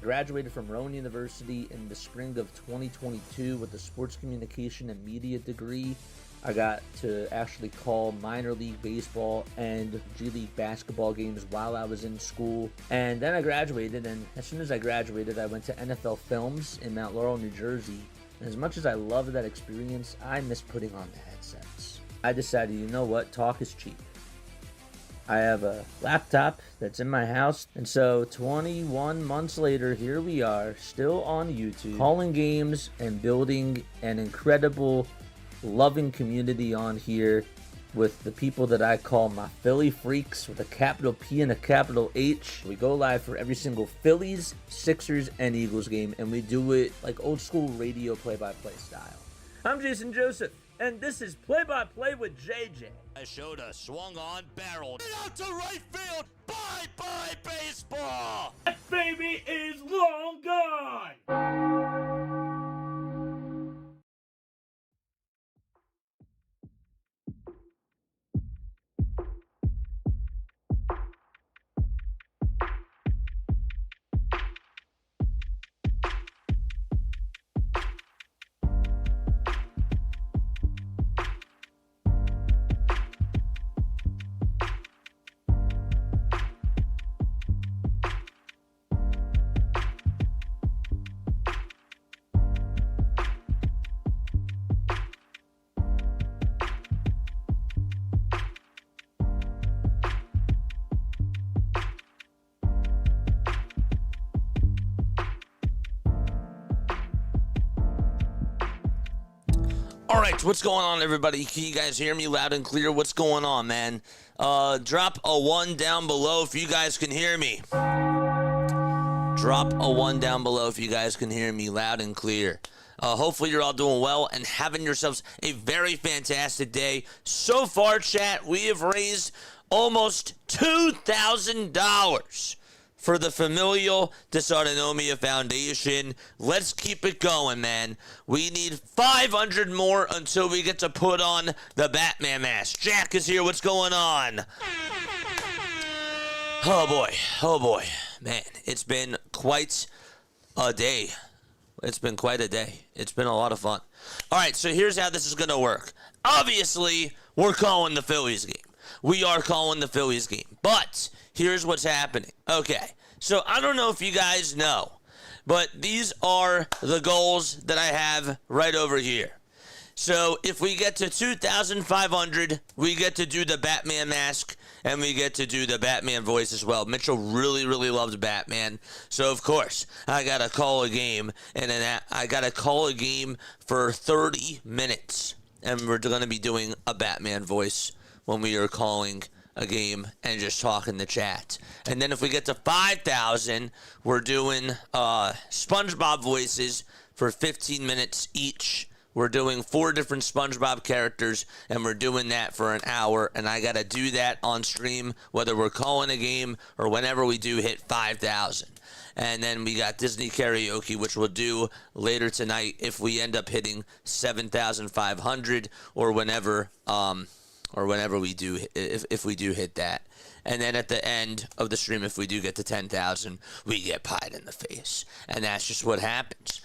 graduated from Rowan University in the spring of 2022 with a sports communication and media degree. I got to actually call minor league baseball and G League basketball games while I was in school. And then I graduated, and as soon as I graduated, I went to NFL Films in Mount Laurel, New Jersey. And as much as I loved that experience, I miss putting on the headsets. I decided, you know what, talk is cheap. I have a laptop that's in my house, and so 21 months later, here we are, still on YouTube, calling games and building an incredible, loving community on here with the people that I call my Philly freaks with a capital P and a capital H. We go live for every single Phillies, Sixers, and Eagles game, and we do it like old school radio play-by-play style. I'm Jason Joseph, and this is Play-by-Play with JJ. I showed a swung on barrel. Out to right field. Bye-bye baseball. That baby is long gone. All right, what's going on, everybody? Can you guys hear me loud and clear? What's going on, man? Drop a 1 down below if you guys can hear me. Drop a 1 down below if you guys can hear me loud and clear. Hopefully you're all doing well and having yourselves a very fantastic day. So far, chat, we have raised almost $2,000 for the Familial Dysautonomia Foundation. Let's keep it going, man. We need 500 more until we get to put on the Batman mask. Jack is here. What's going on? Oh boy. Man, it's been quite a day. It's been quite a day. It's been a lot of fun. All right, so here's how this is going to work. Obviously, we're calling the Phillies game. We are calling the Phillies game. But here's what's happening. Okay, so I don't know if you guys know, but these are the goals that I have right over here. So if we get to 2,500, we get to do the Batman mask, and we get to do the Batman voice as well. Mitchell really loves Batman. So, of course, I got to call a game, and then I got to call a game for 30 minutes. And we're going to be doing a Batman voice when we are calling a game and just talking the chat. And then if we get to 5,000, we're doing SpongeBob voices for 15 minutes each. We're doing 4 different SpongeBob characters, and we're doing that for an hour, and I got to do that on stream, whether we're calling a game or whenever we do hit 5,000. And then we got Disney karaoke, which we'll do later tonight if we end up hitting 7,500 or whenever we do, if we do hit that. And then at the end of the stream, if we do get to 10,000, we get pied in the face. And that's just what happens.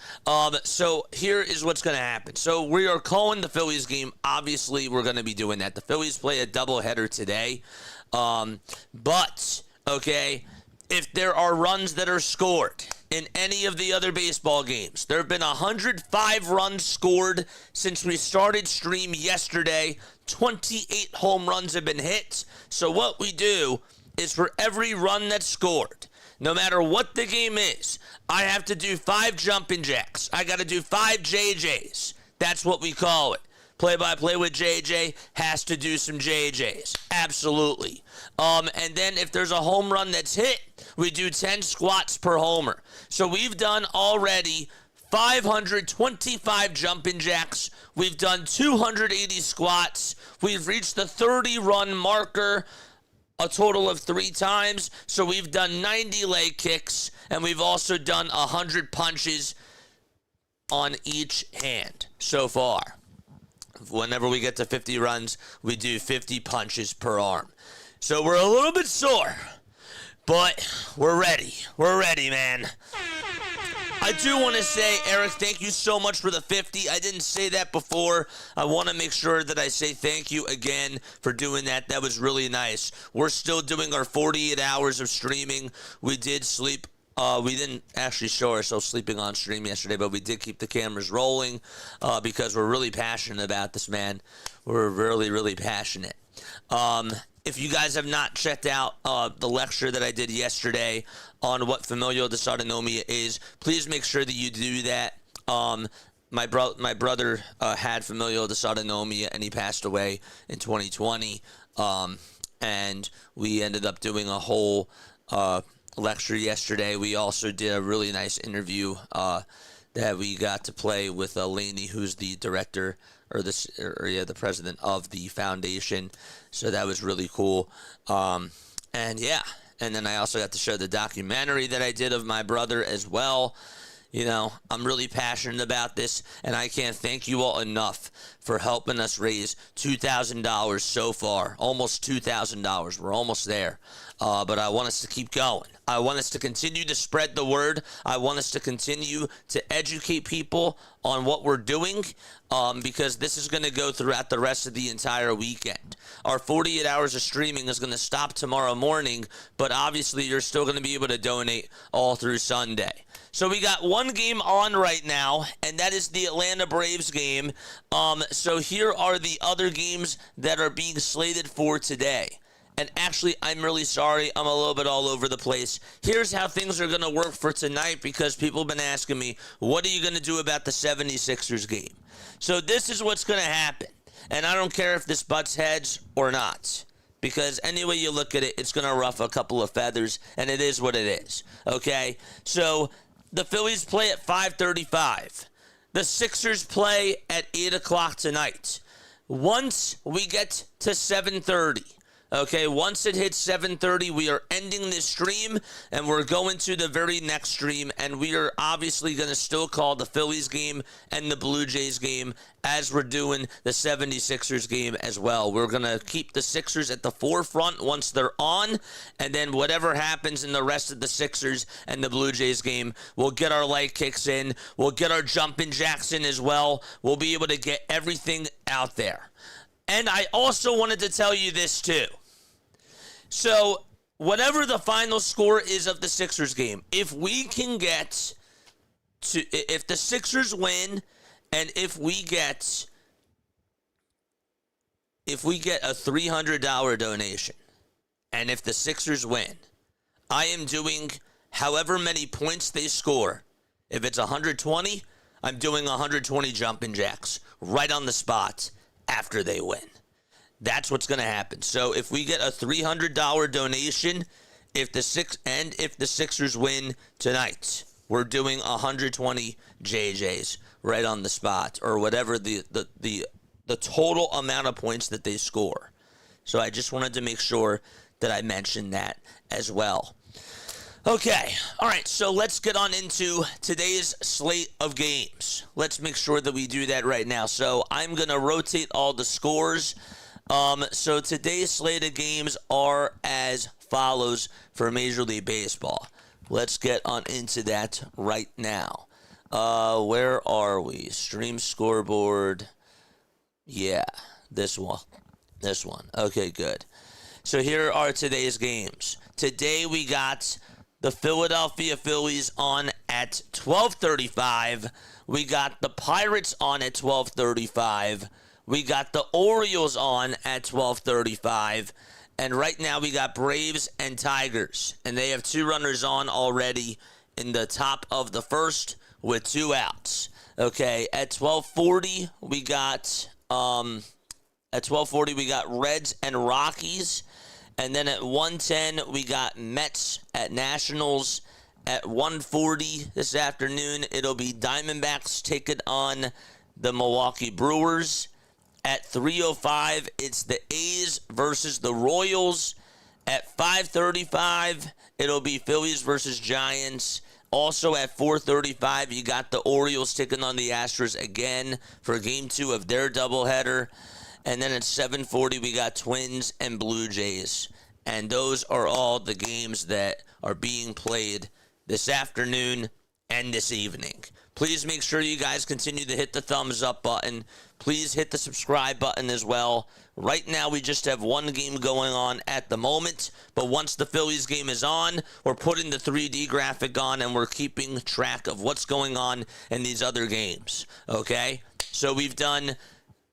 So here is what's going to happen. So we are calling the Phillies game. Obviously, we're going to be doing that. The Phillies play a doubleheader today. But, okay, if there are runs that are scored in any of the other baseball games, there have been 105 runs scored since we started stream yesterday. 28 home runs have been hit. So what we do is for every run that's scored, no matter what the game is, I have to do 5 jumping jacks. I got to do 5 JJs. That's what we call it. Play-by-play with JJ has to do some JJs. Absolutely. And then if there's a home run that's hit, we do 10 squats per homer. So we've done already 525 jumping jacks. We've done 280 squats. We've reached the 30-run marker a total of 3 times. So we've done 90 leg kicks, and we've also done 100 punches on each hand so far. Whenever we get to 50 runs, we do 50 punches per arm. So we're a little bit sore, but we're ready. We're ready, man. I do want to say, Eric, thank you so much for the 50. I didn't say that before. I want to make sure that I say thank you again for doing that. That was really nice. We're still doing our 48 hours of streaming. We did sleep. We didn't actually show ourselves sleeping on stream yesterday, but we did keep the cameras rolling because we're really passionate about this, man. We're really, really passionate. If you guys have not checked out the lecture that I did yesterday on what familial dysautonomia is, please make sure that you do that. My brother had familial dysautonomia, and he passed away in 2020. And we ended up doing a whole lecture yesterday. We also did a really nice interview that we got to play with Lainey, who's the director the president of the foundation. So that was really cool. And then I also got to show the documentary that I did of my brother as well. You know, I'm really passionate about this, and I can't thank you all enough for helping us raise $2,000 so far. Almost $2,000. We're almost there. But I want us to keep going. I want us to continue to spread the word. I want us to continue to educate people on what we're doing because this is going to go throughout the rest of the entire weekend. Our 48 hours of streaming is going to stop tomorrow morning, but obviously you're still going to be able to donate all through Sunday. So we got one game on right now, and that is the Atlanta Braves game. So here are the other games that are being slated for today. And actually, I'm really sorry. I'm a little bit all over the place. Here's how things are going to work for tonight because people have been asking me, what are you going to do about the 76ers game? So this is what's going to happen. And I don't care if this butts heads or not. Because any way you look at it, it's going to ruffle a couple of feathers. And it is what it is. Okay? So the Phillies play at 5:35. The Sixers play at 8 o'clock tonight. Once we get to 7:30. Okay, once it hits 7:30, we are ending this stream, and we're going to the very next stream, and we are obviously going to still call the Phillies game and the Blue Jays game as we're doing the 76ers game as well. We're going to keep the Sixers at the forefront once they're on, and then whatever happens in the rest of the Sixers and the Blue Jays game, we'll get our light kicks in. We'll get our jumping jacks in as well. We'll be able to get everything out there. And I also wanted to tell you this too. So, whatever the final score is of the Sixers game, if we can get to, if the Sixers win, and if we get a $300 donation, and if the Sixers win, I am doing however many points they score. If it's 120, I'm doing 120 jumping jacks right on the spot after they win. That's what's going to happen. So if we get a $300 donation, if the Sixers win tonight, we're doing 120 JJs right on the spot, or whatever the total amount of points that they score. So I just wanted to make sure that I mentioned that as well. Okay, all right, so let's get on into today's slate of games. Let's make sure that we do that right now. So I'm going to rotate all the scores. So today's slate of games are as follows for Major League Baseball. Let's get on into that right now. Where are we? Stream scoreboard. Yeah, this one. Okay, good. So here are today's games. Today we got the Philadelphia Phillies on at 12:35. We got the Pirates on at 12:35. We got the Orioles on at 12:35. And right now we got Braves and Tigers. And they have two runners on already in the top of the first with 2 outs. Okay, at 12:40 we got Reds and Rockies. And then at 1:10 we got Mets at Nationals. At 1:40 this afternoon it'll be Diamondbacks taking on the Milwaukee Brewers. At 3:05, it's the A's versus the Royals. At 5:35, it'll be Phillies versus Giants. Also at 4:35, you got the Orioles taking on the Astros again for Game 2 of their doubleheader. And then at 7:40, we got Twins and Blue Jays. And those are all the games that are being played this afternoon and this evening. Please make sure you guys continue to hit the thumbs up button. Please hit the subscribe button as well. Right now, we just have one game going on at the moment, but once the Phillies game is on, we're putting the 3D graphic on, and we're keeping track of what's going on in these other games, okay? So we've done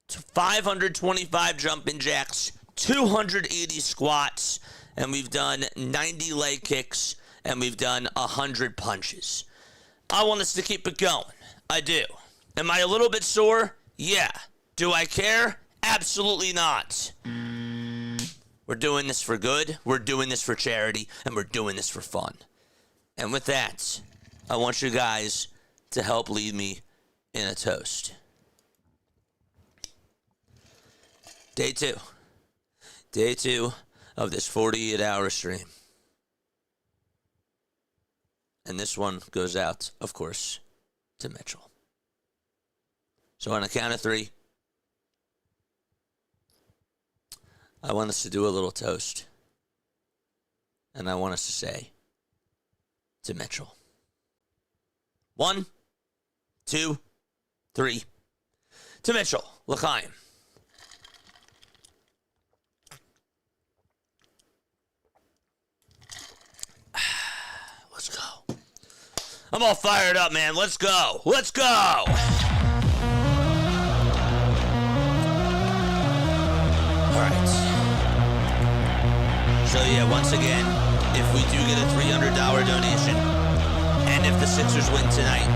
525 jumping jacks, 280 squats, and we've done 90 leg kicks, and we've done 100 punches. I want us to keep it going. I do. Am I a little bit sore? Yeah. Do I care? Absolutely not. We're doing this for good, we're doing this for charity, and we're doing this for fun. And with that, I want you guys to help lead me in a toast. Day two. Day two of this 48-hour stream. And this one goes out, of course, to Mitchell. So on a count of three, I want us to do a little toast. And I want us to say to Mitchell. 1, 2, 3. To Mitchell, l'chaim. Let's go. I'm all fired up, man. Let's go. Let's go. So yeah, once again, if we do get a $300 donation, and if the Sixers win tonight,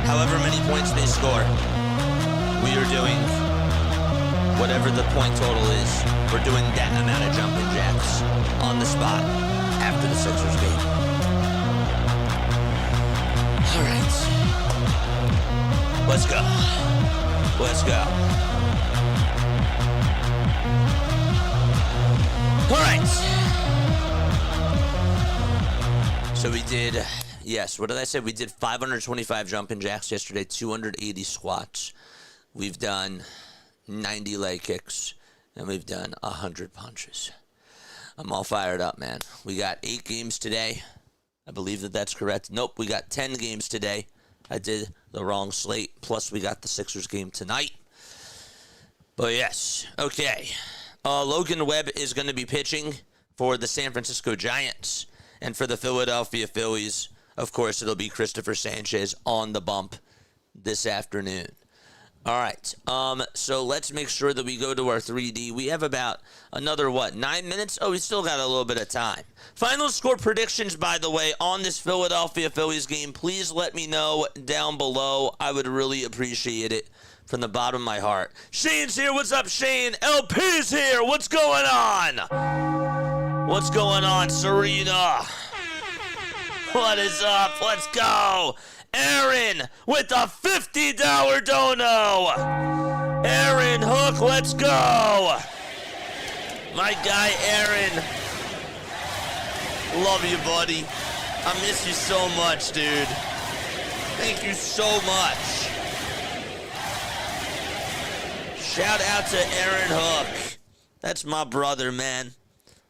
however many points they score, we are doing whatever the point total is. We're doing that amount of jumping jacks on the spot after the Sixers game. All right. Let's go. Let's go. All right. So we did, yes, what did I say? We did 525 jumping jacks yesterday, 280 squats. We've done 90 leg kicks, and we've done 100 punches. I'm all fired up, man. We got 8 games today. I believe that that's correct. Nope, we got 10 games today. I did the wrong slate, plus we got the Sixers game tonight. But yes, okay. Logan Webb is going to be pitching for the San Francisco Giants. And for the Philadelphia Phillies, of course, it'll be Christopher Sanchez on the bump this afternoon. All right, so let's make sure that we go to our 3D. We have about another, 9 minutes? Oh, we still got a little bit of time. Final score predictions, by the way, on this Philadelphia Phillies game. Please let me know down below. I would really appreciate it. From the bottom of my heart. Shane's here. What's up, Shane? LP's here. What's going on? What's going on, Serena? What is up? Let's go. Aaron with a $50 dono. Aaron Hook, let's go. My guy, Aaron. Love you, buddy. I miss you so much, dude. Thank you so much. Shout out to Aaron Hook. That's my brother, man.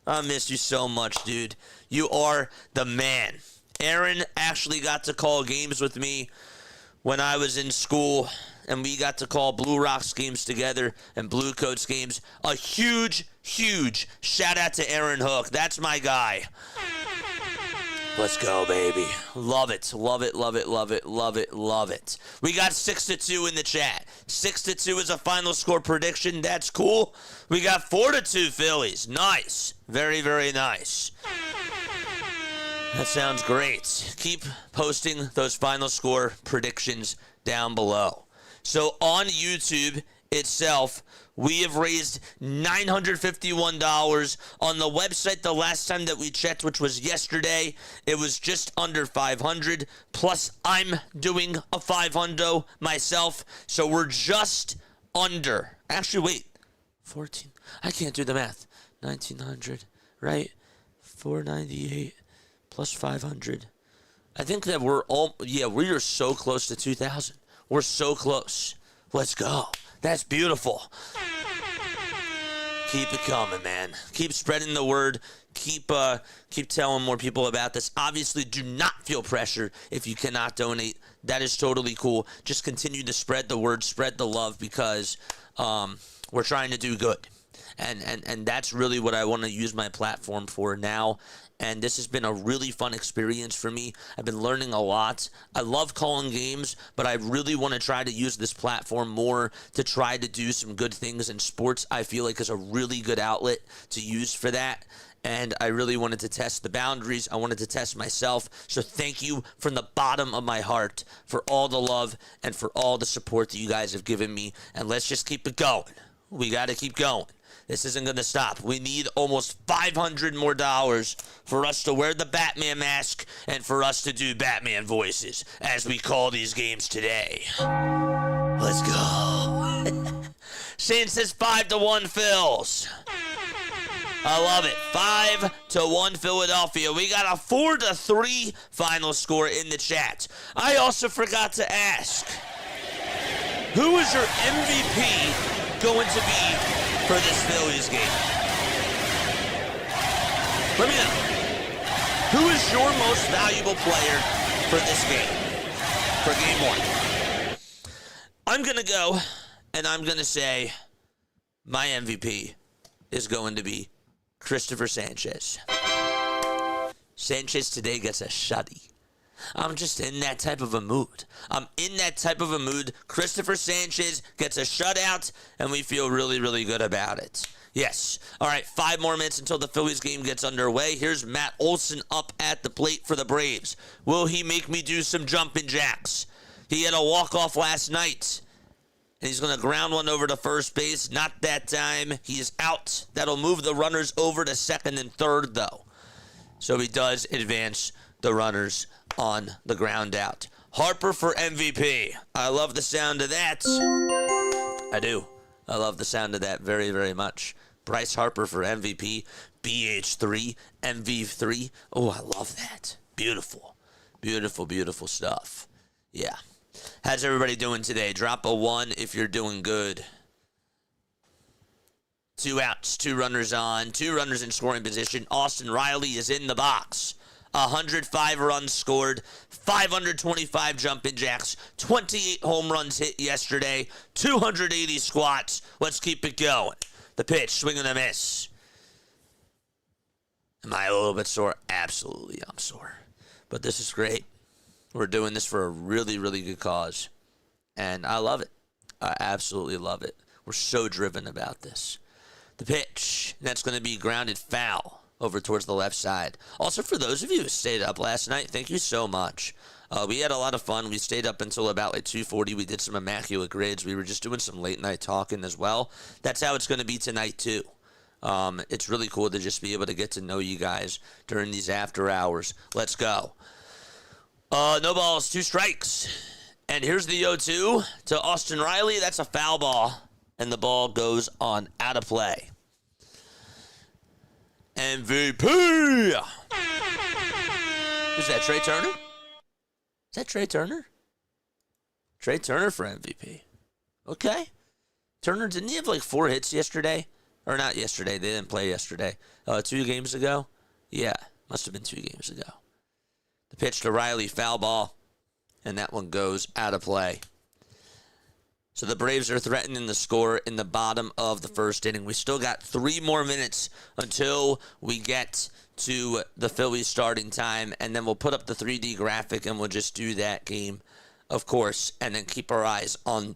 I miss you so much, dude. You are the man. Aaron actually got to call games with me when I was in school, and we got to call Blue Rocks games together and Blue Coats games. A huge, huge shout out to Aaron Hook. That's my guy. Let's go, baby. Love it, love it, love it, love it, love it, love it. We got 6-2 in the chat. 6-2 is a final score prediction. That's cool. We got 4-2 Phillies. Nice. Very, very nice. That sounds great. Keep posting those final score predictions down below. So on YouTube itself, we have raised $951 on the website. The last time that we checked, which was yesterday, it was just under 500. Plus, I'm doing a 500 myself, so we're just under. Actually, wait, 14. I can't do the math. 1900, right? 498 plus 500. I think that we're all. Yeah, we are so close to 2,000. We're so close. Let's go. That's beautiful. Keep it coming, man. Keep spreading the word. keep telling more people about this. Obviously, do not feel pressure if you cannot donate. That is totally cool. Just continue to spread the word, spread the love, because we're trying to do good. And that's really what I want to use my platform for now. And this has been a really fun experience for me. I've been learning a lot. I love calling games, but I really want to try to use this platform more to try to do some good things in sports. I feel like is a really good outlet to use for that. And I really wanted to test the boundaries. I wanted to test myself. So thank you from the bottom of my heart for all the love and for all the support that you guys have given me. And let's just keep it going. We got to keep going. This isn't going to stop. We need almost $500 more for us to wear the Batman mask and for us to do Batman voices as we call these games today. Let's go. Shane says 5-1 Phils. I love it. 5-1 Philadelphia. We got a 4-3 final score in the chat. I also forgot to ask, who is your MVP going to be for this Phillies game? Let me know. Who is your most valuable player for this game? For game one. I'm going to go and I'm going to say my MVP is going to be Christopher Sanchez. Sanchez today gets a shutty. I'm just in that type of a mood. Christopher Sanchez gets a shutout, and we feel really, really good about it. Yes. All right, 5 more minutes until the Phillies game gets underway. Here's Matt Olson up at the plate for the Braves. Will he make me do some jumping jacks? He had a walk-off last night, and he's going to ground one over to first base. Not that time. He is out. That'll move the runners over to second and third, though. So he does advance the runners on the ground out. Harper for MVP. I love the sound of that. I do. I love the sound of that very, very much. Bryce Harper for MVP. BH3. MV3. Oh, I love that. Beautiful. Beautiful, beautiful stuff. Yeah. How's everybody doing today? Drop a 1 if you're doing good. 2 outs, 2 runners on, 2 runners in scoring position. Austin Riley is in the box. 105 runs scored, 525 jumping jacks, 28 home runs hit yesterday, 280 squats. Let's keep it going. The pitch, swing and a miss. Am I a little bit sore? Absolutely, I'm sore. But this is great. We're doing this for a really, really good cause. And I love it. I absolutely love it. We're so driven about this. The pitch, that's going to be grounded foul over towards the left side. Also, for those of you who stayed up last night, thank you so much. We had a lot of fun. We stayed up until about like 2:40. We did some immaculate grids. We were just doing some late night talking as well. That's how it's going to be tonight too. It's really cool to just be able to get to know you guys during these after hours. Let's go. No balls, 2 strikes. And here's the 0-2 to Austin Riley. That's a foul ball. And the ball goes on out of play. MVP! Who's that, Trey Turner? Is that Trey Turner? Trey Turner for MVP. Okay. Turner, didn't he have like 4 hits yesterday? Or not yesterday, they didn't play yesterday. 2 games ago? Yeah, must have been 2 games ago. The pitch to Riley, foul ball. And that one goes out of play. So the Braves are threatening the score in the bottom of the first inning. We still got 3 more minutes until we get to the Phillies starting time, and then we'll put up the 3D graphic and we'll just do that game, of course, and then keep our eyes on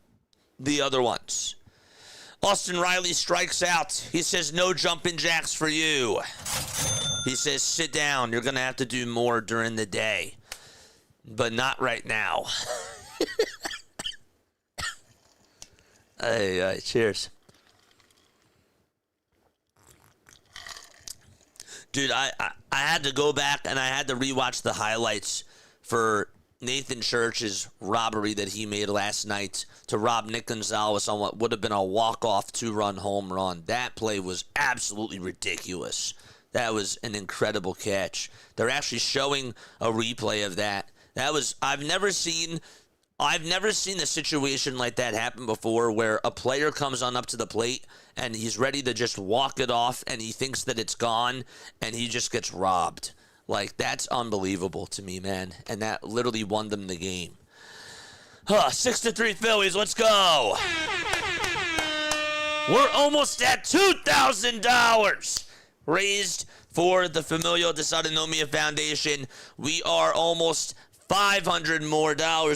the other ones. Austin Riley strikes out. He says, no jumping jacks for you. He says, sit down. You're going to have to do more during the day, but not right now. Hey, cheers. Dude, I had to go back and I had to rewatch the highlights for Nathan Church's robbery that he made last night to rob Nick Gonzalez on what would have been a walk-off 2-run home run. That play was absolutely ridiculous. That was an incredible catch. They're actually showing a replay of that. I've never seen I've never seen a situation like that happen before where a player comes on up to the plate and he's ready to just walk it off and he thinks that it's gone and he just gets robbed. Like, that's unbelievable to me, man. And that literally won them the game. 6-3 Phillies, let's go. We're almost at $2,000 raised for the Familial Dysautonomia Foundation. We are almost $500 more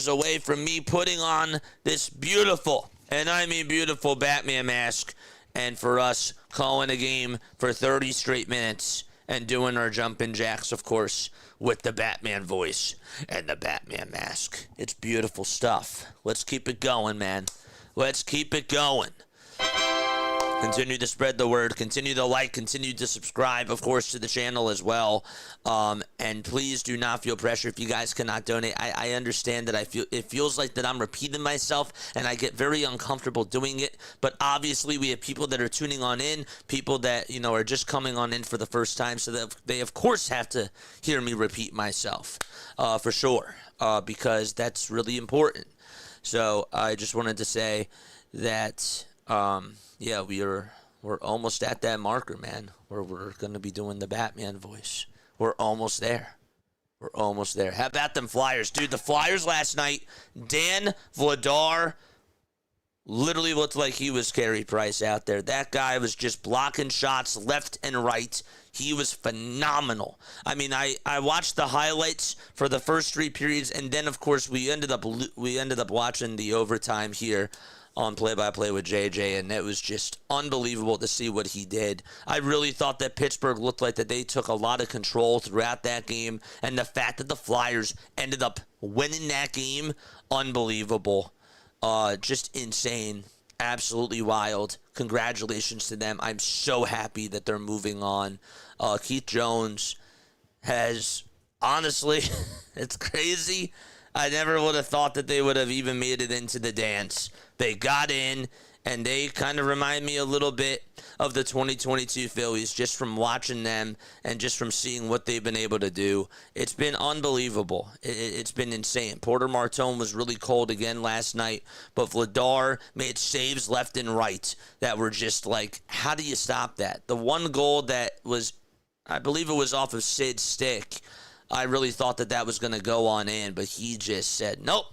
away from me putting on this beautiful, and I mean beautiful, Batman mask, and for us calling a game for 30 straight minutes and doing our jumping jacks, of course, with the Batman voice and the Batman mask. It's beautiful stuff. Let's keep it going, man. Let's keep it going. Continue to spread the word. Continue to like. Continue to subscribe, of course, to the channel as well. And please do not feel pressure if you guys cannot donate. I understand that it feels like that I'm repeating myself, and I get very uncomfortable doing it. But obviously, we have people that are tuning on in, people that are just coming on in for the first time, so that they of course have to hear me repeat myself, for sure, because that's really important. So I just wanted to say that. Yeah, we're almost at that marker, man, where we're going to be doing the Batman voice. We're almost there. We're almost there. How about them Flyers? Dude, the Flyers last night, Dan Vladar literally looked like he was Carey Price out there. That guy was just blocking shots left and right. He was phenomenal. I mean, I watched the highlights for the first 3 periods, and then, of course, we ended up watching the overtime here on play-by-play with JJ, and it was just unbelievable to see what he did. I really thought that Pittsburgh looked like that they took a lot of control throughout that game, and the fact that the Flyers ended up winning that game, unbelievable. Just insane. Absolutely wild. Congratulations to them. I'm so happy that they're moving on. Keith Jones has, honestly, it's crazy. I never would have thought that they would have even made it into the dance. They got in, and they kind of remind me a little bit of the 2022 Phillies, just from watching them and just from seeing what they've been able to do. It's been unbelievable. It's been insane. Porter Martone was really cold again last night, but Vladar made saves left and right that were just like, how do you stop that? The one goal that was, I believe it was off of Sid's stick, I really thought that was going to go on in, but he just said, nope,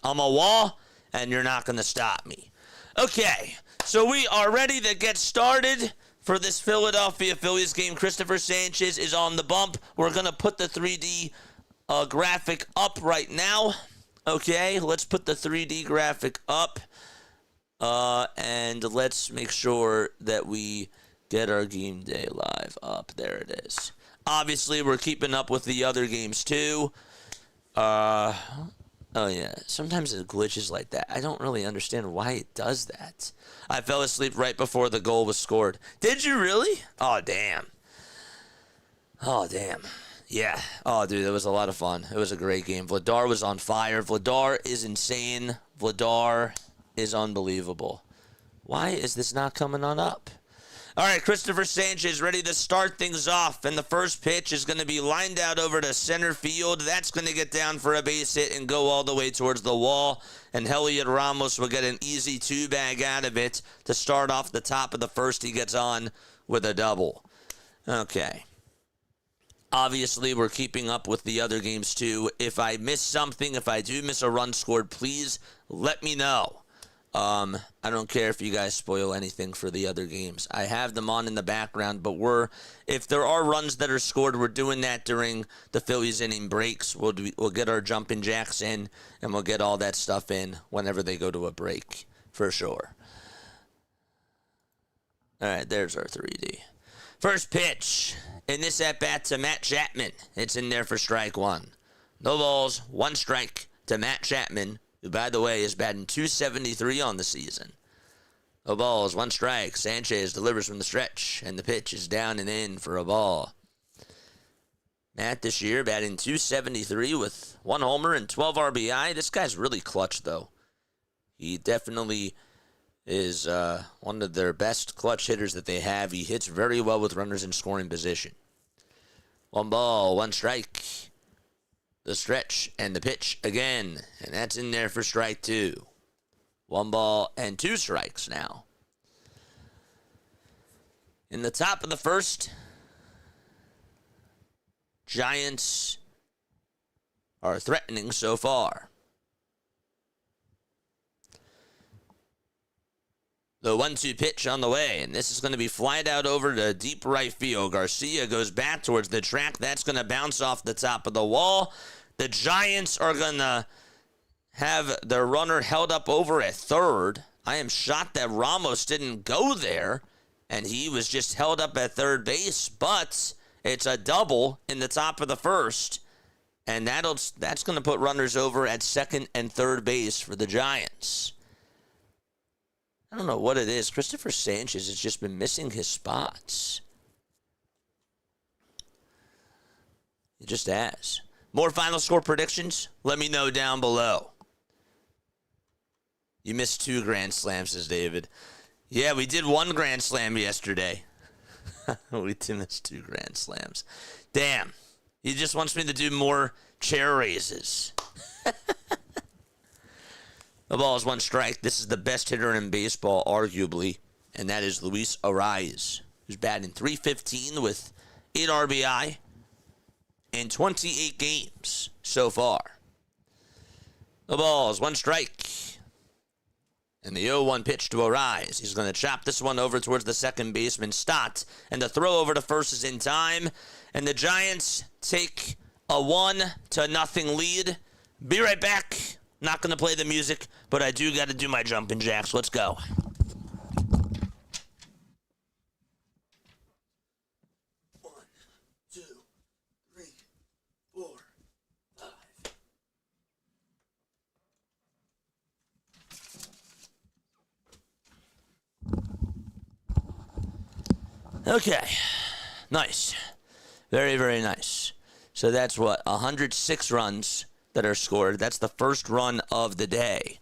I'm a wall, and you're not going to stop me. Okay, so we are ready to get started for this Philadelphia Phillies game. Christopher Sanchez is on the bump. We're going to put the 3D graphic up right now. Okay, let's put the 3D graphic up, and let's make sure that we get our game day live up. There it is. Obviously, we're keeping up with the other games, too. Oh, yeah. Sometimes it glitches like that. I don't really understand why it does that. I fell asleep right before the goal was scored. Did you really? Oh, damn. Oh, damn. Yeah. Oh, dude, it was a lot of fun. It was a great game. Vladar was on fire. Vladar is insane. Vladar is unbelievable. Why is this not coming on up? All right, Christopher Sanchez ready to start things off, and the first pitch is going to be lined out over to center field. That's going to get down for a base hit and go all the way towards the wall, and Heliot Ramos will get an easy 2-bag out of it to start off the top of the first. He gets on with a double. Okay. Obviously, we're keeping up with the other games, too. If I miss something, if I do miss a run scored, please let me know. I don't care if you guys spoil anything for the other games. I have them on in the background, but if there are runs that are scored, we're doing that during the Phillies inning breaks. We'll get our jumping jacks in, and we'll get all that stuff in whenever they go to a break, for sure. All right, there's our 3D. First pitch in this at-bat to Matt Chapman. It's in there for strike one. No balls, 1 strike to Matt Chapman, who, by the way, is batting .273 on the season. No balls, 1 strike. Sanchez delivers from the stretch, and the pitch is down and in for a ball. Matt this year batting .273 with 1 homer and 12 RBI. This guy's really clutch, though. He definitely is one of their best clutch hitters that they have. He hits very well with runners in scoring position. 1 ball, 1 strike. The stretch and the pitch again. And that's in there for strike 2. 1 ball and 2 strikes now. In the top of the first, Giants are threatening so far. The 1-2 pitch on the way, and this is going to be flied out over to deep right field. Garcia goes back towards the track. That's going to bounce off the top of the wall. The Giants are going to have their runner held up over at third. I am shocked that Ramos didn't go there, and he was just held up at third base, but it's a double in the top of the first, and that's going to put runners over at second and third base for the Giants. I don't know what it is. Christopher Sanchez has just been missing his spots. He just has. More final score predictions? Let me know down below. You missed 2 grand slams, says David. Yeah, we did 1 grand slam yesterday. We did miss 2 grand slams. Damn. He just wants me to do more chair raises. The ball is 1 strike. This is the best hitter in baseball, arguably, and that is Luis Arraez, who's batting .315 with 8 RBI in 28 games so far. The ball is 1 strike. And the 0-1 pitch to Arraez. He's going to chop this one over towards the second baseman, Stott. And the throw over to first is in time. And the Giants take a 1-0 lead. Be right back. Not going to play the music, but I do got to do my jumping jacks. Let's go. One, two, three, four, 5. Okay. Nice. Very, very nice. So that's what? 106 runs that are scored. That's the first run of the day.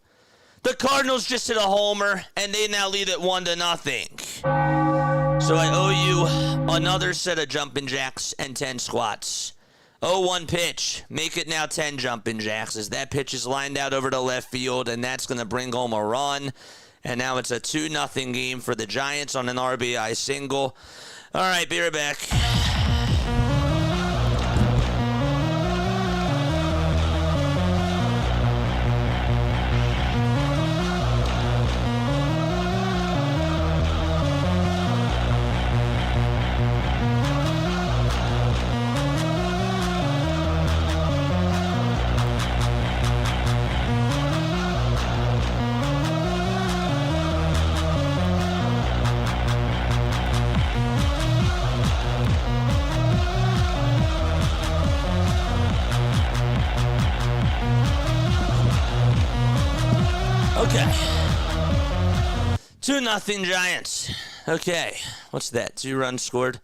The Cardinals just hit a homer, and they now lead at 1-0. So I owe you another set of jumping jacks and 10 squats. 0-1 pitch. Make it now 10 jumping jacks as that pitch is lined out over to left field, and that's going to bring home a run. And now it's a 2-0 game for the Giants on an RBI single. All right, be right back. Okay. 2-0 Giants. Okay. What's that? 2 runs scored.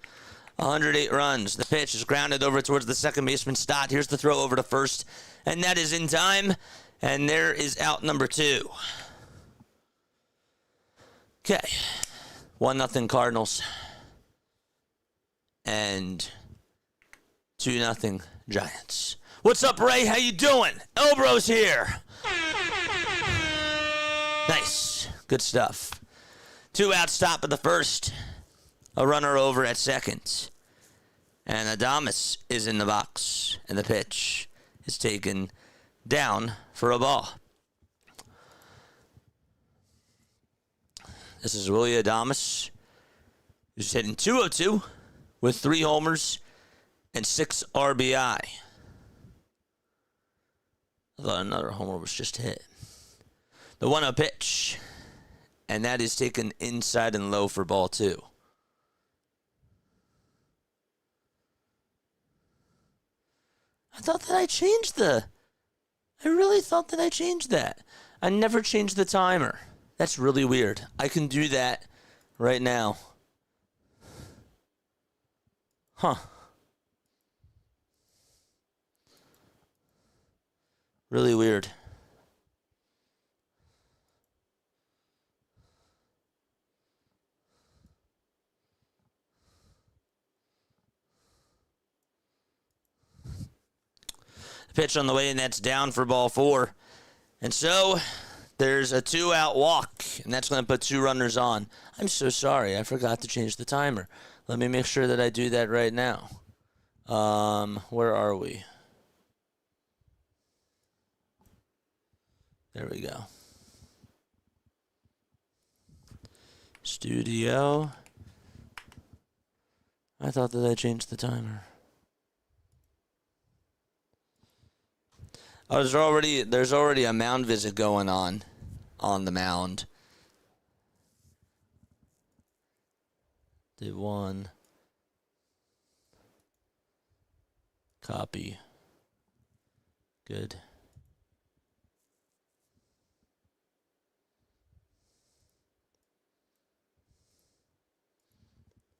108 runs. The pitch is grounded over towards the second baseman, Stott. Here's the throw over to first. And that is in time. And there is out number 2. Okay. 1-0 Cardinals. And 2-0 Giants. What's up, Ray? How you doing? Elbro's here. Nice. Good stuff. 2 out, stop at the first. A runner over at second. And Adames is in the box. And the pitch is taken down for a ball. This is Willie Adames, who's hitting .202 with 3 homers and 6 RBI. I thought another homer was just hit. The 1-0 pitch, and that is taken inside and low for ball 2. I thought that I changed I really thought that I changed that. I never changed the timer. That's really weird. I can do that right now. Huh. Really weird. Pitch on the way, and that's down for ball 4. And so there's a 2-out walk, and that's going to put 2 runners on. I'm so sorry. I forgot to change the timer. Let me make sure that I do that right now. Where are we? There we go. Studio. I thought that I changed the timer. Oh, there's already a mound visit going on the mound. Did 1. Copy. Good.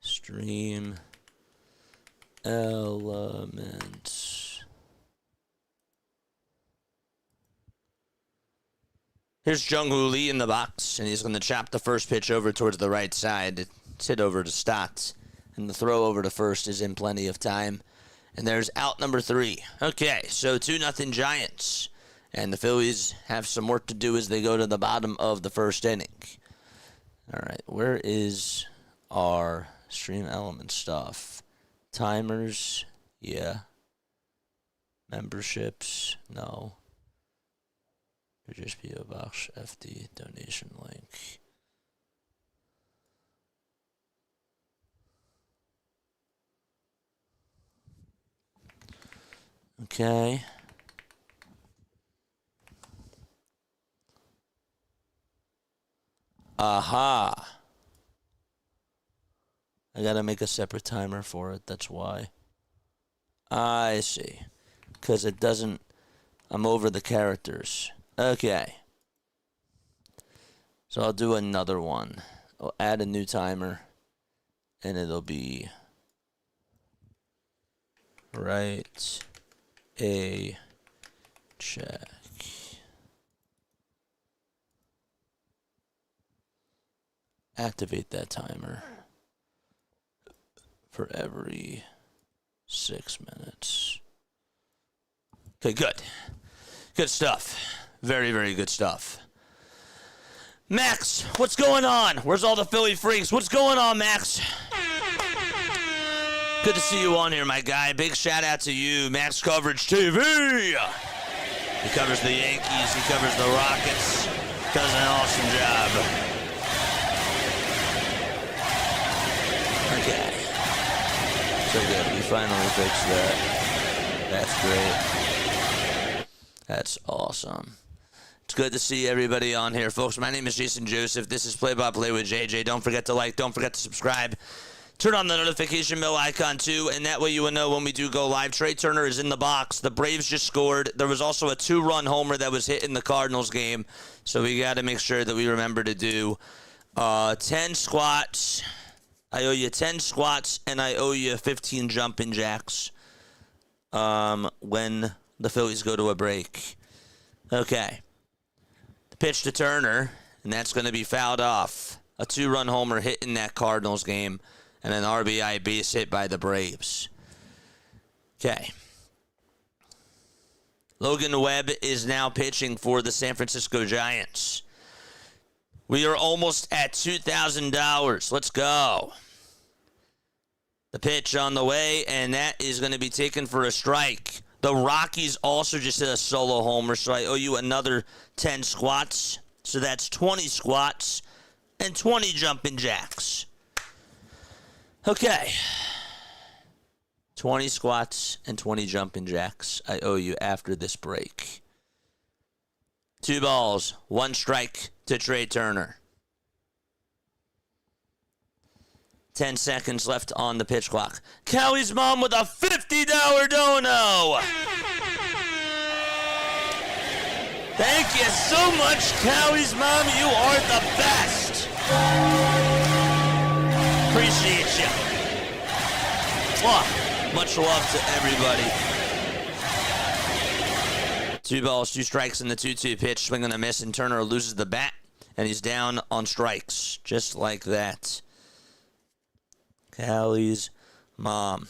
Stream elements. Here's Jung-Hoo Lee in the box, and he's going to chop the first pitch over towards the right side. It's hit over to Stotts, and the throw over to first is in plenty of time. And there's out number 3. Okay, so 2-0 Giants. And the Phillies have some work to do as they go to the bottom of the first inning. All right, where is our stream element stuff? Timers, yeah. Memberships, no. Just P.O. Box FD donation link. Okay. Aha. I gotta make a separate timer for it, that's why. I see. Because it doesn't... I'm over the characters. Okay. So I'll do another one. I'll add a new timer. And it'll be... Write a check. Activate that timer for every 6 minutes. Okay, good. Good stuff. Very, very good stuff. Max, what's going on? Where's all the Philly freaks? What's going on, Max? Good to see you on here, my guy. Big shout out to you, Max Coverage TV. He covers the Yankees. He covers the Rockets. Does an awesome job. Okay. So good. We finally fixed that. That's great. That's awesome. It's good to see everybody on here, folks. My name is Jason Joseph. This is Play by Play with JJ. Don't forget to like. Don't forget to subscribe. Turn on the notification bell icon, too, and that way you will know when we do go live. Trey Turner is in the box. The Braves just scored. There was also a 2-run homer that was hit in the Cardinals game, so we got to make sure that we remember to do 10 squats. I owe you 10 squats, and I owe you 15 jumping jacks when the Phillies go to a break. Okay. The pitch to Turner, and that's going to be fouled off. A 2-run homer hit in that Cardinals game. And an RBI base hit by the Braves. Okay. Logan Webb is now pitching for the San Francisco Giants. We are almost at $2,000. Let's go. The pitch on the way, and that is going to be taken for a strike. The Rockies also just hit a solo homer, so I owe you another 10 squats. So that's 20 squats and 20 jumping jacks. Okay. 20 squats and 20 jumping jacks I owe you after this break. 2 balls, 1 strike to Trey Turner. 10 seconds left on the pitch clock. Callie's mom with a $50 dono. Thank you so much, Callie's mom. You are the best. Appreciate you. Much love to everybody. 2 balls, 2 strikes in the 2-2 pitch. Swing and a miss, and Turner loses the bat, and he's down on strikes. Just like that. Callie's mom.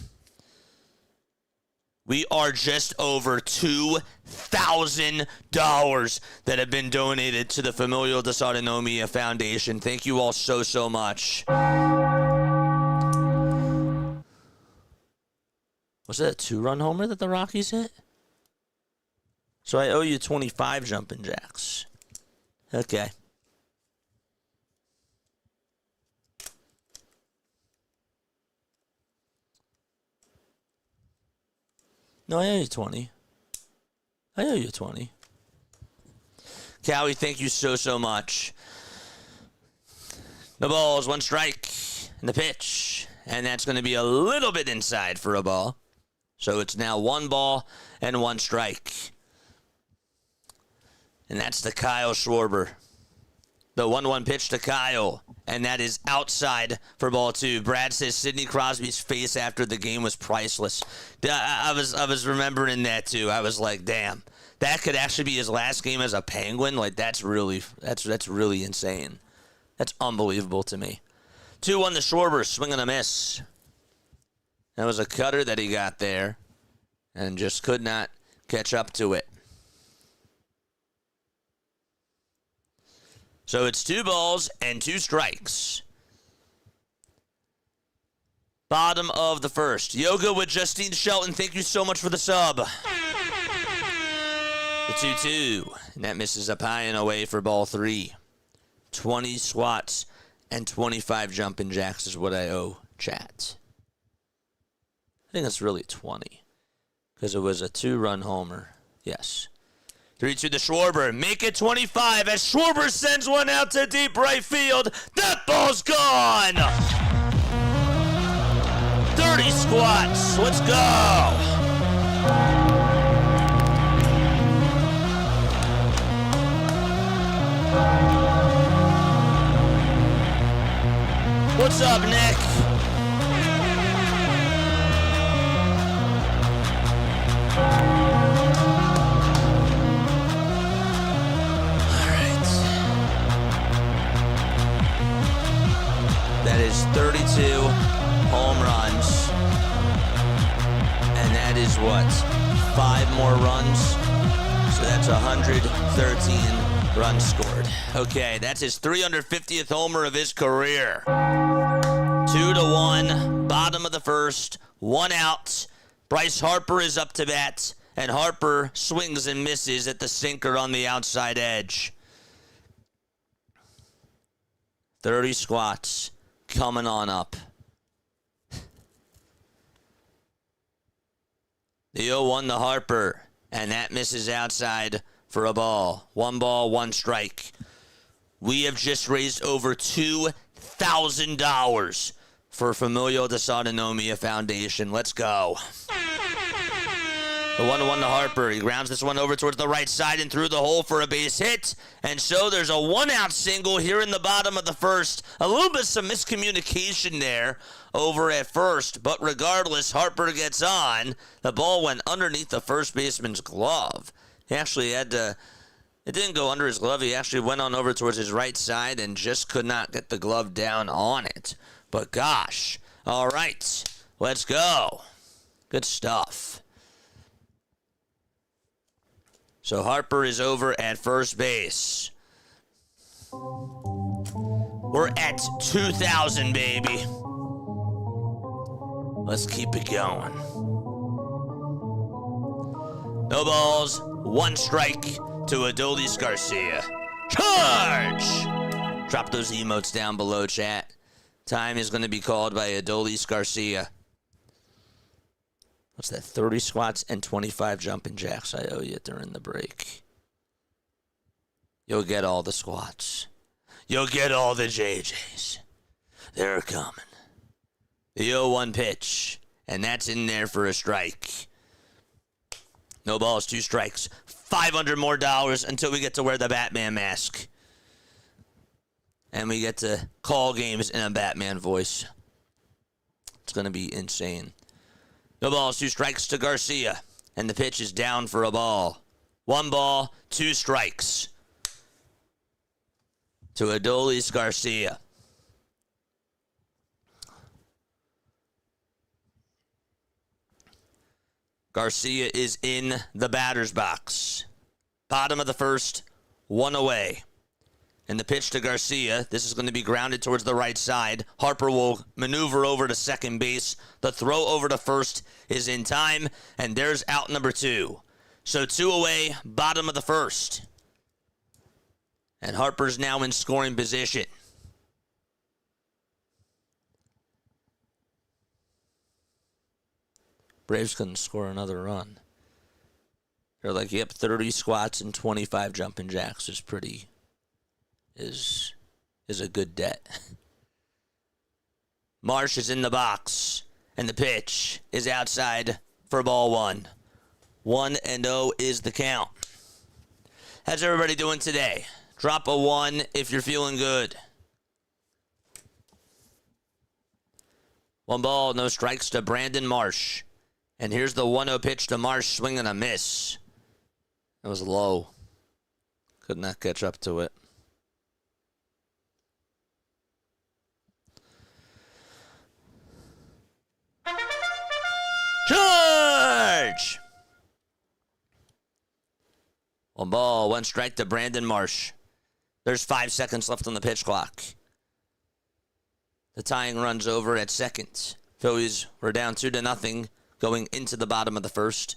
We are just over $2,000 that have been donated to the Familial Dysautonomia Foundation. Thank you all so, so much. Was that a 2-run homer that the Rockies hit? So I owe you 25 jumping jacks. Okay. No, I owe you 20. I owe you 20. Cowie, thank you so, so much. The balls, 1 strike, and the pitch. And that's going to be a little bit inside for a ball. So it's now 1 ball and 1 strike. And that's to Kyle Schwarber. The 1-1 pitch to Kyle, and that is outside for ball 2. Brad says Sidney Crosby's face after the game was priceless. I was remembering that too. I was like, damn, that could actually be his last game as a Penguin. Like that's really insane. That's unbelievable to me. 2-1 to Schwarber, swing and a miss. That was a cutter that he got there, and just could not catch up to it. So it's 2 balls and 2 strikes. Bottom of the first. Yoga with Justine Shelton. Thank you so much for the sub. The 2-2. And that misses up high and away for ball 3. 20 squats and 25 jumping jacks is what I owe chat. I think that's really 20. Because it was a 2-run homer. Yes. 3-2 to Schwarber. Make it 25 as Schwarber sends one out to deep right field. That ball's gone. 30 squats. Let's go. What's up, Nick? That is 32 home runs. And that is what? 5 more runs? So that's 113 runs scored. Okay, that's his 350th homer of his career. 2-1, bottom of the first, 1 out. Bryce Harper is up to bat, and Harper swings and misses at the sinker on the outside edge. 30 squats. Coming on up. The 0-1 to Harper, and that misses outside for a ball. 1 ball, 1 strike. We have just raised over $2,000 for Familial Dysautonomia Foundation. Let's go. The 1-1 to Harper. He grounds this one over towards the right side and through the hole for a base hit. And so there's a 1-out single here in the bottom of the first. A little bit some miscommunication there over at first. But regardless, Harper gets on. The ball went underneath the first baseman's glove. He actually had to... It didn't go under his glove. He actually went on over towards his right side and just could not get the glove down on it. But gosh. All right. Let's go. Good stuff. So Harper is over at first base. We're at 2,000, baby. Let's keep it going. No balls, 1 strike to Adolis Garcia. Charge! Drop those emotes down below, chat. Time is going to be called by Adolis Garcia. What's that? 30 squats and 25 jumping jacks I owe you during the break. You'll get all the squats. You'll get all the JJs. They're coming. The 0-1 pitch. And that's in there for a strike. No balls, 2 strikes. $500 more until we get to wear the Batman mask. And we get to call games in a Batman voice. It's going to be insane. No balls, 2 strikes to Garcia. And the pitch is down for a ball. 1 ball, 2 strikes. To Adolis Garcia. Garcia is in the batter's box. Bottom of the first, 1 away. And the pitch to Garcia, this is going to be grounded towards the right side. Harper will maneuver over to second base. The throw over to first is in time, and there's out number 2. So 2 away, bottom of the first. And Harper's now in scoring position. Braves couldn't score another run. They're like, yep, 30 squats and 25 jumping jacks is a good debt. Marsh is in the box, and the pitch is outside for ball 1. 1-0 is the count. How's everybody doing today? Drop a 1 if you're feeling good. 1 ball, no strikes to Brandon Marsh. And here's the 1-0 pitch to Marsh, swing and a miss. It was low. Could not catch up to it. Charge! 1 ball, 1 strike to Brandon Marsh. There's 5 seconds left on the pitch clock. The tying run's over at second. Phillies were down 2-0 going into the bottom of the first.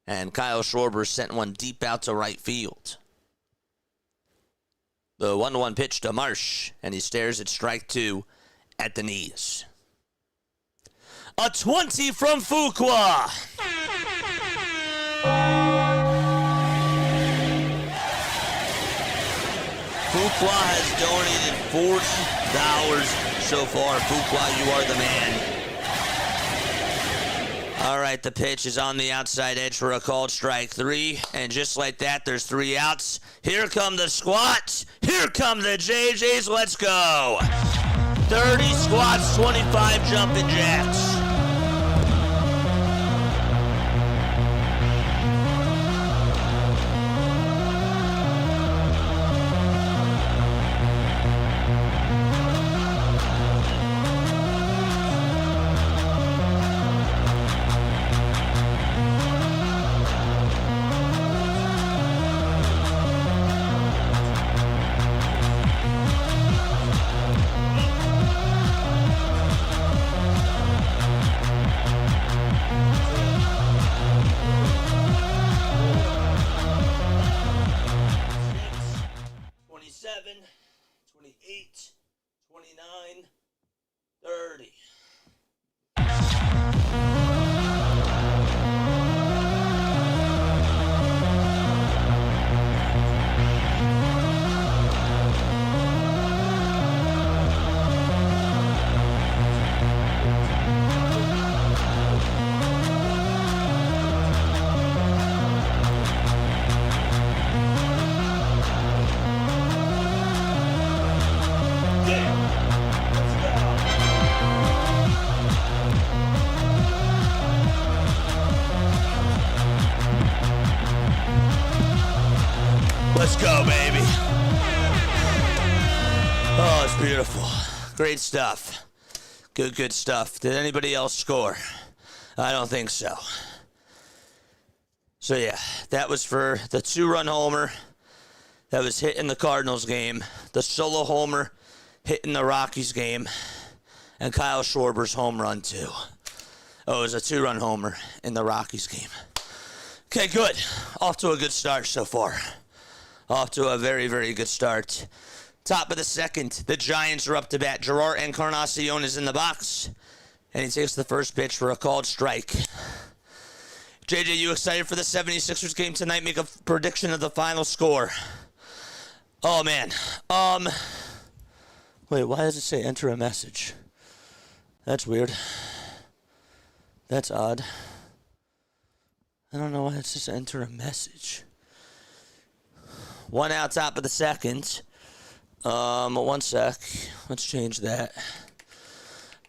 And Kyle Schwarber sent one deep out to right field. The 1-1 pitch to Marsh, and he stares at strike 2 at the knees. A 20 from Fuqua. Fuqua has donated $40 so far. Fuqua, you are the man. All right, the pitch is on the outside edge for a called strike 3. And just like that, there's 3 outs. Here come the squats. Here come the JJs. Let's go. 30 squats, 25 jumping jacks. Let's go, baby. Oh, it's beautiful. Great stuff. Good stuff. Did anybody else score? I don't think so. So, yeah, that was for the 2-run homer that was hit in the Cardinals game, the solo homer hit in the Rockies game, and Kyle Schwarber's home run, too. Oh, it was a 2-run homer in the Rockies game. Okay, good. Off to a good start so far. Off to a very, very good start. Top of the second, the Giants are up to bat. Gerard Encarnacion is in the box, and he takes the first pitch for a called strike. JJ, you excited for the 76ers game tonight? Make a prediction of the final score. Oh, man. Wait, why does it say enter a message? That's weird. That's odd. I don't know why it says enter a message. 1 out, top of the second. 1 sec. Let's change that.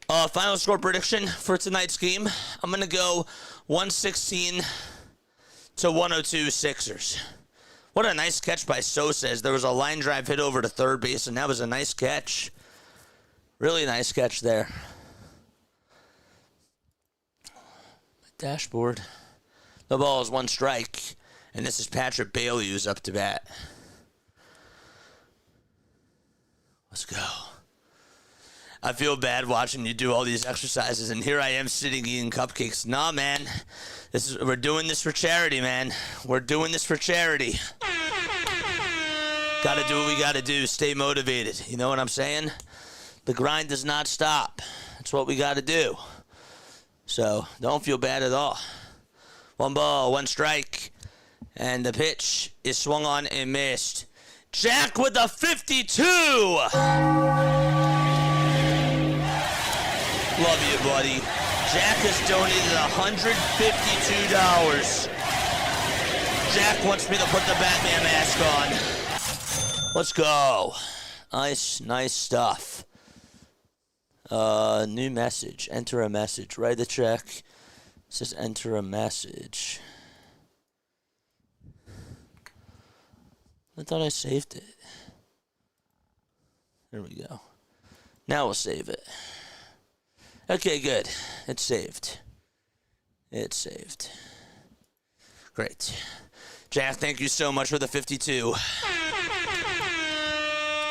Final score prediction for tonight's game. I'm going to go 116 to 102 Sixers. What a nice catch by Sosa. There was a line drive hit over to third base, and that was a nice catch. Really nice catch there. Dashboard. The ball is one strike. And this is Patrick Bailey who's up to bat. Let's go. I feel bad watching you do all these exercises, and here I am sitting eating cupcakes. Nah, man. We're doing this for charity, man. We're doing this for charity. Gotta do what we gotta do. Stay motivated. You know what I'm saying? The grind does not stop. That's what we gotta do. So, don't feel bad at all. One ball, one strike. And the pitch is swung on and missed. Jack with a 52! Love you, buddy. Jack has donated $152. Jack wants me to put the Batman mask on. Let's go. Nice stuff. New message. Enter a message. Write a check. It says enter a message. I thought I saved it. There we go. Now we'll save it. Okay, good. It's saved. It's saved. Great. Jack, thank you so much for the 52.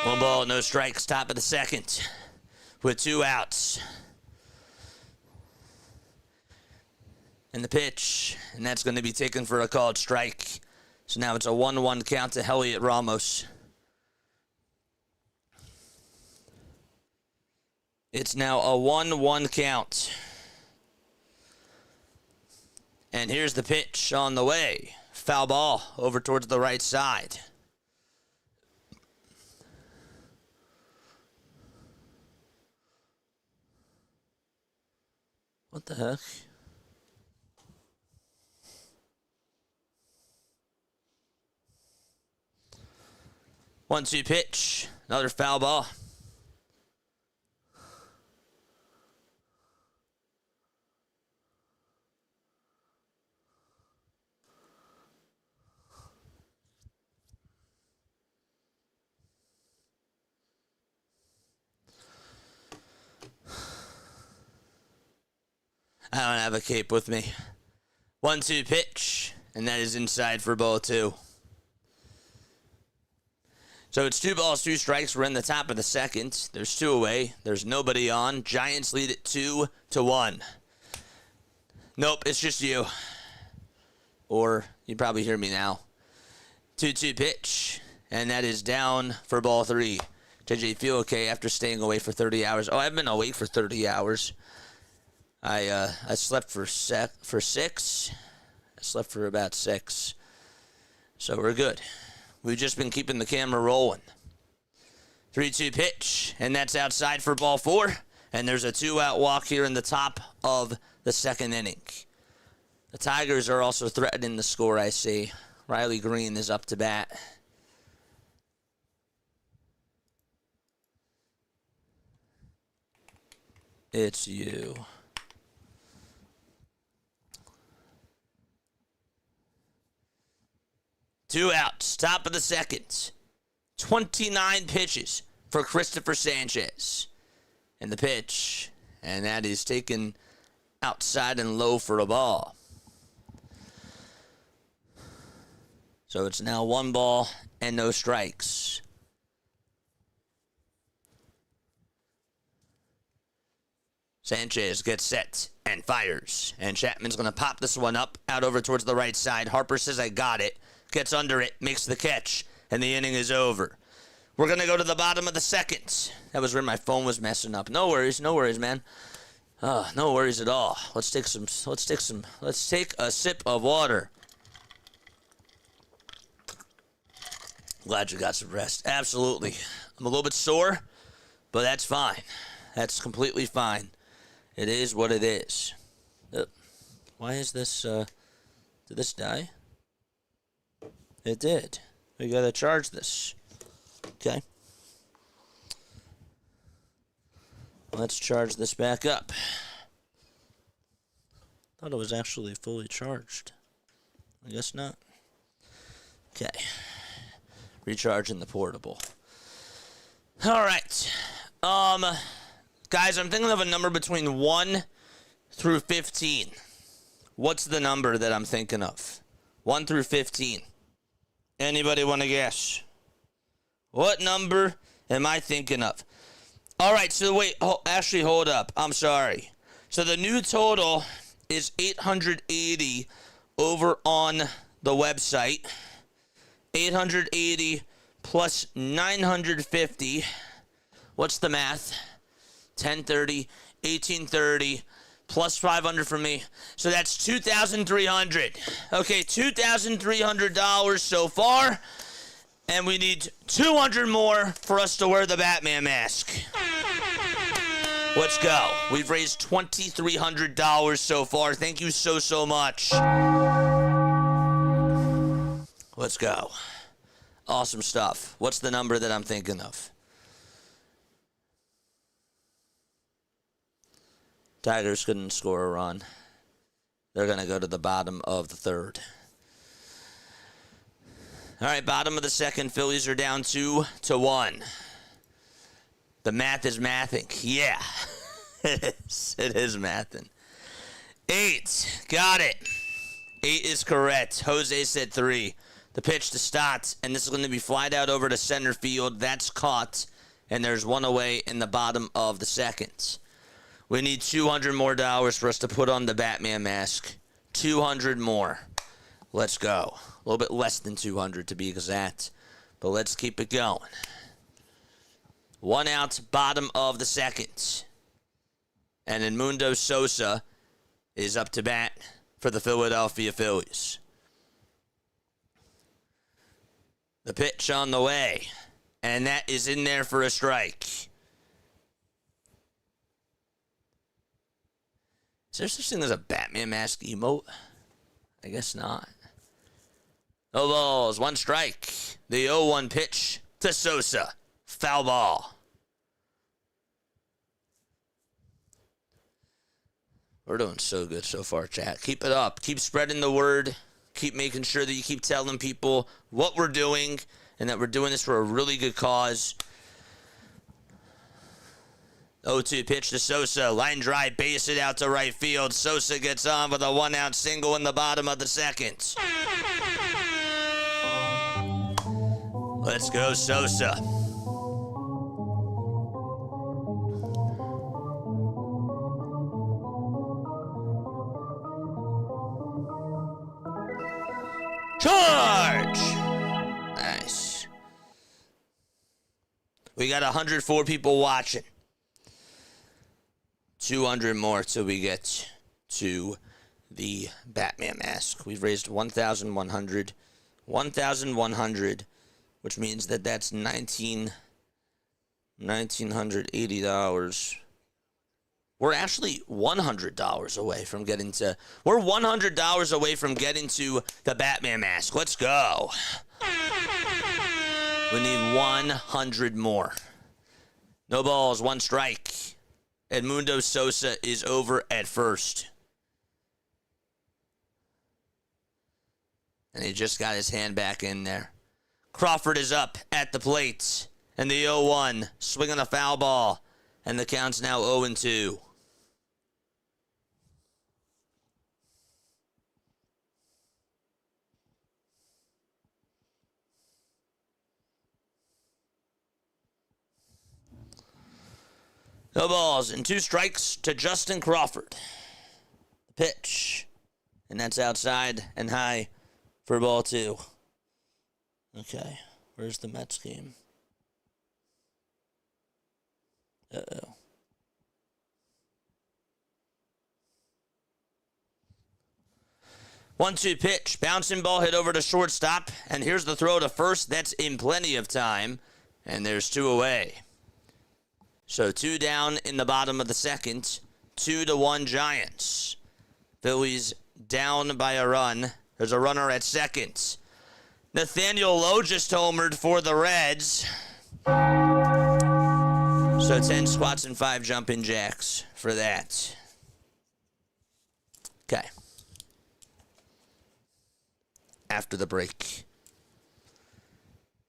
One ball, no strikes, top of the second. With 2 outs. And the pitch. And that's going to be taken for a called strike. So now it's a 1-1 count to Heliot Ramos. It's now a 1-1 count. And here's the pitch on the way. Foul ball over towards the right side. What the heck? 1-2 pitch. Another foul ball. I don't have a cape with me. 1-2 pitch. And that is inside for ball 2. So it's 2 balls, 2 strikes. We're in the top of the second. There's 2 away. There's nobody on. Giants lead it 2-1. Nope, it's just you. Or you probably hear me now. 2-2 pitch. And that is down for ball 3. JJ, feel okay after staying away for 30 hours? Oh, I've been awake for 30 hours. I slept for 6. I slept for about 6. So we're good. We've just been keeping the camera rolling. 3-2 pitch, and that's outside for ball 4. And there's a 2-out walk here in the top of the second inning. The Tigers are also threatening the score, I see. Riley Green is up to bat. It's you. Two outs, top of the second. 29 pitches for Christopher Sanchez. And the pitch. And that is taken outside and low for a ball. So it's now 1 ball and no strikes. Sanchez gets set and fires. And Chapman's going to pop this one up out over towards the right side. Harper says, I got it. Gets under it, makes the catch, and the inning is over. We're going to go to the bottom of the second. That was where my phone was messing up. No worries, man. No worries at all. Let's take a sip of water. Glad you got some rest. Absolutely. I'm a little bit sore, but that's fine. That's completely fine. It is what it is. Why is this, did this die? It did. We gotta charge this. Okay. Let's charge this back up. Thought it was actually fully charged. I guess not. Okay. Recharging the portable. All right. Guys, I'm thinking of a number between 1 through 15. What's the number that I'm thinking of? 1 through 15. Anybody want to guess? What number am I thinking of? All right, so wait, actually, hold up. I'm sorry. So the new total is 880 over on the website. 880 plus 950. What's the math? 1030, 1830, plus 500 for me. So that's $2,300. Okay, $2,300 so far. And we need 200 more for us to wear the Batman mask. Let's go. We've raised $2,300 so far. Thank you so much. Let's go. Awesome stuff. What's the number that I'm thinking of? Tigers couldn't score a run. They're going to go to the bottom of the third. All right, bottom of the second. Phillies are down 2-1. The math is mathing. Yeah, it is mathing. 8. Got it. 8 is correct. Jose said 3. The pitch to Stotts, and this is going to be flied out over to center field. That's caught, and there's one away in the bottom of the second. We need $200 more for us to put on the Batman mask. 200 more. Let's go. A little bit less than 200 to be exact, but let's keep it going. 1 out, bottom of the second. And Edmundo Sosa is up to bat for the Philadelphia Phillies. The pitch on the way, and that is in there for a strike. Is there such thing as a Batman mask emote? I guess not. No balls, 1 strike. The 0-1 pitch to Sosa. Foul ball. We're doing so good so far, chat. Keep it up. Keep spreading the word. Keep making sure that you keep telling people what we're doing and that we're doing this for a really good cause. 0-2 pitch to Sosa. Line drive, base it out to right field. Sosa gets on with a 1-out single in the bottom of the second. Let's go, Sosa. Charge! Nice. We got 104 people watching. 200 more till we get to the Batman mask. We've raised 1,100. 1,100, which means that that's $1,980. We're actually $100 away from getting to... We're $100 away from getting to the Batman mask. Let's go. We need 100 more. No balls, 1 strike. Edmundo Sosa is over at first. And he just got his hand back in there. Crawford is up at the plate. And the 0-1, swinging a foul ball. And the count's now 0-2. No balls and 2 strikes to Justin Crawford. The pitch. And that's outside and high for ball 2. Okay, where's the Mets game? Uh-oh. One-two pitch. Bouncing ball hit over to shortstop. And here's the throw to first. That's in plenty of time. And there's 2 away. So 2 down in the bottom of the second. 2-1 Giants. Phillies down by a run. There's a runner at second. Nathaniel Lowe just homered for the Reds. So 10 squats and 5 jumping jacks for that. Okay. After the break.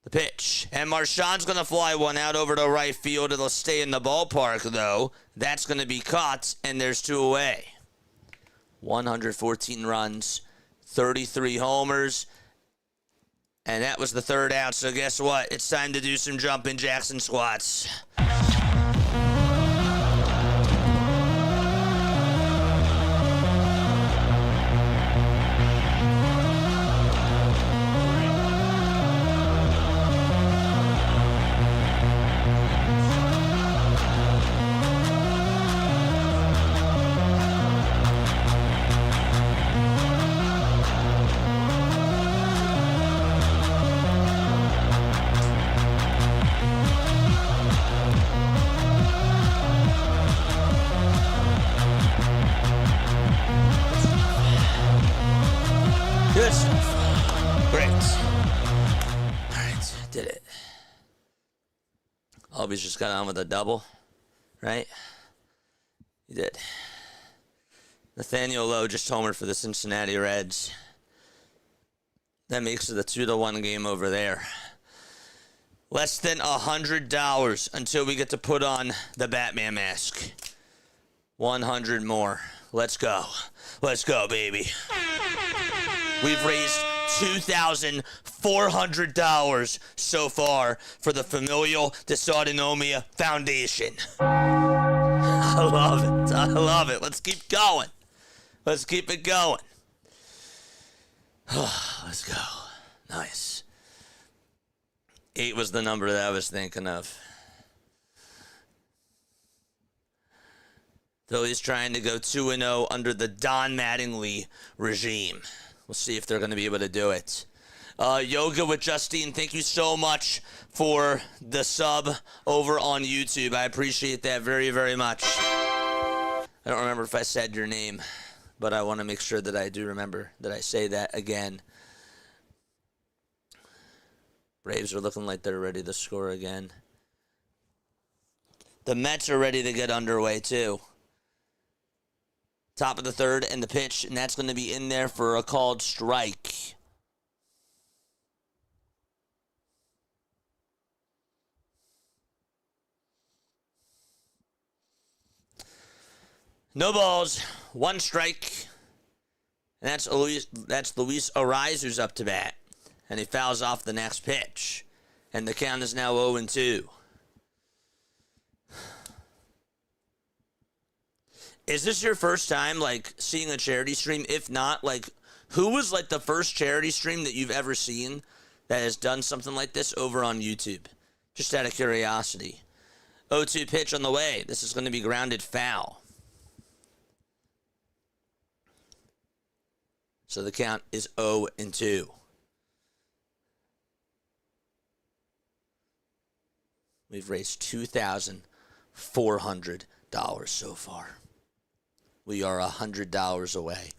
The pitch. And Marchand's going to fly one out over to right field. It'll stay in the ballpark, though. That's going to be caught, and there's 2 away. 114 runs, 33 homers. And that was the third out. So guess what? It's time to do some jumping jacks and squats. Good stuff. Great. All right, did it. Albies just got on with a double, right? He did. Nathaniel Lowe just homered for the Cincinnati Reds. That makes it a 2-1 game over there. Less than $100 until we get to put on the Batman mask. 100 more. Let's go. Let's go, baby. We've raised $2,400 so far for the Familial Dysautonomia Foundation. I love it. I love it. Let's keep going. Let's keep it going. Let's go. Nice. 8 was the number that I was thinking of. Phillies trying to go 2-0 under the Don Mattingly regime. We'll see if they're going to be able to do it. Yoga with Justine, thank you so much for the sub over on YouTube. I appreciate that very, very much. I don't remember if I said your name, but I want to make sure that I do remember that I say that again. Braves are looking like they're ready to score again. The Mets are ready to get underway, too. Top of the third and the pitch, and that's going to be in there for a called strike. No balls, 1 strike, and that's Luis Ariz who's up to bat, and he fouls off the next pitch, and the count is now 0-2. Is this your first time, like, seeing a charity stream? If not, like, who was, like, the first charity stream that you've ever seen that has done something like this over on YouTube? Just out of curiosity. 0-2 pitch on the way. This is going to be grounded foul. So the count is 0-2. We've raised $2,400 so far. We are $100 away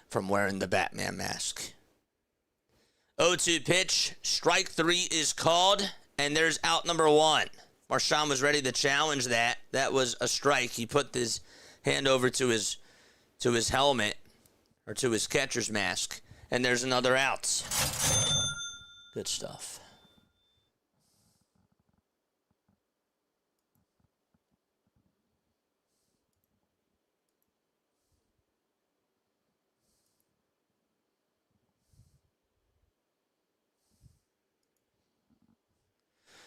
from wearing the Batman mask. 0-2 pitch. Strike 3 is called, and there's out number 1. Marshawn was ready to challenge that. That was a strike. He put his hand over to his helmet, or to his catcher's mask, and there's another out. Good stuff.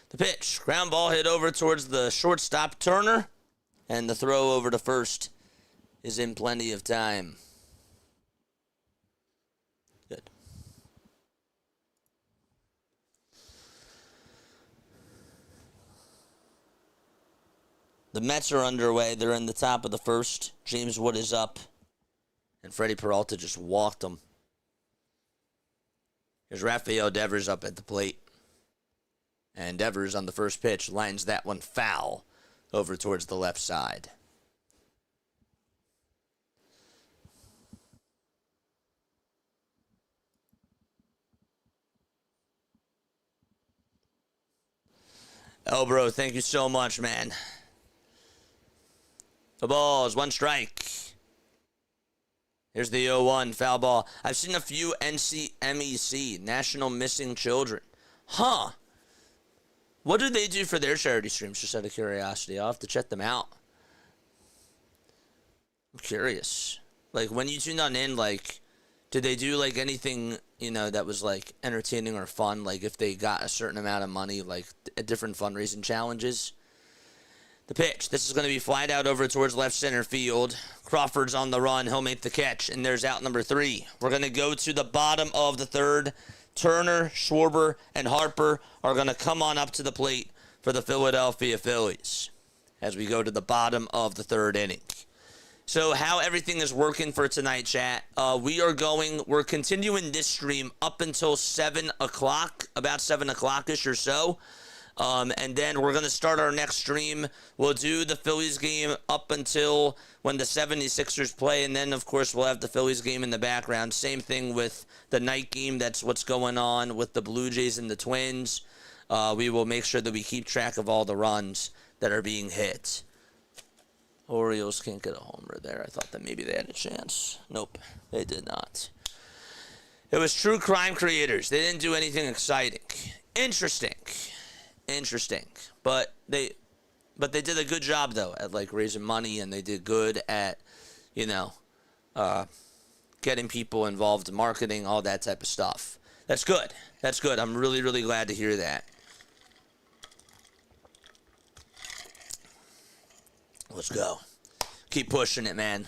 The pitch, ground ball hit over towards the shortstop Turner, and the throw over to first is in plenty of time. Good. The Mets are underway. They're in the top of the first. James Wood is up, and Freddie Peralta just walked him. Here's Rafael Devers up at the plate. And Devers on the first pitch lines that one foul over towards the left side. Oh, bro, thank you so much, man. The balls, 1 strike. Here's the 0-1 foul ball. I've seen a few NCMEC, National Missing Children. Huh. What do they do for their charity streams, just out of curiosity? I'll have to check them out. I'm curious. Like, when you tuned on in, like, did they do, like, anything, you know, that was, like, entertaining or fun? Like, if they got a certain amount of money, like, at different fundraising challenges? The pitch. This is going to be flied out over towards left center field. Crawford's on the run. He'll make the catch, and there's out number 3. We're going to go to the bottom of the third. Turner, Schwarber, and Harper are going to come on up to the plate for the Philadelphia Phillies as we go to the bottom of the third inning. So how everything is working for tonight, chat. We're continuing this stream up until 7 o'clock, about 7 o'clock-ish or so. And then we're going to start our next stream. We'll do the Phillies game up until when the 76ers play. And then, of course, we'll have the Phillies game in the background. Same thing with the night game. That's what's going on with the Blue Jays and the Twins. We will make sure that we keep track of all the runs that are being hit. Orioles can't get a homer there. I thought that maybe they had a chance. Nope, they did not. It was true crime creators. They didn't do anything exciting. Interesting. But they did a good job, though, at, like, raising money, and they did good at, you know, getting people involved in marketing, all that type of stuff. That's good. That's good. I'm really, really glad to hear that. Let's go. Keep pushing it, man.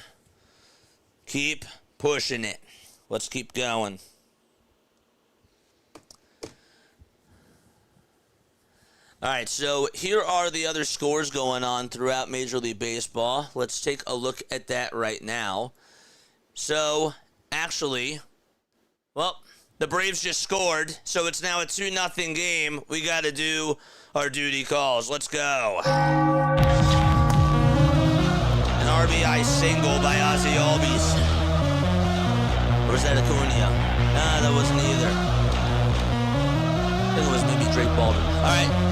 Keep pushing it. Let's keep going. All right, so here are the other scores going on throughout Major League Baseball. Let's take a look at that right now. So, actually, well, the Braves just scored, so it's now a 2-0 game. We got to do our duty calls. Let's go. An RBI single by Ozzie Albies. Or was that Acuna? Nah, that wasn't either. I think it was maybe Drake Baldwin. All right.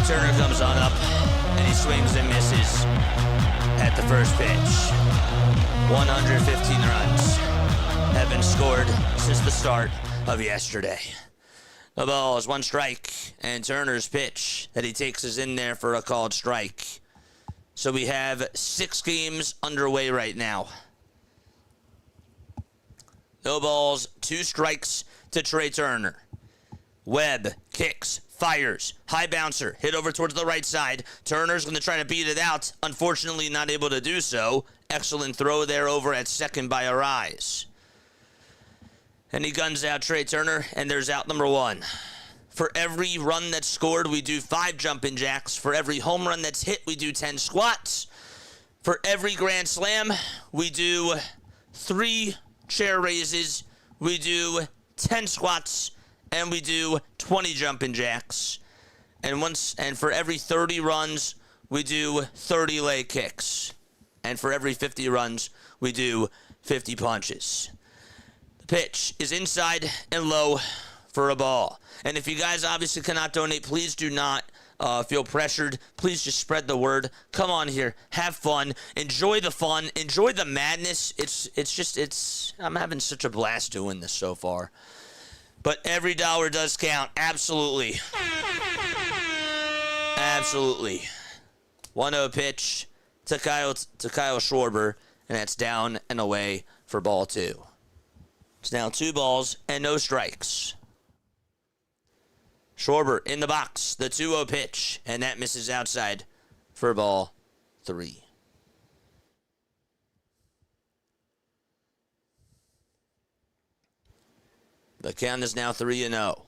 Turner comes on up, and he swings and misses at the first pitch. 115 runs have been scored since the start of yesterday. The ball is 1 strike, and Turner's pitch that he takes is in there for a called strike. So we have 6 games underway right now. No balls, 2 strikes to Trey Turner. Webb kicks, fires, high bouncer, hit over towards the right side. Turner's going to try to beat it out. Unfortunately, not able to do so. Excellent throw there over at second by Arise. And he guns out Trey Turner, and there's out number 1. For every run that's scored, we do 5 jumping jacks. For every home run that's hit, we do 10 squats. For every grand slam, we do 3 chair raises. We do 10 squats. And we do 20 jumping jacks. And for every 30 runs, we do 30 leg kicks. And for every 50 runs, we do 50 punches. The pitch is inside and low for a ball. And if you guys obviously cannot donate, please do not feel pressured. Please just spread the word. Come on here. Have fun. Enjoy the fun. Enjoy the madness. I'm having such a blast doing this so far. But every dollar does count. Absolutely. Absolutely. 1-0 pitch to Kyle Schwarber, and that's down and away for ball 2. It's now 2 balls and no strikes. Schwarber in the box, the 2-0 pitch, and that misses outside for ball 3. The count is now 3-0.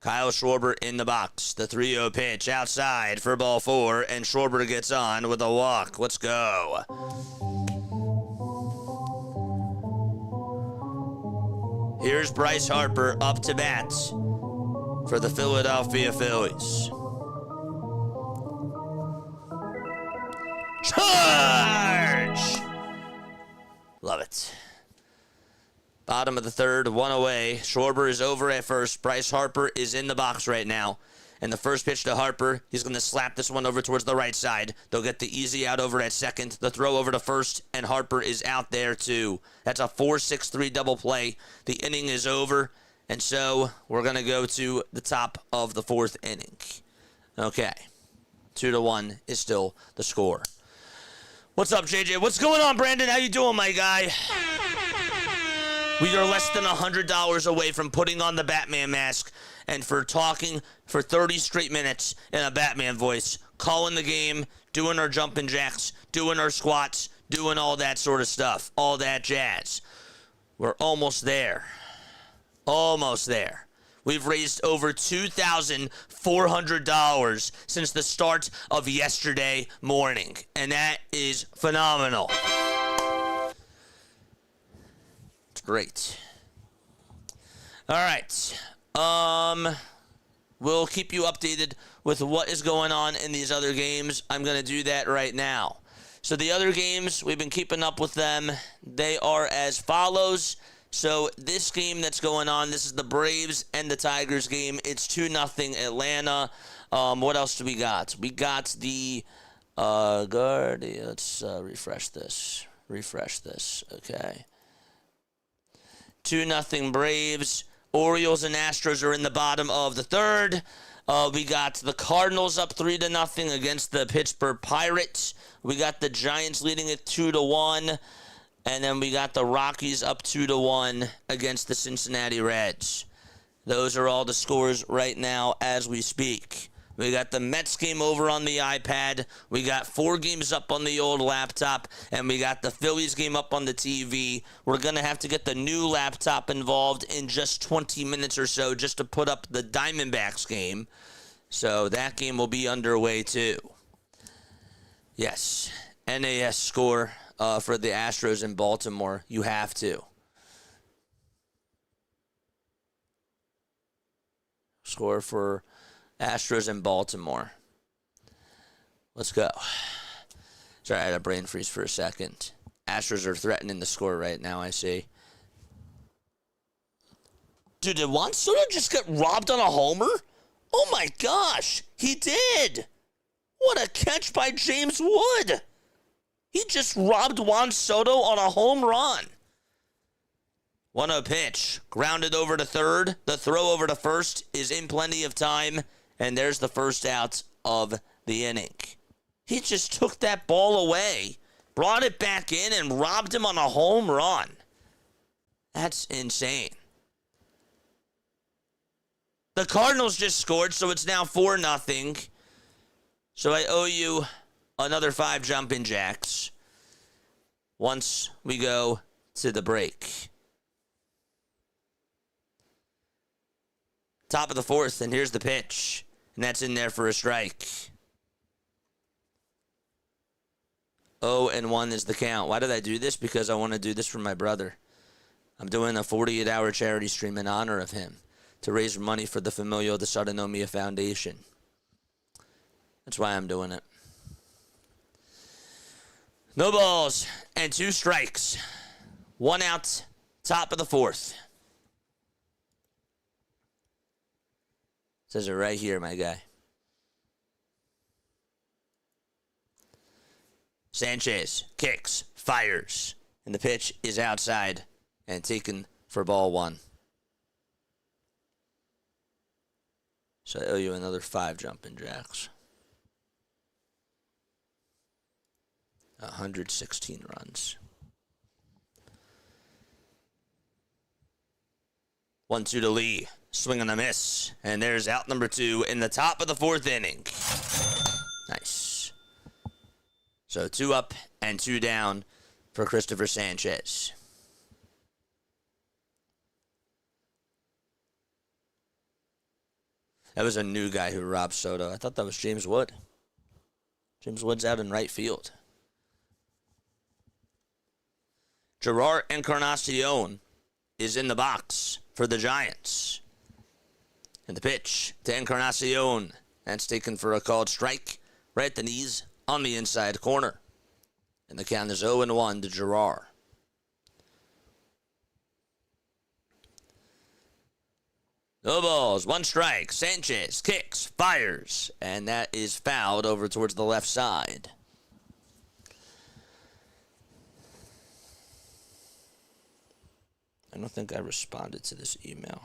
Kyle Schwarber in the box. The 3-0 pitch outside for ball 4, and Schwarber gets on with a walk. Let's go. Here's Bryce Harper up to bat for the Philadelphia Phillies. Charge! Love it. Bottom of the third, 1 away. Schwarber is over at first. Bryce Harper is in the box right now. And the first pitch to Harper, he's going to slap this one over towards the right side. They'll get the easy out over at second. The throw over to first, and Harper is out there too. That's a 4-6-3 double play. The inning is over, and so we're going to go to the top of the fourth inning. Okay. 2-1 is still the score. What's up, JJ? What's going on, Brandon? How you doing, my guy? We are less than $100 away from putting on the Batman mask and for talking for 30 straight minutes in a Batman voice, calling the game, doing our jumping jacks, doing our squats, doing all that sort of stuff, all that jazz. We're almost there. Almost there. We've raised over $2,400 since the start of yesterday morning, and that is phenomenal. It's great. All right. We'll keep you updated with what is going on in these other games. I'm going to do that right now. So the other games, we've been keeping up with them. They are as follows. So this game that's going on, this is the Braves and the Tigers game. It's 2-0 Atlanta. What else do we got? We got the let's refresh this. Okay. 2-0 Braves. Orioles and Astros are in the bottom of the third. We got the Cardinals up 3-0 against the Pittsburgh Pirates. We got the Giants leading it 2-1. And then we got the Rockies up 2-1 against the Cincinnati Reds. Those are all the scores right now as we speak. We got the Mets game over on the iPad. We got 4 games up on the old laptop. And we got the Phillies game up on the TV. We're going to have to get the new laptop involved in just 20 minutes or so just to put up the Diamondbacks game. So that game will be underway too. Yes, NAS score for the Astros in Baltimore. You have to. Score for Astros in Baltimore. Let's go. Sorry, I had a brain freeze for a second. Astros are threatening the score right now, I see. Dude, did Juan Soto just get robbed on a homer? Oh my gosh, he did. What a catch by James Wood. He just robbed Juan Soto on a home run. 1-0 pitch. Grounded over to third. The throw over to first is in plenty of time. And there's the first out of the inning. He just took that ball away, brought it back in, and robbed him on a home run. That's insane. The Cardinals just scored, so it's now 4-0. So I owe you another 5 jumping jacks once we go to the break. Top of the fourth, and here's the pitch. And that's in there for a strike. 0-1 is the count. Why did I do this? Because I want to do this for my brother. I'm doing a 48-hour charity stream in honor of him to raise money for the Familial Dysautonomia Foundation. That's why I'm doing it. No balls and 2 strikes. 1 out, top of the fourth. Says it right here, my guy. Sanchez kicks, fires, and the pitch is outside and taken for ball 1. So I owe you another 5 jumping jacks. 116 runs. 1-2 to Lee. Swing and a miss. And there's out number 2 in the top of the fourth inning. Nice. So 2 up and 2 down for Christopher Sanchez. That was a new guy who robbed Soto. I thought that was James Wood. James Wood's out in right field. Gerard Encarnacion is in the box for the Giants. And the pitch to Encarnacion. That's taken for a called strike. Right at the knees on the inside corner. And the count is 0-1 to Gerard. No balls, one strike. Sanchez kicks, fires, and that is fouled over towards the left side. I don't think I responded to this email.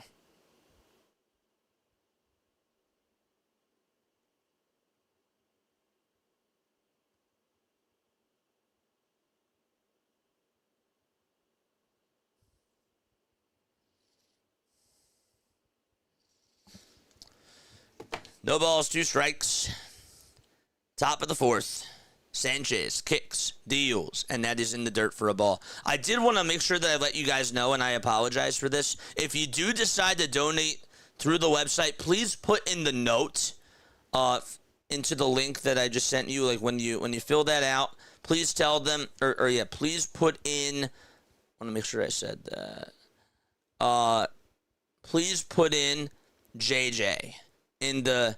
No balls, two strikes. Top of the fourth. Sanchez kicks, deals, and that is in the dirt for a ball. I did want to make sure that I let you guys know, and I apologize for this. If you do decide to donate through the website, please put in the note into the link that I just sent you. Like when you fill that out, please tell them, please put in. I want to make sure I said that. Please put in JJ in the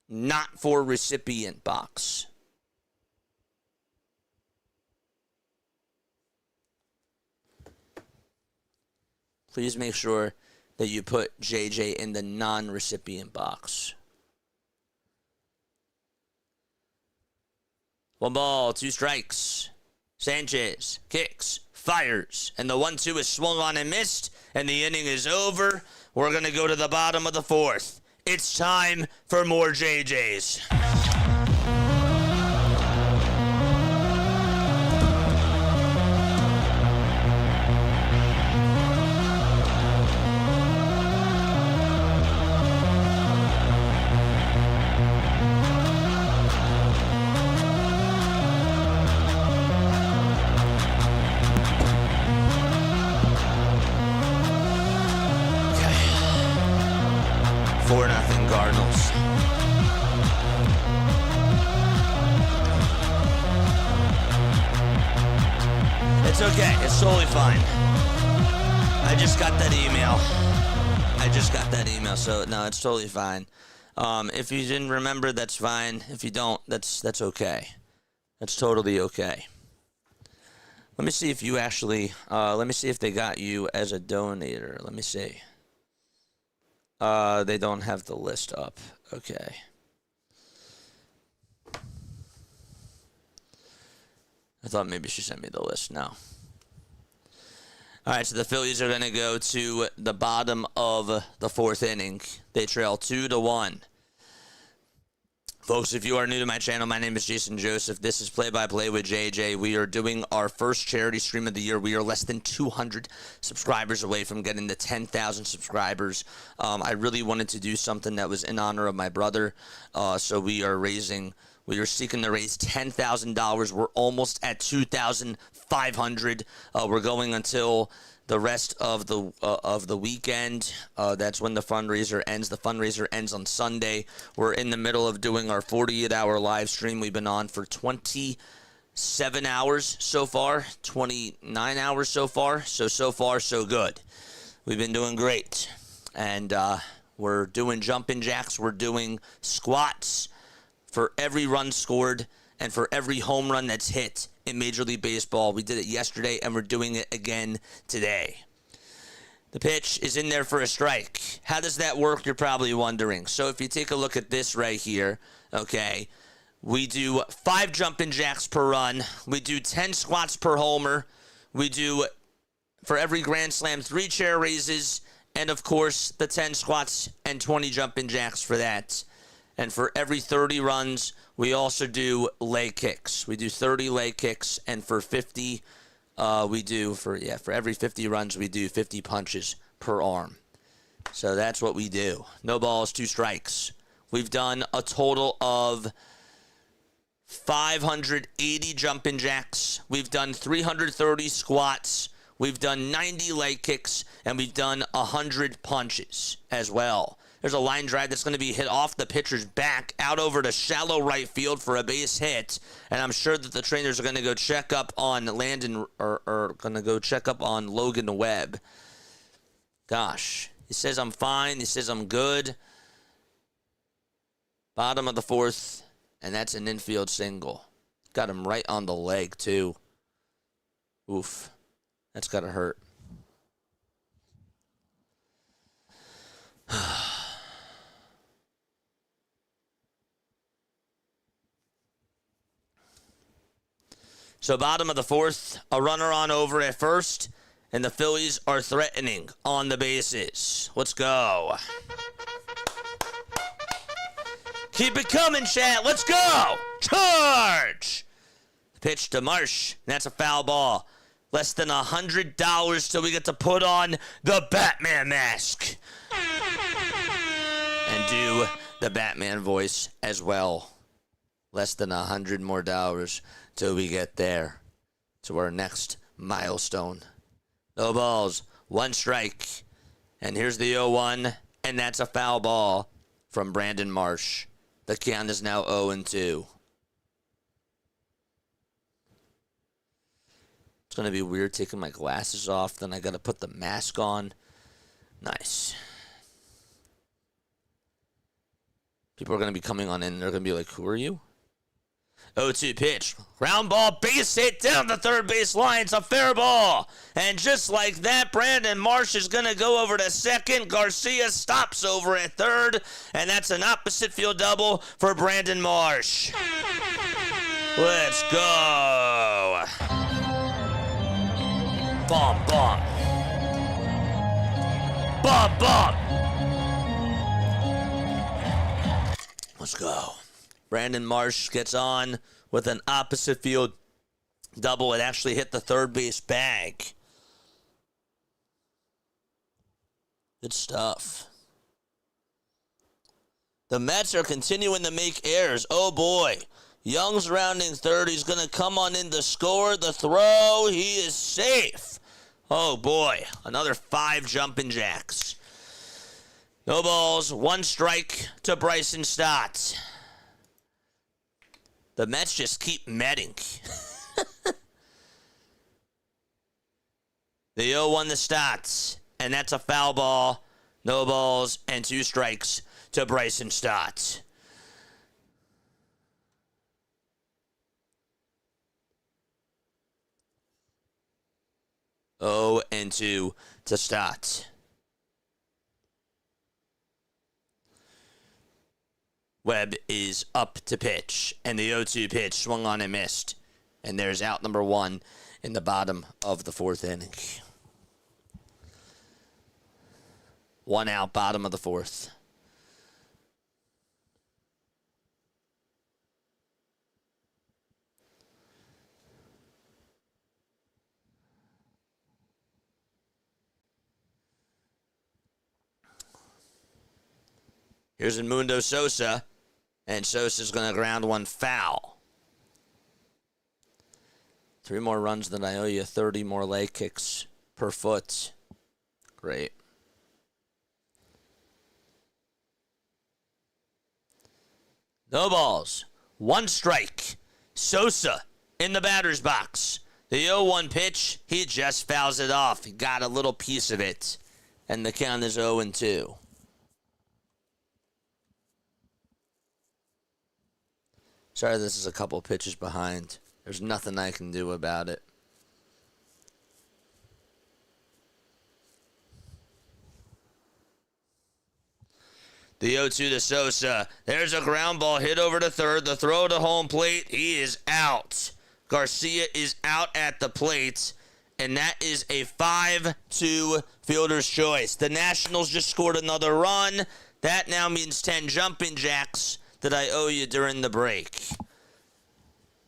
not for recipient box. Please make sure that you put JJ in the non-recipient box. One ball, two strikes. Sanchez kicks, fires, and the 1-2 is swung on and missed, and the inning is over. We're going to go to the bottom of the fourth. It's time for more JJs. Cardinals. It's okay. It's totally fine. I just got that email. So no, it's totally fine. If you didn't remember, that's fine. If you don't, that's okay. That's totally okay. Let me see if you actually. Let me see if they got you as a donator. Let me see. They don't have the list up. Okay. I thought maybe she sent me the list. No. All right, so the Phillies are going to go to the bottom of the fourth inning. They trail 2-1. Folks, if you are new to my channel, my name is Jason Joseph. This is Play-by-Play with JJ. We are doing our first charity stream of the year. We are less than 200 subscribers away from getting to 10,000 subscribers. I really wanted to do something that was in honor of my brother. So we are seeking to raise $10,000. We're almost at 2,500. We're going until the rest of the weekend. That's when the fundraiser ends. The fundraiser ends on Sunday. We're in the middle of doing our 48-hour live stream. We've been on for 27 hours so far, 29 hours so far. So far, so good. We've been doing great. And we're doing jumping jacks. We're doing squats for every run scored and for every home run that's hit in Major League Baseball. We did it yesterday, and we're doing it again today. The pitch is in there for a strike. How does that work, you're probably wondering. So if you take a look at this right here, okay, we do 5 jumping jacks per run. We do 10 squats per homer. We do, for every grand slam, 3 chair raises, and, of course, the 10 squats and 20 jumping jacks for that. And for every 30 runs, we also do leg kicks. We do 30 leg kicks, and for 50, for every 50 runs, we do 50 punches per arm. So that's what we do. No balls, 2 strikes. We've done a total of 580 jumping jacks. We've done 330 squats. We've done 90 leg kicks, and we've done 100 punches as well. There's a line drive that's going to be hit off the pitcher's back out over to shallow right field for a base hit. And I'm sure that the trainers are going to go check up on Logan Webb. Gosh, he says I'm fine. He says I'm good. Bottom of the fourth, and that's an infield single. Got him right on the leg, too. Oof. That's got to hurt. So bottom of the fourth, a runner on over at first, and the Phillies are threatening on the bases. Let's go. Keep it coming, chat. Let's go. Charge. Pitch to Marsh. That's a foul ball. Less than $100 till we get to put on the Batman mask. And do the Batman voice as well. Less than $100 more till we get there to our next milestone. No balls, one strike. And here's the 0-1, and that's a foul ball from Brandon Marsh. The count is now 0-2. It's going to be weird taking my glasses off. Then I got to put the mask on. Nice. People are going to be coming on in. They're going to be like, who are you? 0-2 pitch. Ground ball, base hit down the third base line. It's a fair ball. And just like that, Brandon Marsh is going to go over to second. Garcia stops over at third. And that's an opposite field double for Brandon Marsh. Let's go. Bomb, bomb. Bomb, bomb. Let's go. Brandon Marsh gets on with an opposite field double. It actually hit the third base bag. Good stuff. The Mets are continuing to make errors. Oh boy. Young's rounding third. He's going to come on in to score. The throw. He is safe. Oh boy. Another 5 jumping jacks. No balls. 1 strike to Bryson Stott. The Mets just keep metting. The 0-1 the Stotts. And that's a foul ball. No balls and 2 strikes to Bryson Stott. Oh, and 2 to Stott. Webb is up to pitch, and the 0-2 pitch swung on and missed. And there's out number 1 in the bottom of the 4th inning. 1 out, bottom of the 4th. Here's Edmundo Sosa, and Sosa's going to ground 1 foul. 3 more runs than I owe you, 30 more leg kicks per foot. Great. No balls. 1 strike. Sosa in the batter's box. The 0-1 pitch, he just fouls it off. He got a little piece of it, and the count is 0-2. Sorry, this is a couple pitches behind. There's nothing I can do about it. The 0-2 to Sosa. There's a ground ball hit over to third. The throw to home plate. He is out. Garcia is out at the plate. And that is a 5-2 fielder's choice. The Nationals just scored another run. That now means 10 jumping jacks that I owe you during the break.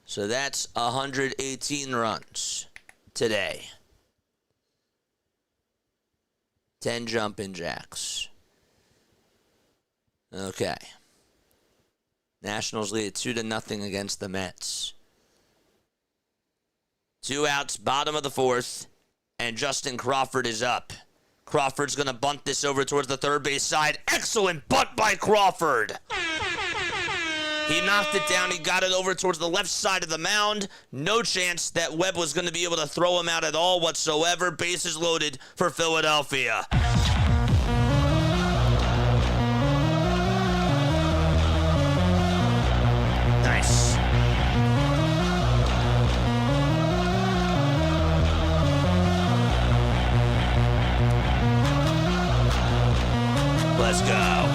So that's 118 runs today. 10 jumping jacks. Okay. Nationals lead 2-0 against the Mets. 2 outs, bottom of the 4th, and Justin Crawford is up. Crawford's going to bunt this over towards the third base side. Excellent bunt by Crawford. He knocked it down. He got it over towards the left side of the mound. No chance that Webb was going to be able to throw him out at all whatsoever. Bases loaded for Philadelphia. Nice. Let's go.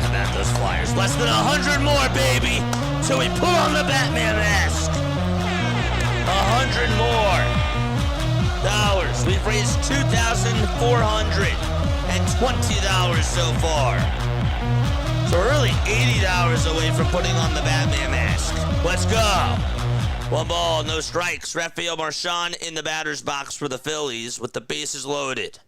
How about those Flyers? Less than 100 more, baby. So we pull on the Batman mask. 100 more dollars. We've raised $2,420 so far. So we're really $80 away from putting on the Batman mask. Let's go. 1 ball, no strikes. Rafael Marchand in the batter's box for the Phillies with the bases loaded.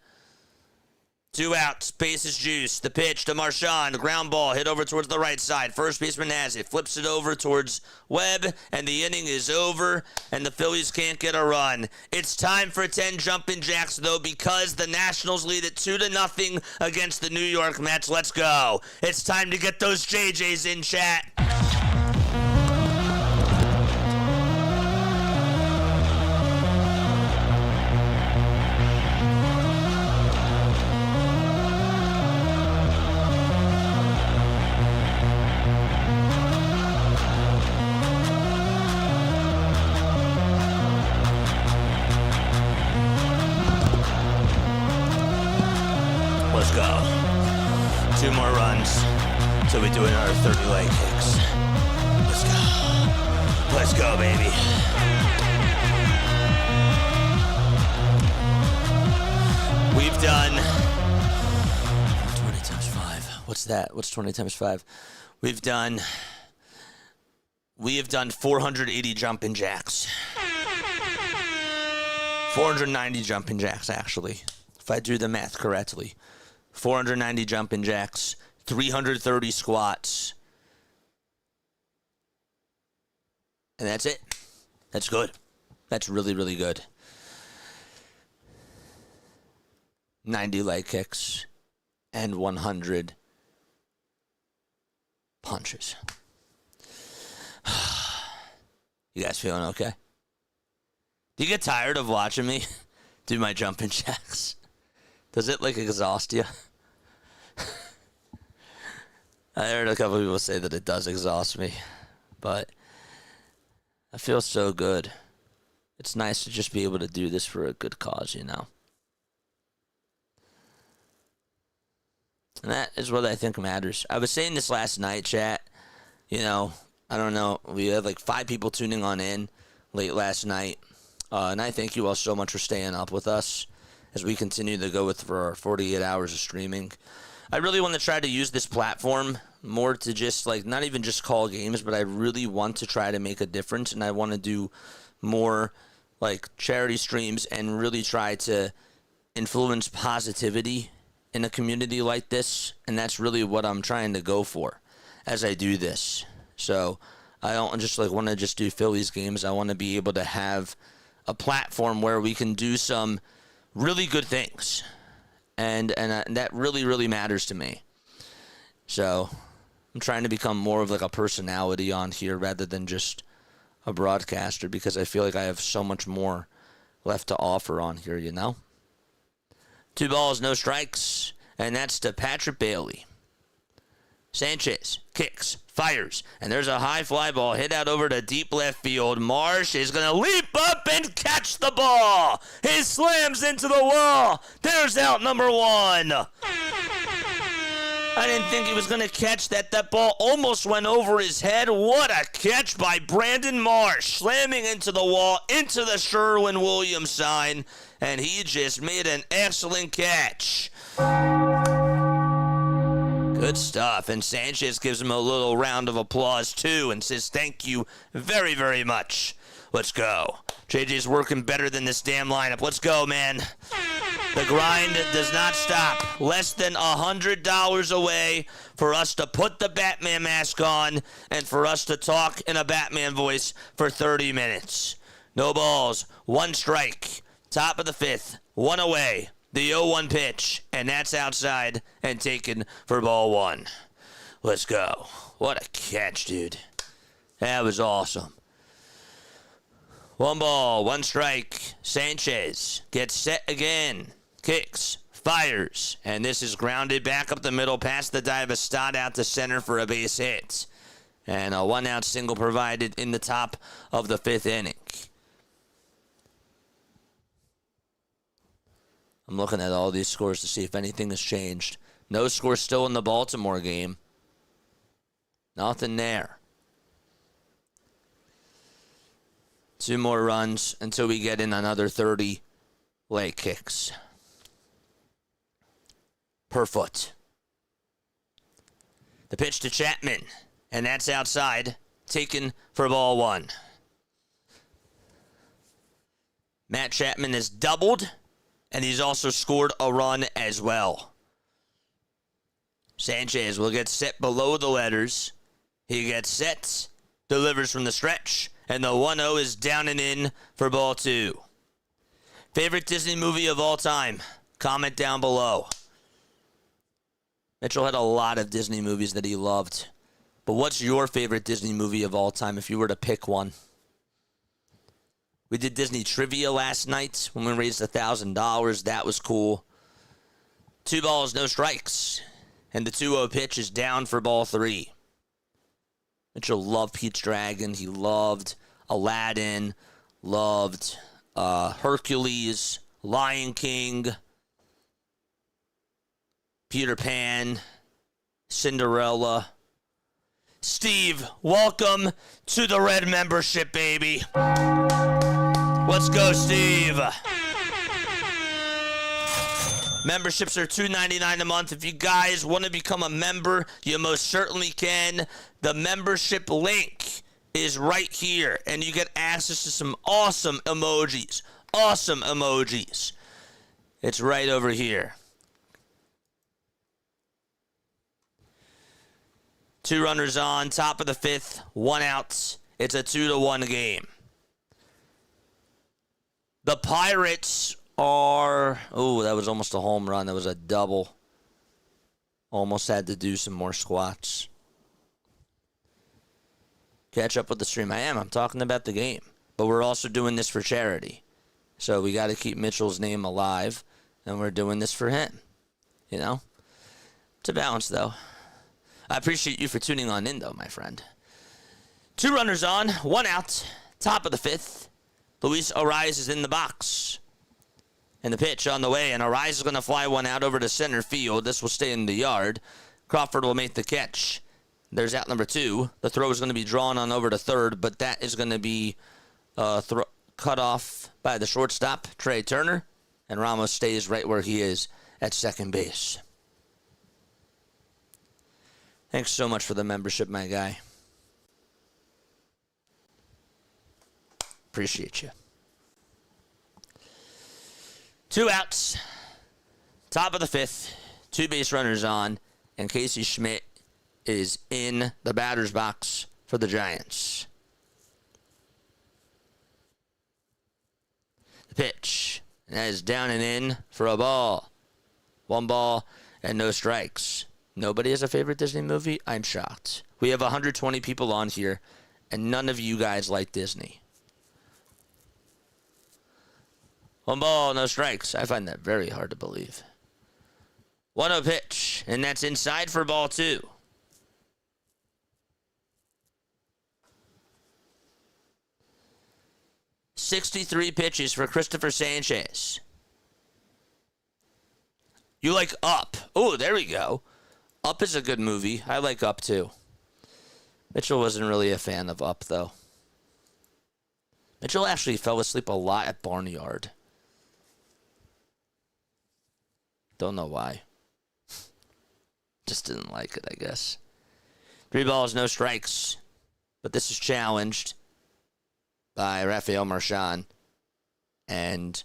2 outs, bases juiced. The pitch to Marchand, ground ball, hit over towards the right side. First baseman has it, flips it over towards Webb, and the inning is over, and the Phillies can't get a run. It's time for 10 jumping jacks, though, because the Nationals lead it 2-0 against the New York Mets. Let's go. It's time to get those JJs in, chat. Let's go. 2 more runs till we do another 30 leg kicks. Let's go. Let's go, baby. We've done 20 times 5. What's that? What's 20 times 5? We have done 480 jumping jacks. 490 jumping jacks, actually, if I do the math correctly. 490 jumping jacks, 330 squats. And that's it. That's good. That's really, really good. 90 leg kicks and 100 punches. You guys feeling okay? Do you get tired of watching me do my jumping jacks? Does it, exhaust you? I heard a couple people say that it does exhaust me, but I feel so good. It's nice to just be able to do this for a good cause, you know? And that is what I think matters. I was saying this last night, chat. You know, I don't know. We had 5 people tuning on in late last night. And I thank you all so much for staying up with us as we continue to go for our 48 hours of streaming. I really want to try to use this platform more to just, not even just call games, but I really want to try to make a difference, and I want to do more, charity streams and really try to influence positivity in a community like this, and that's really what I'm trying to go for as I do this. So I don't just, want to just do Phillies games. I want to be able to have a platform where we can do some really good things, and that really, really matters to me. So I'm trying to become more of a personality on here rather than just a broadcaster, because I feel like I have so much more left to offer on here, you know? 2 balls, no strikes, and that's to Patrick Bailey. Sanchez kicks, fires, and there's a high fly ball hit out over to deep left field. Marsh is going to leap up and catch the ball. He slams into the wall. There's out number 1. I didn't think he was going to catch that. That ball almost went over his head. What a catch by Brandon Marsh, slamming into the wall, into the Sherwin-Williams sign, and he just made an excellent catch. Good stuff. And Sanchez gives him a little round of applause, too, and says thank you very, very much. Let's go. JJ's working better than this damn lineup. Let's go, man. The grind does not stop. Less than $100 away for us to put the Batman mask on and for us to talk in a Batman voice for 30 minutes. No balls, 1 strike. Top of the 5th, 1 away. The 0-1 pitch, and that's outside and taken for ball 1. Let's go. What a catch, dude. That was awesome. 1 ball, 1 strike. Sanchez gets set again. Kicks, fires, and this is grounded back up the middle past the Dysautonomia out to center for a base hit. And a 1-out single provided in the top of the 5th inning. I'm looking at all these scores to see if anything has changed. No score still in the Baltimore game. Nothing there. 2 more runs until we get in another 30 leg kicks per foot. The pitch to Chapman, and that's outside, taken for ball 1. Matt Chapman has doubled, and he's also scored a run as well. Sanchez will get set below the letters. He gets set, delivers from the stretch, and the 1-0 is down and in for ball 2. Favorite Disney movie of all time? Comment down below. Mitchell had a lot of Disney movies that he loved. But what's your favorite Disney movie of all time if you were to pick one? We did Disney trivia last night when we raised $1,000. That was cool. 2 balls, no strikes. And the 2-0 pitch is down for ball 3. Mitchell loved Pete's Dragon. He loved Aladdin. Loved Hercules. Lion King. Peter Pan. Cinderella. Steve, welcome to the Red membership, baby. Let's go, Steve. Memberships are $2.99 a month. If you guys want to become a member, you most certainly can. The membership link is right here, and you get access to some awesome emojis. Awesome emojis. It's right over here. 2 runners on, top of the 5th, 1 out. It's a 2-1 game. The Pirates are... Oh, that was almost a home run. That was a double. Almost had to do some more squats. Catch up with the stream. I'm talking about the game. But we're also doing this for charity. So we got to keep Mitchell's name alive. And we're doing this for him. You know? It's a balance, though. I appreciate you for tuning on in, though, my friend. 2 runners on, 1 out. Top of the 5th. Luis Ariz is in the box. And the pitch on the way, and Ariz is going to fly one out over to center field. This will stay in the yard. Crawford will make the catch. There's out number 2. The throw is going to be drawn on over to third, but that is going to be cut off by the shortstop, Trey Turner. And Ramos stays right where he is at second base. Thanks so much for the membership, my guy. Appreciate you. 2 outs. Top of the 5th. 2 base runners on. And Casey Schmidt is in the batter's box for the Giants. The pitch. And that is down and in for a ball. 1 ball and no strikes. Nobody has a favorite Disney movie? I'm shocked. We have 120 people on here, and none of you guys like Disney. 1 ball, no strikes. I find that very hard to believe. 1-0 pitch, and that's inside for ball 2. $63 pitches for Christopher Sanchez. You like Up? Oh, there we go. Up is a good movie. I like Up too. Mitchell wasn't really a fan of Up, though. Mitchell actually fell asleep a lot at Barnyard. Don't know why. Just didn't like it, I guess. 3 balls, no strikes. But this is challenged by Rafael Marchand. And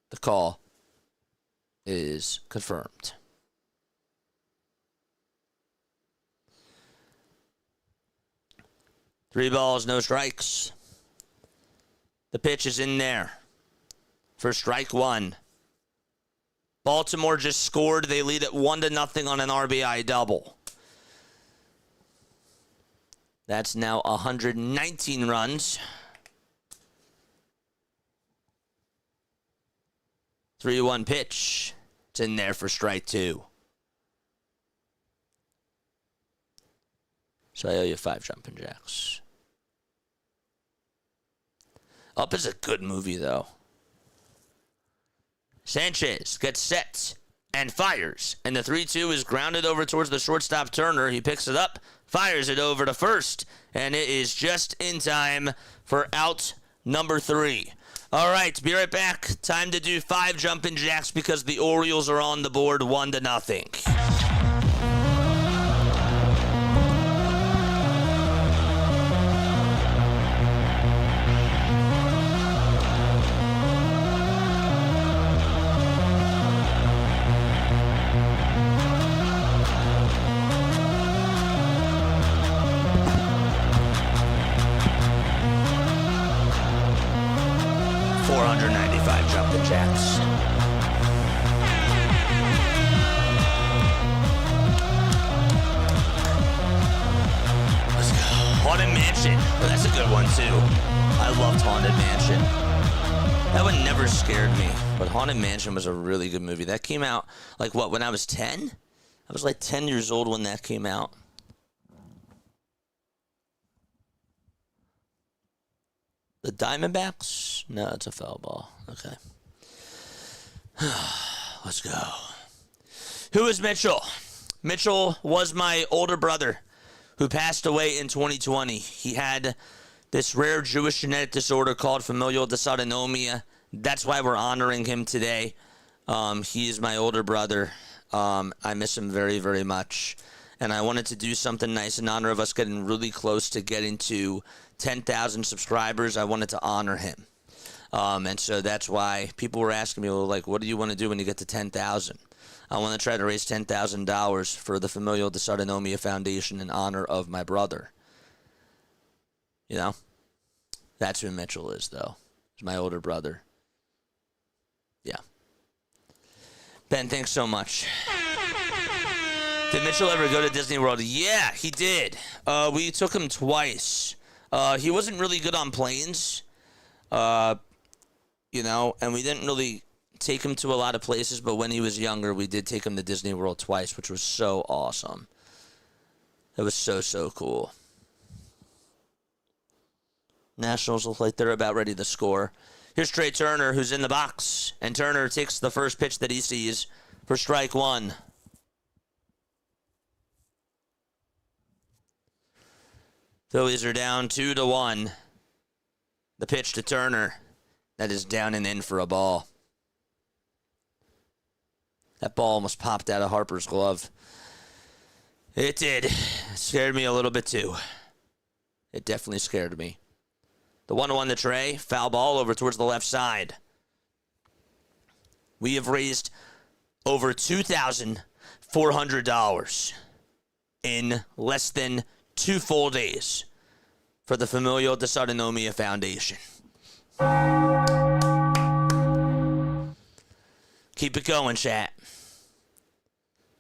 the call is confirmed. Three balls, no strikes. The pitch is in there for strike 1. Baltimore just scored. They lead at 1-0 on an RBI double. That's now 119 runs. 3-1 pitch. It's in there for strike 2. So I owe you 5 jumping jacks. Up is a good movie, though. Sanchez gets set and fires. And the 3-2 is grounded over towards the shortstop Turner. He picks it up, fires it over to first. And it is just in time for out number 3. All right, be right back. Time to do 5 jumping jacks because the Orioles are on the board 1-0. 495 jumping jacks. Let's go. Haunted Mansion. Oh, that's a good one, too. I loved Haunted Mansion. That one never scared me, but Haunted Mansion was a really good movie. That came out, like, what, when I was 10? I was, like, 10 years old when that came out. The Diamondbacks? No, it's a foul ball. Okay. Let's go. Who is Mitchell? Mitchell was my older brother who passed away in 2020. He had this rare Jewish genetic disorder called Familial Dysautonomia. That's why we're honoring him today. He is my older brother. I miss him very, very much. And I wanted to do something nice in honor of us getting really close to getting to 10,000 subscribers. I wanted to honor him. And so that's why people were asking me, well, like, what do you want to do when you get to 10,000? I want to try to raise $10,000 for the Familial Dysautonomia Foundation in honor of my brother. You know? That's who Mitchell is, though. He's my older brother. Yeah. Ben, thanks so much. Did Mitchell ever go to Disney World? Yeah, he did. We took him twice. He wasn't really good on planes, you know, and we didn't really take him to a lot of places, but when he was younger, we did take him to Disney World twice, which was so awesome. It was so, so cool. Nationals look like they're about ready to score. Here's Trey Turner, who's in the box, and Turner takes the first pitch that he sees for strike 1. Phillies are down 2-1. The pitch to Turner. That is down and in for a ball. That ball almost popped out of Harper's glove. It did. It scared me a little bit too. It definitely scared me. The 1-1 to Trey. Foul ball over towards the left side. We have raised over $2,400 in less than 2 full days for the Familial Dysautonomia Foundation. Keep it going, chat.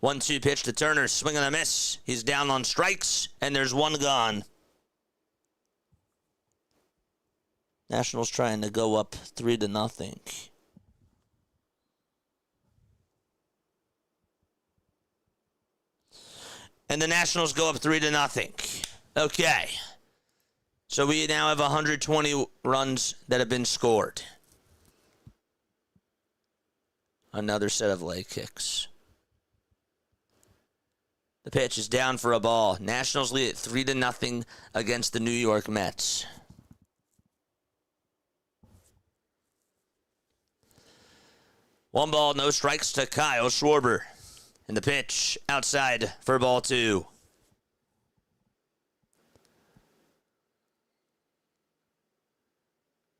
1-2 pitch to Turner, swing and a miss. He's down on strikes, and there's one gone. Nationals trying to go up 3-0. And the Nationals go up 3-0. Okay. So we now have 120 runs that have been scored. Another set of leg kicks. The pitch is down for a ball. Nationals lead at 3-0 against the New York Mets. One ball, no strikes to Kyle Schwarber. And the pitch outside for ball 2.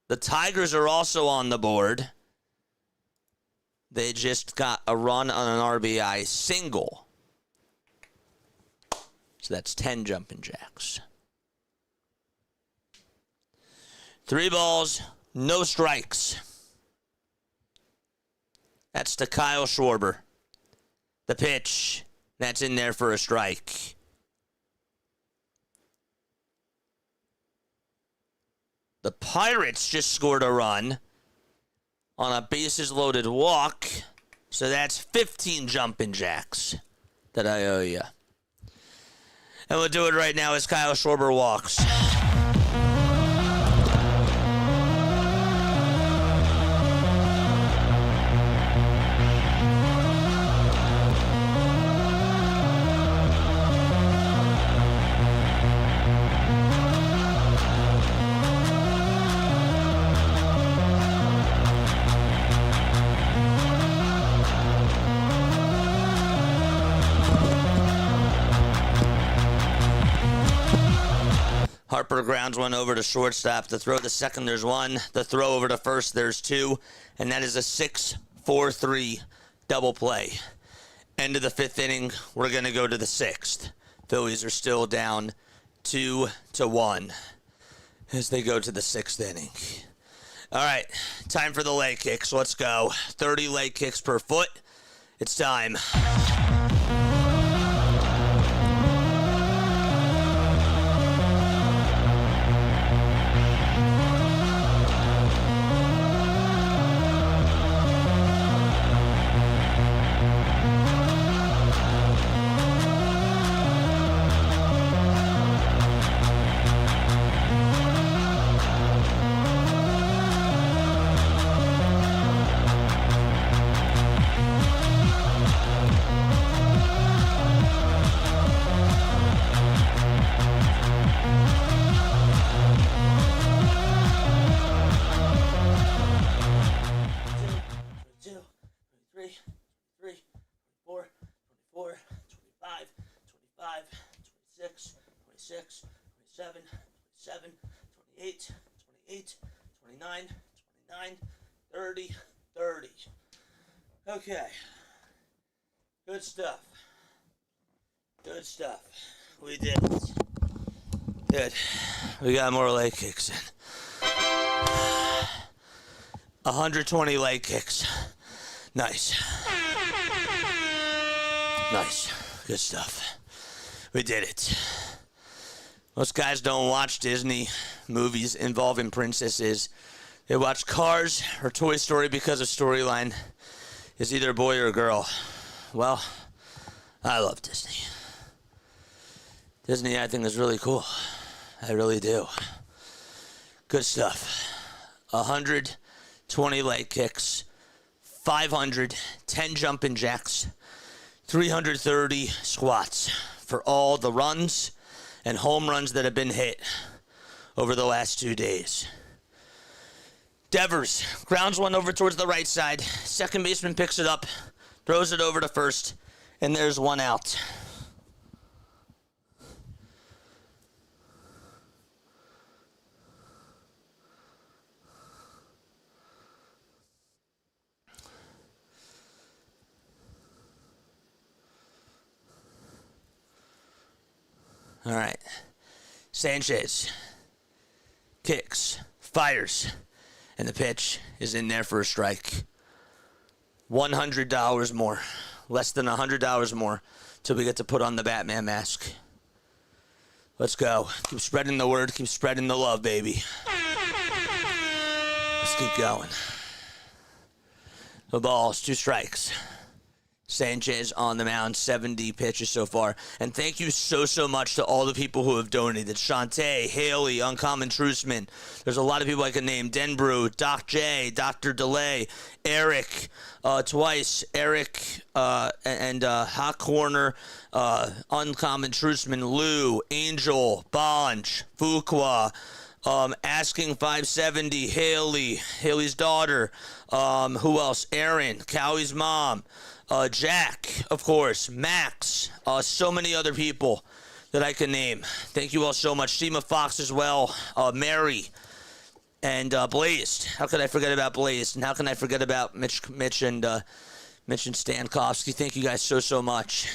The Tigers are also on the board. They just got a run on an RBI single. So that's 10 jumping jacks. 3 balls, no strikes. That's to Kyle Schwarber. The pitch, that's in there for a strike. The Pirates just scored a run on a bases-loaded walk. So that's 15 jumping jacks that I owe you. And we'll do it right now as Kyle Schwarber walks. Harper grounds one over to shortstop. The throw to second, there's one. The throw over to first, there's two. And that is a 6-4-3 double play. End of the fifth inning, we're going to go to the sixth. Phillies are still down 2-1 as they go to the sixth inning. All right, time for the leg kicks. Let's go. 30 leg kicks per foot. It's time. Okay. Good stuff. Good stuff. We did it. Good. We got more leg kicks in. 120 leg kicks. Nice. Nice. Good stuff. We did it. Most guys don't watch Disney movies involving princesses. They watch Cars or Toy Story because of storyline is either a boy or a girl. Well, I love Disney. Disney, I think, is really cool. I really do. Good stuff. 120 leg kicks, 510 jumping jacks, 330 squats for all the runs and home runs that have been hit over the last 2 days. Devers grounds one over towards the right side. Second baseman picks it up, throws it over to first, and there's one out. All right. Sanchez kicks, fires, and the pitch is in there for a strike. $100 more. Less than $100 more till we get to put on the Batman mask. Let's go. Keep spreading the word. Keep spreading the love, baby. Let's keep going. The ball's 2 strikes. Sanchez on the mound, 70 pitches so far. And thank you so much to all the people who have donated. Shantae, Haley, Uncommon Truceman. There's a lot of people I can name. Denbrew, Doc J, Dr. DeLay, Eric, twice, Eric, and Hot Corner, Uncommon Truceman, Lou, Angel, Bonge, Fuqua, Asking 570, Haley's daughter, who else? Aaron, Cowie's mom, Jack, of course, Max, so many other people that I can name. Thank you all so much. Seema Fox as well, Mary, and Blazed. How could I forget about Blazed? And how can I forget about Mitch and Stankowski? Thank you guys so much.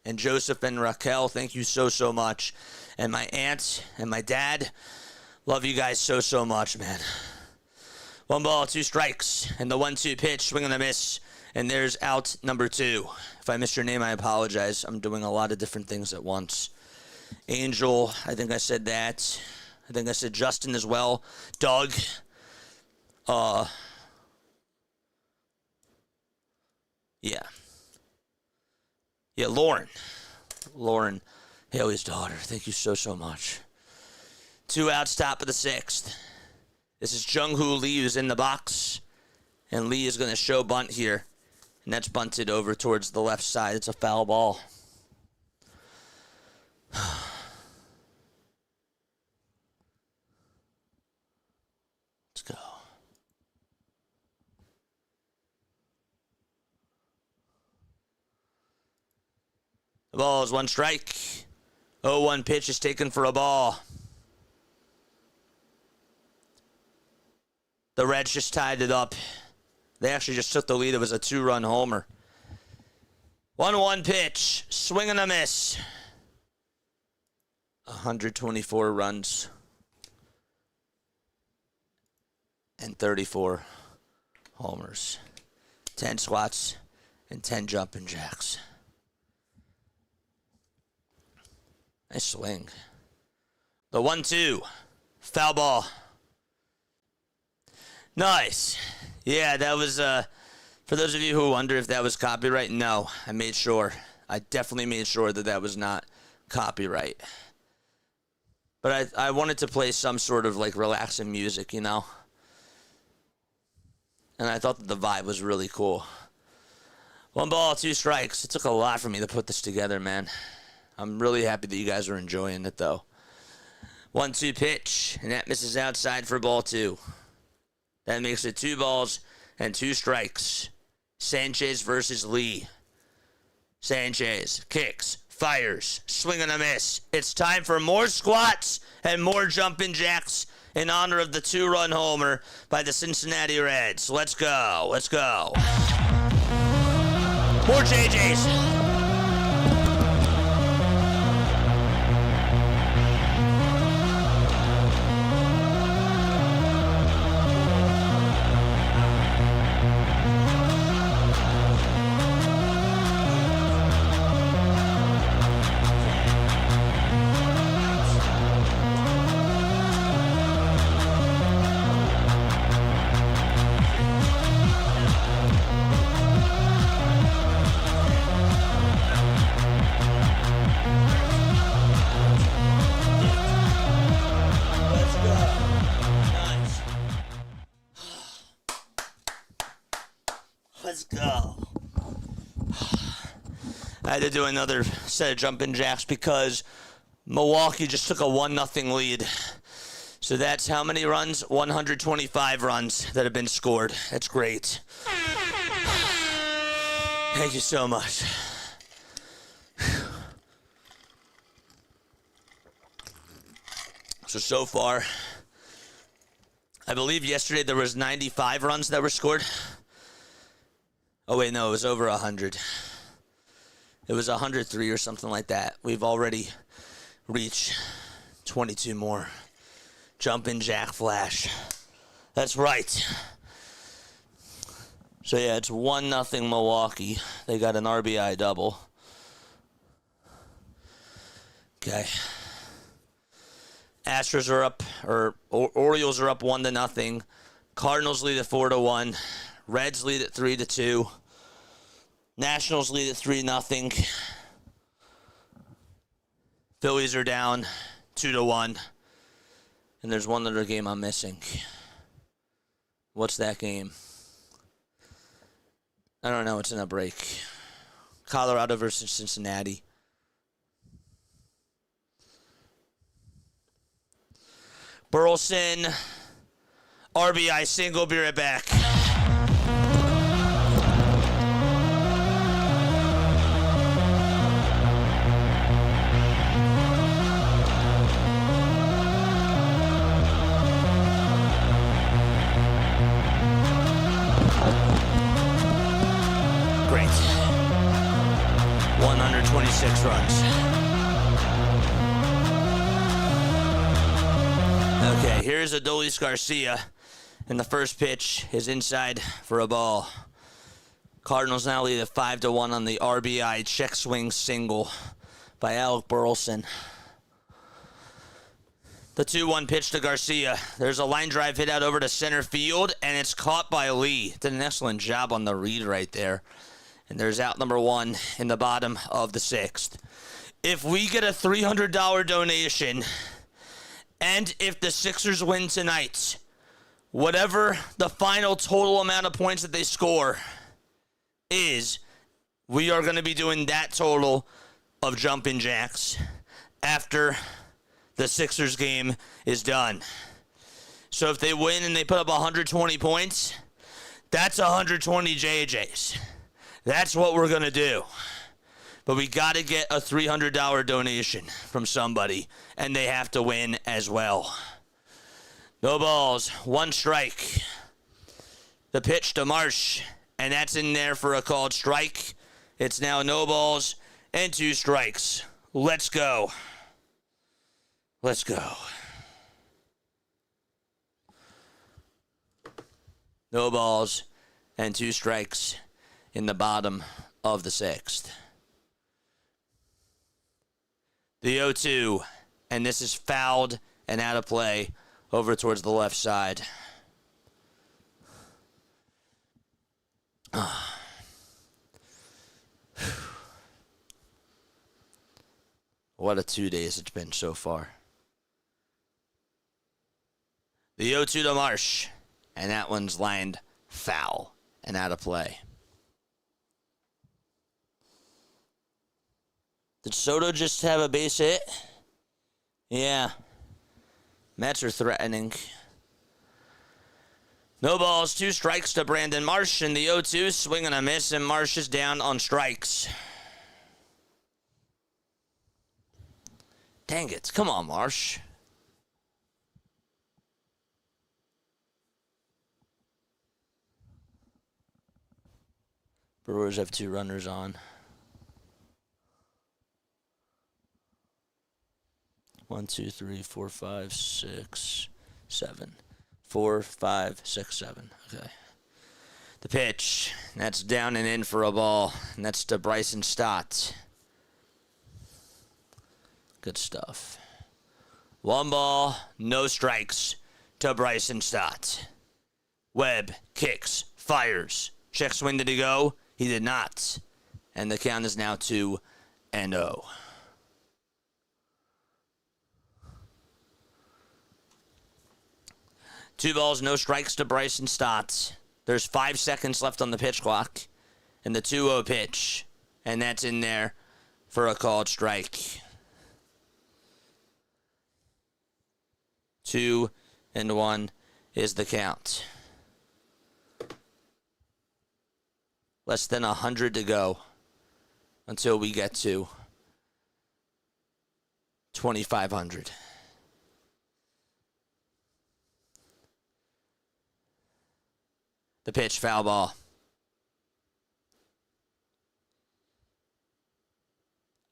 And Joseph and Raquel, thank you so much. And my aunt and my dad, love you guys so much, man. 1 ball, 2 strikes, and the 1-2 pitch, swing and a miss. And there's out number 2. If I missed your name, I apologize. I'm doing a lot of different things at once. Angel, I think I said that. I think I said Justin as well. Doug. Yeah, Lauren. Lauren, Haley's daughter. Thank you so much. 2 outs, top of the 6th. This is Jung-Hoo Lee who's in the box. And Lee is going to show bunt here. And that's bunted over towards the left side. It's a foul ball. Let's go. The ball is 1 strike. 0-1 pitch is taken for a ball. The Reds just tied it up. They actually just took the lead. It was a 2-run homer. 1-1 pitch. Swing and a miss. 124 runs. And 34 homers. 10 squats and 10 jumping jacks. Nice swing. The 1-2. Foul ball. Nice. Yeah, that was, for those of you who wonder if that was copyright, no. I made sure. I definitely made sure that that was not copyright. But I wanted to play some sort of, like, relaxing music, you know? And I thought that the vibe was really cool. 1 ball, 2 strikes. It took a lot for me to put this together, man. I'm really happy that you guys are enjoying it, though. 1-2 pitch, and that misses outside for ball 2. That makes it 2 balls and 2 strikes. Sanchez versus Lee. Sanchez kicks, fires, swing and a miss. It's time for more squats and more jumping jacks in honor of the 2-run homer by the Cincinnati Reds. Let's go. Let's go. More JJs. Let's go. I had to do another set of jumping jacks because Milwaukee just took a 1-0 lead. So that's how many runs? 125 runs that have been scored. That's great. Thank you so much. So far, I believe yesterday there was 95 runs that were scored. Oh, wait, no, it was over 100. It was 103 or something like that. We've already reached 22 more. Jumping jack flash. That's right. So, yeah, it's 1-0 Milwaukee. They got an RBI double. Okay. Astros are up, or Orioles are up 1-0. Cardinals lead at 4-1. Reds lead at 3-2. Nationals lead at 3-0. Phillies are down 2-1. And there's one other game I'm missing. What's that game? I don't know. It's in a break. Colorado versus Cincinnati. Burleson, RBI single. Be right back. Great. 126 runs. Okay, here's Adolis Garcia, and the first pitch is inside for a ball. Cardinals now lead at 5-1 on the RBI check swing single by Alec Burleson. The 2-1 pitch to Garcia. There's a line drive hit out over to center field, and it's caught by Lee. Did an excellent job on the read right there. And there's out number 1 in the bottom of the 6th. If we get a $300 donation, and if the Sixers win tonight, whatever the final total amount of points that they score is, we are going to be doing that total of jumping jacks after the Sixers game is done. So if they win and they put up 120 points, that's 120 JJs. That's what we're going to do. But we got to get a $300 donation from somebody, and they have to win as well. No balls, 1 strike. The pitch to Marsh, and that's in there for a called strike. It's now no balls and 2 strikes. Let's go. Let's go. No balls and 2 strikes in the bottom of the 6th. The 0-2, and this is fouled and out of play over towards the left side. What a 2 days it's been so far. The 0-2 to Marsh, and that one's lined foul and out of play. Did Soto just have a base hit? Yeah. Mets are threatening. No balls, 2 strikes to Brandon Marsh, and the 0-2 swing and a miss, and Marsh is down on strikes. Dang it. Come on, Marsh. Brewers have 2 runners on. 1, 2, 3, 4, 5, 6, 7. 4, 5, 6, 7. Okay. The pitch. That's down and in for a ball. And that's to Bryson Stott. Good stuff. 1 ball, no strikes to Bryson Stott. Webb kicks, fires. Check swing, did he go? He did not. And the count is now 2-0. 2 balls, no strikes to Bryson Stott. There's 5 seconds left on the pitch clock. And the 2-0 pitch. And that's in there for a called strike. 2-1 is the count. Less than 100 to go until we get to 2,500. The pitch, foul ball.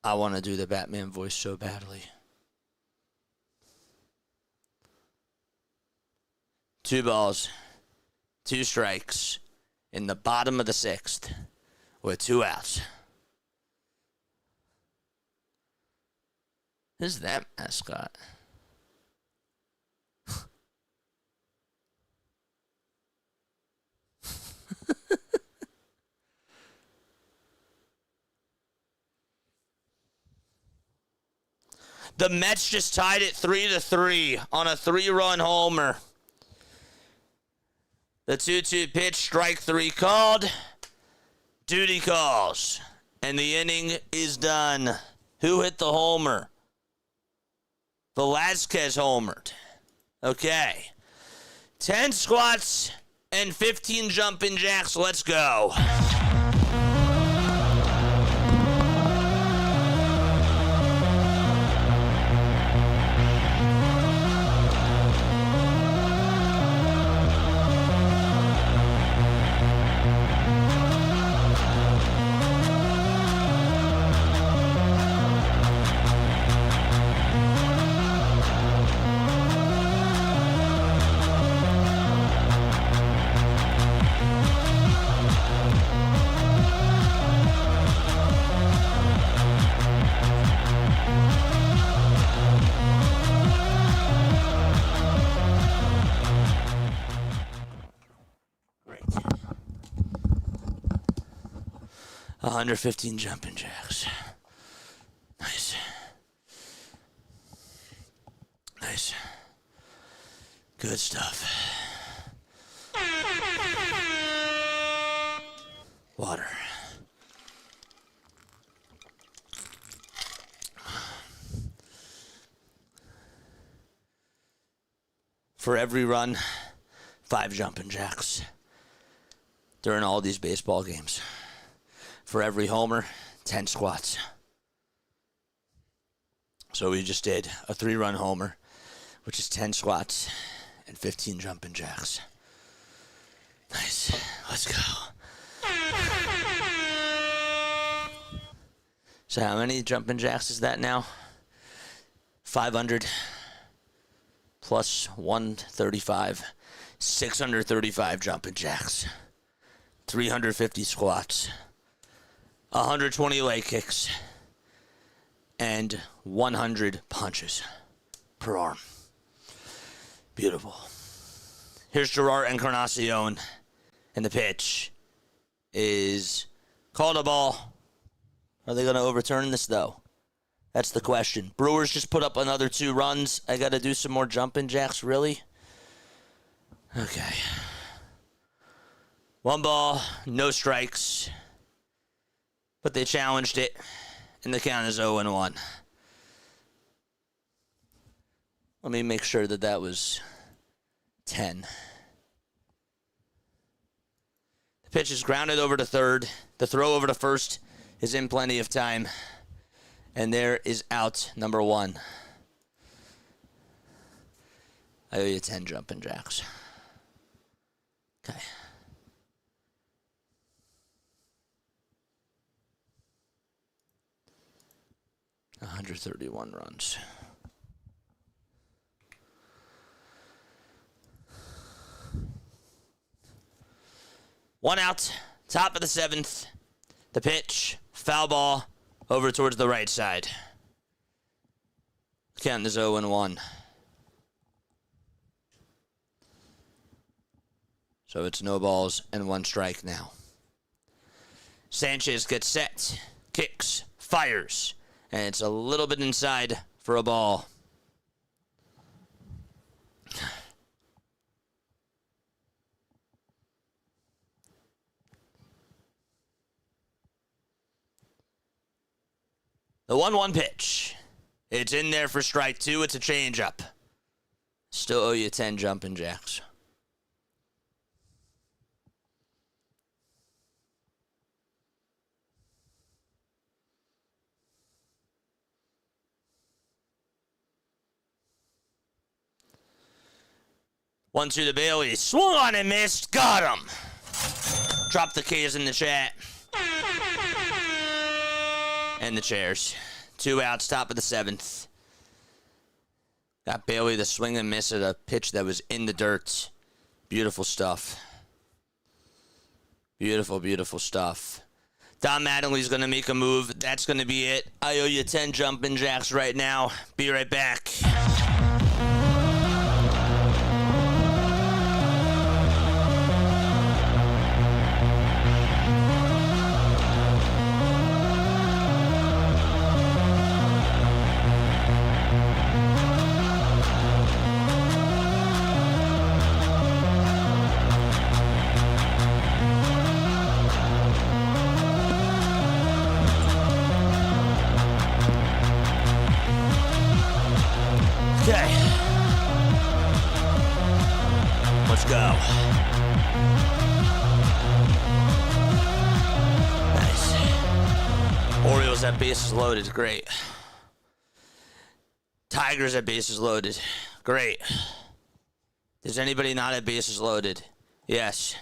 I want to do the Batman voice so badly. 2 balls, 2 strikes in the bottom of the 6th with 2 outs. Who's that mascot? The Mets just tied it 3-3 on a 3-run homer. The 2-2 pitch, strike 3 called. Duty calls. And the inning is done. Who hit the homer? Velazquez homered. Okay. 10 squats and 15 jumping jacks. Let's go. Great. 115 jumping jacks. Nice. Nice. Good stuff. Water. For every run, 5 jumping jacks during all these baseball games. For every homer, 10 squats. So we just did a 3-run homer, which is 10 squats and 15 jumping jacks. Nice. Let's go. So how many jumping jacks is that now? 500 plus 135. 635 jumping jacks. 350 squats. 120 leg kicks. And 100 punches per arm. Beautiful. Here's Gerard Encarnacion. And the pitch is called a ball. Are they going to overturn this, though? That's the question. Brewers just put up another 2 runs. I got to do some more jumping jacks, really? Okay. 1 ball, no strikes. But they challenged it, and the count is 0-1. Let me make sure that that was 10. The pitch is grounded over to third. The throw over to first is in plenty of time. And there is out number 1. I owe you 10 jumping jacks. Okay. $131 runs. One out, top of the 7th. The pitch, foul ball, over towards the right side. Count is 0-1. So it's no balls and 1 strike now. Sanchez gets set, kicks, fires, and it's a little bit inside for a ball. The 1-1 pitch. It's in there for strike 2. It's a changeup. Still owe you 10 jumping jacks. One to the Bailey. Swung on and missed. Got him. Drop the K's in the chat. And the chairs. 2 outs, top of the 7th. Got Bailey the swing and miss at a pitch that was in the dirt. Beautiful stuff. Beautiful, beautiful stuff. Don Mattingly's going to make a move. That's going to be it. I owe you 10 jumping jacks right now. Be right back. Okay. Let's go. Nice. Orioles at bases loaded. Great. Tigers at bases loaded. Great. Is anybody not at bases loaded? Yes.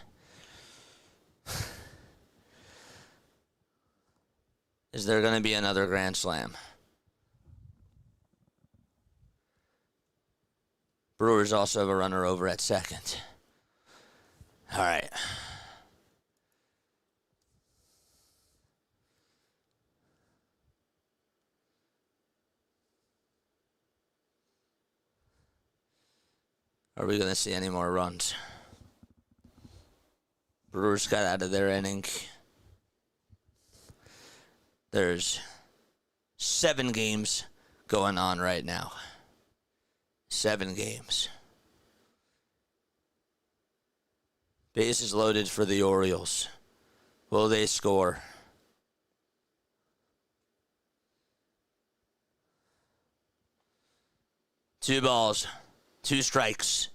Is there going to be another grand slam? Brewers also have a runner over at second. All right. Are we going to see any more runs? Brewers got out of their inning. There's 7 games going on right now. 7 games. Bases loaded for the Orioles. Will they score? Two balls, 2 strikes.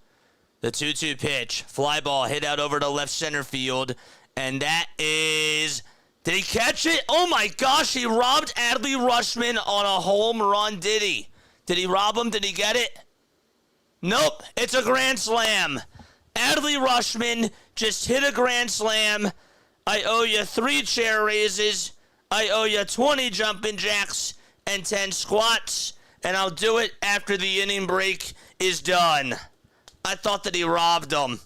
The 2-2 pitch, fly ball hit out over to left center field, and that is... Did he catch it? Oh my gosh, he robbed Adley Rutschman on a home run, did he? Did he rob him? Did he get it? Nope, it's a grand slam. Adley Rutschman Just hit a grand slam. I owe you 3 chair raises. I owe you 20 jumping jacks and 10 squats. And I'll do it after the inning break is done. I thought that he robbed him.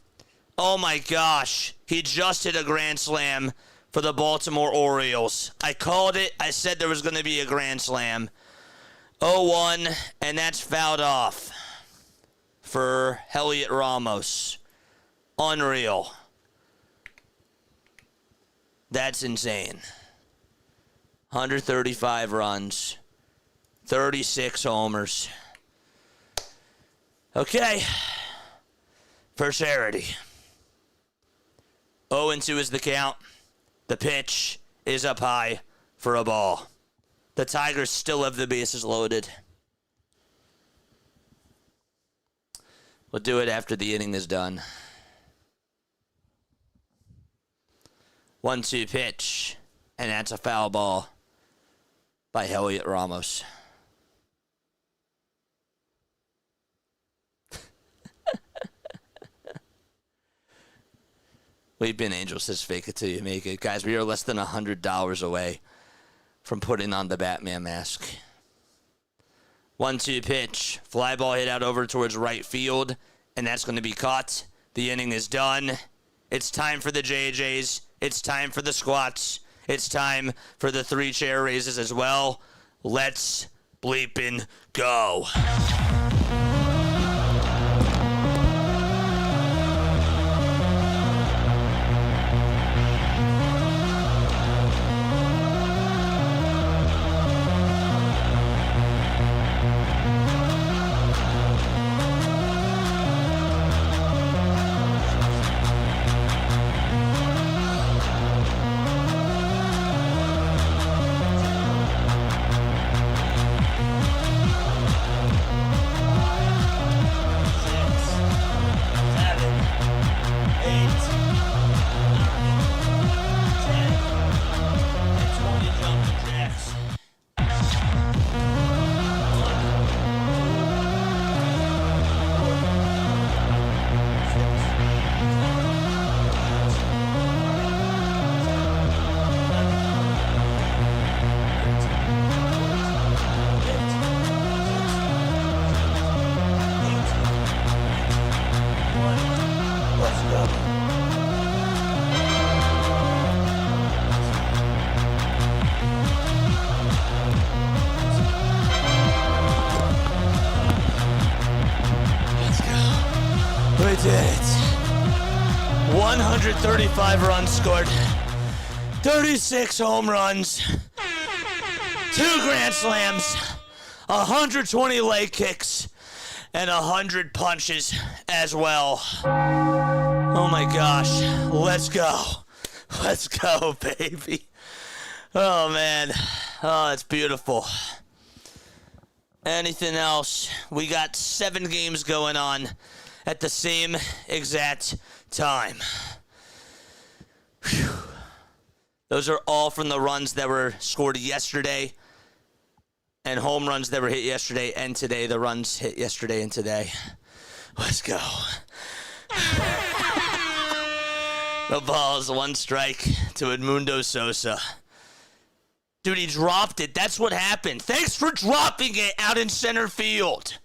Oh my gosh. He just hit a grand slam for the Baltimore Orioles. I called it. I said there was going to be a grand slam. 0-1, and that's fouled off for Heliot Ramos. Unreal. That's insane. 135 runs. 36 homers. Okay. For charity. 0-2 is the count. The pitch is up high for a ball. The Tigers still have the bases loaded. We'll do it after the inning is done. 1-2 pitch. And that's a foul ball by Heliot Ramos. Weeping Angel says fake it till you make it. Guys, we are less than $100 away from putting on the Batman mask. 1-2 pitch. Fly ball hit out over towards right field, and that's going to be caught. The inning is done. It's time for the JJs. It's time for the squats. It's time for the 3 chair raises as well. Let's bleeping go. We did it. 135 runs scored. 36 home runs. 2 grand slams. 120 leg kicks. And 100 punches as well. Oh my gosh. Let's go. Let's go, baby. Oh, man. Oh, it's beautiful. Anything else? We got 7 games going on at the same exact time. Whew. Those are all from the runs that were scored yesterday and home runs that were hit yesterday and today. The runs hit yesterday and today. Let's go. The ball is 1 strike to Edmundo Sosa. Dude, he dropped it. That's what happened. Thanks for dropping it out in center field.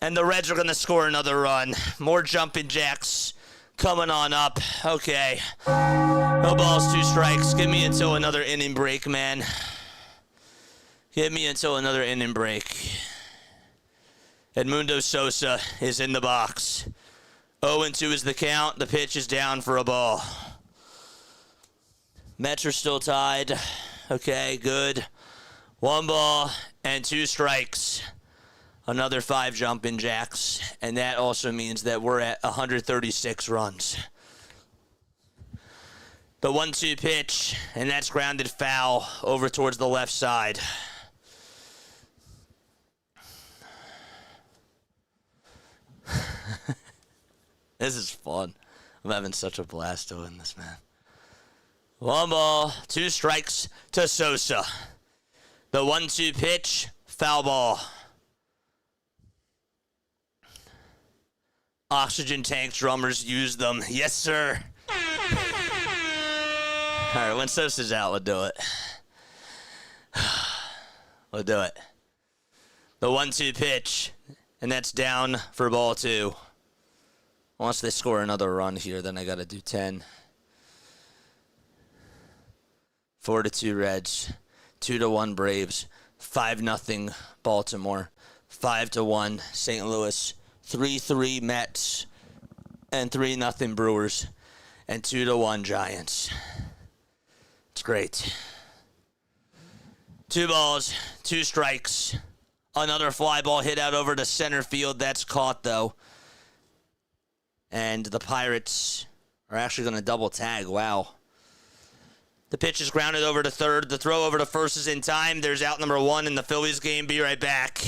And the Reds are going to score another run. More jumping jacks coming on up. Okay. No balls, 2 strikes. Give me until another inning break, man. Give me until another inning break. Edmundo Sosa is in the box. 0-2 is the count. The pitch is down for a ball. Mets are still tied. Okay, good. 1 ball and 2 strikes. Another 5 jumping jacks. And that also means that we're at 136 runs. The 1-2 pitch, and that's grounded foul over towards the left side. This is fun. I'm having such a blast doing this, man. 1 ball, 2 strikes to Sosa. The 1-2 pitch, foul ball. Oxygen tank drummers use them. Yes, sir. All right, when Sosa's out, we'll do it. We'll do it. The 1-2 pitch, and that's down for ball 2. Once they score another run here, then I got to do 10. 4-2 Reds, 2-1 Braves, 5-0 Baltimore, 5-1 St. Louis, 3-3 Mets, and 3-0 Brewers, and 2-1 Giants. It's great. 2 balls, 2 strikes. Another fly ball hit out over to center field. That's caught, though. And the Pirates are actually going to double tag. Wow. The pitch is grounded over to third. The throw over to first is in time. There's out number 1 in the Phillies game. Be right back.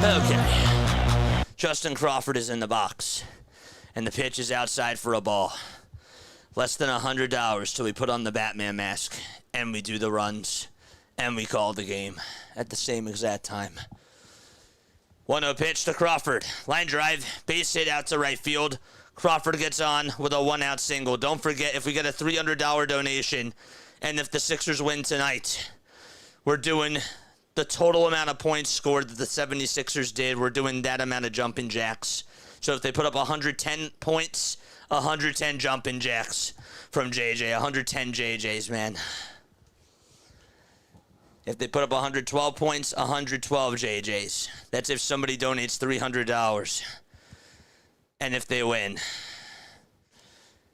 Okay. Justin Crawford is in the box, and the pitch is outside for a ball. Less than $100 till we put on the Batman mask, and we do the runs, and we call the game at the same exact time. 1-0 pitch to Crawford. Line drive, base hit out to right field. Crawford gets on with a 1-out single. Don't forget, if we get a $300 donation, and if the Sixers win tonight, we're doing the total amount of points scored that the 76ers did. We're doing that amount of jumping jacks. So if they put up 110 points, 110 jumping jacks from JJ. 110 JJs, man. If they put up 112 points, 112 JJs. That's if somebody donates $300. And if they win.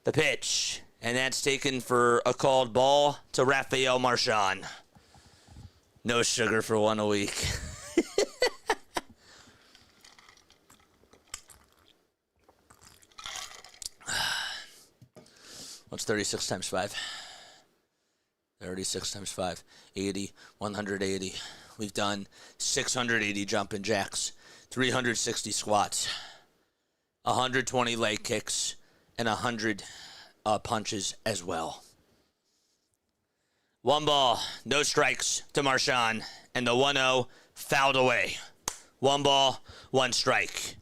The pitch. And that's taken for a called ball to Rafael Marchand. No sugar for 1 a week. What's 36 times 5? 36 times 5. 80. 180. We've done 680 jumping jacks. 360 squats. 120 leg kicks. And 100 punches as well. 1 ball, no strikes to Marchand, and the 1-0 fouled away. 1 ball, 1 strike.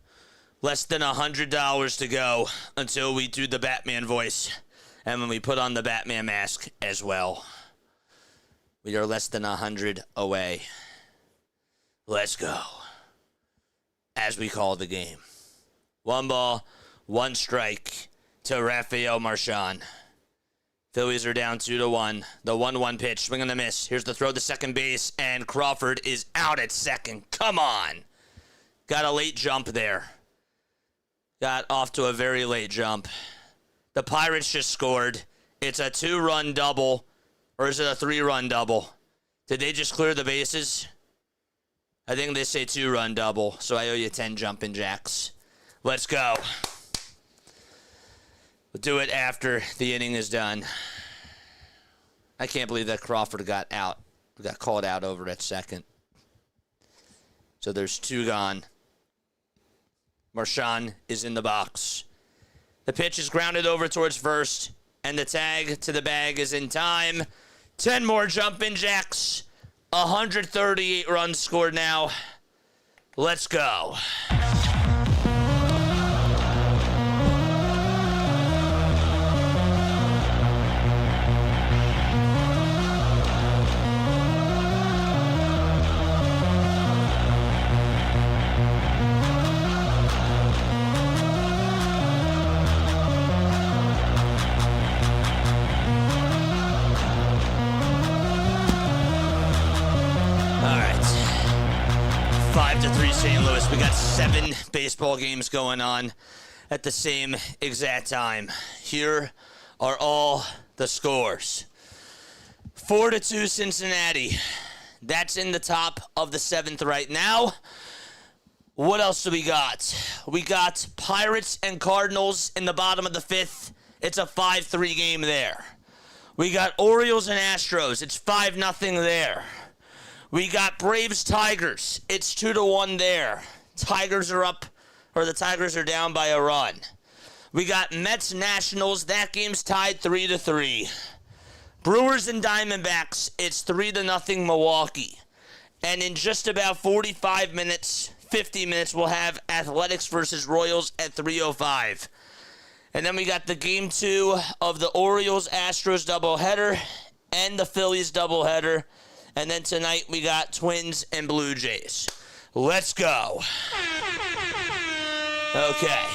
Less than $100 to go until we do the Batman voice, and when we put on the Batman mask as well. We are less than 100 away. Let's go. As we call the game. 1 ball, 1 strike to Rafael Marchand. Phillies are down 2-1. The 1-1 pitch, swing and a miss. Here's the throw to second base, and Crawford is out at second. Come on. Got a late jump there. Got off to a very late jump. The Pirates just scored. It's a 2-run double, or is it a 3-run double? Did they just clear the bases? I think they say 2-run double, so I owe you 10 jumping jacks. Let's go. We'll do it after the inning is done. I can't believe that Crawford got called out over at second. So there's 2 gone. Marchand is in the box. The pitch is grounded over towards first, and the tag to the bag is in time. 10 more jumping jacks. 138 runs scored now. Let's go. St. Louis. We got 7 baseball games going on at the same exact time. Here are all the scores. 4-2 Cincinnati. That's in the top of the 7th right now. What else do we got? We got Pirates and Cardinals in the bottom of the 5th. It's a 5-3 game there. We got Orioles and Astros. It's 5-0 there. We got Braves Tigers. It's 2-1 there. Tigers are up, or the Tigers are down by a run. We got Mets Nationals. That game's tied 3-3. Brewers and Diamondbacks. It's 3-0 Milwaukee. And in just about 45 minutes, 50 minutes, we'll have Athletics versus Royals at 3:05. And then we got the game 2 of the Orioles-Astros doubleheader and the Phillies doubleheader. And then tonight we got Twins and Blue Jays. Let's go. Okay.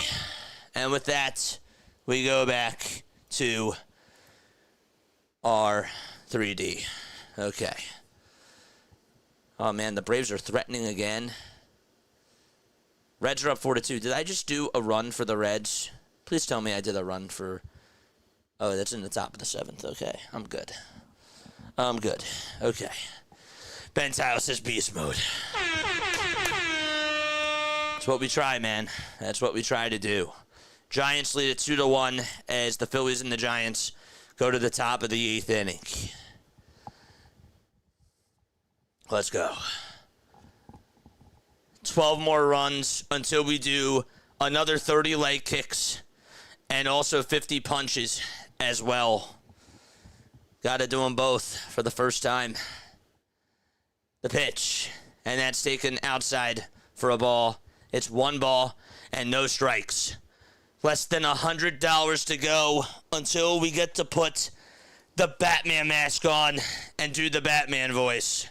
And with that, we go back to our 3D. Okay. Oh, man, the Braves are threatening again. Reds are up 4-2. Did I just do a run for the Reds? Please tell me I did a run for... Oh, that's in the top of the 7th. Okay, I'm good. I'm good. Okay. Ben Tile says beast mode. That's what we try, man. That's what we try to do. Giants lead at 2-1 as the Phillies and the Giants go to the top of the 8th inning. Let's go. 12 more runs until we do another 30 leg kicks and also 50 punches as well. Got to do them both for the first time. The pitch, and that's taken outside for a ball. It's 1 ball and no strikes. Less than $100 to go until we get to put the Batman mask on and do the Batman voice.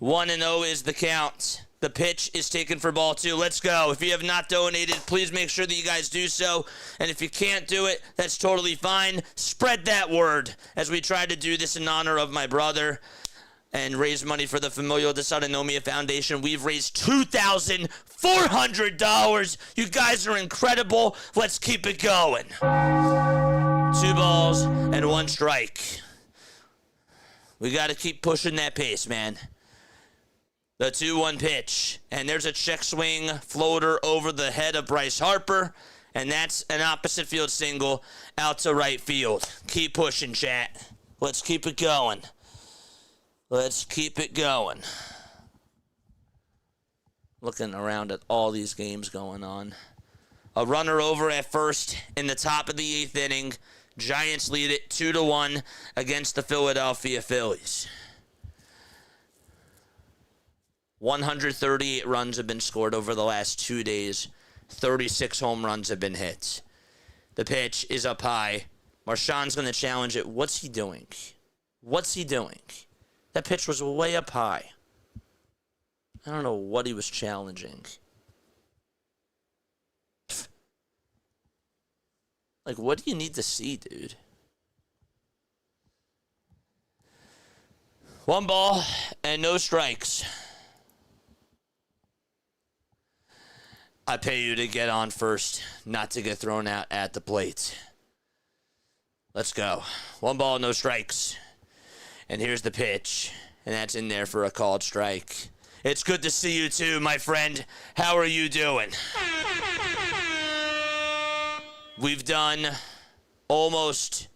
1-0 is the count. The pitch is taken for ball 2. Let's go. If you have not donated, please make sure that you guys do so. And if you can't do it, that's totally fine. Spread that word as we try to do this in honor of my brother and raise money for the Familial Dysautonomia Foundation. We've raised $2,400. You guys are incredible. Let's keep it going. 2 balls and 1 strike. We got to keep pushing that pace, man. The 2-1 pitch. And there's a check swing floater over the head of Bryce Harper. And that's an opposite field single out to right field. Keep pushing, chat. Let's keep it going. Let's keep it going. Looking around at all these games going on. A runner over at first in the top of the 8th inning. Giants lead it 2-1 against the Philadelphia Phillies. 138 runs have been scored over the last 2 days. 36 home runs have been hit. The pitch is up high. Marshawn's going to challenge it. What's he doing? What's he doing? That pitch was way up high. I don't know what he was challenging. Like, what do you need to see, dude? 1 ball and no strikes. I pay you to get on first, not to get thrown out at the plate. Let's go. 1 ball, no strikes. And here's the pitch. And that's in there for a called strike. It's good to see you too, my friend. How are you doing? We've done almost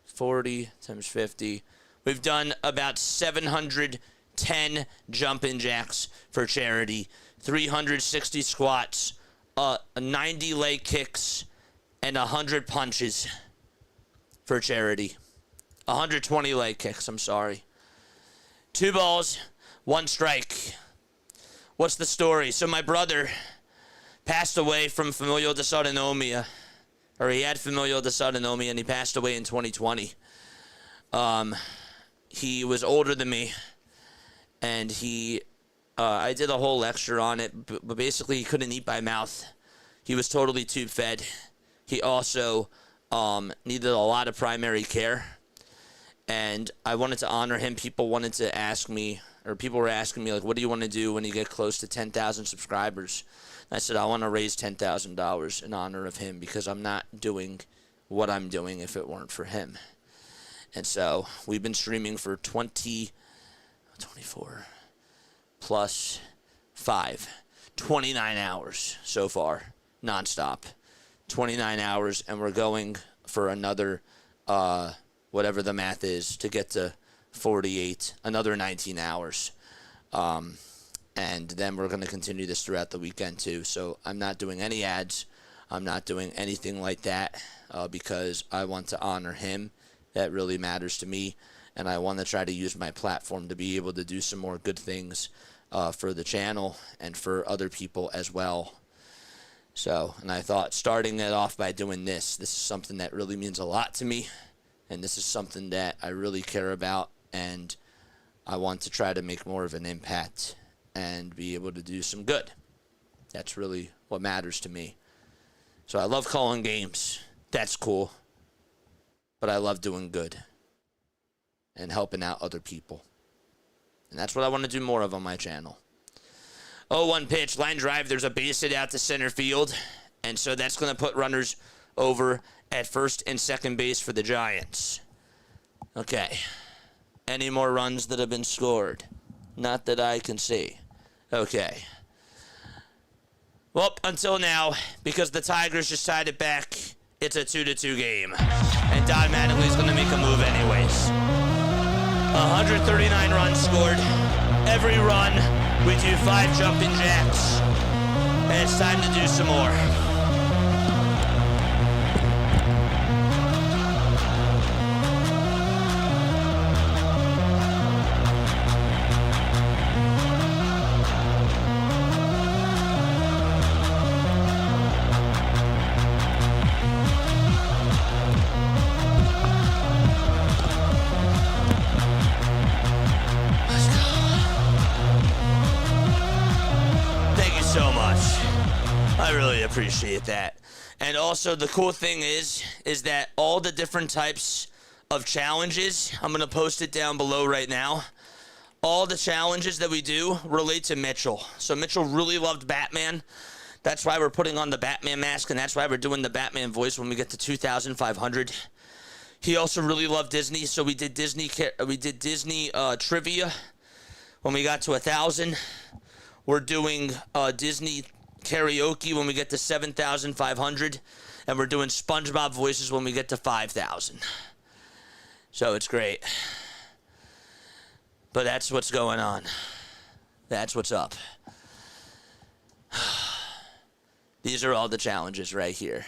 40 times 50. We've done about 710 jumping jacks for charity. 360 squats, 90 leg kicks, and 100 punches for charity. 120 leg kicks, I'm sorry. 2 balls, 1 strike. What's the story? So my brother passed away from familial dysautonomia, or he had familial dysautonomia, and he passed away in 2020. He was older than me, and I did a whole lecture on it, but basically he couldn't eat by mouth. He was totally tube fed. He also needed a lot of primary care. And I wanted to honor him. People wanted to ask me, or people were asking me, like, what do you want to do when you get close to 10,000 subscribers? And I said, I want to raise $10,000 in honor of him because I'm not doing what I'm doing if it weren't for him. And so we've been streaming for 24 plus 5, 29 hours so far, nonstop. 29 hours, and we're going for another, whatever the math is, to get to 48, another 19 hours. And then we're going to continue this throughout the weekend too. So I'm not doing any ads. I'm not doing anything like that because I want to honor him. That really matters to me. And I want to try to use my platform to be able to do some more good things for the channel and for other people as well. So, and I thought starting it off by doing this is something that really means a lot to me. And this is something that I really care about. And I want to try to make more of an impact and be able to do some good. That's really what matters to me. So I love calling games. That's cool. But I love doing good and helping out other people. And that's what I want to do more of on my channel. 0-1 pitch, line drive. There's a base hit out to center field. And so that's going to put runners over at first and second base for the Giants. Okay. Any more runs that have been scored? Not that I can see. Okay. Well, until now, because the Tigers just tied it back, it's a 2-2 game. And Don Mattingly's going to make a move anyways. 139 runs scored. Every run, we do 5 jumping jacks. And it's time to do some more. Appreciate that. And also the cool thing is that all the different types of challenges, I'm going to post it down below right now. All the challenges that we do relate to Mitchell. So Mitchell really loved Batman. That's why we're putting on the Batman mask, and that's why we're doing the Batman voice when we get to 2,500. He also really loved Disney, so we did Disney trivia when we got to 1,000. We're doing Disney karaoke when we get to 7,500, and we're doing SpongeBob Voices when we get to 5,000. So it's great. But that's what's going on. That's what's up. These are all the challenges right here.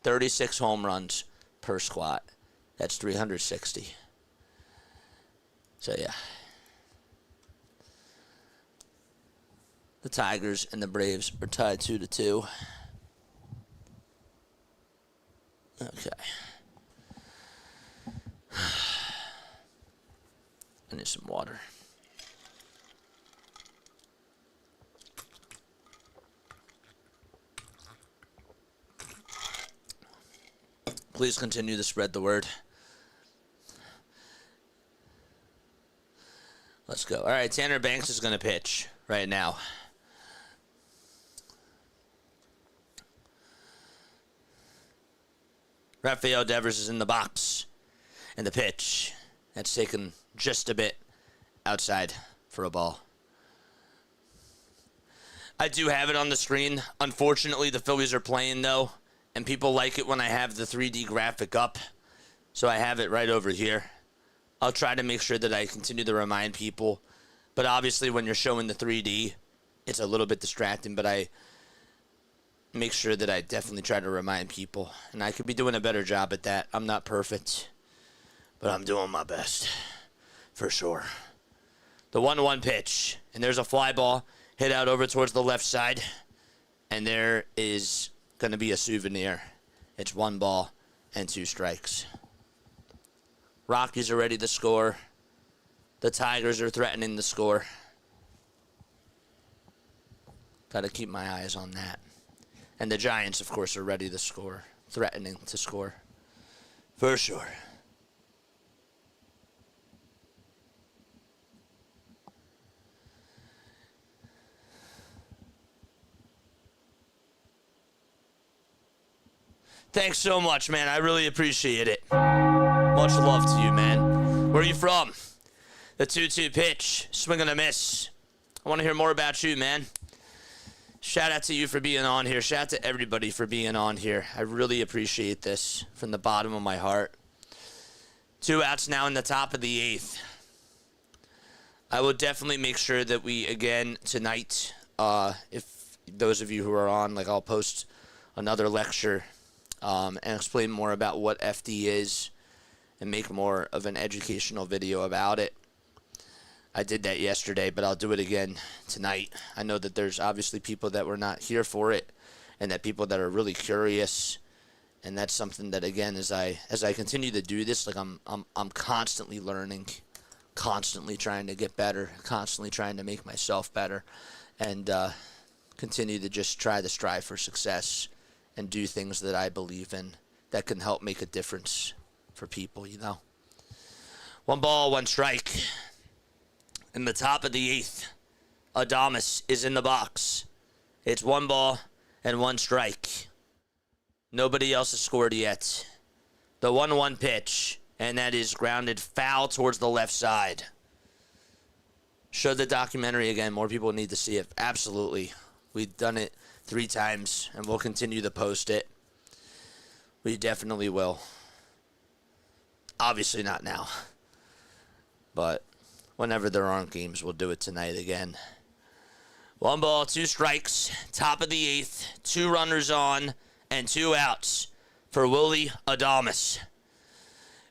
36 home runs per squat. That's 360. So yeah. The Tigers and the Braves are tied 2-2. Okay. I need some water. Please continue to spread the word. Let's go. All right, Tanner Banks is going to pitch right now. Rafael Devers is in the box. And the pitch. That's taken just a bit outside for a ball. I do have it on the screen. Unfortunately, the Phillies are playing, though. And people like it when I have the 3D graphic up. So I have it right over here. I'll try to make sure that I continue to remind people. But obviously, when you're showing the 3D, it's a little bit distracting. But I make sure that I definitely try to remind people. And I could be doing a better job at that. I'm not perfect, but I'm doing my best for sure. The 1-1 pitch, and there's a fly ball hit out over towards the left side, and there is going to be a souvenir. It's 1 ball and 2 strikes. Rockies are ready to score. The Tigers are threatening to score. Got to keep my eyes on that. And the Giants, of course, are ready to score, threatening to score. For sure. Thanks so much, man. I really appreciate it. Much love to you, man. Where are you from? The 2-2 pitch. Swing and a miss. I want to hear more about you, man. Shout out to you for being on here. Shout out to everybody for being on here. I really appreciate this from the bottom of my heart. 2 outs now in the top of the 8th. I will definitely make sure that we, again, tonight, if those of you who are on, like, I'll post another lecture and explain more about what FD is and make more of an educational video about it. I did that yesterday, but I'll do it again tonight. I know that there's obviously people that were not here for it, and that people that are really curious, and that's something that, again, as I continue to do this, like I'm constantly learning, constantly trying to get better, constantly trying to make myself better, and continue to just try to strive for success and do things that I believe in that can help make a difference for people, you know. 1 ball, 1 strike. In the top of the 8th, Adames is in the box. It's 1 ball and 1 strike. Nobody else has scored yet. The 1-1 pitch, and that is grounded foul towards the left side. Show the documentary again. More people need to see it. Absolutely. We've done it 3 times, and we'll continue to post it. We definitely will. Obviously not now. But whenever there aren't games, we'll do it tonight again. 1 ball, 2 strikes, top of the 8th, 2 runners on, and 2 outs for Willie Adames.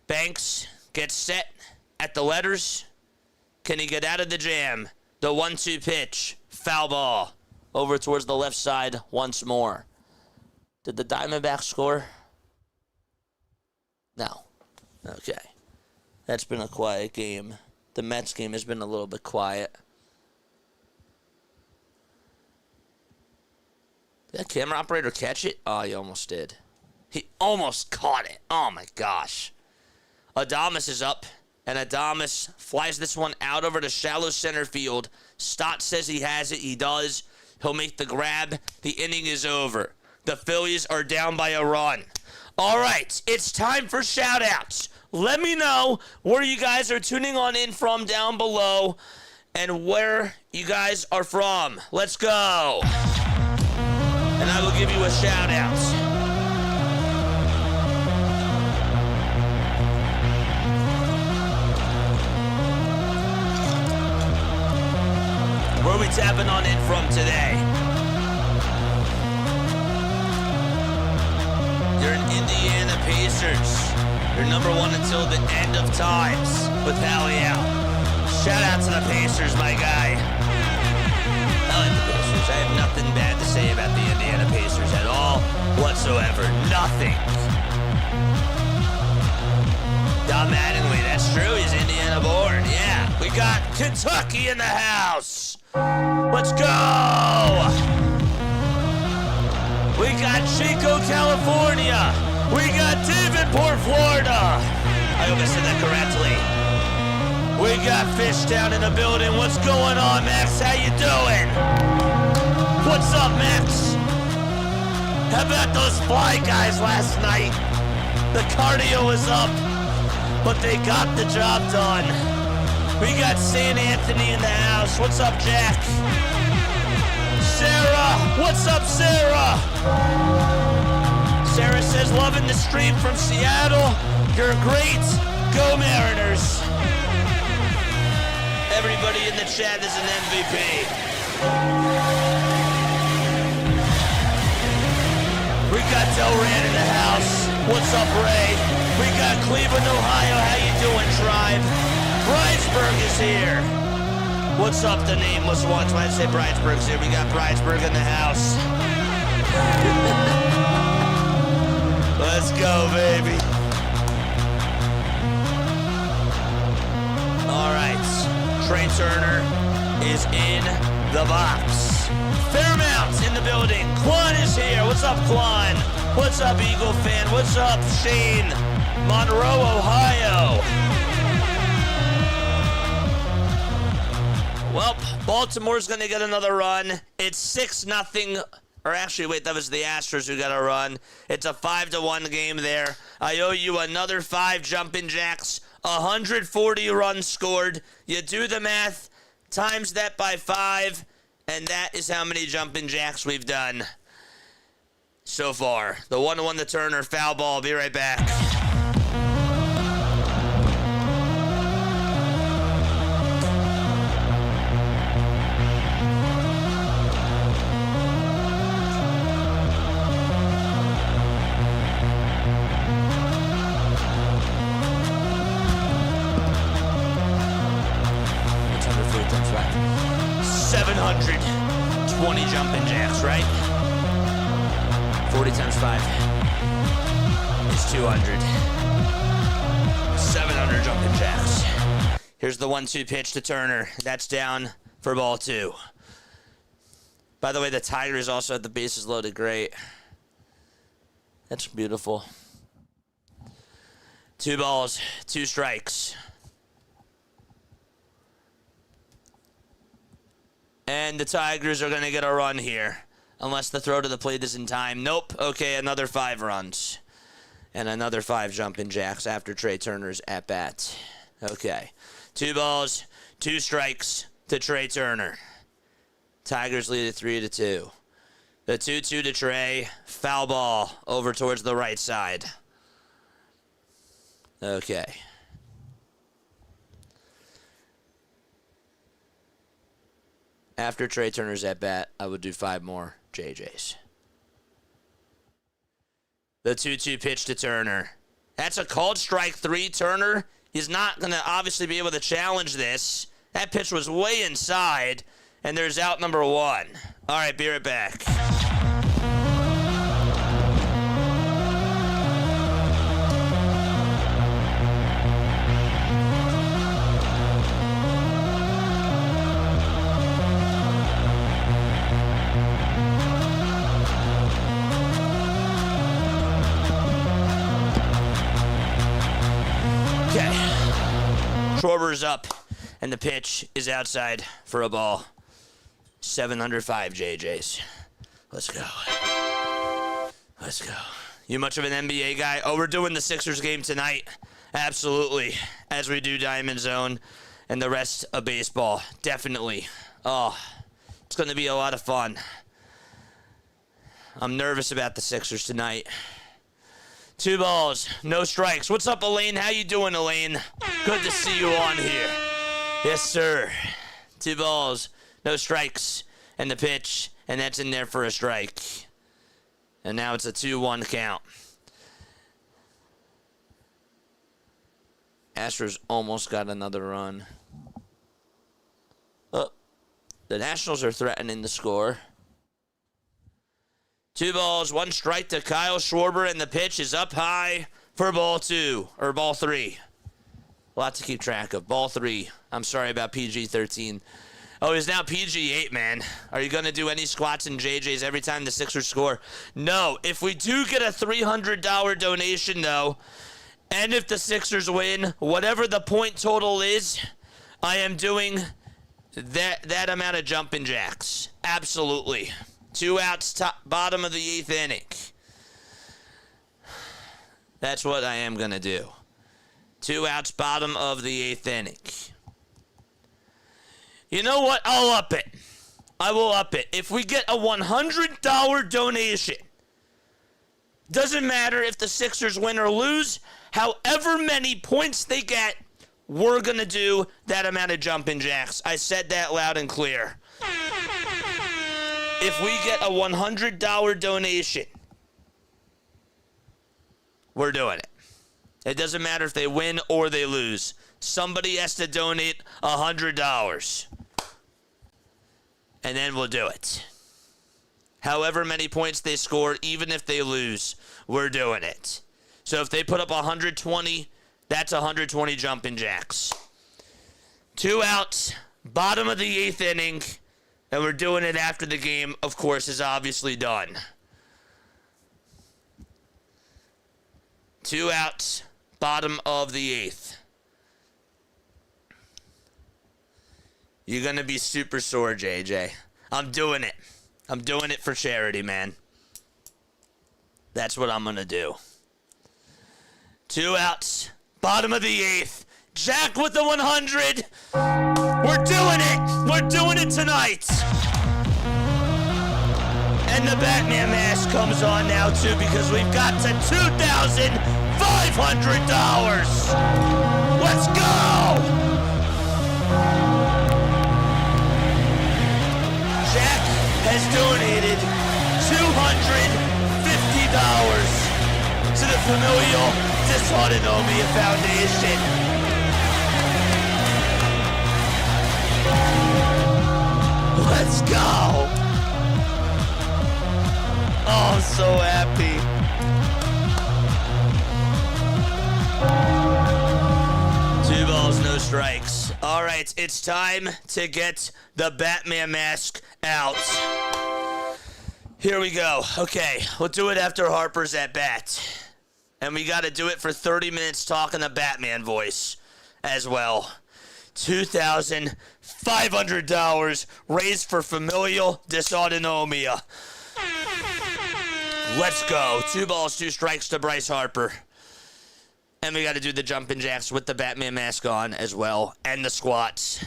Banks gets set at the letters. Can he get out of the jam? The 1-2 pitch, foul ball, over towards the left side once more. Did the Diamondbacks score? No. Okay. That's been a quiet game. The Mets game has been a little bit quiet. Did that camera operator catch it? Oh, he almost did. He almost caught it. Oh, my gosh. Adames is up, and Adames flies this one out over to shallow center field. Stott says he has it. He does. He'll make the grab. The inning is over. The Phillies are down by a run. All right, it's time for shout-outs. Let me know where you guys are tuning on in from down below and where you guys are from. Let's go. And I will give you a shout out. Where are we tapping on in from today? You're an Indiana Pacers. You're number 1 until the end of times with Howie out. Shout out to the Pacers, my guy. I like the Pacers. I have nothing bad to say about the Indiana Pacers at all whatsoever. Nothing. Don Mattingly, that's true. He's Indiana born. Yeah. We got Kentucky in the house. Let's go. We got Chico, California. We got Davenport, Florida. I hope I said that correctly. We got Fish down in the building. What's going on, Max? How you doing? What's up, Max? How about those Fly Guys last night? The cardio was up, but they got the job done. We got St. Anthony in the house. What's up, Jack? Sarah. What's up, Sarah? Sarah says, loving the stream from Seattle. You're great. Go Mariners. Everybody in the chat is an MVP. We got Delran in the house. What's up, Ray? We got Cleveland, Ohio. How you doing, Tribe? Bridesburg is here. What's up, the nameless ones? Why did I say Bridesburg's here? We got Bridesburg in the house. Let's go, baby. All right. Trey Turner is in the box. Fairmount in the building. Quan is here. What's up, Quan? What's up, Eagle fan? What's up, Shane? Monroe, Ohio. Well, Baltimore's going to get another run. It's 6-0. Or actually, wait, that was the Astros who got a run. It's a 5-1 game there. I owe you another 5 jumping jacks. 140 runs scored. You do the math, times that by 5, And that is how many jumping jacks we've done so far. The 1-1 to Turner, foul ball. Be right back. It's under 40 times 5. 720 jumping jacks, right? 40 times 5 is 200. 700 jumping jacks. Here's the 1-2 pitch to Turner. That's down for ball 2. By the way, the Tigers also had the bases loaded. Great. That's beautiful. 2 balls, 2 strikes. And the Tigers are going to get a run here. Unless the throw to the plate is in time. Nope. Okay, another 5 runs. And another 5 jumping jacks after Trey Turner's at bat. Okay. 2 balls, 2 strikes to Trey Turner. Tigers lead at 3-2. The 2-2 to Trey. Foul ball over towards the right side. Okay. After Trey Turner's at bat, I would do 5 more JJs. The 2-2 pitch to Turner. That's a called strike 3. Turner, he's not going to obviously be able to challenge this. That pitch was way inside, and there's out number 1. All right, be right back. Schwarber's up, and the pitch is outside for a ball. 705 JJs. Let's go. Let's go. You much of an NBA guy? Oh, we're doing the Sixers game tonight. Absolutely. As we do Diamond Zone and the rest of baseball. Definitely. Oh, it's going to be a lot of fun. I'm nervous about the Sixers tonight. 2 balls, no strikes. What's up, Elaine? How you doing, Elaine? Good to see you on here. Yes, sir. 2 balls, no strikes, and the pitch, and that's in there for a strike. And now it's a 2-1 count. Astros almost got another run. Oh, the Nationals are threatening to score. 2 balls, 1 strike to Kyle Schwarber, and the pitch is up high for ball 3. A lot to keep track of. Ball 3. I'm sorry about PG-13. Oh, he's now PG-8, man. Are you going to do any squats and JJs every time the Sixers score? No. If we do get a $300 donation, though, and if the Sixers win, whatever the point total is, I am doing that amount of jumping jacks. Absolutely. 2 outs, bottom of the 8th inning. That's what I am going to do. 2 outs, bottom of the 8th inning. You know what? I'll up it. I will up it. If we get a $100 donation, doesn't matter if the Sixers win or lose, however many points they get, we're going to do that amount of jumping jacks. I said that loud and clear. If we get a $100 donation, we're doing it. It doesn't matter if they win or they lose. Somebody has to donate $100. And then we'll do it. However many points they score, even if they lose, we're doing it. So if they put up 120, that's 120 jumping jacks. 2 outs, bottom of the 8th inning. And we're doing it after the game, of course, is obviously done. 2 outs, bottom of the 8th. You're going to be super sore, JJ. I'm doing it. I'm doing it for charity, man. That's what I'm going to do. 2 outs, bottom of the 8th. Jack with the 100. We're doing it. We're doing it tonight. And the Batman mask comes on now, too, because we've got to $2,500. Let's go! Jack has donated $250 to the Familial Dysautonomia Foundation. Let's go! Oh, I'm so happy. Two balls, no strikes. All right, it's time to get the Batman mask out. Here we go. Okay, we'll do it after Harper's at bat. And we got to do it for 30 minutes talking the Batman voice as well. $2,500 raised for Familial Dysautonomia. Let's go. 2 balls, 2 strikes to Bryce Harper. And we got to do the jumping jacks with the Batman mask on as well. And the squats.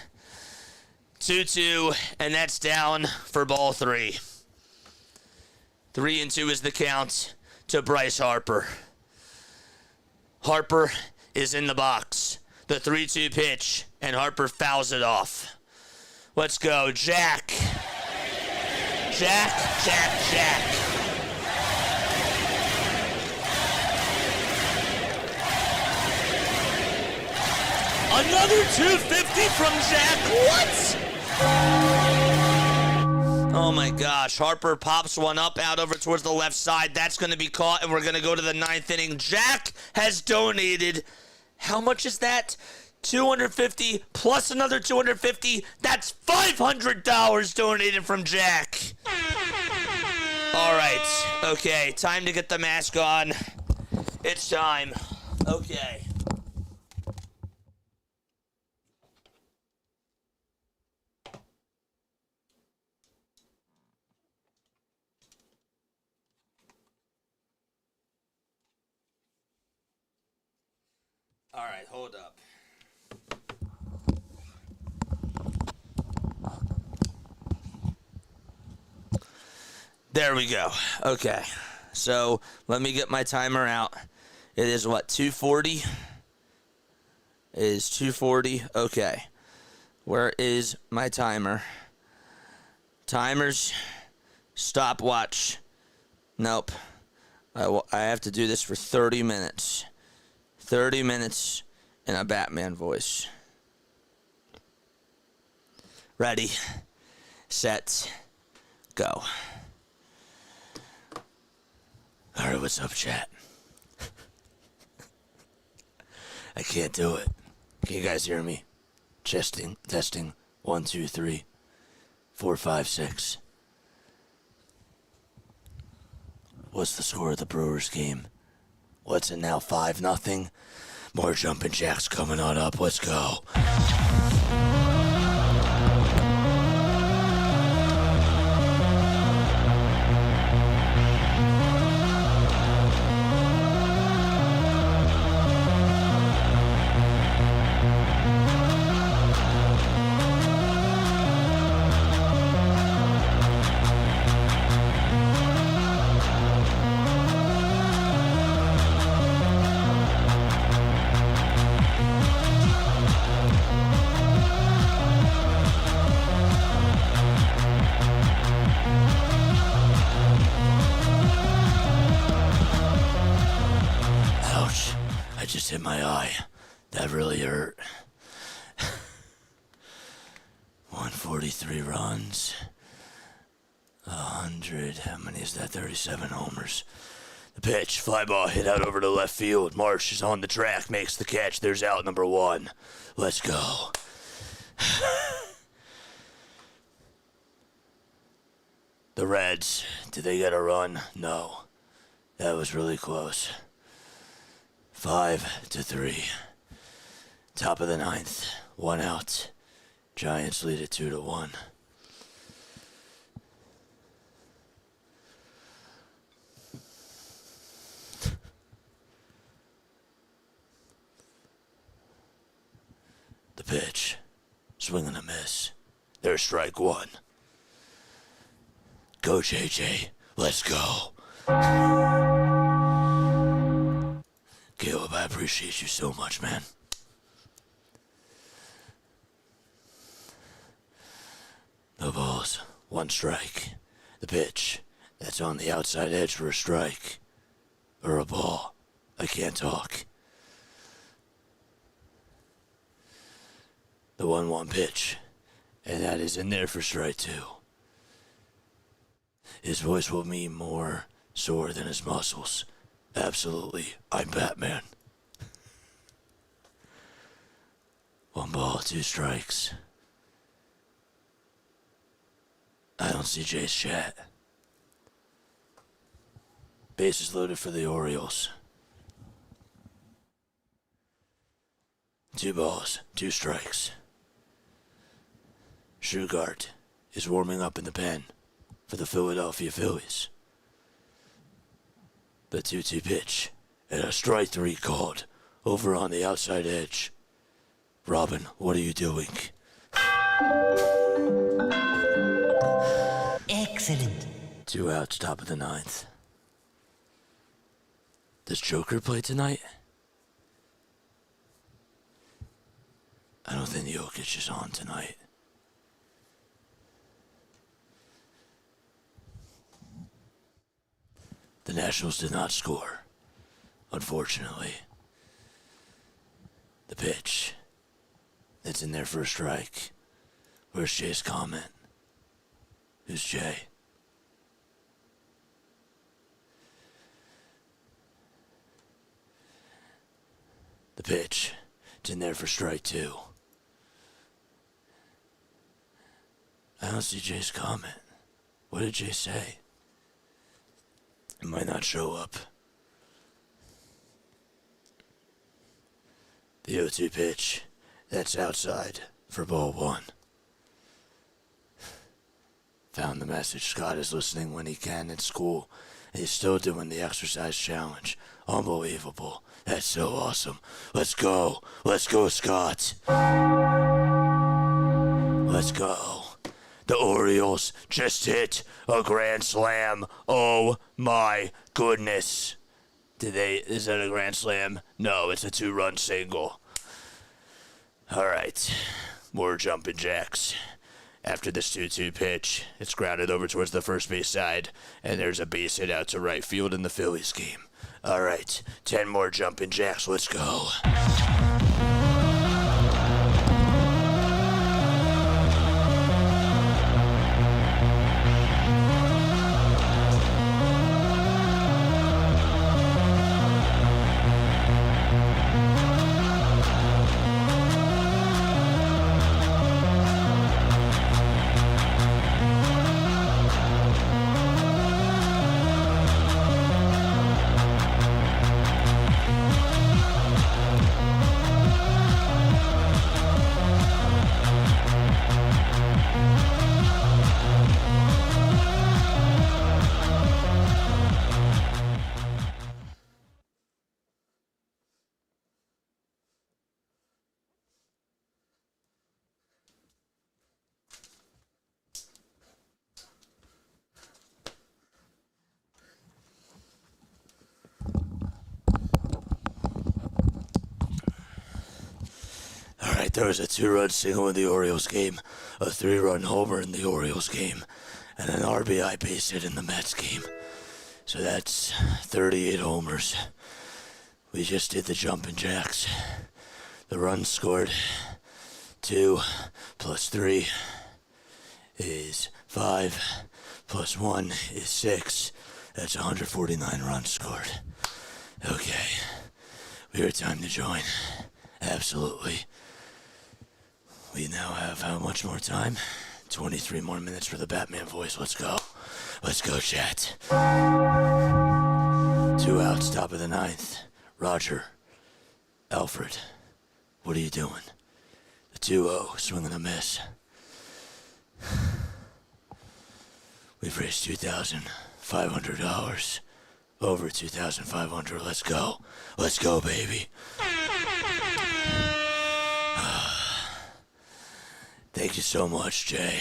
2-2, and that's down for ball 3. 3-2 is the count to Bryce Harper. Harper is in the box. The 3-2 pitch, and Harper fouls it off. Let's go, Jack. Jack, Jack, Jack. Another 250 from Jack. What? Oh my gosh. Harper pops one up out over towards the left side. That's going to be caught, and we're going to go to the 9th inning. Jack has donated. How much is that? 250 plus another 250. That's $500 donated from Jack. All right. Okay. Time to get the mask on. It's time. Okay. All right, hold up. There we go. Okay. So, let me get my timer out. It is what, 2:40? It is 2:40. Okay. Where is my timer? Timers. Stopwatch. Nope. I have to do this for 30 minutes. 30 minutes in a Batman voice. Ready, set, go. All right, what's up, chat? I can't do it. Can you guys hear me? Testing. 1, 2, 3, 4, 5, 6. What's the score of the Brewers game? What's it now, 5-0? More jumping jacks coming on up. Let's go. Hit my eye. That really hurt. 143 runs. 100. How many is that? 37 homers. The pitch. Fly ball hit out over to left field. Marsh is on the track. Makes the catch. There's out number 1. Let's go. The Reds. Did they get a run? No. That was really close. 5-3. Top of the 9th. 1 out. Giants lead it 2-1. The pitch. Swing and a miss. There's strike 1. Go, JJ. Let's go. Caleb, I appreciate you so much, man. No balls, one strike. The pitch, that's on the outside edge for a strike. Or a ball. I can't talk. The 1-1 pitch, and that is in there for strike 2. His voice will be more sore than his muscles. Absolutely, I'm Batman. 1 ball, 2 strikes. I don't see Jay's chat. Bases loaded for the Orioles. 2 balls, 2 strikes. Shugart is warming up in the pen for the Philadelphia Phillies. The 2-2 pitch and a strike 3 called over on the outside edge. Robin, what are you doing? Excellent. 2 outs, top of the 9th. Does Joker play tonight? I don't think Jokic is on tonight. The Nationals did not score, unfortunately. The pitch. That's in there for a strike. Where's Jay's comment? Who's Jay? The pitch. It's in there for strike 2. I don't see Jay's comment. What did Jay say? It might not show up. The 0-2 pitch. That's outside for ball 1. Found the message. Scott is listening when he can at school. And he's still doing the exercise challenge. Unbelievable. That's so awesome. Let's go. Let's go, Scott. Let's go. The Orioles just hit a grand slam. Oh my goodness. Is that a grand slam? No, it's a 2-run single. All right. More jumping jacks. After this 2-2 pitch, it's grounded over towards the first base side, and there's a base hit out to right field in the Phillies game. All right, 10 more jumping jacks. Let's go. There was a 2-run single in the Orioles game, a 3-run homer in the Orioles game, and an RBI base hit in the Mets game. So that's 38 homers. We just did the jumping jacks. The runs scored. 2 plus 3 is 5, plus 1 is 6. That's 149 runs scored. Okay, we are time to join. Absolutely. We now have how much more time? 23 more minutes for the Batman voice. Let's go. Let's go, chat. 2 outs, top of the 9th. Roger. Alfred. What are you doing? The 2-0, swing and a miss. We've raised $2,500. Over $2,500. Let's go. Let's go, baby. Thank you so much, Jay.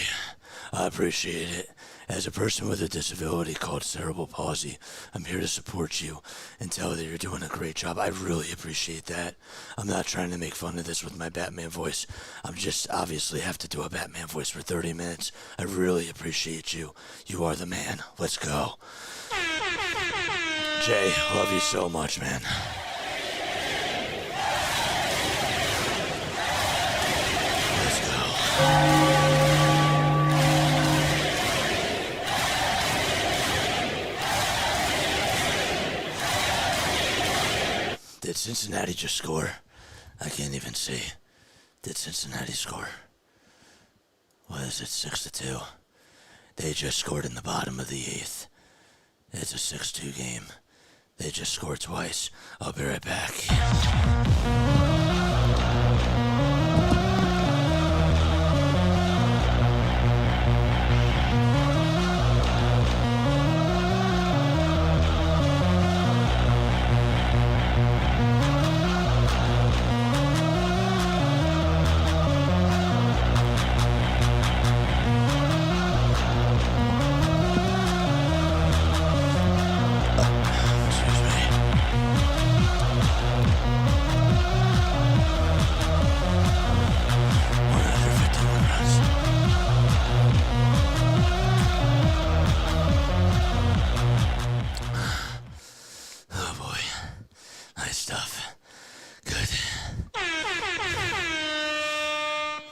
I appreciate it. As a person with a disability called cerebral palsy, I'm here to support you and tell that you're doing a great job. I really appreciate that. I'm not trying to make fun of this with my Batman voice. I'm just obviously have to do a Batman voice for 30 minutes. I really appreciate you. You are the man. Let's go. Jay, love you so much, man. Let's go. Did Cincinnati just score? I can't even see. Did Cincinnati score? What is it, 6-2? They just scored in the bottom of the 8th. It's a 6-2 game. They just scored twice. I'll be right back.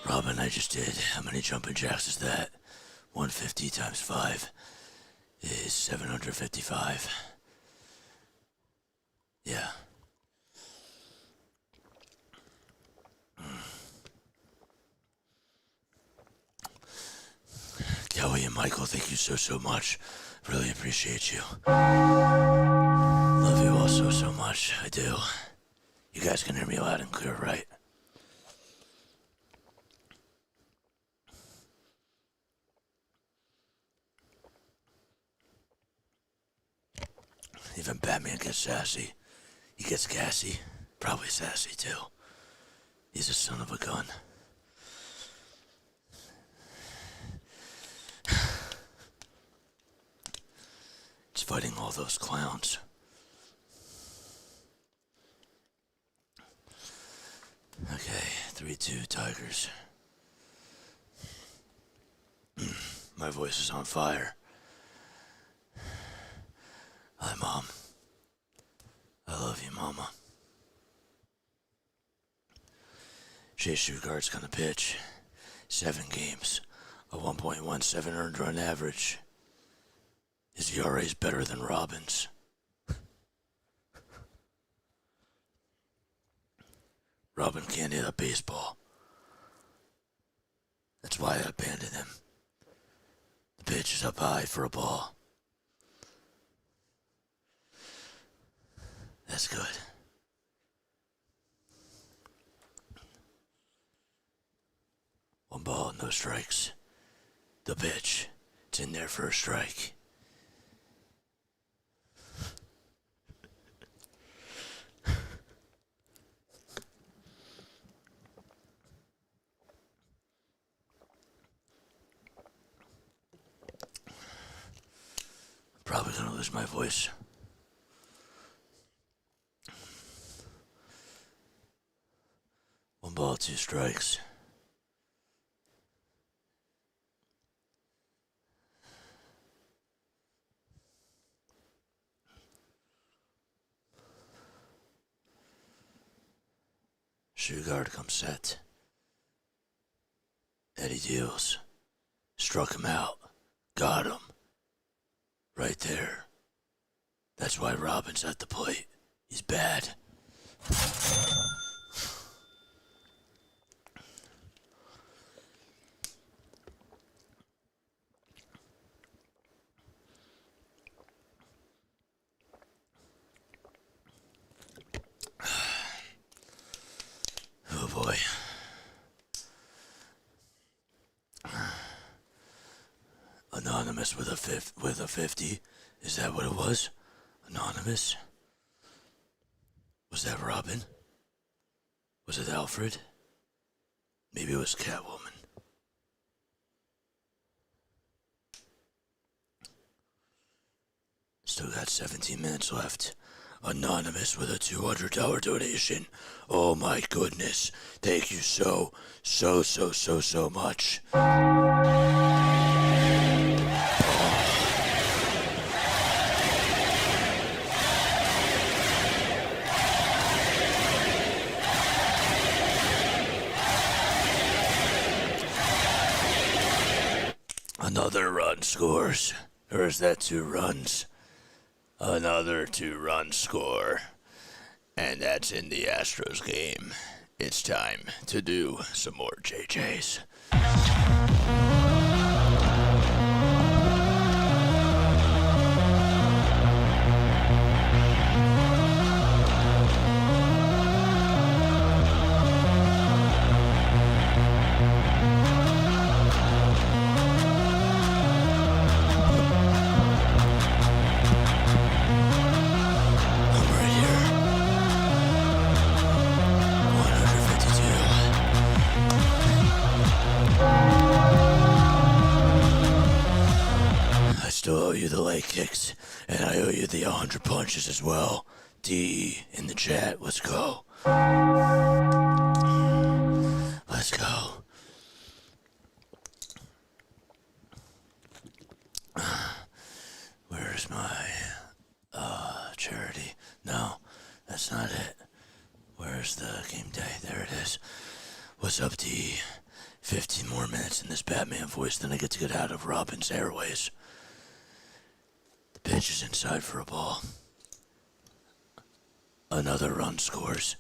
Robin, I just did. How many jumping jacks is that? 150 times 5 is 755. Yeah. Kelly and Michael, thank you so much. Really appreciate you. Love you all so much. I do. You guys can hear me loud and clear, right? Even Batman gets sassy. He gets gassy. Probably sassy, too. He's a son of a gun. He's fighting all those clowns. Okay, 3-2 Tigers. My voice is on fire. Hi, Mom. I love you, Mama. Chase Shugard's gonna pitch. 7 games. A 1.17 earned run average. His ERA's better than Robin's. Robin can't hit a baseball. That's why I abandoned him. The pitch is up high for a ball. That's good. One ball, no strikes. The pitch. It's in there for a strike. Probably gonna lose my voice. One ball, 2 strikes. Shugard comes set. Eddie deals. Struck him out. Got him. Right there. That's why Robin's at the plate. He's bad. Oh boy. Anonymous with a 50. Is that what it was? Anonymous? Was that Robin? Was it Alfred? Maybe it was Catwoman. still got 17 minutes left. Anonymous with a $200 donation. Oh my goodness. Thank you so much. Another run scores. Or is that 2 runs? Another 2-run score. And that's in the Astros game. It's time to do some more JJs. Kicks, and I owe you the 100 punches as well. D in the chat, let's go. Let's go. Where's my charity? No, that's not it. Where's the game day? There it is. What's up, D? 15 more minutes in this Batman voice, then I get to get out of Robin's airways. Pitch is inside for a ball. Another run scores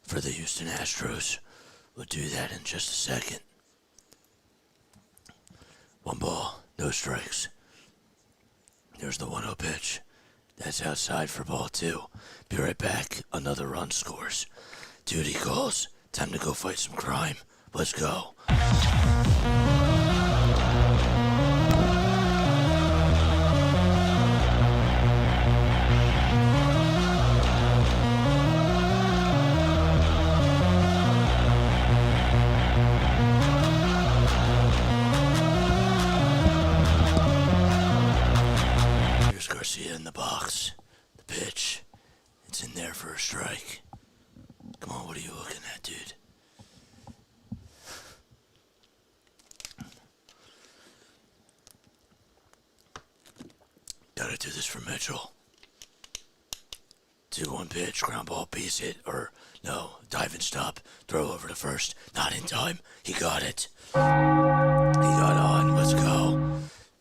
for the Houston Astros. We'll do that in just a second. 1 ball, no strikes. There's the 1-0 pitch. That's outside for ball 2. Be right back. Another run scores. Duty calls. Time to go fight some crime. Let's go. In the box. The pitch. It's in there for a strike. Come on, what are you looking at, dude? Gotta do this for Mitchell. 2-1 pitch, ground ball, piece it, or no, dive and stop, throw over to first. Not in time. He got it. He got on. Let's go.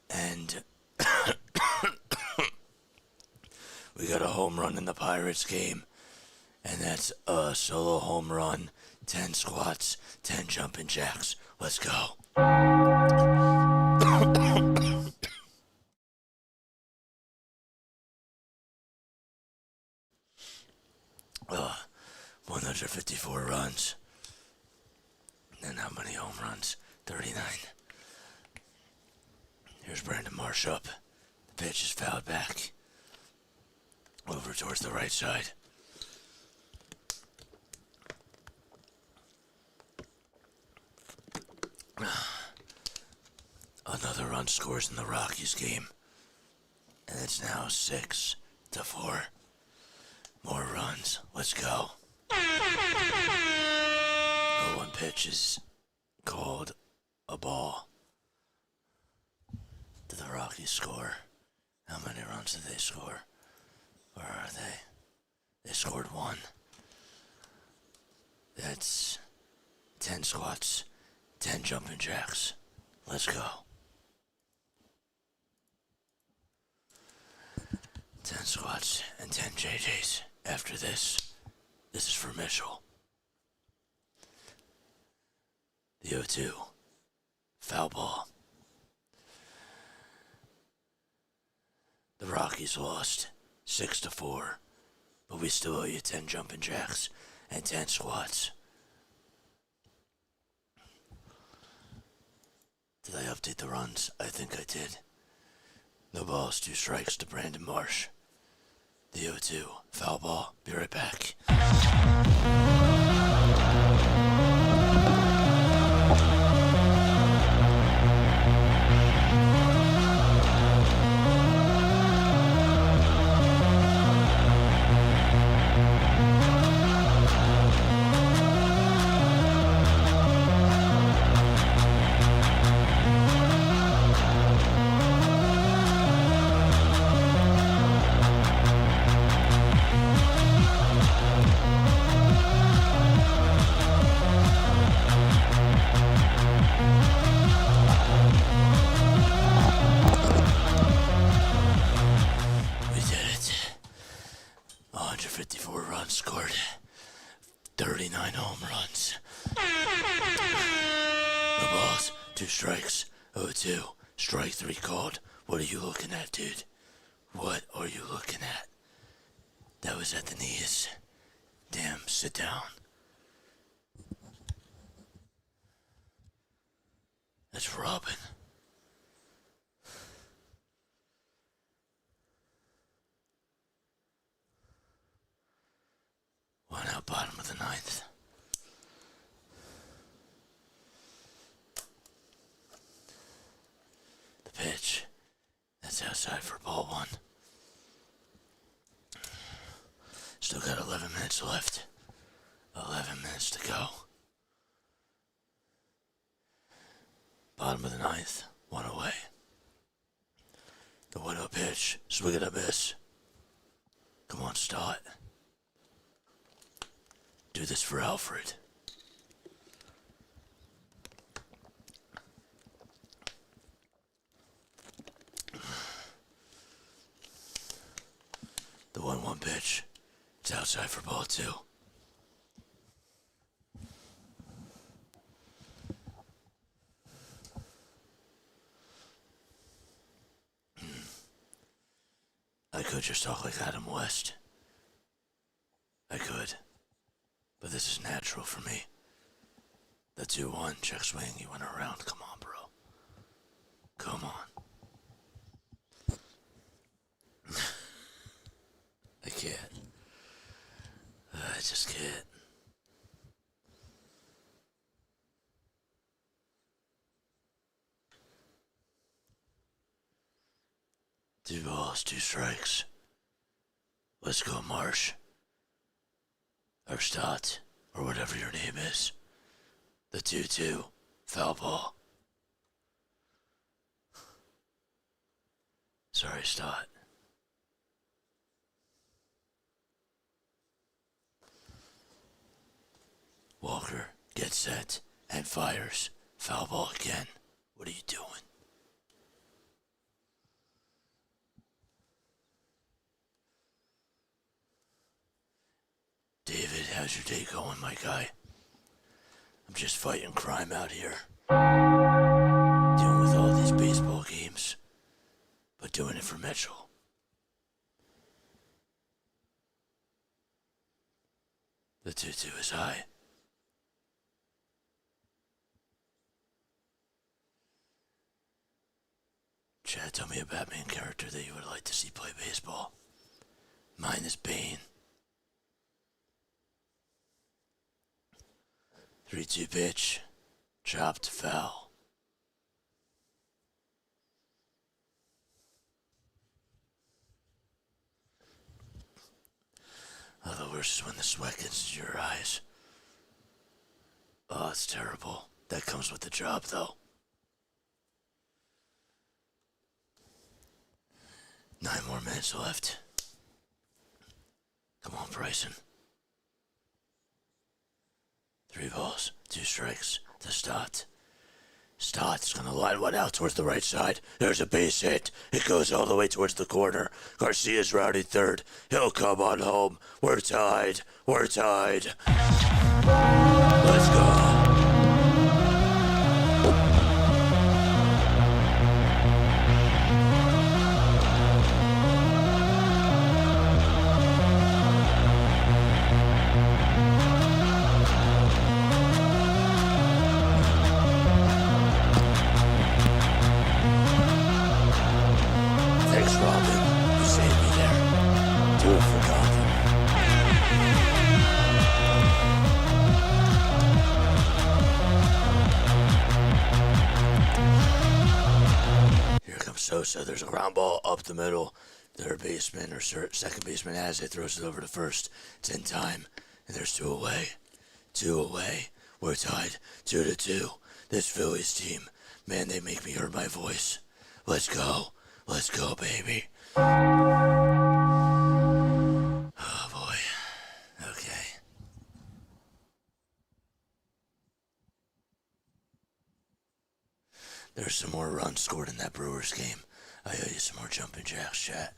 And we got a home run in the Pirates game, and that's a solo home run, 10 squats, 10 jumping jacks. Let's go. 154 runs. And how many home runs? 39. Here's Brandon Marsh up. The pitch is fouled back. Over towards the right side. Another run scores in the Rockies game. And it's now 6-4. More runs. Let's go. The 1 pitch is called a ball. Did the Rockies score? How many runs did they score? Where are they? They scored 1. That's 10 squats, 10 jumping jacks. Let's go. 10 squats and 10 JJs after this. This is for Mitchell. The 0-2. Foul ball. The Rockies lost 6-4, but we still owe you 10 jumping jacks and 10 squats. Did I update the runs? I think I did. No balls, 2 strikes to Brandon Marsh. The 0-2, foul ball. Be right back. 2 strikes. 0-2. Strike 3 called. What are you looking at, dude? What are you looking at? That was at the knees. Damn, sit down. That's Robin. One out, bottom of the 9th. The pitch. That's outside for ball 1. Still got 11 minutes left. 11 minutes to go. Bottom of the 9th. 1 away. The 1-0 pitch. Swing it a miss. Come on, start. Do this for Alfred. The 1-1 pitch. It's outside for ball 2. I could just talk like Adam West. I could. But this is natural for me. The 2-1 check swing, he went around. Come on, bro. Come on. I can't. I just can't. Two balls, 2 strikes. Let's go, Marsh. Or Stott, or whatever your name is. The 2-2, foul ball. Sorry, Stott. Walker gets set and fires. Foul ball again. What are you doing? David, how's your day going, my guy? I'm just fighting crime out here. Dealing with all these baseball games, but doing it for Mitchell. The 2-2 is high. Chad, tell me a Batman character that you would like to see play baseball. Mine is Bane. 3-2 pitch. Chopped foul. Oh, the worst is when the sweat gets into your eyes. Oh, it's terrible. That comes with the job, though. 9 more minutes left. Come on, Bryson. 3 balls, 2 strikes. The Stott. Stott's gonna line one out towards the right side. There's a base hit. It goes all the way towards the corner. Garcia's rounding third. He'll come on home. We're tied. We're tied. Let's go. Thanks, Robin. You saved me there. Do it for Gotham. Here comes Sosa. There's a ground ball up the middle. Third baseman or second baseman has it, throws it over to first. It's in time, and there's 2 away. 2 away. We're tied 2-2. This Phillies team, man, they make me hear my voice. Let's go. Let's go, baby. Oh, boy. Okay. There's some more runs scored in that Brewers game. I owe you some more jumping jacks, chat.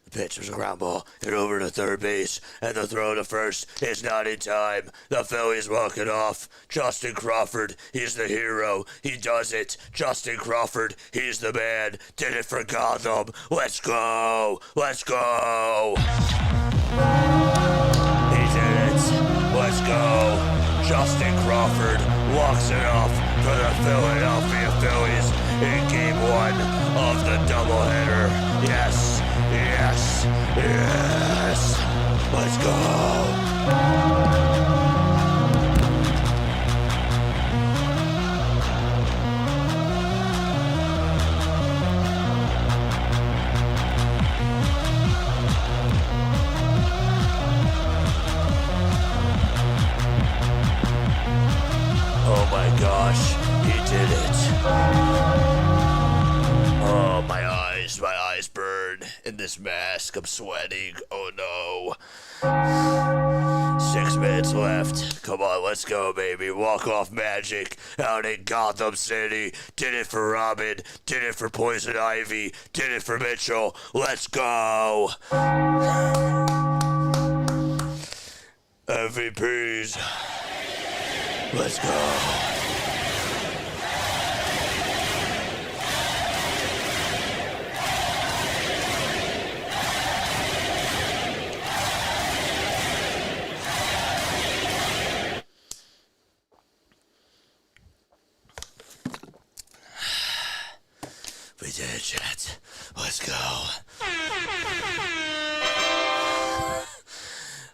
The pitch was a ground ball, hit over to third base, and the throw to first is not in time. The Phillies walk it off. Justin Crawford, he's the hero. He does it. Justin Crawford, he's the man. Did it for Gotham. Let's go. Let's go. He did it. Let's go. Justin Crawford walks it off for the Philadelphia Phillies in Game 1 of the doubleheader. Yes, yes, yes. Let's go. Oh my gosh, he did it. Oh, my eyes burn in this mask. I'm sweating. Oh no. 6 minutes left. Come on, let's go, baby. Walk-off magic out in Gotham City. Did it for Robin. Did it for Poison Ivy. Did it for Mitchell. Let's go. MVPs. Let's go. We did it, chat. Let's go.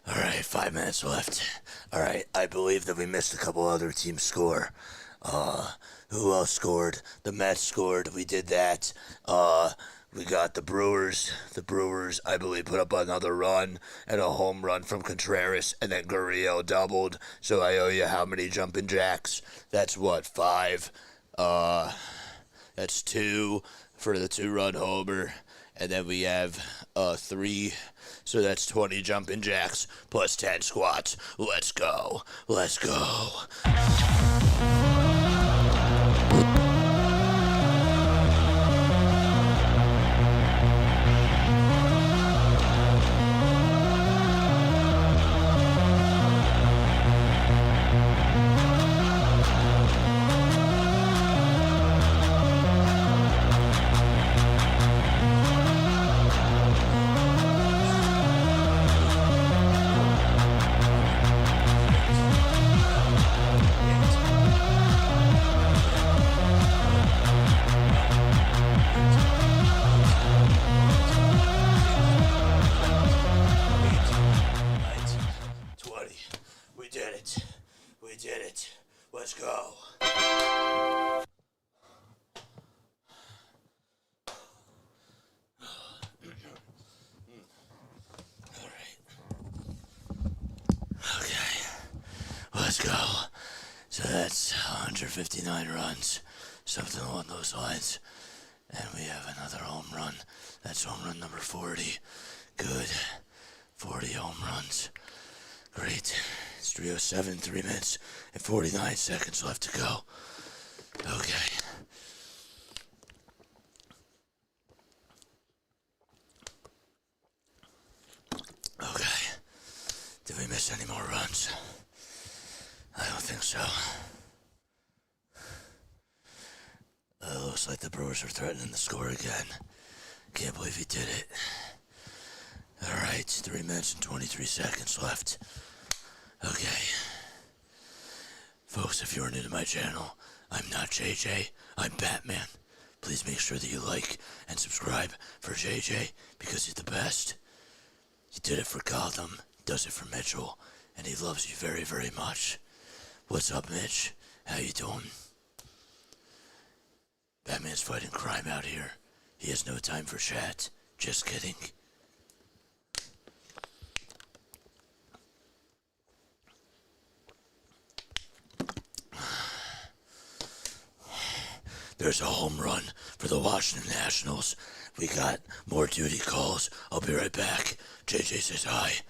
All right, 5 minutes left. All right, I believe that we missed a couple other teams score. Who else scored? The Mets scored. We did that. We got the Brewers. The Brewers, I believe, put up another run and a home run from Contreras, and then Gurriel doubled. So I owe you how many jumping jacks? That's what, 5? That's 2 for the 2-run homer. And then we have 3, so that's 20 jumping jacks plus 10 squats. Let's go. Let's go. Let's go. Let's go. So that's 159 runs, something along those lines. And we have another home run. That's home run number 40. Good. 40 home runs. Great. It's 3:07, 3 minutes and 49 seconds left to go. Okay. Okay. Did we miss any more runs? I don't think so. Looks like the Brewers are threatening the score again. Can't believe he did it. Alright, 3 minutes and 23 seconds left. Okay. Folks, if you're new to my channel, I'm not JJ, I'm Batman. Please make sure that you like and subscribe for JJ because he's the best. He did it for Gotham, does it for Mitchell, and he loves you very, very much. What's up, Mitch? How you doing? Batman's fighting crime out here. He has no time for chat. Just kidding. There's a home run for the Washington Nationals. We got more duty calls. I'll be right back. JJ says hi.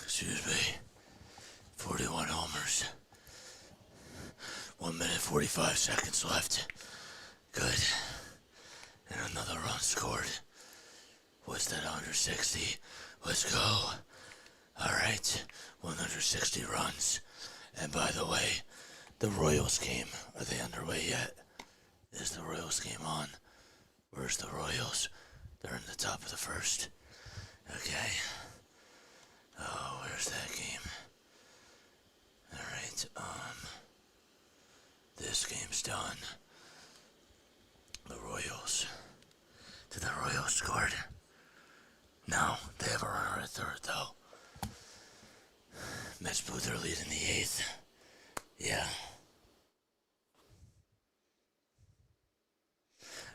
Excuse me. 41 homers. 1 minute 45 seconds left. Good. And another run scored. What's that, 160? Let's go. Alright, 160 runs. And by the way, the Royals game, are they underway yet? Is the Royals game on? Where's the Royals? They're in the top of the first. Okay. Oh, where's that game? Alright, this game's done. The Royals. Did the Royals score? No, they have a runner at third, though. Mets blew their lead in the 8th. Yeah.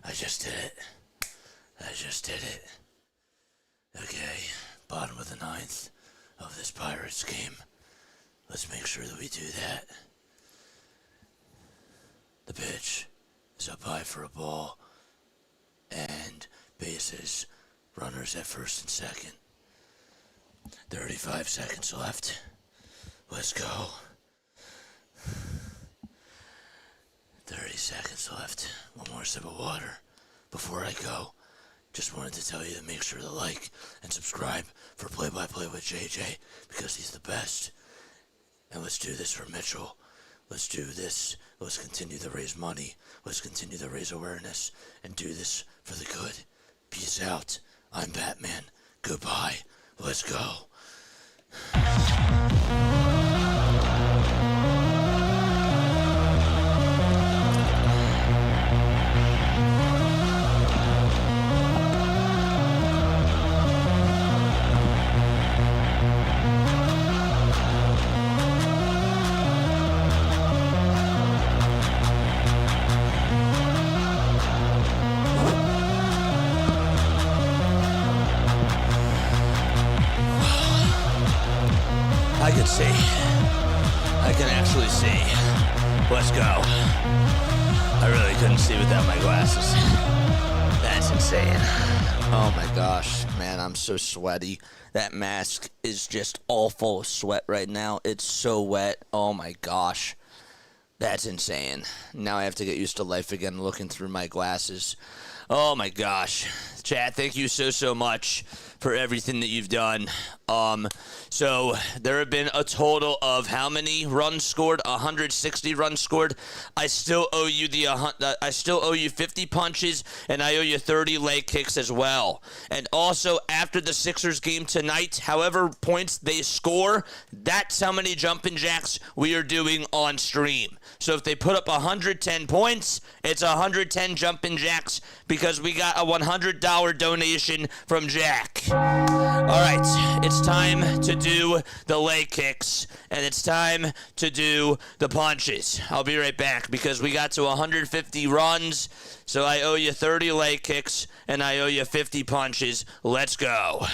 I just did it. Okay, bottom of the 9th of this Pirates game. Let's make sure that we do that. The pitch is up high for a ball, and bases, runners at first and second. 35 seconds left. Let's go. 30 seconds left. One more sip of water before I go. Just wanted to tell you to make sure to like and subscribe for Play by Play with JJ, because he's the best. And let's do this for Mitchell. Let's do this. Let's continue to raise money. Let's continue to raise awareness and do this for the good. Peace out. I'm Batman. Goodbye. Let's go. I can see. I can actually see. Let's go. I really couldn't see without my glasses. That's insane. Oh my gosh, man, I'm so sweaty. That mask is just all full of sweat right now. It's so wet. Oh my gosh. That's insane. Now I have to get used to life again looking through my glasses. Oh my gosh. Chad, thank you so much for everything that you've done. So there have been a total of how many runs scored? 160 runs scored. I still owe you I still owe you 50 punches, and I owe you 30 leg kicks as well. And also after the Sixers game tonight, however points they score, that's how many jumping jacks we are doing on stream. So if they put up 110 points, it's 110 jumping jacks, because we got a $100 donation from Jack. All right, it's time to do the leg kicks, and it's time to do the punches. I'll be right back, because we got to 150 runs, so I owe you 30 leg kicks, and I owe you 50 punches. Let's go.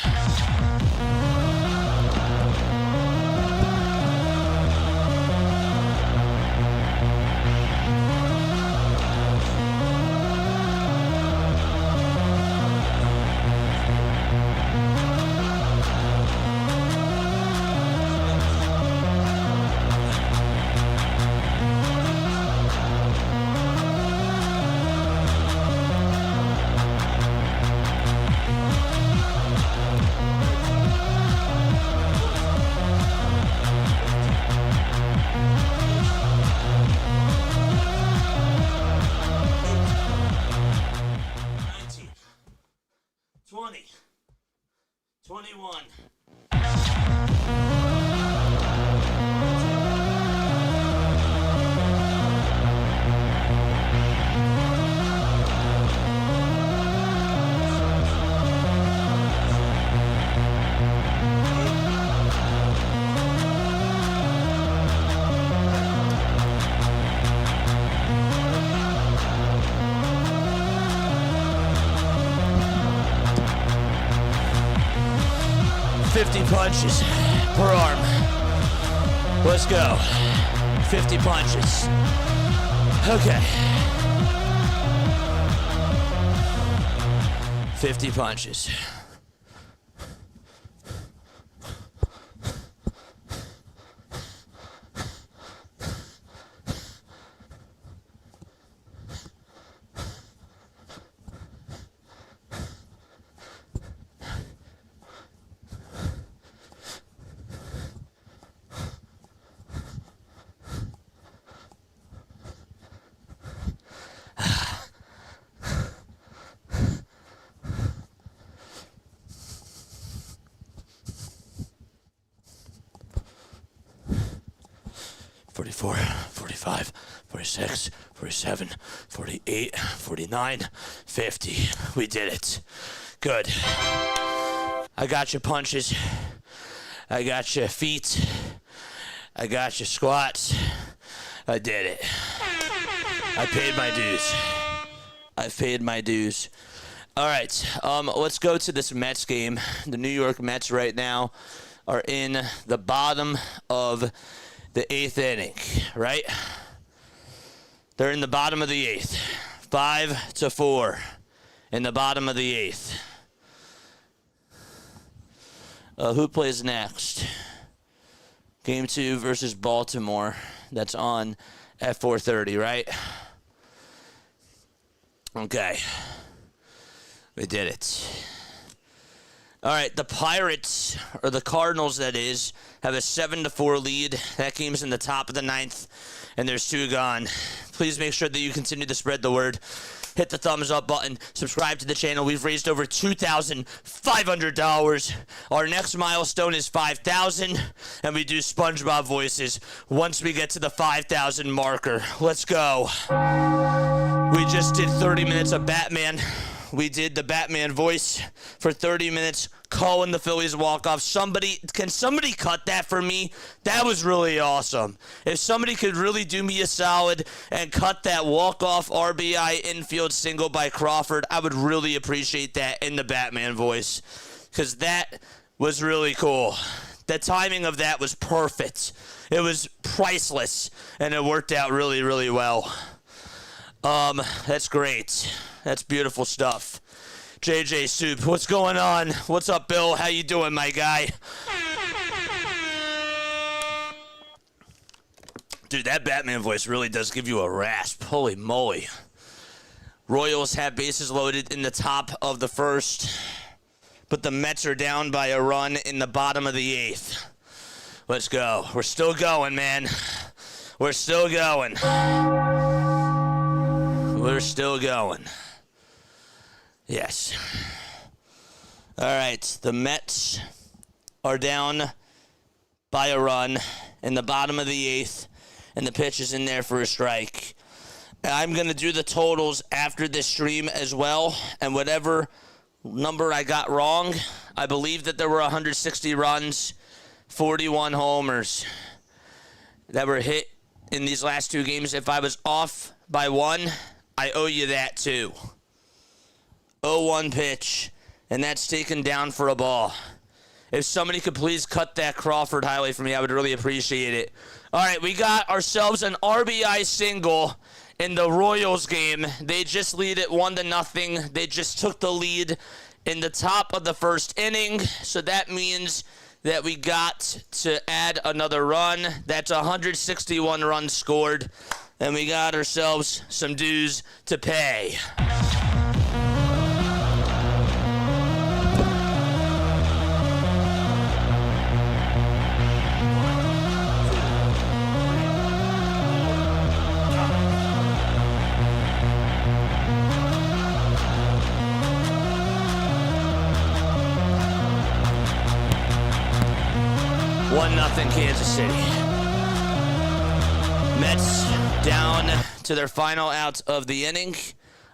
50 punches per arm. Let's go. 50 punches. Okay. 50 punches. $44, $45, $46, $47, $48, $49, $50. We did it. Good. I got your punches. I got your feet. I got your squats. I did it. I paid my dues. I paid my dues. All right, let's go to this Mets game. The New York Mets right now are in the bottom of the 8th inning, right? They're in the bottom of the 8th. 5-4 in the bottom of the 8th. Who plays next? Game 2 versus Baltimore. That's on at 4:30, right? Okay. We did it. All right, the Pirates, or the Cardinals, that is, have a 7-4 lead. That game's in the top of the 9th, and there's 2 gone. Please make sure that you continue to spread the word. Hit the thumbs up button. Subscribe to the channel. We've raised over $2,500. Our next milestone is 5,000, and we do SpongeBob Voices once we get to the 5,000 marker. Let's go. We just did 30 minutes of Batman. We did the Batman voice for 30 minutes, calling the Phillies walk-off. Can somebody cut that for me? That was really awesome. If somebody could really do me a solid and cut that walk-off RBI infield single by Crawford, I would really appreciate that in the Batman voice, because that was really cool. The timing of that was perfect. It was priceless, and it worked out really, really well. That's great. That's beautiful stuff. JJ Soup, what's going on? What's up, Bill? How you doing, my guy? Dude, that Batman voice really does give you a rasp. Holy moly. Royals have bases loaded in the top of the 1st, but the Mets are down by a run in the bottom of the 8th. Let's go. We're still going, man. We're still going. We're still going. Yes. All right. The Mets are down by a run in the bottom of the 8th, and the pitch is in there for a strike. I'm going to do the totals after this stream as well, and whatever number I got wrong, I believe that there were 160 runs, 41 homers that were hit in these last 2 games. If I was off by 1, I owe you that too. 0-1 pitch, and that's taken down for a ball. If somebody could please cut that Crawford highlight for me, I would really appreciate it. All right, we got ourselves an RBI single in the Royals game. They just lead it 1-0. They just took the lead in the top of the 1st inning, so that means that we got to add another run. That's 161 runs scored, and we got ourselves some dues to pay. Kansas City. Mets down to their final out of the inning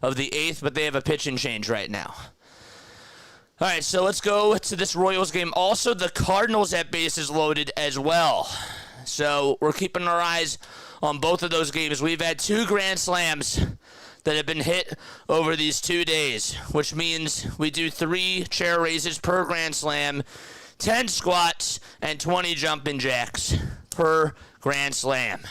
of the 8th, but they have a pitch and change right now. All right, so let's go to this Royals game. Also, the Cardinals have bases loaded as well. So we're keeping our eyes on both of those games. We've had 2 grand slams that have been hit over these 2 days, which means we do 3 chair raises per grand slam 10 squats, and 20 jumping jacks per Grand Slam.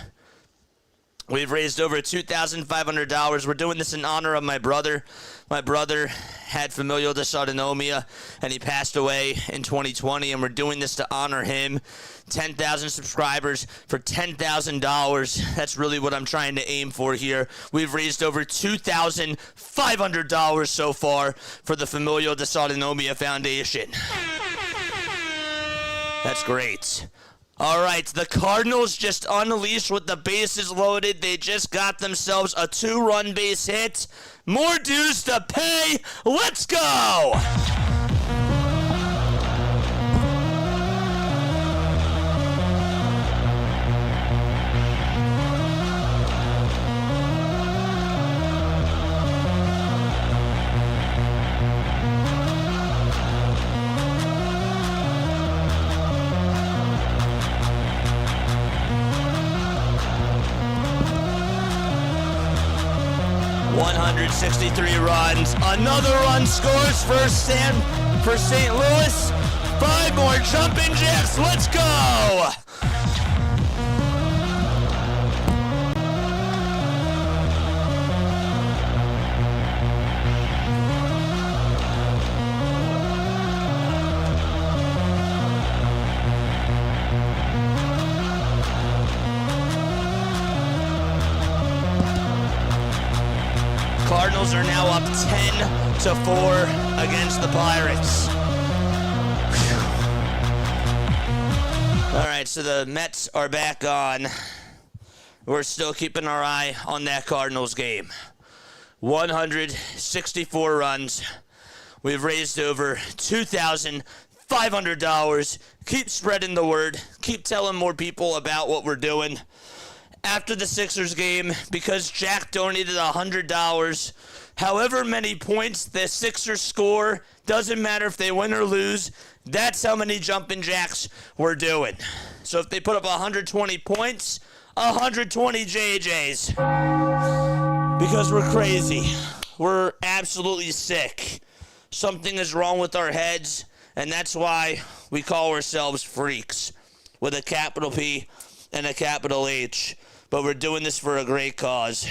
We've raised over $2,500. We're doing this in honor of my brother. My brother had familial dysautonomia, and he passed away in 2020, and we're doing this to honor him. 10,000 subscribers for $10,000. That's really what I'm trying to aim for here. We've raised over $2,500 so far for the Familial Dysautonomia Foundation. That's great. All right, the Cardinals just unleashed with the bases loaded. They just got themselves a 2-run base hit. More dues to pay. Let's go! $163 runs. Another run scores for St. Louis. 5 more jumping jacks. Let's go! Cardinals are now up 10-4 against the Pirates. Whew. All right, so the Mets are back on. We're still keeping our eye on that Cardinals game. 164 runs. We've raised over $2,500. Keep spreading the word. Keep telling more people about what we're doing. After the Sixers game, because Jack donated $100, however many points the Sixers score, doesn't matter if they win or lose, that's how many jumping jacks we're doing. So if they put up 120 points, 120 JJs. Because we're crazy. We're absolutely sick. Something is wrong with our heads, and that's why we call ourselves freaks, with a capital P and a capital H. But we're doing this for a great cause.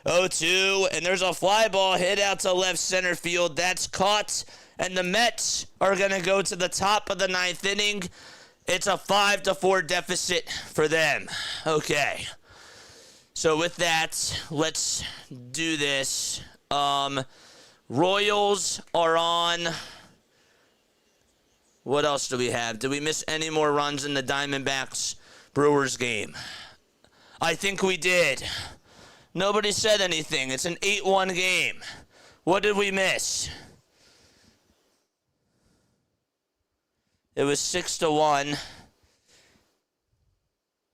0-2, and there's a fly ball hit out to left center field. That's caught, and the Mets are going to go to the top of the 9th inning. It's a 5-4 deficit for them. Okay. So with that, let's do this. Royals are on. What else do we have? Did we miss any more runs in the Diamondbacks-Brewers game? I think we did. Nobody said anything. It's an 8-1 game. What did we miss? It was 6-1.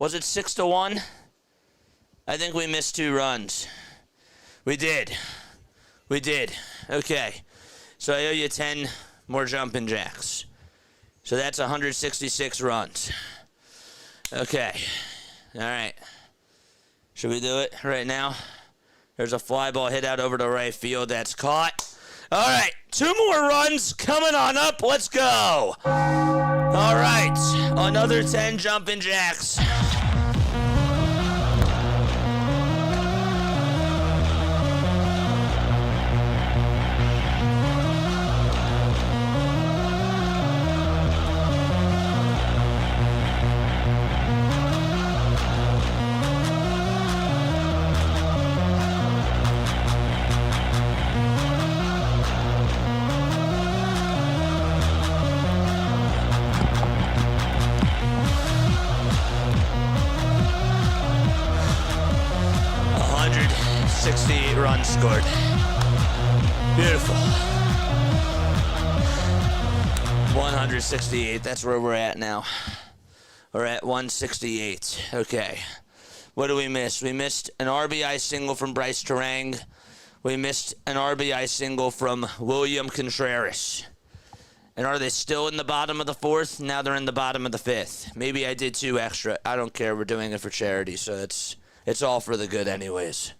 Was it 6-1? I think we missed 2 runs. We did. We did. Okay. So I owe you 10 more jumping jacks. So that's 166 runs. Okay. All right. Should we do it right now? There's a fly ball hit out over to right field. That's caught. All right. 2 more runs coming on up. Let's go. All right. Another 10 jumping jacks. Runs scored. Beautiful. 168. That's where we're at now. We're at 168. Okay. What do we miss? We missed an RBI single from Bryce Terang. We missed an RBI single from William Contreras. And are they still in the bottom of the 4th? Now they're in the bottom of the 5th. Maybe I did 2 extra. I don't care. We're doing it for charity, so it's all for the good anyways.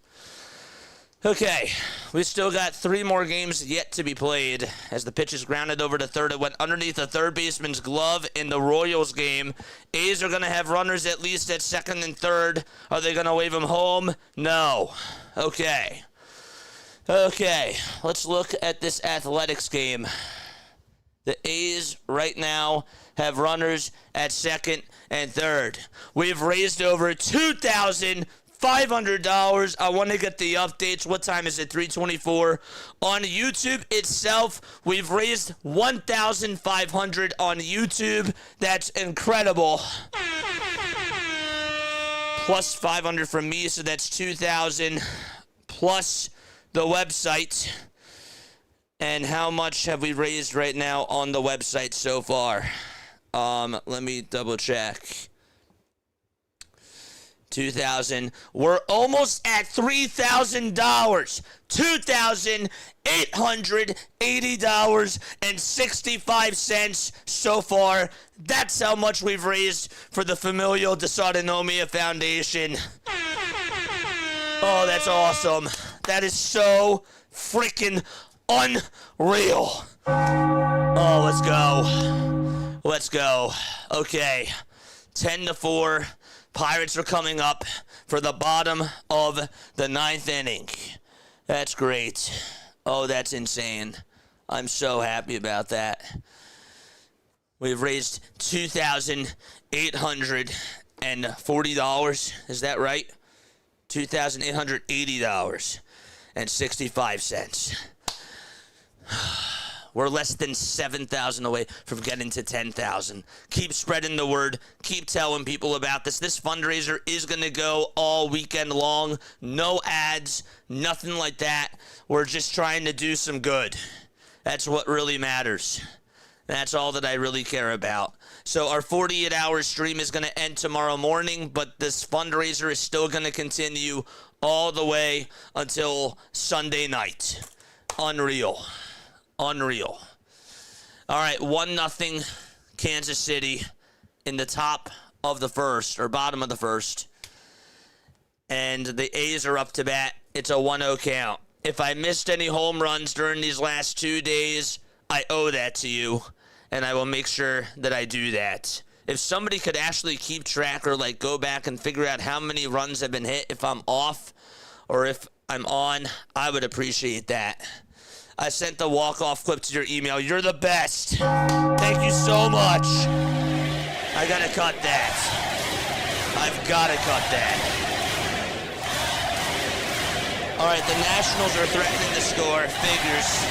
Okay, we still got 3 more games yet to be played. As the pitch is grounded over to third, it went underneath the third baseman's glove in the Royals game. A's are going to have runners at least at second and third. Are they going to wave them home? No. Okay, let's look at this Athletics game. The A's right now have runners at second and third. We've raised over $2,500. I want to get the updates. What time is it? 3:24. On YouTube itself, we've raised $1,500 on YouTube. That's incredible. Plus 500 from me, so that's 2,000 plus the website. And how much have we raised right now on the website so far? Let me double check. 2,000. We're almost at $3,000. $2,880.65 so far. That's how much we've raised for the Familial Dysautonomia Foundation. Oh, that's awesome. That is so freaking unreal. Oh, let's go. Let's go. Okay. 10-4. Pirates are coming up for the bottom of the 9th inning. That's great. Oh, that's insane. I'm so happy about that. We've raised $2,840. Is that right? $2,880.65. We're less than 7,000 away from getting to 10,000. Keep spreading the word. Keep telling people about this. This fundraiser is going to go all weekend long. No ads, nothing like that. We're just trying to do some good. That's what really matters. That's all that I really care about. So our 48-hour stream is going to end tomorrow morning, but this fundraiser is still going to continue all the way until Sunday night. Unreal. Unreal. All right, 1-0 Kansas City in the top of the first, or bottom of the first. And the A's are up to bat. It's a 1-0 count. If I missed any home runs during these last 2 days, I owe that to you, and I will make sure that I do that. If somebody could actually keep track or like go back and figure out how many runs have been hit if I'm off or if I'm on, I would appreciate that. I sent the walk-off clip to your email. You're the best. Thank you so much. I gotta cut that. I've gotta cut that. All right, the Nationals are threatening to score. Figures.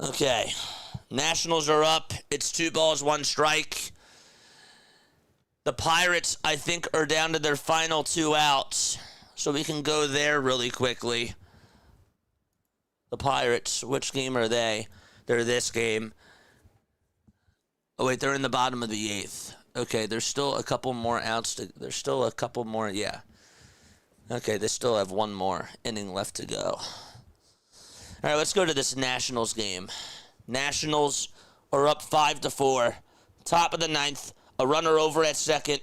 Okay, Nationals are up. It's 2 balls, 1 strike. The Pirates, I think, are down to their final 2 outs. So we can go there really quickly. The Pirates, which game are they? They're this game. Oh, wait, they're in the bottom of the 8th. Okay, there's still a couple more outs. There's still a couple more, yeah. Okay, they still have 1 more inning left to go. All right, let's go to this Nationals game. Nationals are up 5-4. Top of the 9th. A runner over at second.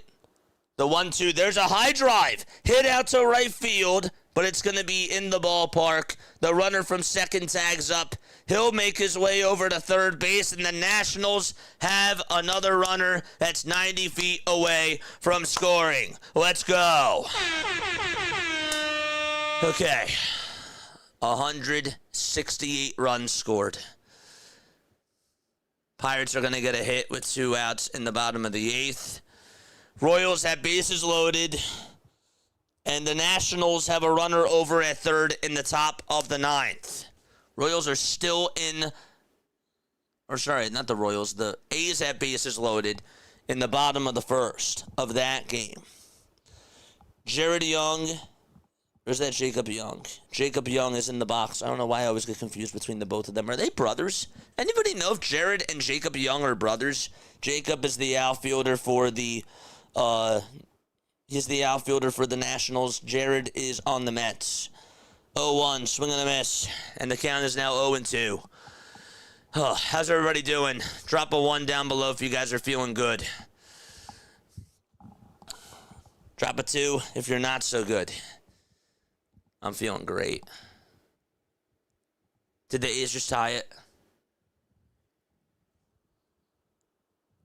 The 1-2. There's a high drive. Hit out to right field, but it's going to be in the ballpark. The runner from second tags up. He'll make his way over to third base, and the Nationals have another runner that's 90 feet away from scoring. Let's go. Okay. 168 runs scored. Pirates are going to get a hit with 2 outs in the bottom of the 8th. Royals have bases loaded. And the Nationals have a runner over at third in the top of the 9th. Royals are still in... Or sorry, not the Royals. The A's have bases loaded in the bottom of the first of that game. Jared Young... Or is that Jacob Young? Jacob Young is in the box. I don't know why I always get confused between the both of them. Are they brothers? Anybody know if Jared and Jacob Young are brothers? Jacob is the outfielder for the he's the outfielder for the Nationals. Jared is on the Mets. 0-1, swing and a miss. And the count is now 0-2. Oh, how's everybody doing? Drop a 1 down below if you guys are feeling good. Drop a 2 if you're not so good. I'm feeling great. Did the A's just tie it?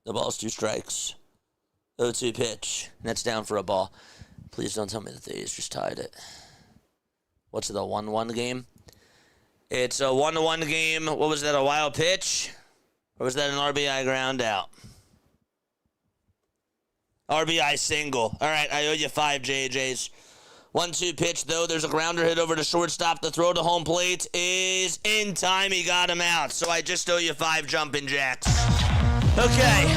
The ball's 2 strikes. 0-2 pitch. That's down for a ball. Please don't tell me that the A's just tied it. What's it, a 1-1 game? It's a 1-1 game. What was that, a wild pitch? Or was that an RBI ground out? RBI single. All right, I owe you 5 JJs. 1-2 pitch, though. There's a grounder hit over to shortstop. The throw to home plate is in time. He got him out. So I just owe you 5 jumping jacks. Okay.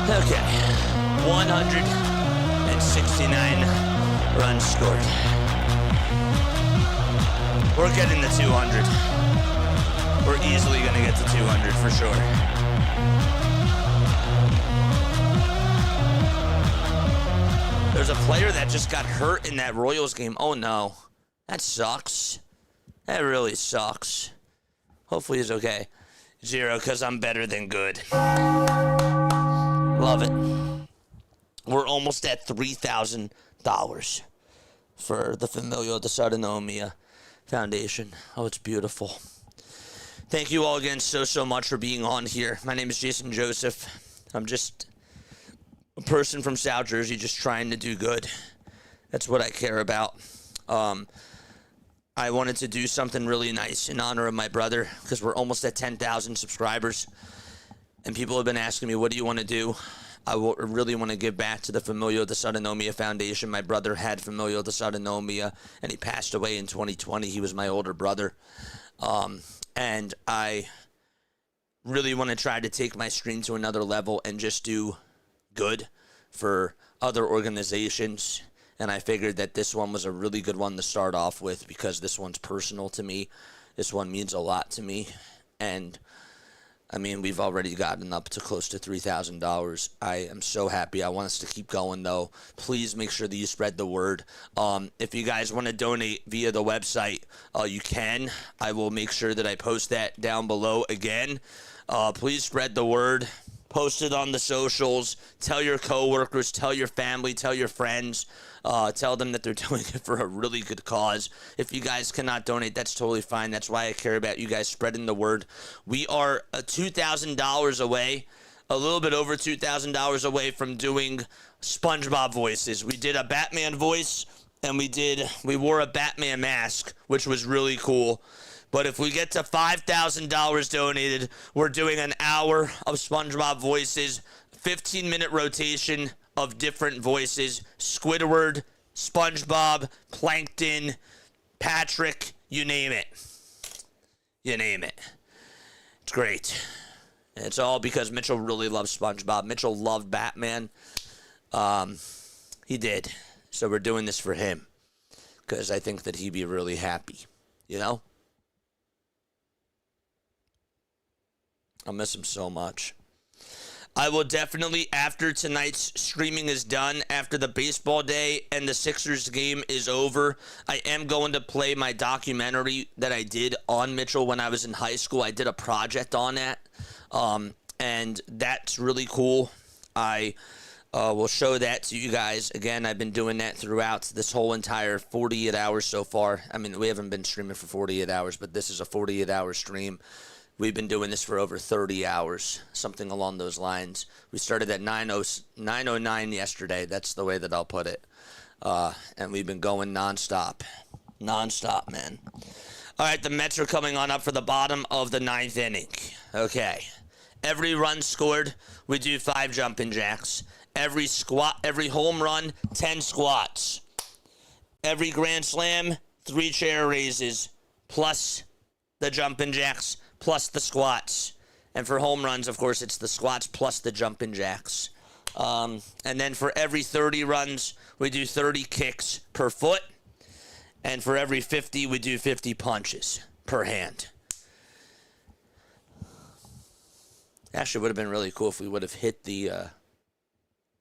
Okay, 169 runs scored. We're getting to 200. We're easily going to get to 200 for sure. There's a player that just got hurt in that Royals game. Oh no, that sucks. That really sucks. Hopefully he's okay. 0, because I'm better than good. Love it. We're almost at $3,000 for the Familial Dysautonomia Foundation. Oh, it's beautiful. Thank you all again so much for being on here. My name is Jason Joseph. I'm just a person from South Jersey just trying to do good. That's what I care about. I wanted to do something really nice in honor of my brother because we're almost at 10,000 subscribers. And people have been asking me, what do you want to do? I really want to give back to the Familial Dysautonomia Foundation. My brother had familial dysautonomia, and he passed away in 2020. He was my older brother. And I really want to try to take my stream to another level and just do good for other organizations. And I figured that this one was a really good one to start off with because this one's personal to me. This one means a lot to me. And I mean, we've already gotten up to close to $3,000. I am so happy. I want us to keep going, though. Please make sure that you spread the word. If you guys want to donate via the website, you can. I will make sure that I post that down below again. Please spread the word. Post it on the socials. Tell your coworkers. Tell your family. Tell your friends. Tell them that they're doing it for a really good cause. If you guys cannot donate, that's totally fine. That's why I care about you guys spreading the word. We are $2,000 away, a little bit over $2,000 away from doing SpongeBob Voices. We did a Batman voice, and we wore a Batman mask, which was really cool. But if we get to $5,000 donated, we're doing an hour of SpongeBob Voices, 15-minute rotation of different voices. Squidward, SpongeBob, Plankton, Patrick, you name it. You name it. It's great. And it's all because Mitchell really loves SpongeBob. Mitchell loved Batman. He did. So we're doing this for him. Because I think that he'd be really happy. You know? I'll miss him so much. I will definitely, after tonight's streaming is done, after the baseball day and the Sixers game is over, I am going to play my documentary that I did on Mitchell when I was in high school. I did a project on that, and that's really cool. I will show that to you guys. Again, I've been doing that throughout this whole entire 48 hours so far. I mean, we haven't been streaming for 48 hours, but this is a 48-hour stream. We've been doing this for over 30 hours, something along those lines. We started at 9:09 yesterday. That's the way that I'll put it. And we've been going nonstop. Nonstop, man. All right, the Mets are coming on up for the bottom of the 9th inning. Okay. Every run scored, we do 5 jumping jacks. Every home run, 10 squats. Every grand slam, 3 chair raises, plus the jumping jacks, plus the squats. And for home runs, of course, it's the squats plus the jumping jacks. And then for every 30 runs, we do 30 kicks per foot. And for every 50, we do 50 punches per hand. Actually, would have been really cool if we would have hit the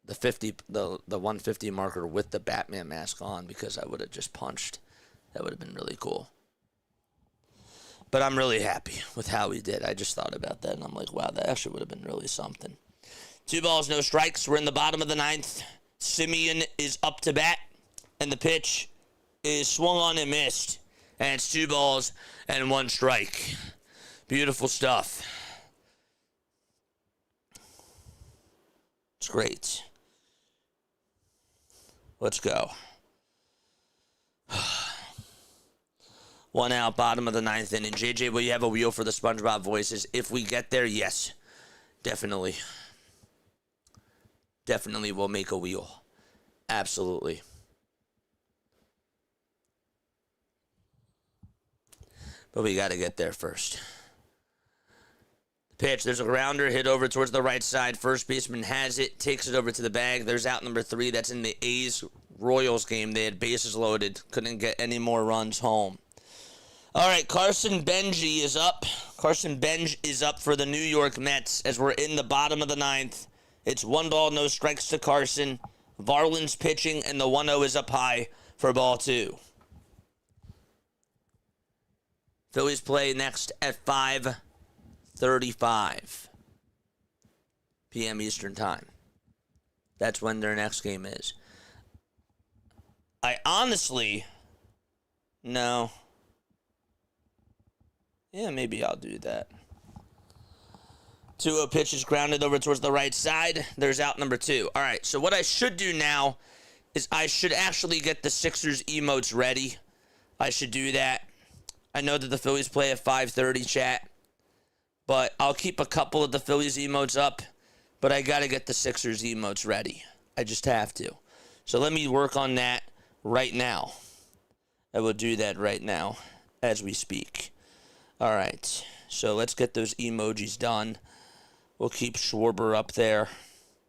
150 marker with the Batman mask on, because I would have just punched. That would have been really cool. But I'm really happy with how we did. I just thought about that, and I'm like, wow, that actually would have been really something. 2 balls, no strikes. We're in the bottom of the 9th. Simeon is up to bat, and the pitch is swung on and missed. And it's 2 balls and 1 strike. Beautiful stuff. It's great. Let's go. 1 out, bottom of the 9th inning. JJ, will you have a wheel for the SpongeBob Voices? If we get there, yes. Definitely. Definitely will make a wheel. Absolutely. But we got to get there first. Pitch, there's a grounder hit over towards the right side. First baseman has it, takes it over to the bag. There's out number 3. That's in the A's-Royals game. They had bases loaded. Couldn't get any more runs home. All right, Carson Benji is up. Carson Benj is up for the New York Mets as we're in the bottom of the 9th. It's 1 ball, no strikes to Carson. Varland's pitching, and the 1-0 is up high for ball 2. Phillies play next at 5:35 p.m. Eastern Time. That's when their next game is. I honestly... No. Yeah, maybe I'll do that. 2-0 pitch is grounded over towards the right side. There's out number 2. All right, so what I should do now is I should actually get the Sixers emotes ready. I should do that. I know that the Phillies play at 5:30, chat. But I'll keep a couple of the Phillies emotes up. But I got to get the Sixers emotes ready. I just have to. So let me work on that right now. I will do that right now as we speak. All right, so let's get those emojis done. We'll keep Schwarber up there.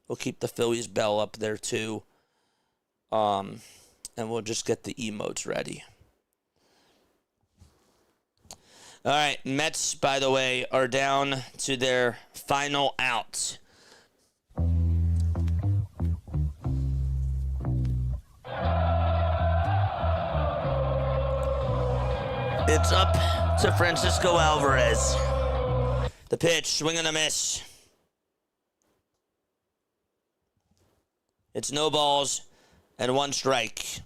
We'll keep the Phillies bell up there too. And we'll just get the emotes ready. All right, Mets, by the way, are down to their final out. It's up to Francisco Alvarez. The pitch, swing and a miss. It's no balls and 1 strike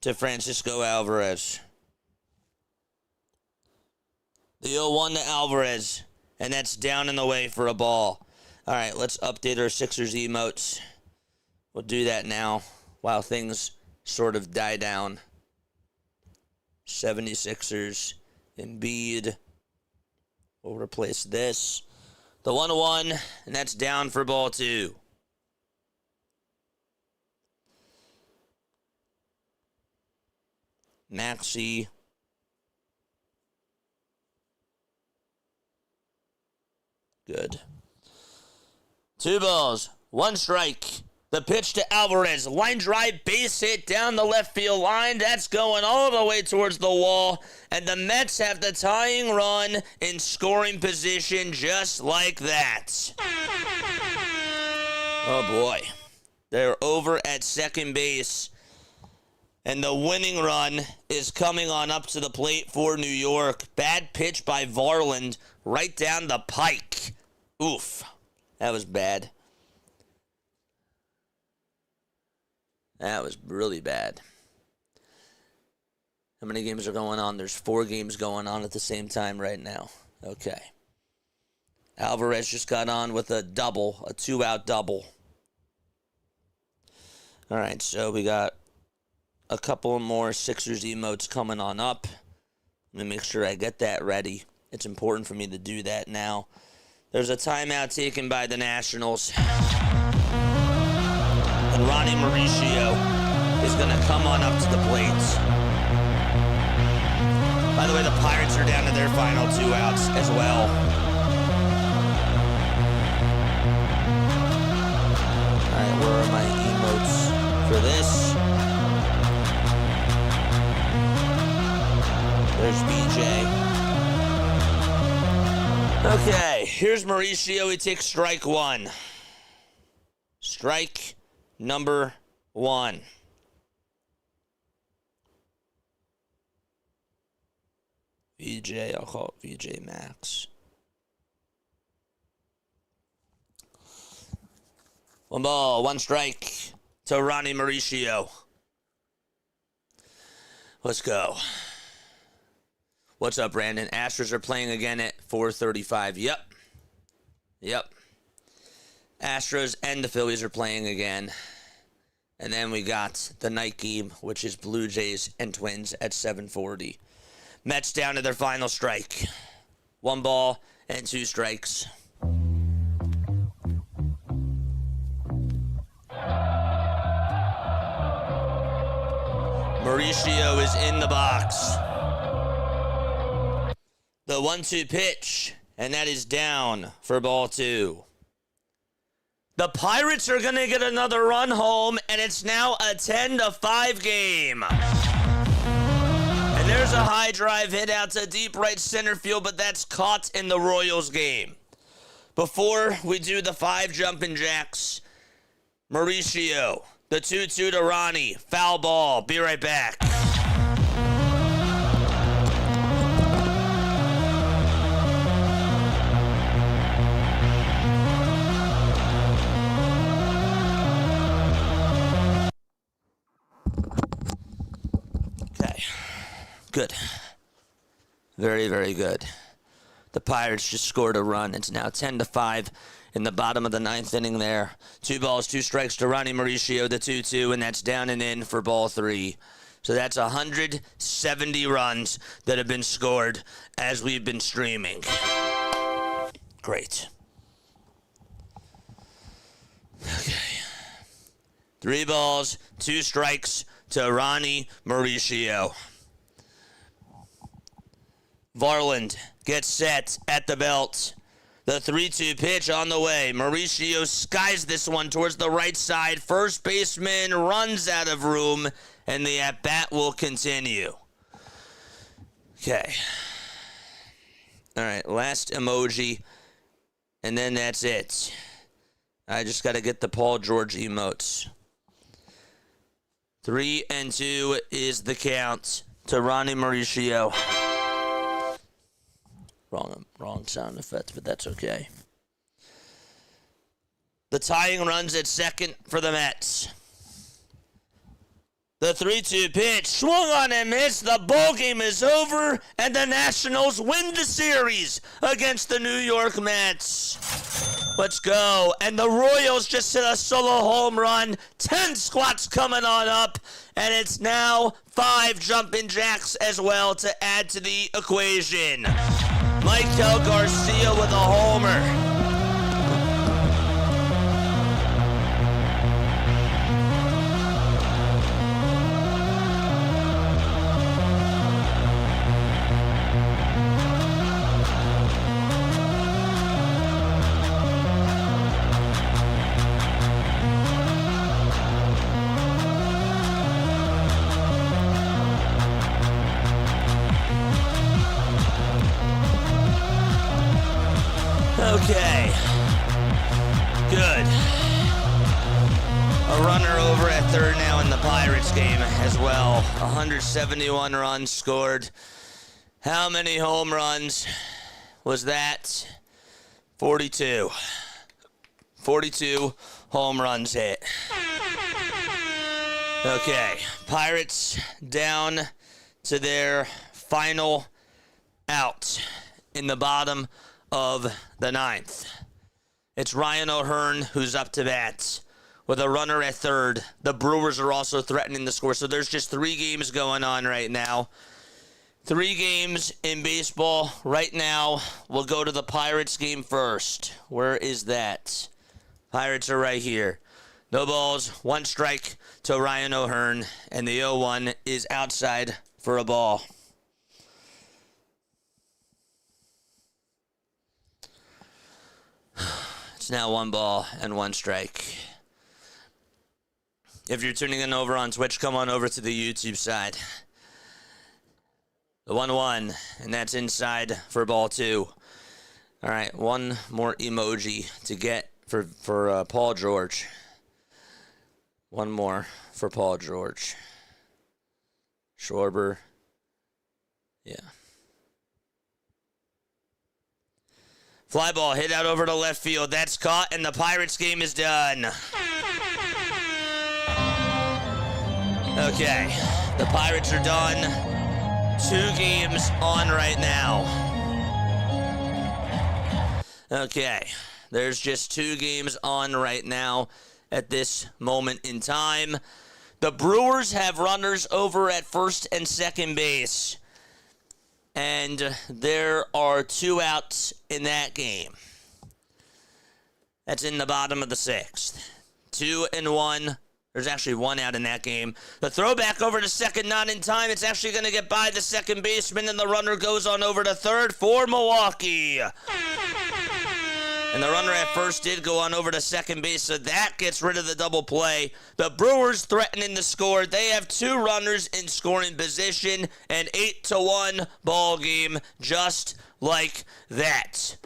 to Francisco Alvarez. The 0-1 to Alvarez, and that's down and away for a ball. All right, let's update our Sixers emotes. We'll do that now while things sort of die down. 76ers, Embiid. We'll replace this. The 1-1, and that's down for ball 2. Maxey. Good. 2 balls, 1 strike. The pitch to Alvarez. Line drive, base hit down the left field line. That's going all the way towards the wall. And the Mets have the tying run in scoring position just like that. Oh, boy. They're over at second base. And the winning run is coming on up to the plate for New York. Bad pitch by Varland right down the pike. Oof. That was bad. That was really bad. How many games are going on? There's 4 games going on at the same time right now. Okay. Alvarez just got on with a double, a 2-out double. All right, so we got a couple more Sixers emotes coming on up. Let me make sure I get that ready. It's important for me to do that now. There's a timeout taken by the Nationals. And Ronnie Mauricio is going to come on up to the plate. By the way, the Pirates are down to their final 2 outs as well. All right, where are my emotes for this? There's BJ. Okay. Here's Mauricio. He takes strike one. Strike number one. VJ, I'll call it VJ Max. 1 ball, 1 strike to Ronnie Mauricio. Let's go. What's up, Brandon? Astros are playing again at 4:35. Yep. Astros and the Phillies are playing again. And then we got the night game, which is Blue Jays and Twins at 7:40. Mets down to their final strike. 1 ball and 2 strikes. Mauricio is in the box. The 1-2 pitch, and that is down for ball 2. The Pirates are going to get another run home, and it's now a 10-5 game. And there's a high drive hit out to deep right center field, but that's caught in the Royals game. Before we do the 5 jumping jacks, Mauricio, the 2-2 to Ronnie, foul ball. Be right back. Okay. Good. Very, very good. The Pirates just scored a run. It's now 10-5 in the bottom of the 9th inning there. 2 balls, 2 strikes to Ronnie Mauricio, the 2-2, and that's down and in for ball 3. So that's 170 runs that have been scored as we've been streaming. Great. Okay. 3 balls, 2 strikes to Ronnie Mauricio. Varland gets set at the belt. The 3-2 pitch on the way. Mauricio skies this one towards the right side. First baseman runs out of room, and the at-bat will continue. Okay. All right, last emoji, and then that's it. I just got to get the Paul George emotes. 3-2 is the count to Ronnie Mauricio. Wrong sound effect, but that's okay. The tying runs at second for the Mets. The 3-2 pitch swung on and missed. The ball game is over, and the Nationals win the series against the New York Mets. Let's go. And the Royals just hit a solo home run. 10 squats coming on up, and it's now 5 jumping jacks as well to add to the equation. Michael Garcia with a homer. Okay. Good. A runner over at third now in the Pirates game as well. 171 runs scored. How many home runs was that? 42. 42 home runs hit. Okay. Pirates down to their final out in the bottom of the 9th. It's Ryan O'Hearn who's up to bat with a runner at third. The Brewers are also threatening the score, so there's just 3 games going on right now. 3 games in baseball right now. We'll go to the Pirates game first. Where is that? Pirates are right here. No balls, 1 strike to Ryan O'Hearn, and the 0-1 is outside for a ball. It's now 1 ball and 1 strike. If you're tuning in over on Twitch, come on over to the YouTube side. The 1-1, and that's inside for ball 2. All right, one more emoji to get for Paul George. One more for Paul George. Schwarber. Yeah. Fly ball hit out over to left field. That's caught, and the Pirates game is done. Okay, the Pirates are done. 2 games on right now. Okay, there's just 2 games on right now at this moment in time. The Brewers have runners over at first and second base, and there are 2 outs in that game. That's in the bottom of the 6th. 2 and 1. There's actually 1 out in that game. The throwback over to second, not in time. It's actually going to get by the second baseman, and the runner goes on over to third for Milwaukee. And the runner at first did go on over to second base, so that gets rid of the double play. The Brewers threatening to score. They have 2 runners in scoring position, an 8-1 ball game, just like that.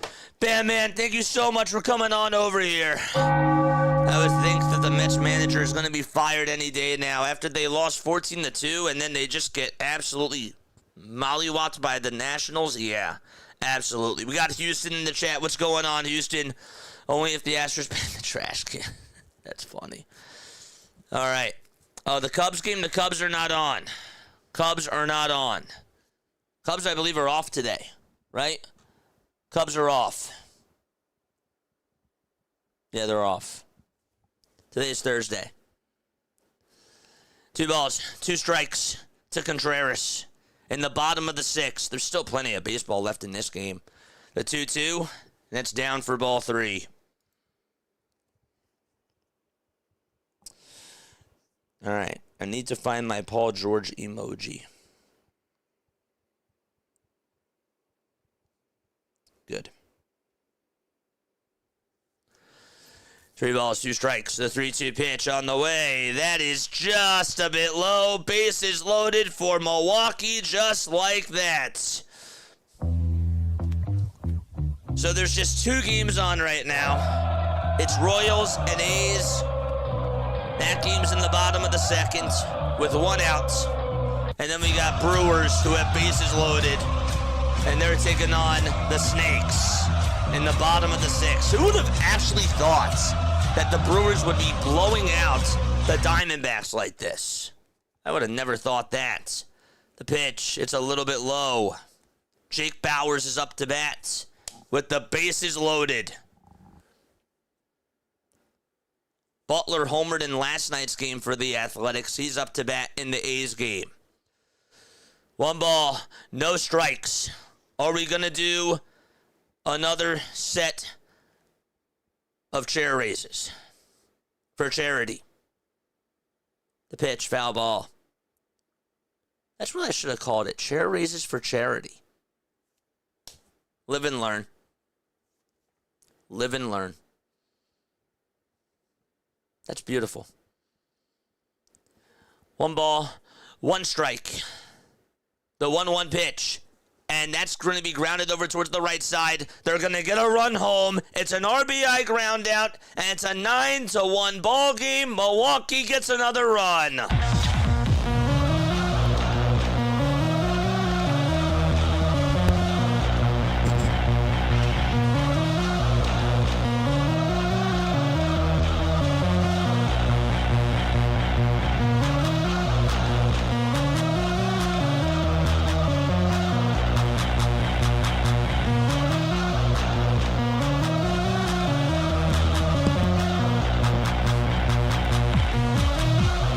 Bam, man, thank you so much for coming on over here. I would think that the Mets manager is going to be fired any day now after they lost 14-2, and then they just get absolutely mollywopped by the Nationals. Yeah. Absolutely. We got Houston in the chat. What's going on, Houston? Only if the Astros ban the trash can. That's funny. All right. The Cubs game, the Cubs are not on. Cubs are not on. Cubs, I believe, are off today, right? Cubs are off. Yeah, they're off. Today's Thursday. 2 balls, 2 strikes to Contreras. In the bottom of the 6th, there's still plenty of baseball left in this game. The 2-2, that's down for ball 3. All right, I need to find my Paul George emoji. Good. 3 balls, 2 strikes. The 3-2 pitch on the way. That is just a bit low. Bases loaded for Milwaukee, just like that. So there's just 2 games on right now. It's Royals and A's. That game's in the bottom of the 2nd with 1 out. And then we got Brewers who have bases loaded. And they're taking on the Snakes in the bottom of the 6th. Who would have actually thought that the Brewers would be blowing out the Diamondbacks like this? I would have never thought that. The pitch, it's a little bit low. Jake Bauers is up to bat with the bases loaded. Butler homered in last night's game for the Athletics. He's up to bat in the A's game. 1 ball, no strikes. Are we going to do another set of chair raises for charity? The pitch, foul ball. That's what I should have called it. Chair raises for charity. Live and learn. Live and learn. That's beautiful. 1 ball, 1 strike. The 1-1 pitch. And that's going to be grounded over towards the right side. They're going to get a run home. It's an RBI ground out, and it's a 9-1 ball game. Milwaukee gets another run.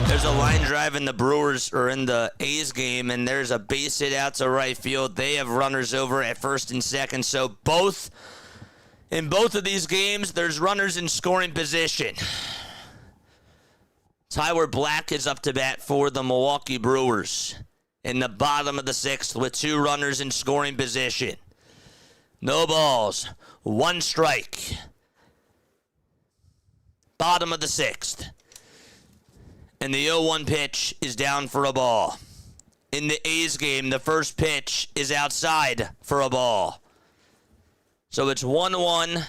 There's a line drive in the Brewers or in the A's game, and there's a base hit out to right field. They have runners over at first and second. So in both of these games, there's runners in scoring position. Tyler Black is up to bat for the Milwaukee Brewers in the bottom of the 6th with 2 runners in scoring position. No balls, 1 strike. Bottom of the 6th. And the 0-1 pitch is down for a ball. In the A's game, the first pitch is outside for a ball. So it's 1-1.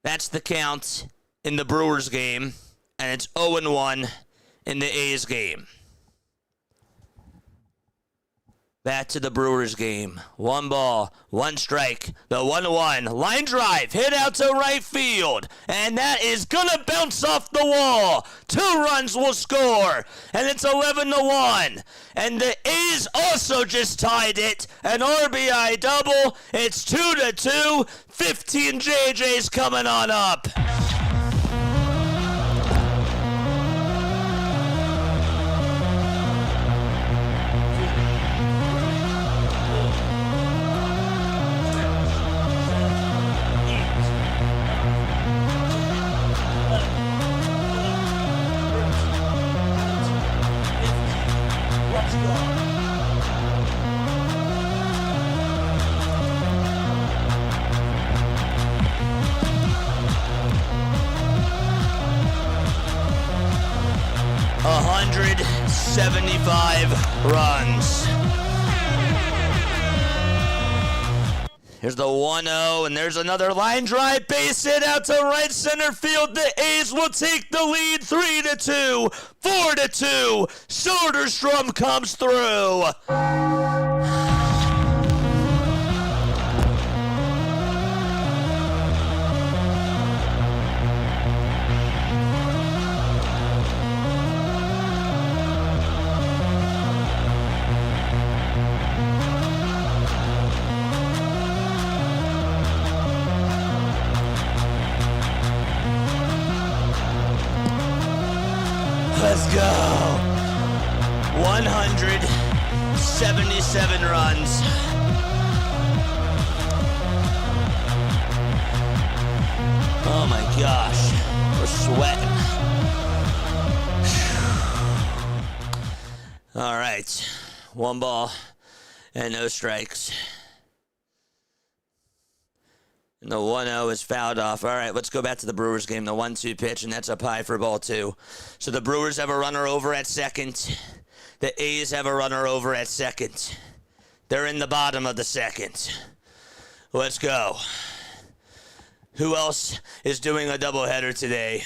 That's the count in the Brewers game. And it's 0-1 in the A's game. Back to the Brewers game. 1 ball, 1 strike. The 1-1 line drive hit out to right field. And that is going to bounce off the wall. 2 runs will score. And it's 11-1. And the A's also just tied it. An RBI double. It's 2-2. 15 JJs coming on up. Runs. Here's the 1-0, and there's another line drive base hit out to right center field. The A's will take the lead 3-2, 4-2. Soderstrom comes through. Let's go. 177 runs. Oh my gosh. We're sweating. All right. 1 ball and no strikes. And the 1-0 is fouled off. All right, let's go back to the Brewers game. The 1-2 pitch, and that's up high for ball 2. So the Brewers have a runner over at second. The A's have a runner over at second. They're in the bottom of the second. Let's go. Who else is doing a doubleheader today?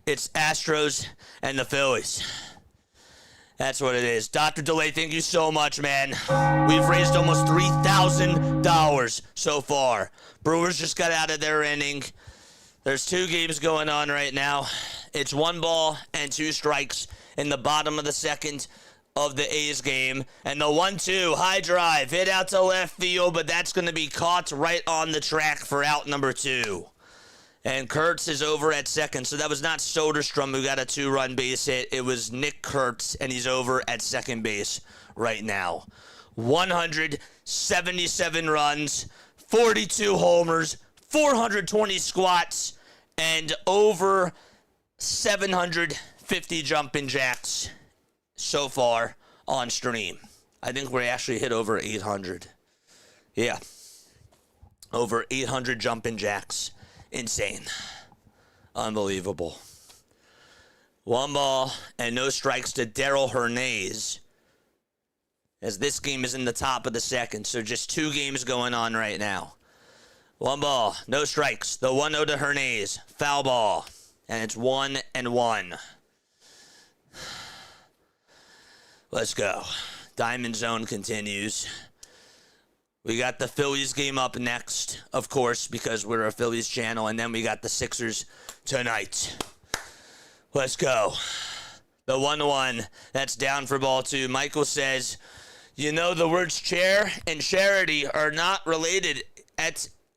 It's Astros and the Phillies. That's what it is. Dr. DeLay, thank you so much, man. We've raised almost $3,000 so far. Brewers just got out of their inning. There's 2 games going on right now. It's 1 ball and 2 strikes in the bottom of the second of the A's game. And the 1-2 high drive hit out to left field, but that's going to be caught right on the track for out number 2. And Kurtz is over at second. So that was not Soderstrom who got a 2-run base hit. It was Nick Kurtz, and he's over at second base right now. 177 runs, 42 homers, 420 squats, and over 750 jumping jacks so far on stream. I think we actually hit over 800. Yeah. Over 800 jumping jacks. Insane. Unbelievable. 1 ball and no strikes to Daryl Hernandez, as this game is in the top of the second. So just 2 games going on right now. 1 ball, no strikes. The 1-0 to Hernandez. Foul ball. And it's 1-1. Let's go. Diamond Zone continues. We got the Phillies game up next, of course, because we're a Phillies channel. And then we got the Sixers tonight. Let's go. The 1-1. That's down for ball 2. Michael says, you know, the words chair and charity are not related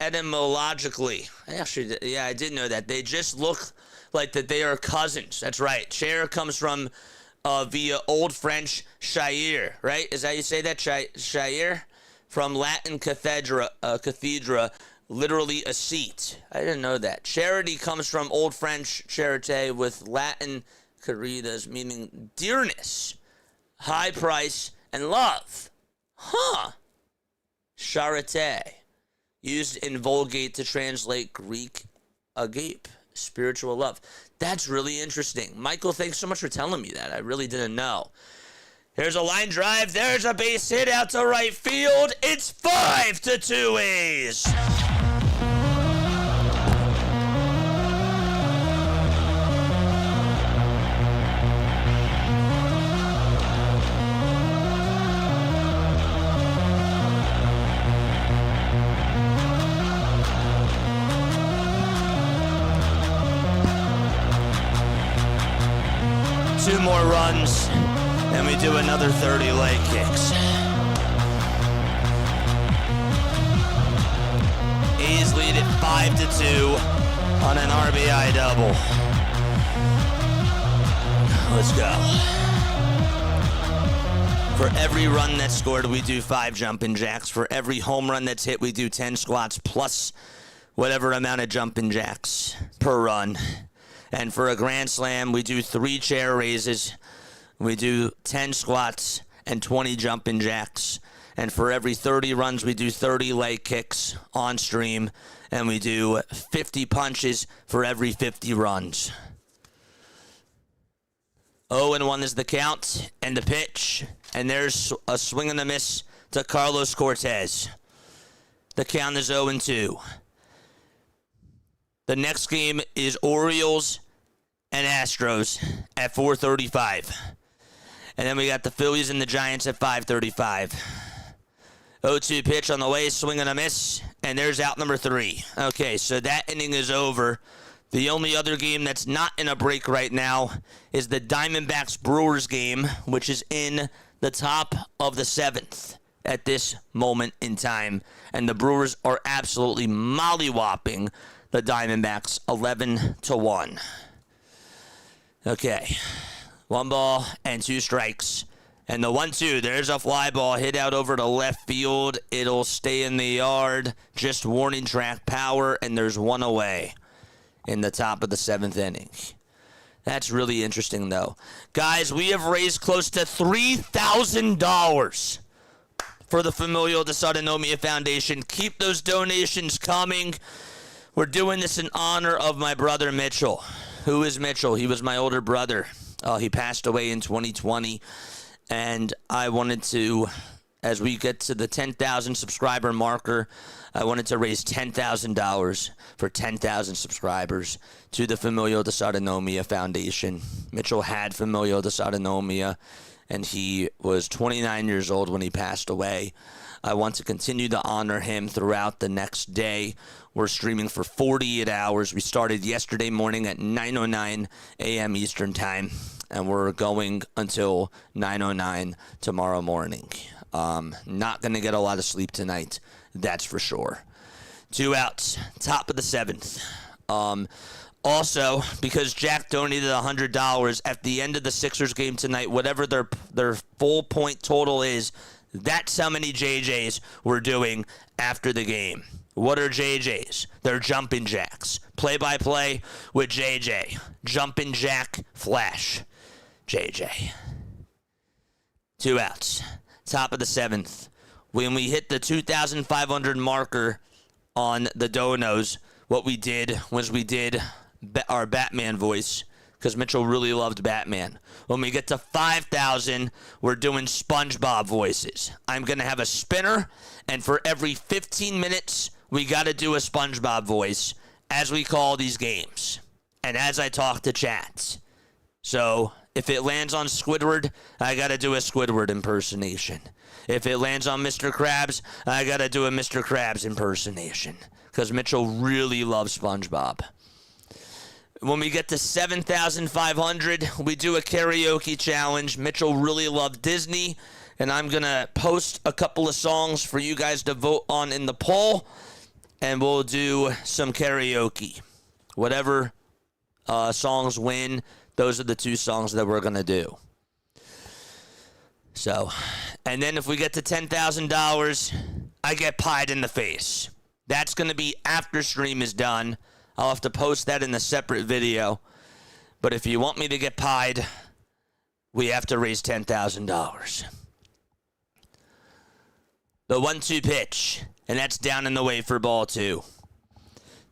etymologically. Actually, yeah, I did know that. They just look like that they are cousins. That's right. Chair comes from via Old French shire, right? Is that how you say that? Shire? From Latin cathedra, literally a seat. I didn't know that. Charity comes from Old French charité with Latin caritas, meaning dearness, high price, and love. Huh. Charité, used in Vulgate to translate Greek agape, spiritual love. That's really interesting. Michael, thanks so much for telling me that. I really didn't know. Here's a line drive. There's a base hit out to right field. It's 5-2 A's. Two more runs, and we do another 30 leg kicks. A's lead at 5-2 on an RBI double. Let's go. For every run that's scored, we do 5 jumping jacks. For every home run that's hit, we do 10 squats plus whatever amount of jumping jacks per run. And for a grand slam, we do 3 chair raises. We do 10 squats and 20 jumping jacks. And for every 30 runs, we do 30 leg kicks on stream. And we do 50 punches for every 50 runs. 0-1 is the count and the pitch. And there's a swing and a miss to Carlos Cortez. The count is 0-2. The next game is Orioles and Astros at 4:35. And then we got the Phillies and the Giants at 5:35. 0-2 pitch on the way, swing and a miss, and there's out number 3. Okay, so that inning is over. The only other game that's not in a break right now is the Diamondbacks-Brewers game, which is in the top of the 7th at this moment in time. And the Brewers are absolutely mollywopping the Diamondbacks 11-1. Okay, 1 ball and 2 strikes. And the 1-2, there's a fly ball hit out over to left field. It'll stay in the yard. Just warning track power, and there's 1 away in the top of the 7th inning. That's really interesting, though. Guys, we have raised close to $3,000 for the Familial Dysautonomia Foundation. Keep those donations coming. We're doing this in honor of my brother Mitchell. Who is Mitchell? He was my older brother. He passed away in 2020. And I wanted to, as we get to the 10,000 subscriber marker, I wanted to raise $10,000 for 10,000 subscribers to the Familial Dysautonomia Foundation. Mitchell had familial dysautonomia, and he was 29 years old when he passed away. I want to continue to honor him throughout the next day. We're streaming for 48 hours. We started yesterday morning at 9:09 a.m. Eastern Time, and we're going until 9:09 tomorrow morning. Not going to get a lot of sleep tonight, that's for sure. 2 outs, top of the 7th. Also, because Jack donated $100 at the end of the Sixers game tonight, whatever their full point total is, that's how many JJs we're doing after the game. What are JJs? They're jumping jacks. Play-by-play with JJ. Jumping jack flash. JJ. 2 outs. Top of the 7th. When we hit the 2,500 marker on the donos, what we did was we did our Batman voice, because Mitchell really loved Batman. When we get to 5,000, we're doing SpongeBob voices. I'm going to have a spinner, and for every 15 minutes, we got to do a SpongeBob voice as we call these games and as I talk to chats. So if it lands on Squidward, I got to do a Squidward impersonation. If it lands on Mr. Krabs, I got to do a Mr. Krabs impersonation, because Mitchell really loves SpongeBob. When we get to 7,500, we do a karaoke challenge. Mitchell really loved Disney, and I'm going to post a couple of songs for you guys to vote on in the poll, and we'll do some karaoke. Whatever songs win, those are the 2 songs that we're going to do. So, and then if we get to $10,000, I get pied in the face. That's going to be after stream is done. I'll have to post that in a separate video. But if you want me to get pied, we have to raise $10,000. The 1-2 pitch, and that's down in the way for ball 2.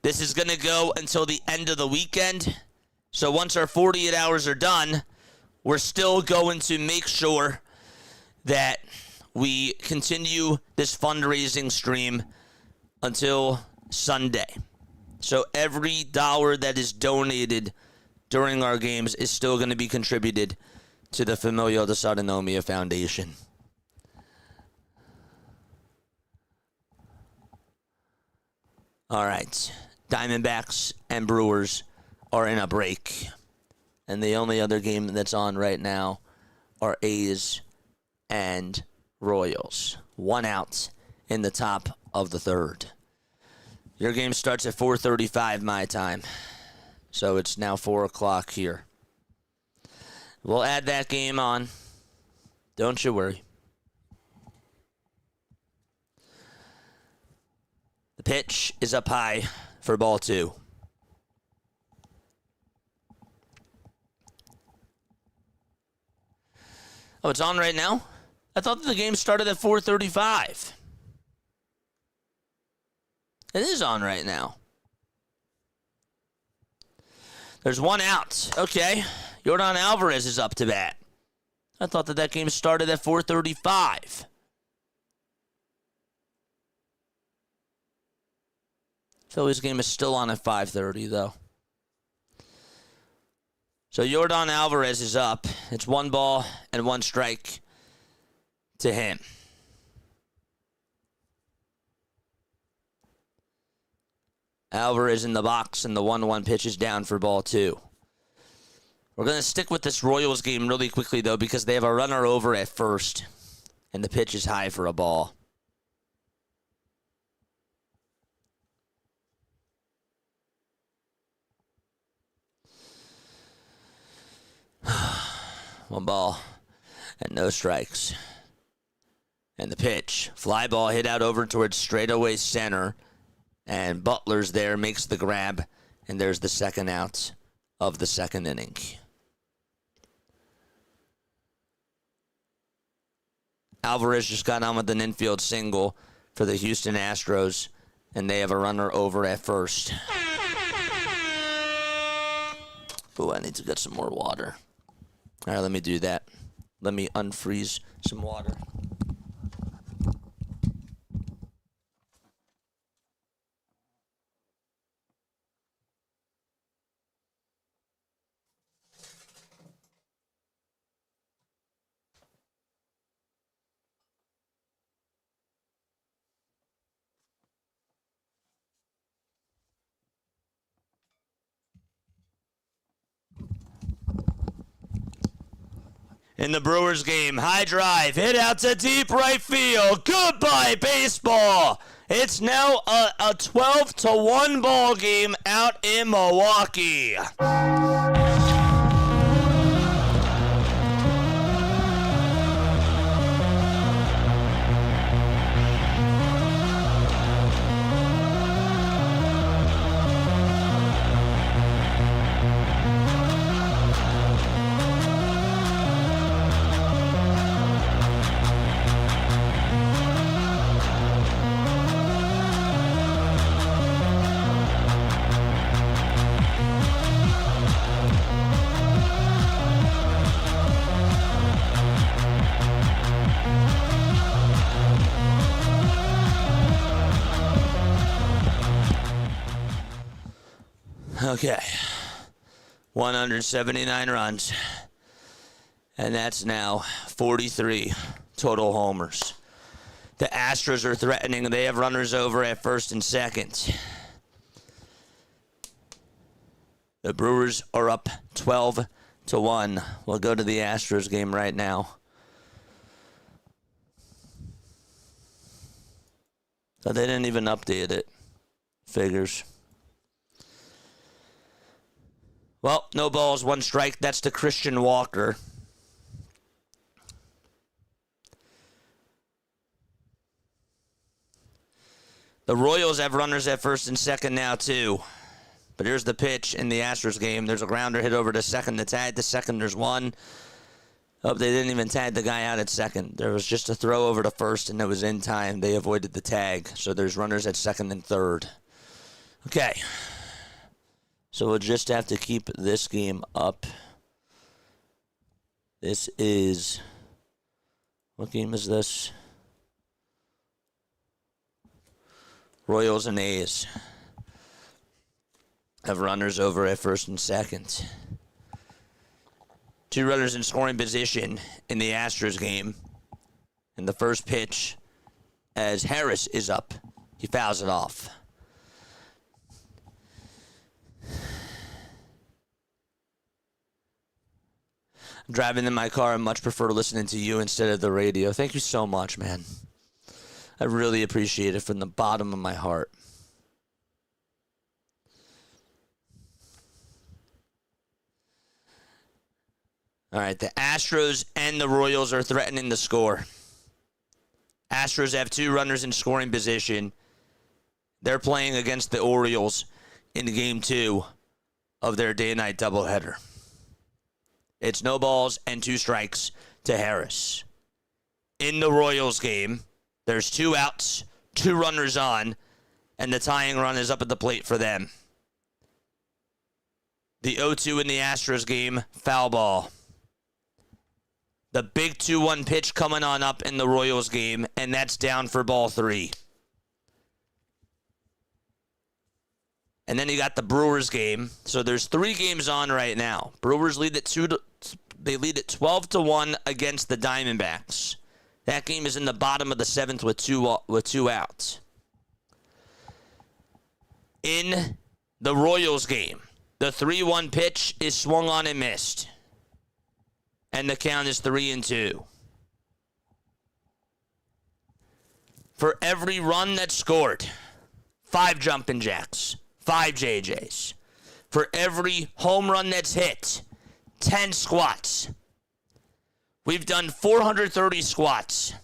This is going to go until the end of the weekend. So once our 48 hours are done, we're still going to make sure that we continue this fundraising stream until Sunday. So every dollar that is donated during our games is still going to be contributed to the Familial Dysautonomia Foundation. All right. Diamondbacks and Brewers are in a break. And the only other game that's on right now are A's and Royals. 1 out in the top of the third. Your game starts at 4:35 my time. So it's now 4 o'clock here. We'll add that game on. Don't you worry. The pitch is up high for ball 2. Oh, it's on right now? I thought the game started at 4:35. It is on right now. There's 1 out. Okay. Yordan Alvarez is up to bat. I thought that game started at 4:35. Phillies game is still on at 5:30, though. So Yordan Alvarez is up. It's 1 ball and 1 strike to him. Alvarez in the box, and the 1-1 pitch is down for ball 2. We're going to stick with this Royals game really quickly, though, because they have a runner over at first, and the pitch is high for a ball. One ball and no strikes. And the pitch. Fly ball hit out over towards straightaway center. And Butler's there, makes the grab. And there's the second out of the second inning. Alvarez just got on with an infield single for the Houston Astros. And they have a runner over at first. Oh, I need to get some more water. All right, let me do that. Let me unfreeze some water. In the Brewers game, high drive, hit out to deep right field. Goodbye, baseball. It's now a 12-1 ball game out in Milwaukee. Okay, 179 runs, and that's now 43 total homers. The Astros are threatening. They have runners over at first and second. The Brewers are up 12-1. We'll go to the Astros game right now. So they didn't even update it. Figures. Well, no balls, 1 strike. That's to Christian Walker. The Royals have runners at first and second now, too. But here's the pitch in the Astros game. There's a grounder hit over to second. The tag to second, there's 1. Oh, they didn't even tag the guy out at second. There was just a throw over to first, and it was in time. They avoided the tag. So there's runners at second and third. Okay. So we'll just have to keep this game up. This is What game is this? Royals and A's have runners over at first and second. 2 runners in scoring position in the Astros game. And the first pitch, as Harris is up, he fouls it off. I'm driving in my car. I much prefer listening to you instead of the radio. Thank you so much, man. I really appreciate it from the bottom of my heart. All right, the Astros and the Royals are threatening the score. Astros have 2 runners in scoring position. They're playing against the Orioles in Game 2 of their day-night doubleheader. It's no balls and 2 strikes to Harris. In the Royals game, there's 2 outs, 2 runners on, and the tying run is up at the plate for them. The 0-2 in the Astros game, foul ball. The big 2-1 pitch coming on up in the Royals game, and that's down for ball 3. And then you got the Brewers game. So there's 3 games on right now. Brewers lead at 12-1 against the Diamondbacks. That game is in the bottom of the 7th with two outs. In the Royals game, the 3-1 pitch is swung on and missed. And the count is 3-2. For every run that's scored, 5 jumping jacks, 5 JJs. For every home run that's hit, 10 squats. We've done 430 squats.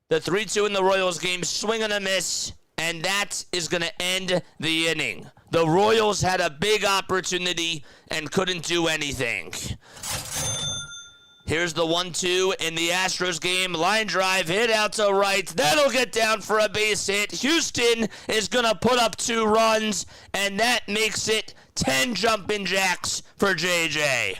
The 3-2 in the Royals game, swing and a miss, and that is going to end the inning. The Royals had a big opportunity and couldn't do anything. Here's the 1-2 in the Astros game. Line drive, hit out to right. That'll get down for a base hit. Houston is going to put up 2 runs, and that makes it 10 jumping jacks for JJ.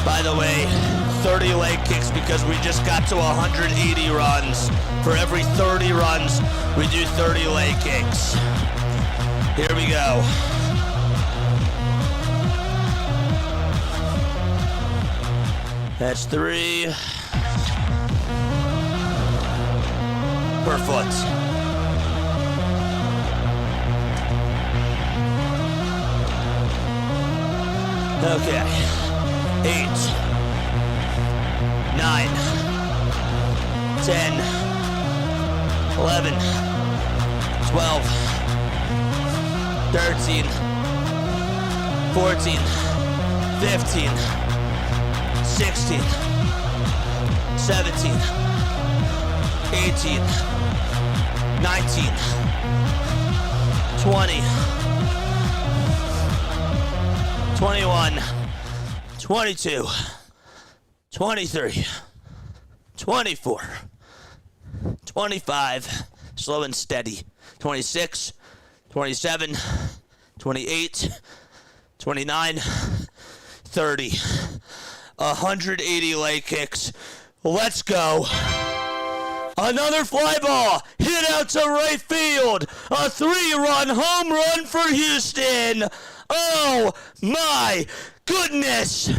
By the way, 30 leg kicks because we just got to 180 runs. For every 30 runs, we do 30 leg kicks. Here we go. That's 3 per foot. Okay. 8, 9, 10, 11, 12, 13, 14, 15, 16, 17, 18, 19, 20, 21, 22, 23, 24, 25, slow and steady, 26, 27, 28, 29, 30, 180 leg kicks. Let's go. Another fly ball hit out to right field. A 3-run home run for Houston. Oh my goodness.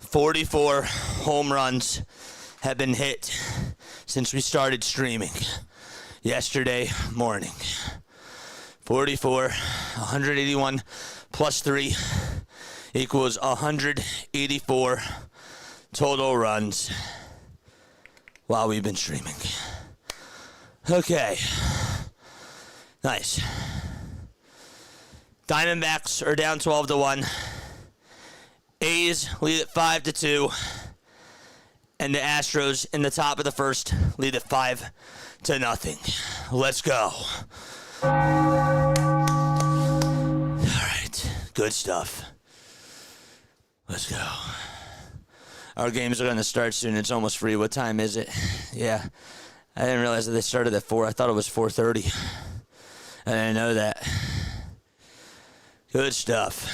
44 home runs have been hit since we started streaming yesterday morning. 44, 181 plus 3 equals 184 total runs while we've been streaming. Okay. Nice. Diamondbacks are down 12-1. A's lead at 5-2. And the Astros in the top of the first lead at 5-0. Let's go. All right. Good stuff. Let's go. Our games are going to start soon. It's almost free. What time is it? Yeah. I didn't realize that they started at 4. I thought it was 4:30. I didn't know that. Good stuff.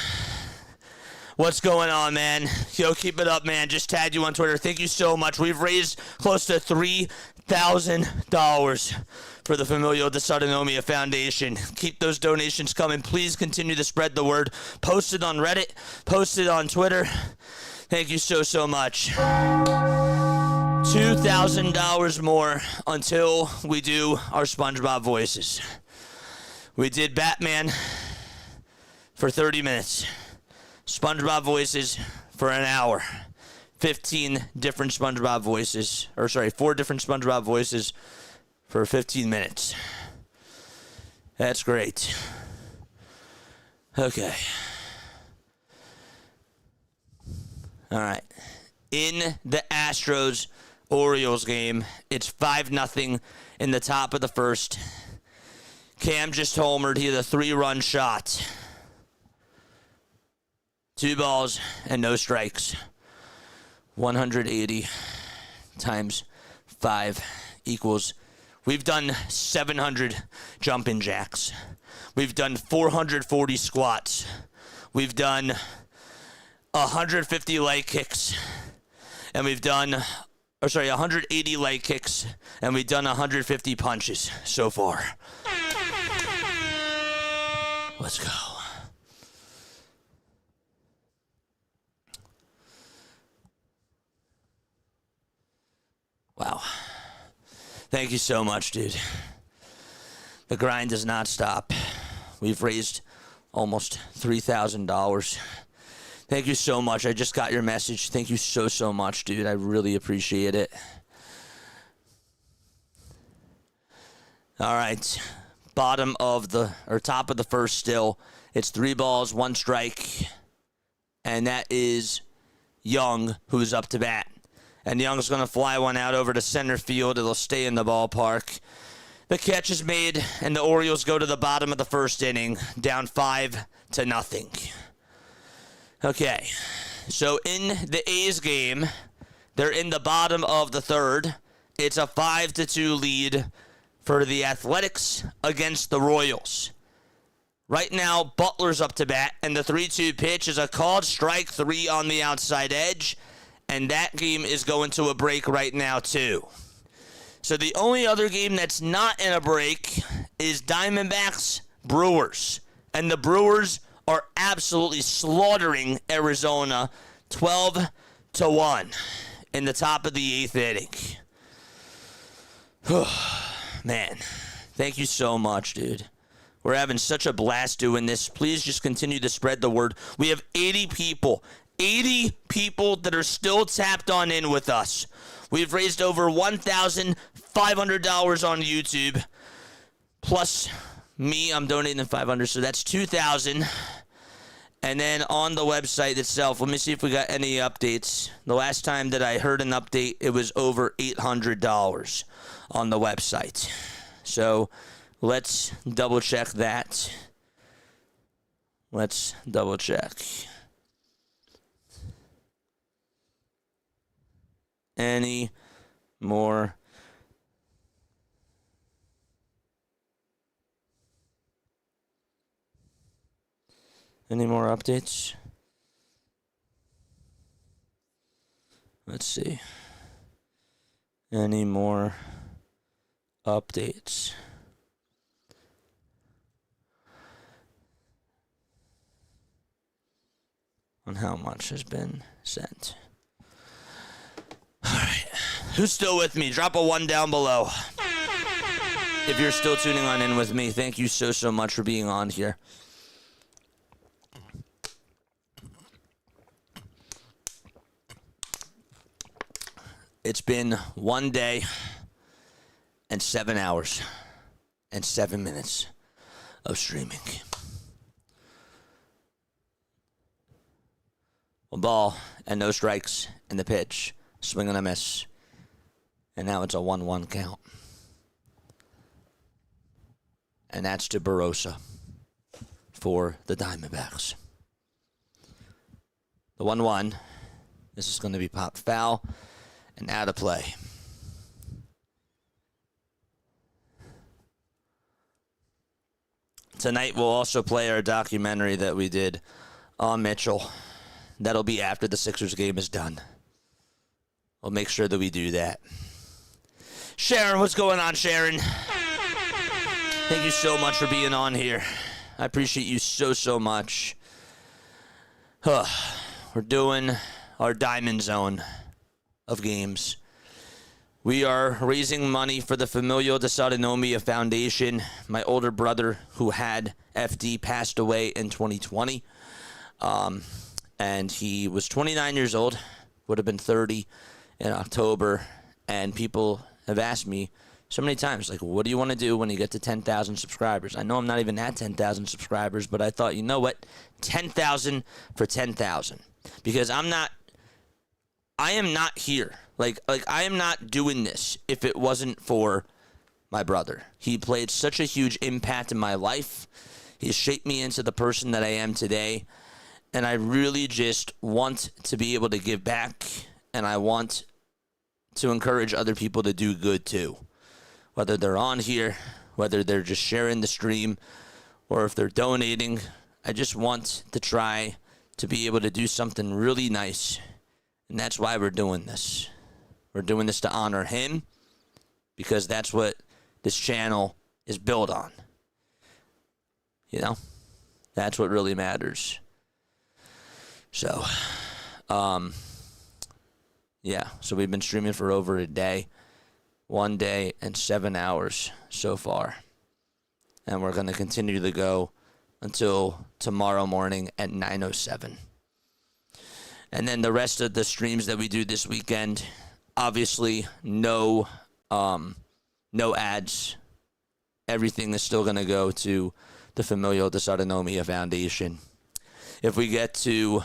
What's going on, man? Yo, keep it up, man. Just tagged you on Twitter. Thank you so much. We've raised close to $3,000 for the Familial Dysautonomia Foundation. Keep those donations coming. Please continue to spread the word. Post it on Reddit. Post it on Twitter. Thank you so much. $2,000 more until we do our SpongeBob Voices. We did Batman for 30 minutes. SpongeBob Voices for an hour. 15 different SpongeBob voices. 4 different SpongeBob voices for 15 minutes. That's great. Okay. All right. In the Astros-Orioles game, it's 5-0 in the top of the first. Cam just homered. He had a 3-run shot. 2 balls and no strikes. 180 times 5 equals. We've done 700 jumping jacks. We've done 440 squats. We've done 150 leg kicks. And we've done, 180 leg kicks. And we've done 150 punches so far. Let's go. Wow. Thank you so much, dude. The grind does not stop. We've raised almost $3,000. Thank you so much. I just got your message. Thank you so much, dude. I really appreciate it. All right. Top of the first still. It's 3 balls, 1 strike. And that is Young, who's up to bat. And Young's going to fly one out over to center field. It'll stay in the ballpark. The catch is made, and the Orioles go to the bottom of the first inning, down 5-0. Okay, so in the A's game, they're in the bottom of the third. It's a 5-2 lead for the Athletics against the Royals. Right now, Butler's up to bat, and the 3-2 pitch is a called strike 3 on the outside edge. And that game is going to a break right now, too. So the only other game that's not in a break is Diamondbacks Brewers. And the Brewers are absolutely slaughtering Arizona 12-1 in the top of the 8th inning. Man, thank you so much, dude. We're having such a blast doing this. Please just continue to spread the word. We have 80 people that are still tapped on in with us. We've raised over $1,500 on YouTube. Plus me, I'm donating $500, so that's $2,000. And then on the website itself, let me see if we got any updates. The last time that I heard an update, it was over $800 on the website. So let's double check that. Let's double check. Any more updates? Let's see. Any more updates? On how much has been sent. Who's still with me? Drop a 1 down below. If you're still tuning on in with me, thank you so much for being on here. It's been 1 day and 7 hours and 7 minutes of streaming. A ball and no strikes in the pitch. Swing and a miss. And now it's a 1-1 count. And that's to Barossa for the Diamondbacks. The 1-1. This is going to be popped foul and out of play. Tonight we'll also play our documentary that we did on Mitchell. That'll be after the Sixers game is done. We'll make sure that we do that. Sharon, what's going on, Sharon? Thank you so much for being on here. I appreciate you so much. We're doing our DiamondZone of games. We are raising money for the Familial Dysautonomia Foundation. My older brother, who had FD, passed away in 2020. And he was 29 years old, would have been 30 in October. And people have asked me so many times, like, what do you want to do when you get to 10,000 subscribers? I know I'm not even at 10,000 subscribers, but I thought, you know what? 10,000 for 10,000. Because I am not here. Like I am not doing this if it wasn't for my brother. He played such a huge impact in my life. He shaped me into the person that I am today. And I really just want to be able to give back. And I want to encourage other people to do good too. Whether they're on here, whether they're just sharing the stream, or if they're donating. I just want to try to be able to do something really nice. And that's why we're doing this. We're doing this to honor him, because that's what this channel is built on. You know? That's what really matters. So, yeah. So we've been streaming for over a day. 1 day and 7 hours so far. And we're going to continue to go until tomorrow morning at 9:07. And then the rest of the streams that we do this weekend, obviously no ads. Everything is still going to go to the Familial Dysautonomia Foundation. If we get to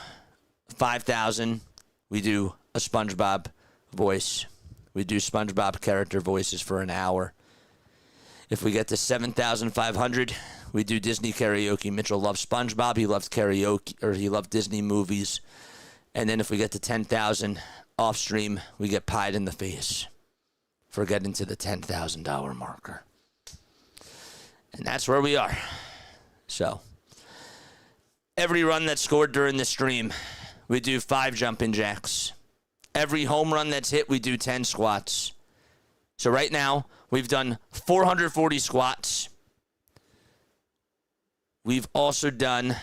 5,000, we do a SpongeBob voice. We do SpongeBob character voices for an hour. If we get to 7,500, we do Disney karaoke. Mitchell loves SpongeBob. He loves karaoke, or he loved Disney movies. And then if we get to 10,000 off stream, we get pied in the face for getting to the $10,000 marker. And that's where we are. So, every run that's scored during the stream, we do 5 jumping jacks. Every home run that's hit, we do 10 squats. So right now, we've done 440 squats. We've also done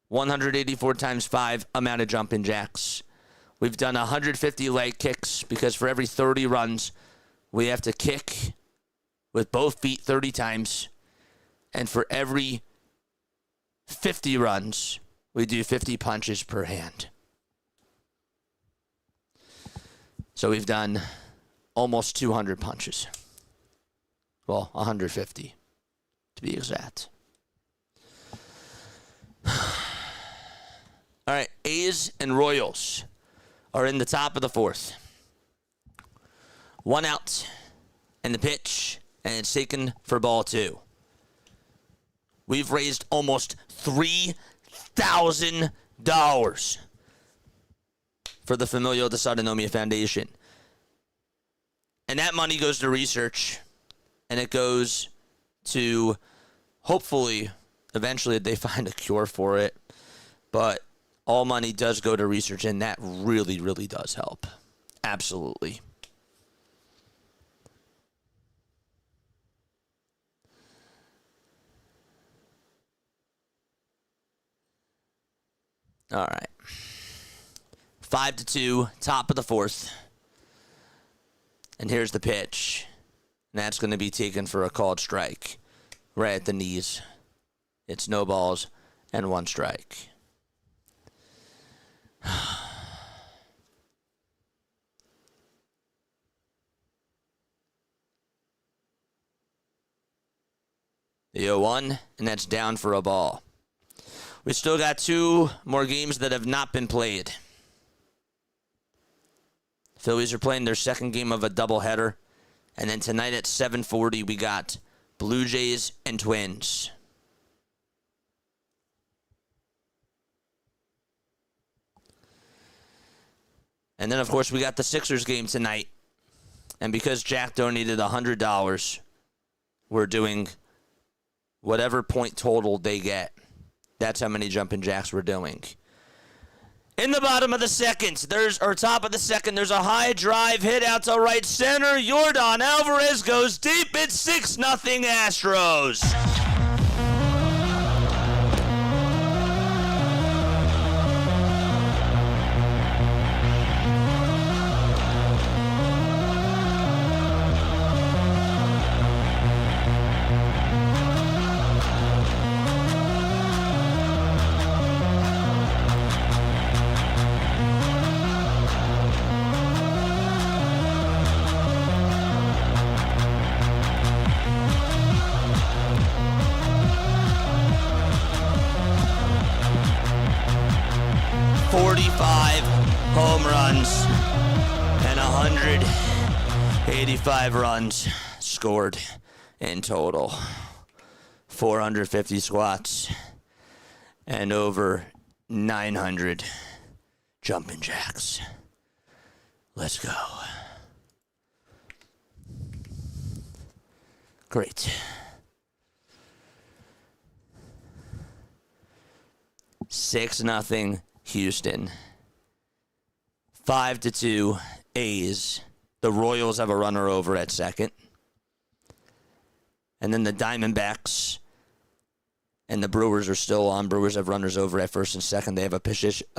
184 times 5 amount of jumping jacks. We've done 150 leg kicks, because for every 30 runs, we have to kick with both feet 30 times. And for every 50 runs, we do 50 punches per hand. So we've done almost 200 punches. Well, 150 to be exact. All right, A's and Royals are in the top of the 4th. 1 out and the pitch, and it's taken for ball 2. We've raised almost $3,000 for the Familial Dysautonomia Foundation. And that money goes to research, and it goes to, hopefully, eventually they find a cure for it. But all money does go to research, and that really, really does help. Absolutely. All right. 5-2, top of the 4th. And here's the pitch. And that's going to be taken for a called strike. Right at the knees. It's no balls and 1 strike. The 0-1, and that's down for a ball. We still got 2 more games that have not been played. Phillies are playing their second game of a doubleheader. And then tonight at 7:40, we got Blue Jays and Twins. And then, of course, we got the Sixers game tonight. And because Jack donated $100, we're doing whatever point total they get. That's how many jumping jacks we're doing. In the bottom of the second, top of the second, there's a high drive hit out to right center. Yordan Alvarez goes deep. It's 6-0 Astros. Home runs and 185 runs scored in total. 450 squats and over 900 jumping jacks. Let's go. Great. 6-0 Houston. 5-2 A's. The Royals have a runner over at second. And then the Diamondbacks and the Brewers are still on. Brewers have runners over at first and second. They have a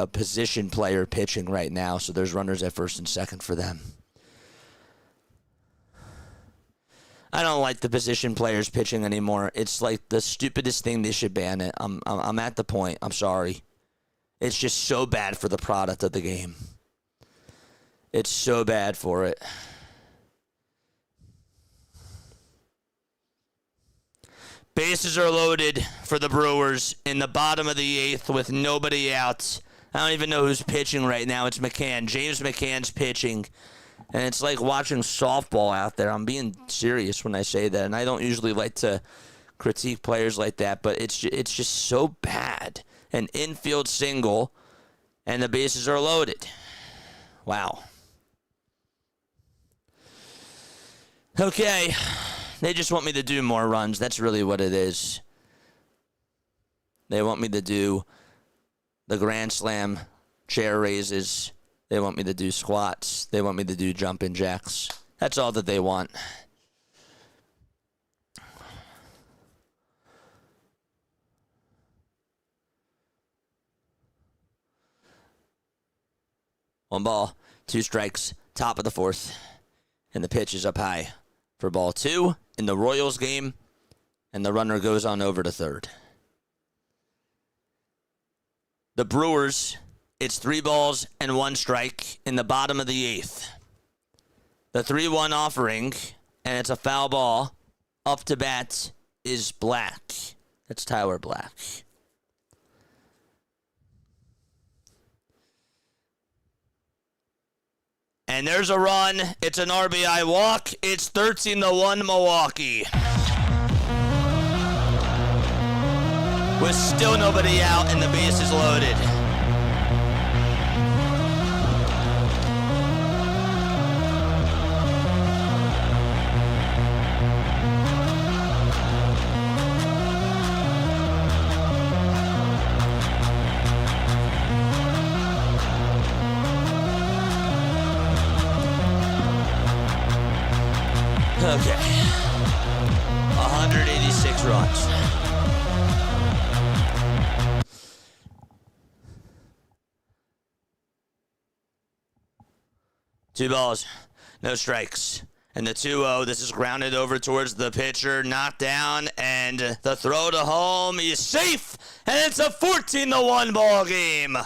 position player pitching right now, so there's runners at first and second for them. I don't like the position players pitching anymore. It's like the stupidest thing. They should ban it. I'm at the point. I'm sorry. It's just so bad for the product of the game. It's so bad for it. Bases are loaded for the Brewers in the bottom of the 8th with nobody out. I don't even know who's pitching right now. It's McCann. James McCann's pitching. And it's like watching softball out there. I'm being serious when I say that. And I don't usually like to critique players like that, but it's just so bad. An infield single, and the bases are loaded. Wow. Okay, they just want me to do more runs. That's really what it is. They want me to do the Grand Slam chair raises. They want me to do squats. They want me to do jumping jacks. That's all that they want. One ball, 2 strikes, top of the 4th. And the pitch is up high for ball 2 in the Royals game. And the runner goes on over to third. The Brewers, it's 3 balls and 1 strike in the bottom of the 8th. The 3-1 offering, and it's a foul ball. Up to bat is Black. That's Tyler Black. And there's a run. It's an RBI walk. It's 13-1 Milwaukee. With still nobody out and the base is loaded. Okay. 186 runs. Two balls, No strikes. And the 2-0, this is grounded over towards the pitcher, knocked down, and the throw to home is safe, and it's a 14-1 ball game.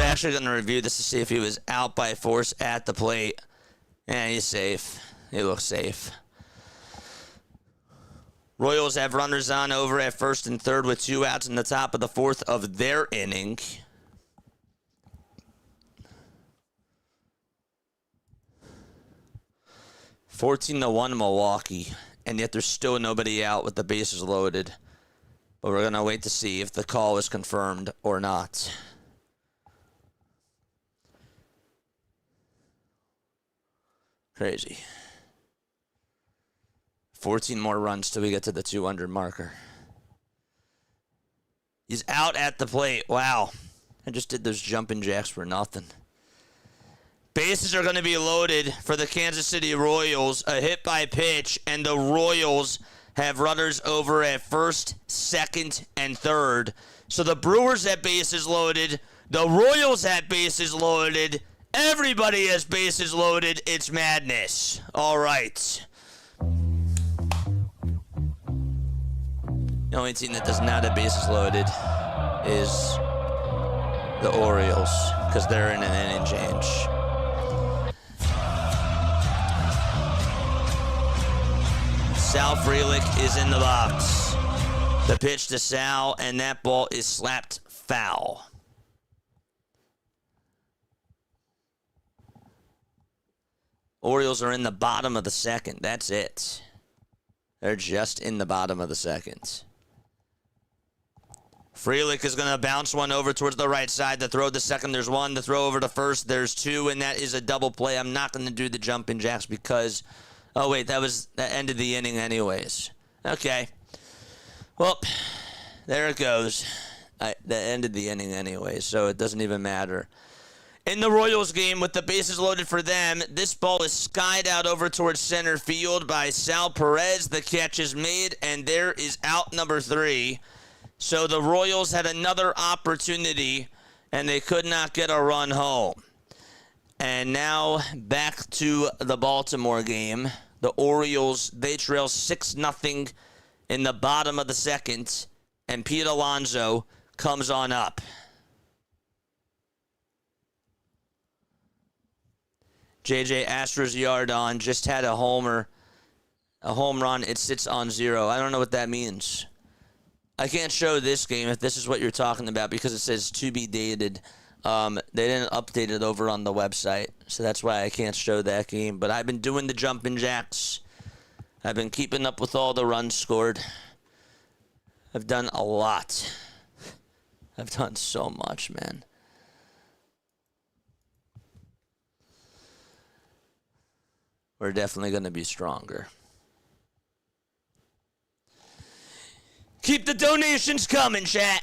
Actually going to review this to see if he was out by force at the plate. And he's safe. He looks safe. Royals have runners on over at first and third with 2 outs in the top of the 4th of their inning. (14-1) Milwaukee, and yet there's still nobody out with the bases loaded. But we're going to wait to see if the call is confirmed or not. Crazy. 14 more runs till we get to the 200 marker. He's out at the plate. Wow. I just did those jumping jacks for nothing. Bases are going to be loaded for the Kansas City Royals. A hit by pitch, and the Royals have runners over at first, second, and third. So the Brewers have bases loaded. The Royals have bases loaded. Everybody has bases loaded. It's madness. All right. The only team that does not have bases loaded is the Orioles, because they're in an inning change. Sal Frelick is in the box. The pitch to Sal, and that ball is slapped foul. Orioles are in the bottom of the second. That's it. They're just in the bottom of the second. Frelick is going to bounce one over towards the right side. The throw to second, there's 1. The throw over to first, there's 2, and that is a double play. I'm not going to do the jumping jacks because... Oh, wait, that ended the inning anyways. Okay. Well, there it goes. That ended the inning anyways, so it doesn't even matter. In the Royals game, with the bases loaded for them, this ball is skied out over towards center field by Sal Perez. The catch is made, and there is out number 3. So the Royals had another opportunity, and they could not get a run home. And now back to the Baltimore game. The Orioles, they trail 6-0 in the bottom of the second, and Pete Alonso comes on up. JJ Astros-Yardon just had a home run. It sits on 0. I don't know what that means. I can't show this game if this is what you're talking about because it says to be dated. They didn't update it over on the website, so that's why I can't show that game. But I've been doing the jumping jacks. I've been keeping up with all the runs scored. I've done a lot. I've done so much, man. We're definitely going to be stronger. Keep the donations coming, chat.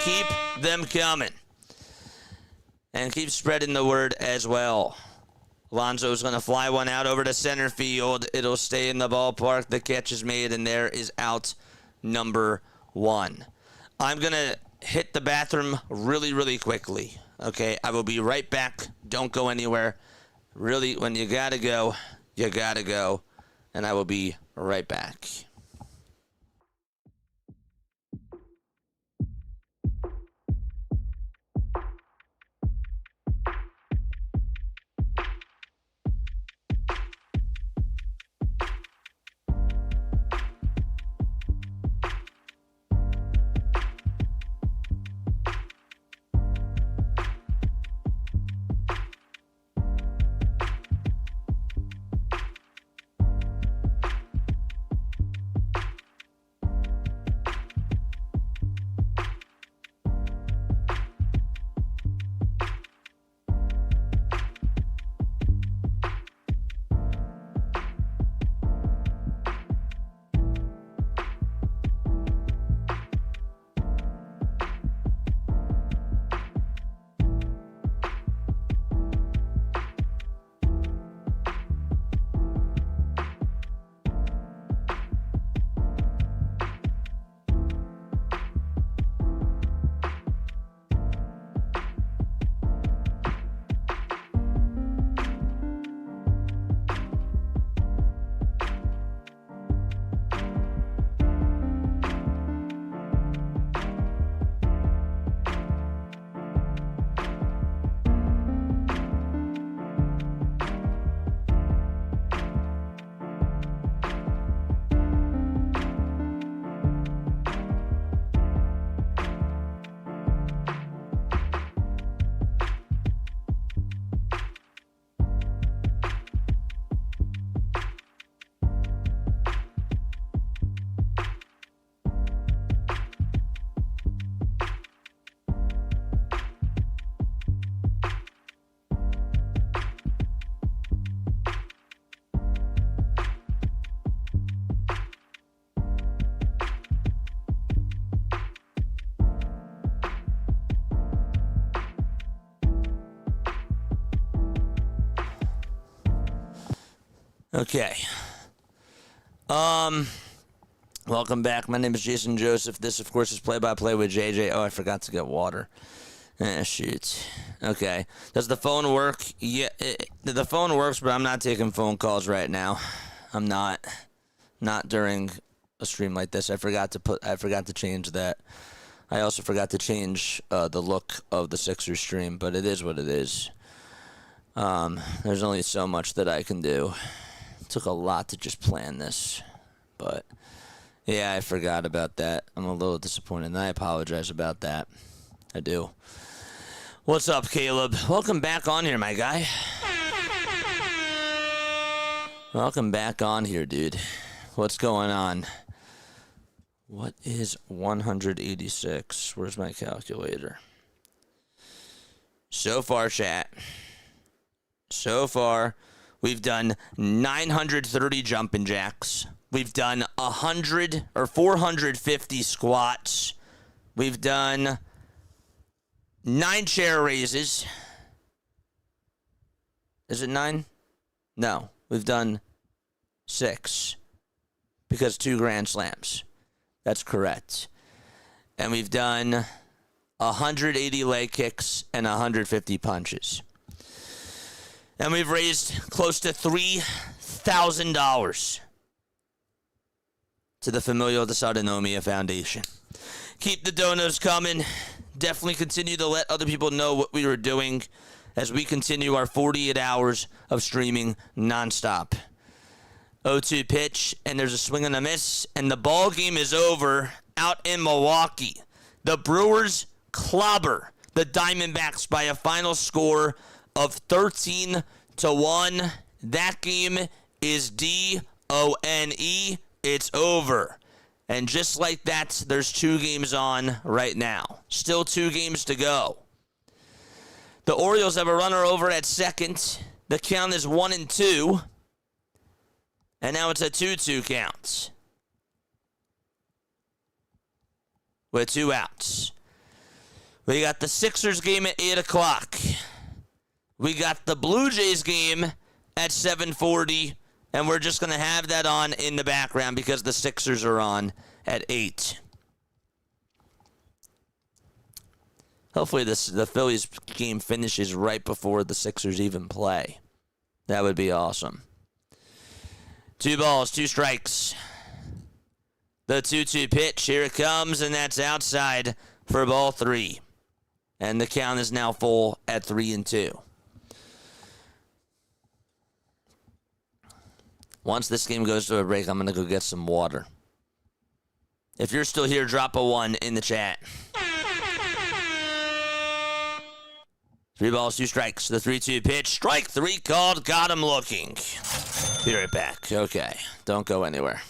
Keep them coming. And keep spreading the word as well. Alonso's going to fly one out over to center field. It'll stay in the ballpark. The catch is made, and there is out number 1. I'm going to hit the bathroom really, really quickly. Okay, I will be right back. Don't go anywhere. Really, when you gotta go, you gotta go. And I will be right back. Okay. Welcome back. My name is Jason Joseph. This, of course, is Play-by-Play with JJ. Oh, I forgot to get water. Shoot. Okay. Does the phone work? Yeah, the phone works, but I'm not taking phone calls right now. I'm not. Not during a stream like this. I forgot to change that. I also forgot to change the look of the Sixers stream, but it is what it is. There's only so much that I can do. It took a lot to just plan this, but yeah, I forgot about that. I'm a little disappointed, and I apologize about that. I do. What's up, Caleb? Welcome back on here, my guy. Welcome back on here, dude. What's going on? What is 186? Where's my calculator? So far, chat. So far, we've done 930 jumping jacks. We've done 100 or 450 squats. We've done 9 chair raises. Is it 9? No, we've done 6 because 2 grand slams. That's correct. And we've done 180 leg kicks and 150 punches. And we've raised close to $3,000 to the Familial Dysautonomia Foundation. Keep the donos coming. Definitely continue to let other people know what we were doing as we continue our 48 hours of streaming nonstop. 0-2 pitch, and there's a swing and a miss, and the ball game is over out in Milwaukee. The Brewers clobber the Diamondbacks by a final score of 13-1. That game is D-O-N-E. It's over. And just like that, there's 2 games on right now. Still 2 games to go. The Orioles have a runner over at second. The count is 1-2. And now it's a 2-2 count with 2 outs. We got the Sixers game at 8 o'clock. We got the Blue Jays game at 7:40. And we're just going to have that on in the background because the Sixers are on at 8. Hopefully the Phillies game finishes right before the Sixers even play. That would be awesome. 2 balls, 2 strikes. The 2-2 pitch, here it comes, and that's outside for ball 3. And the count is now full at 3-2. Once this game goes to a break, I'm going to go get some water. If you're still here, drop a 1 in the chat. 3 balls, 2 strikes. The 3-2 pitch. Strike 3 called. Got him looking. Be right back. Okay. Don't go anywhere.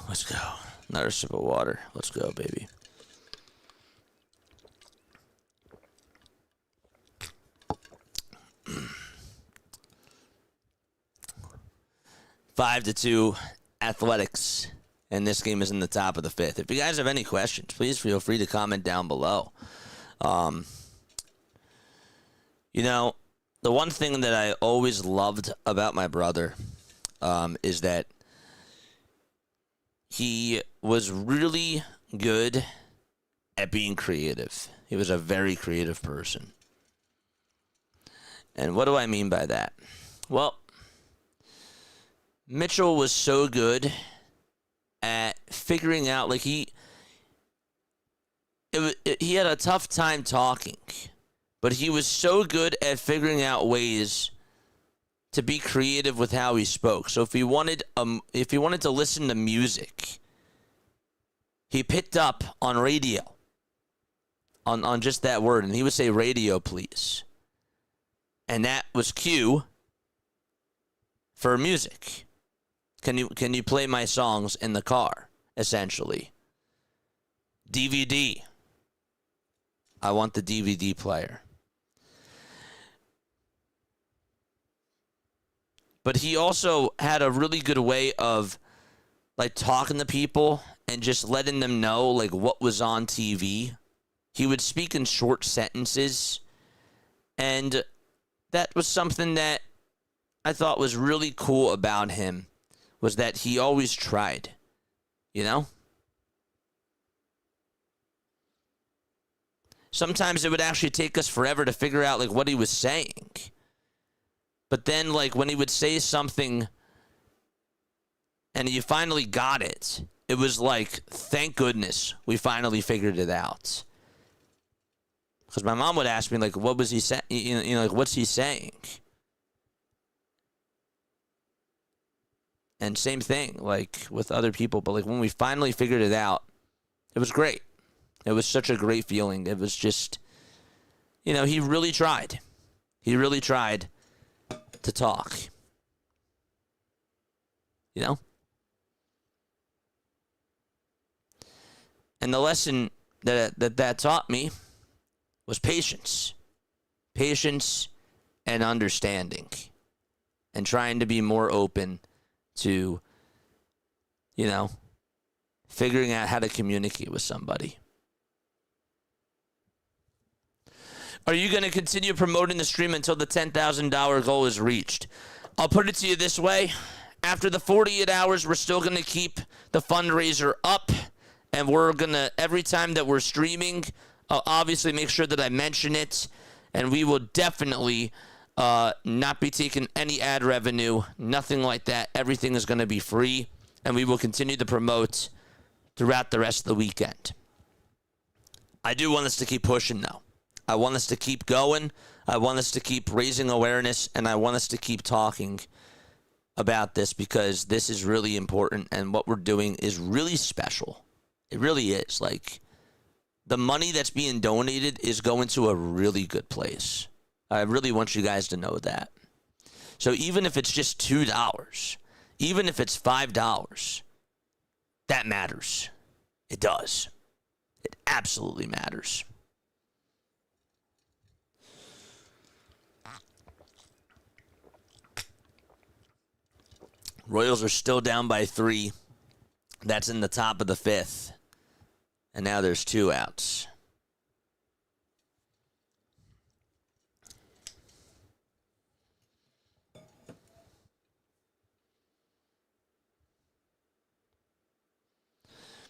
Let's go. Another sip of water. Let's go, baby. Five to 2 Athletics. And this game is in the top of the 5th. If you guys have any questions, please feel free to comment down below. You know, the one thing that I always loved about my brother is that he was really good at being creative. He was a very creative person. And what do I mean by that? Well, Mitchell was so good at figuring out, like he had a tough time talking, but he was so good at figuring out ways to be creative with how he spoke. So if he wanted to listen to music, he picked up on radio, on just that word, and he would say, "Radio, please." And that was cue for music. Can you play my songs in the car, essentially? DVD. I want the DVD player. But he also had a really good way of like talking to people and just letting them know like what was on TV. He would speak in short sentences, and that was something that I thought was really cool about him, was that he always tried, you know? Sometimes it would actually take us forever to figure out like what he was saying. But then like when he would say something and you finally got it, it was like, thank goodness we finally figured it out. Because my mom would ask me like, what was he saying? You know, like, what's he saying? And same thing, like, with other people. But, like, when we finally figured it out, it was great. It was such a great feeling. It was just, you know, he really tried. He really tried to talk. You know? And the lesson that taught me was patience. Patience and understanding. And trying to be more open to, you know, figuring out how to communicate with somebody. Are you going to continue promoting the stream until the $10,000 goal is reached? I'll put it to you this way. After the 48 hours, we're still going to keep the fundraiser up. And we're going to, every time that we're streaming, I'll obviously make sure that I mention it. And we will definitely not be taking any ad revenue, nothing like that. Everything is going to be free, and we will continue to promote throughout the rest of the weekend. I do want us to keep pushing, though. I want us to keep going. I want us to keep raising awareness, and I want us to keep talking about this because this is really important, and what we're doing is really special. It really is. Like, the money that's being donated is going to a really good place. I really want you guys to know that. So even if it's just $2, even if it's $5, that matters. It does. It absolutely matters. Royals are still down by 3. That's in the top of the 5th. And now there's 2 outs.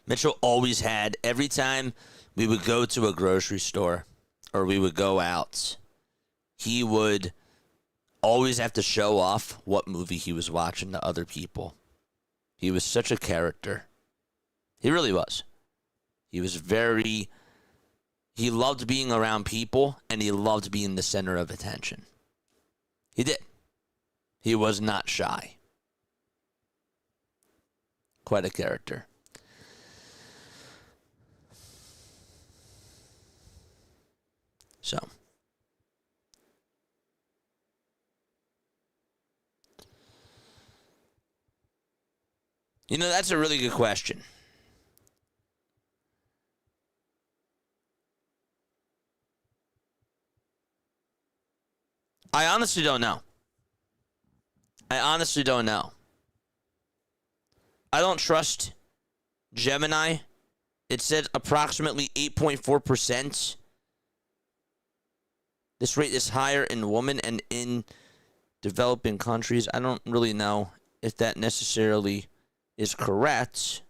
Mitchell always had, every time we would go to a grocery store or we would go out, he would always have to show off what movie he was watching to other people. He was such a character. He really was. He loved being around people, and he loved being the center of attention. He did. He was not shy. Quite a character. So, you know, that's a really good question. I honestly don't know. I don't trust Gemini. It said approximately 8.4% This rate is higher in women and in developing countries. I don't really know if that necessarily is correct.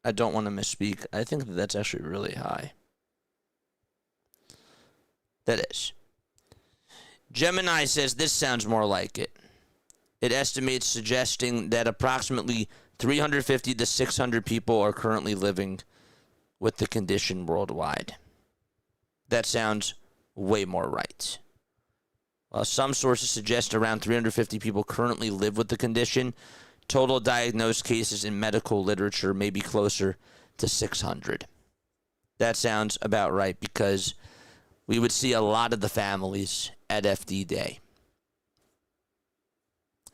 I don't want to misspeak. I think that's actually really high. That is. Gemini says this sounds more like it. It estimates suggesting that approximately 350 to 600 people are currently living with the condition worldwide. That sounds way more right. While some sources suggest around 350 people currently live with the condition, total diagnosed cases in medical literature may be closer to 600. That sounds about right because we would see a lot of the families at FD Day.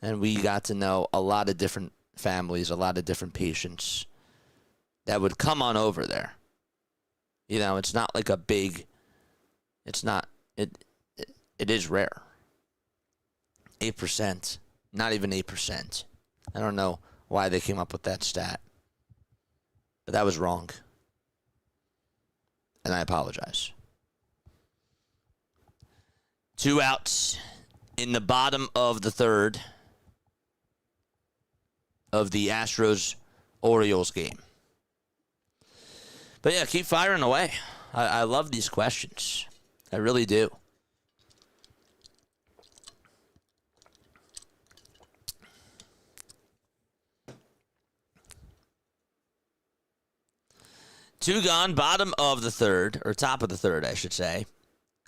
And we got to know a lot of different families, a lot of different patients that would come on over there. You know, it's not like a big, it is rare. 8%, not even 8%. I don't know why they came up with that stat, but that was wrong. And I apologize. 2 outs in the bottom of the third of the Astros-Orioles game. But yeah, keep firing away. I love these questions. I really do. Two gone, bottom of the third, or top of the third, I should say.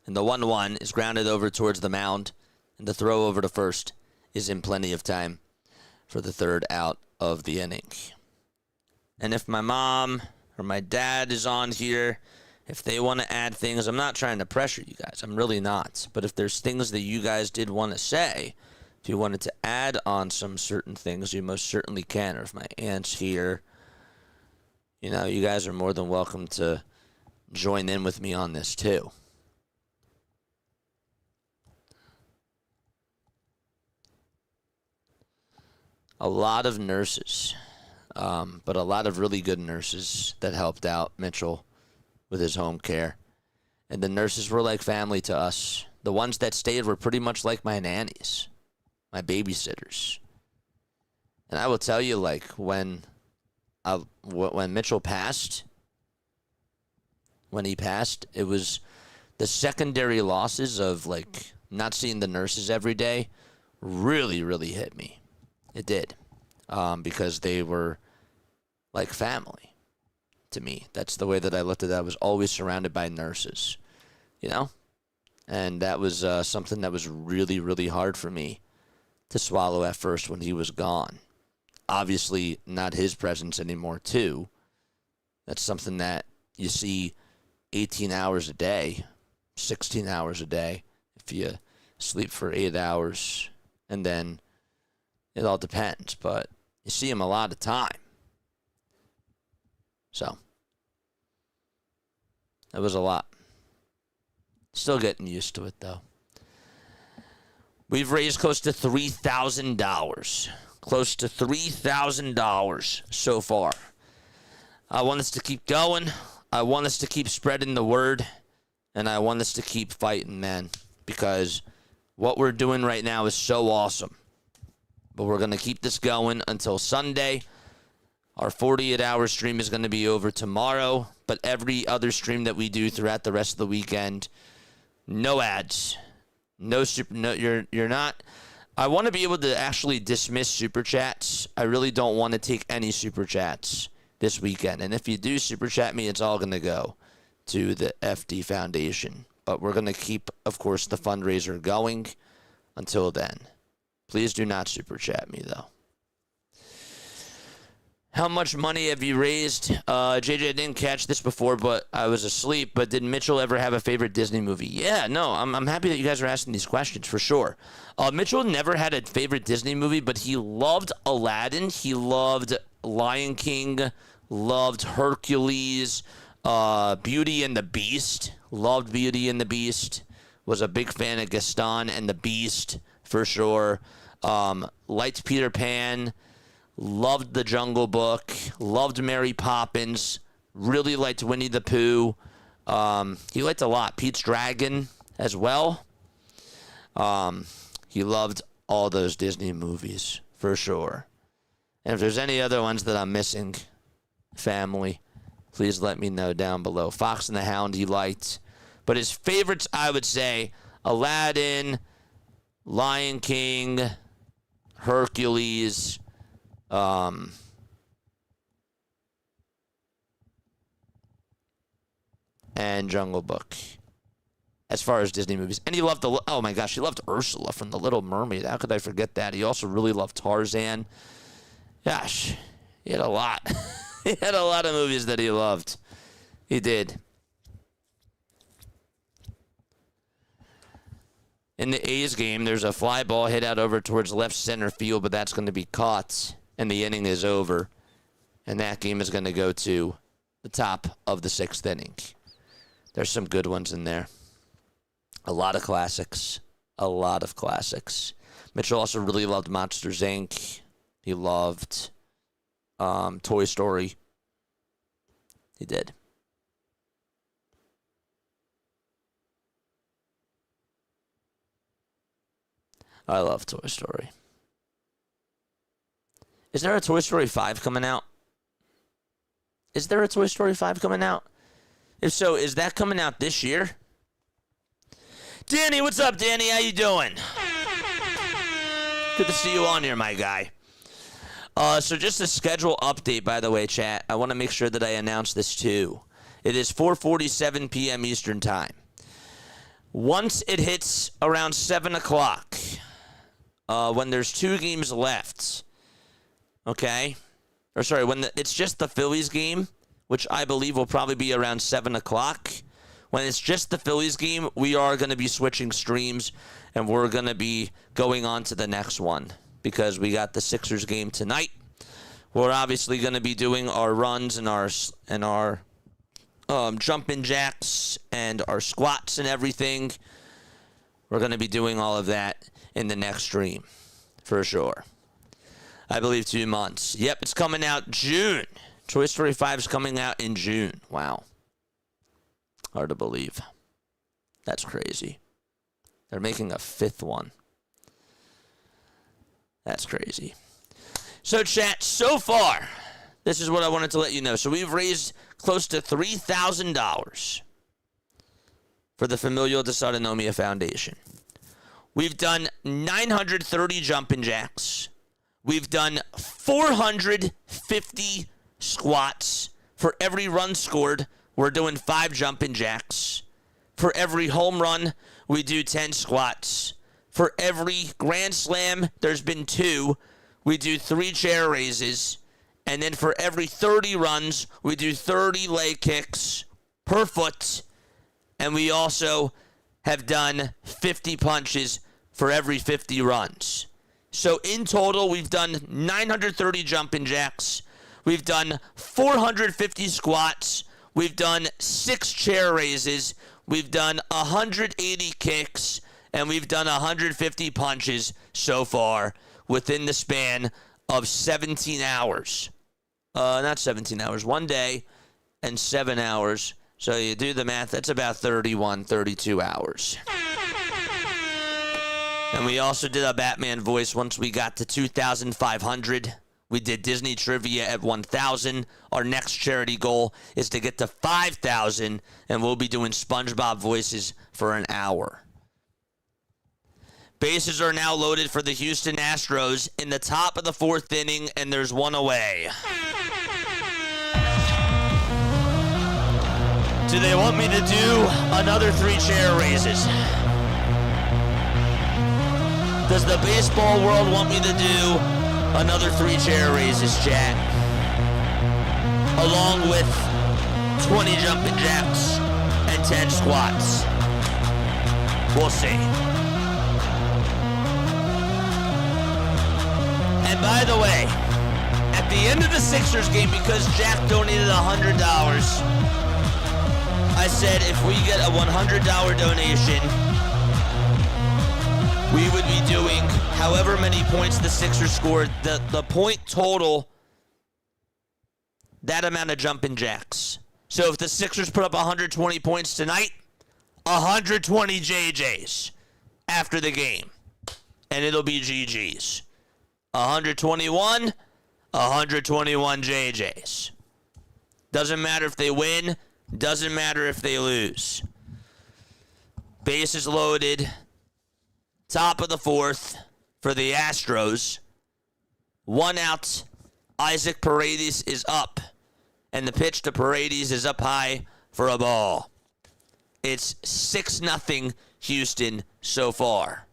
And the 1-1 is grounded over towards the mound, and the throw over to first is in plenty of time for the third out of the inning. And if my mom or my dad is on here, if they want to add things, I'm not trying to pressure you guys. I'm really not. But if there's things that you guys did want to say, if you wanted to add on some certain things, you most certainly can. Or if my aunt's here, you know, you guys are more than welcome to join in with me on this too. A lot of nurses, but a lot of really good nurses that helped out Mitchell with his home care. And the nurses were like family to us. The ones that stayed were pretty much like my nannies, my babysitters. And I will tell you, like, when Mitchell passed, it was the secondary losses of, like, not seeing the nurses every day really, really hit me. It did, because they were like family to me. That's the way that I looked at it. I was always surrounded by nurses, you know? And that was something that was really, really hard for me to swallow at first when he was gone. Obviously, not his presence anymore, too. That's something that you see 18 hours a day, 16 hours a day, if you sleep for 8 hours, and then it all depends, but you see him a lot of time. So, that was a lot. Still getting used to it, though. We've raised close to $3,000. Close to $3,000 so far. I want us to keep going. I want us to keep spreading the word. And I want us to keep fighting, man. Because what we're doing right now is so awesome. But we're going to keep this going until Sunday. Our 48-hour stream is going to be over tomorrow. But every other stream that we do throughout the rest of the weekend, no ads. You're not. I want to be able to actually dismiss super chats. I really don't want to take any super chats this weekend. And if you do super chat me, it's all going to go to the FD Foundation. But we're going to keep, of course, the fundraiser going until then. Please do not super chat me, though. How much money have you raised? JJ, I didn't catch this before, but I was asleep. But did Mitchell ever have a favorite Disney movie? Yeah, no, I'm happy that you guys are asking these questions, for sure. Mitchell never had a favorite Disney movie, but he loved Aladdin. He loved Lion King, loved Hercules, Beauty and the Beast. Loved Beauty and the Beast. Was a big fan of Gaston and the Beast, for sure. Liked Peter Pan. Loved The Jungle Book. Loved Mary Poppins. Really liked Winnie the Pooh. He liked a lot. Pete's Dragon as well. He loved all those Disney movies, for sure. And if there's any other ones that I'm missing, family, please let me know down below. Fox and the Hound he liked. But his favorites, I would say, Aladdin, Lion King, Hercules, and Jungle Book, as far as Disney movies. And he loved oh my gosh, he loved Ursula from The Little Mermaid. How could I forget that? He also really loved Tarzan. Gosh, he had a lot. He had a lot of movies that he loved. He did. In the A's game, there's a fly ball hit out over towards left center field, but that's going to be caught, and the inning is over. And that game is going to go to the top of the 6th inning. There's some good ones in there. A lot of classics. A lot of classics. Mitchell also really loved Monsters, Inc. He loved Toy Story. He did. I love Toy Story. Is there a Toy Story 5 coming out? Is there a Toy Story 5 coming out? If so, is that coming out this year? Danny, what's up, Danny? How you doing? Good to see you on here, my guy. So just a schedule update, by the way, chat. I want to make sure that I announce this too. It is 4:47 p.m. Eastern Time. Once it hits around 7 o'clock, when there's 2 games left, okay? Or sorry, when it's just the Phillies game, which I believe will probably be around 7 o'clock. When it's just the Phillies game, we are going to be switching streams, and we're going to be going on to the next one because we got the Sixers game tonight. We're obviously going to be doing our runs and our jumping jacks and our squats and everything. We're going to be doing all of that in the next stream, for sure. I believe 2 months. Yep, it's coming out June. Toy Story 5 is coming out in June. Wow. Hard to believe. That's crazy. They're making a 5th one. That's crazy. So, chat, so far, this is what I wanted to let you know. So, we've raised close to $3,000 for the Familial Dysautonomia Foundation. We've done 930 jumping jacks. We've done 450 squats. For every run scored, we're doing 5 jumping jacks. For every home run, we do 10 squats. For every grand slam, there's been 2. We do 3 chair raises. And then for every 30 runs, we do 30 leg kicks per foot. And we also have done 50 punches for every 50 runs. So in total, we've done 930 jumping jacks. We've done 450 squats. We've done 6 chair raises. We've done 180 kicks. And we've done 150 punches so far within the span of 17 hours. Not 17 hours. 1 day and 7 hours. So you do the math. That's about 31, 32 hours. And we also did a Batman voice once we got to 2,500. We did Disney trivia at 1,000. Our next charity goal is to get to 5,000, and we'll be doing SpongeBob voices for an hour. Bases are now loaded for the Houston Astros in the top of the 4th inning, and there's 1 away. Do they want me to do another 3 chair raises? Does the baseball world want me to do another 3 chair raises, chat? Along with 20 jumping jacks and 10 squats. We'll see. And by the way, at the end of the Sixers game, because Jack donated $100, I said if we get a $100 donation, we would be doing however many points the Sixers scored, the point total, that amount of jumping jacks. So if the Sixers put up 120 points tonight, 120 JJs after the game. And it'll be GG's. 121 JJs. Doesn't matter if they win. Doesn't matter if they lose. Bases loaded. Top of the fourth for the Astros. 1 out. Isaac Paredes is up. And the pitch to Paredes is up high for a ball. It's 6-0 Houston so far.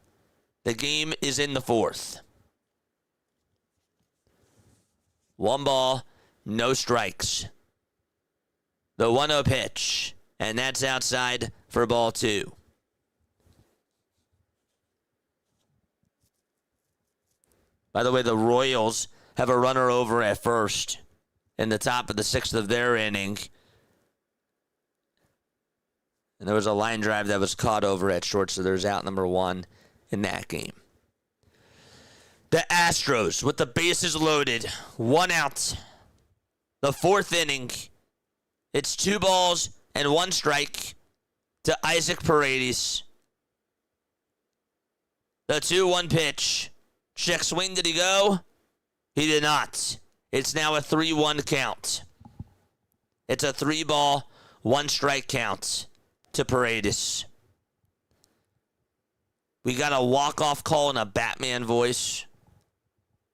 The game is in the fourth. 1 ball, no strikes. The 1-0 pitch, and that's outside for ball 2. By the way, the Royals have a runner over at first in the top of the 6th of their inning. And there was a line drive that was caught over at short, so there's out number 1 in that game. The Astros with the bases loaded, 1 out. The 4th inning. It's 2 balls and 1 strike to Isaac Paredes. The 2-1 pitch. Check swing, did he go? He did not. It's now a 3-1 count. It's a 3-ball, 1 strike count to Paredes. We got a walk-off call in a Batman voice.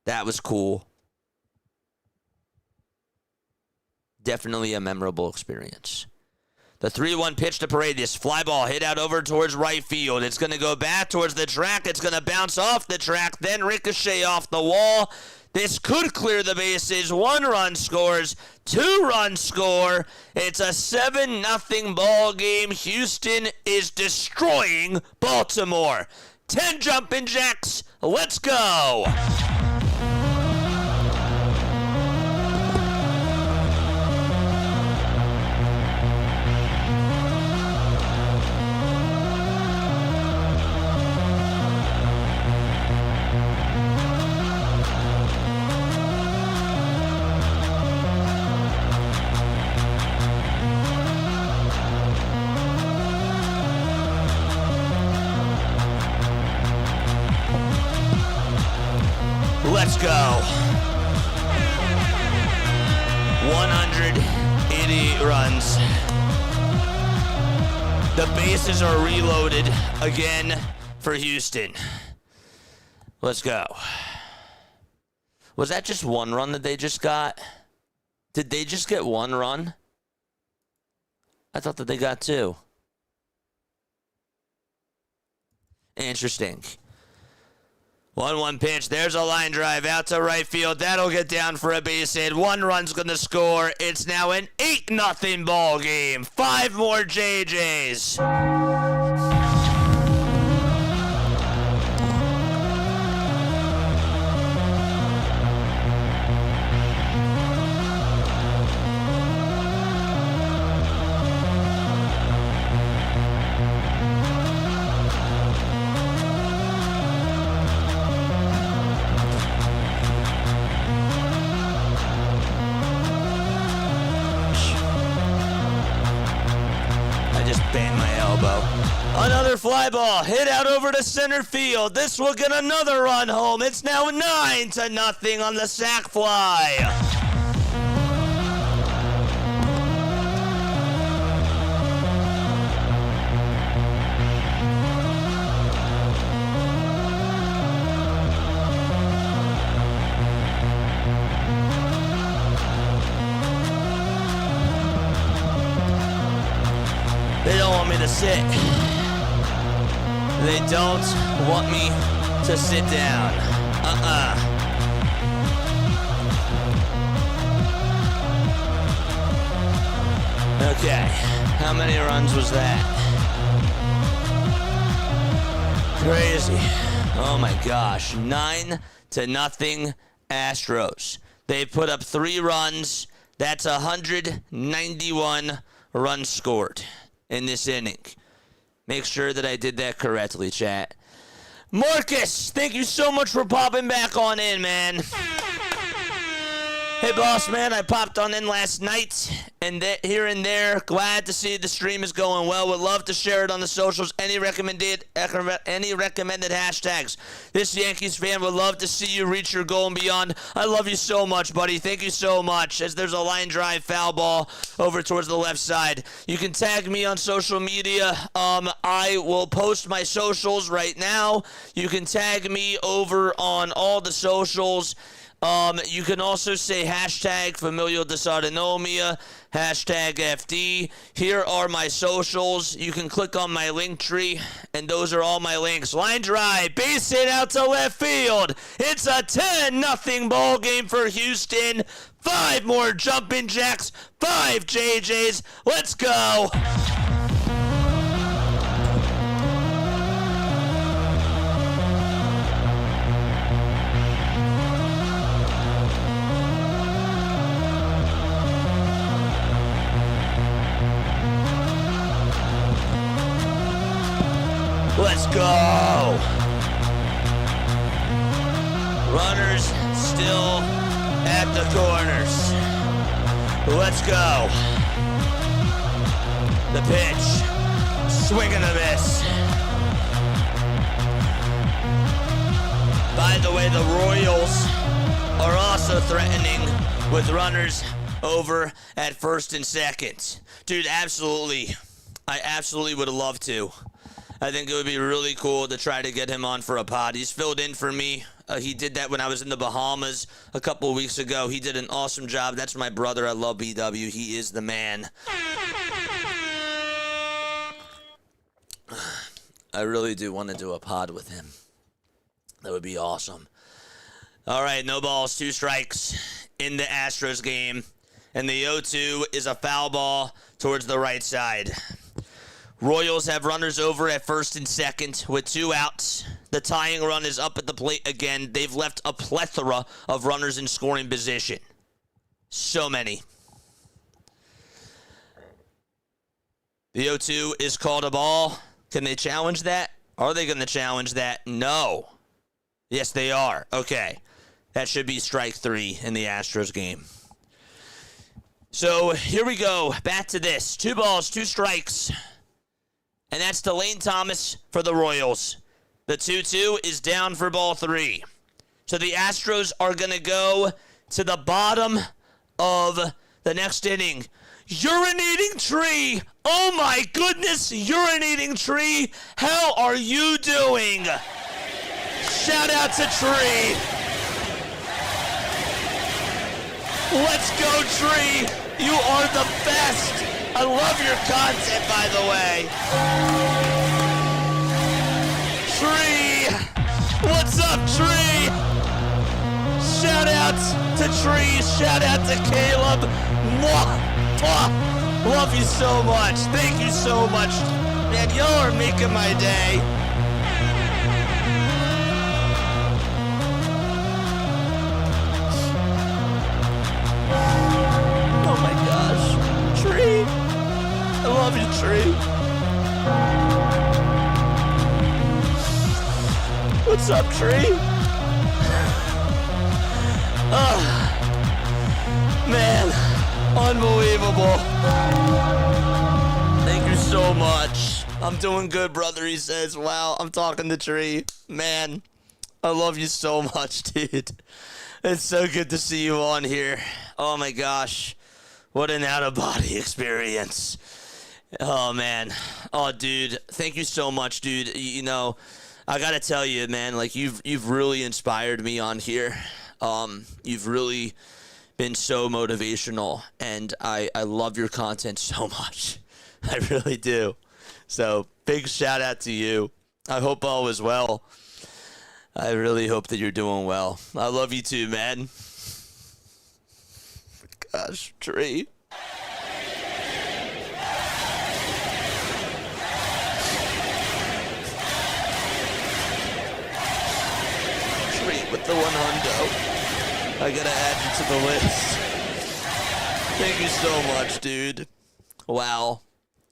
That was cool. Definitely a memorable experience. The 3-1 pitch to Paredes. Fly ball hit out over towards right field. It's going to go back towards the track. It's going to bounce off the track, then ricochet off the wall. This could clear the bases. 1 run scores. 2 runs score. It's a 7-0 ball game. Houston is destroying Baltimore. 10 jumping jacks. Let's go. Let's go. 188 runs. The bases are reloaded again for Houston. Let's go. Was that just 1 run that they just got? Did they just get 1 run? I thought that they got 2. Interesting. 1-1 pitch. There's a line drive out to right field. That'll get down for a base hit. 1 run's going to score. It's now an 8-0 ball game. 5 more JJs. Another fly ball hit out over to center field. This will get another run home. It's now 9-0 on the sac fly. They don't want me to sit. They don't want me to sit down. Okay, how many runs was that? Crazy. Oh my gosh, 9-0 Astros. They put up 3 runs. That's 191 runs scored in this inning. Make sure that I did that correctly, chat. Marcus, thank you so much for popping back on in, man. Hey, boss man, I popped on in last night, and here and there, glad to see the stream is going well. Would love to share it on the socials. Any recommended hashtags? This Yankees fan would love to see you reach your goal and beyond. I love you so much, buddy. Thank you so much. As there's a line drive foul ball over towards the left side. You can tag me on social media. I will post my socials right now. You can tag me over on all the socials. You can also say hashtag Familial Dysautonomia, hashtag FD. Here are my socials. You can click on my link tree, and those are all my links. Line drive, base hit out to left field. It's a 10-0 ball game for Houston. 5 more jumping jacks, 5 JJs. Let's go. Let's go! Runners still at the corners. Let's go. The pitch. Swing and a miss. By the way, the Royals are also threatening with runners over at first and second. Dude, absolutely. I absolutely would love to. I think it would be really cool to try to get him on for a pod. He's filled in for me. He did that when I was in the Bahamas a couple of weeks ago. He did an awesome job. That's my brother. I love BW. He is the man. I really do want to do a pod with him. That would be awesome. All right, no balls, 2 strikes in the Astros game. And the 0-2 is a foul ball towards the right side. Royals have runners over at first and second with 2 outs. The tying run is up at the plate again. They've left a plethora of runners in scoring position. So many. The 0-2 is called a ball. Can they challenge that? Are they going to challenge that? No. Yes, they are. Okay. That should be strike 3 in the Astros game. So here we go. Back to this. 2 balls, 2 strikes. And that's Delane Thomas for the Royals. The 2-2 is down for ball 3. So the Astros are going to go to the bottom of the next inning. Urinating Tree. Oh my goodness, Urinating Tree. How are you doing? Shout out to Tree. Let's go, Tree. You are the best. I love your content, by the way. Tree! What's up, Tree? Shout out to Tree. Shout out to Caleb. Mwah! Mwah! Love you so much. Thank you so much. Man, y'all are making my day. Oh my gosh. Tree. I love you, Tree. What's up, Tree? Oh, man, unbelievable. Thank you so much. I'm doing good, brother, he says. Wow, I'm talking to Tree. Man, I love you so much, dude. It's so good to see you on here. Oh my gosh. What an out-of-body experience. Oh, man. Oh, dude. Thank you so much, dude. You know, I got to tell you, man, like, you've really inspired me on here. You've really been so motivational, and I love your content so much. I really do. So, big shout out to you. I hope all is well. I really hope that you're doing well. I love you too, man. Gosh, Tree. With the 100. I gotta add you to the list. Thank you so much, dude. Wow.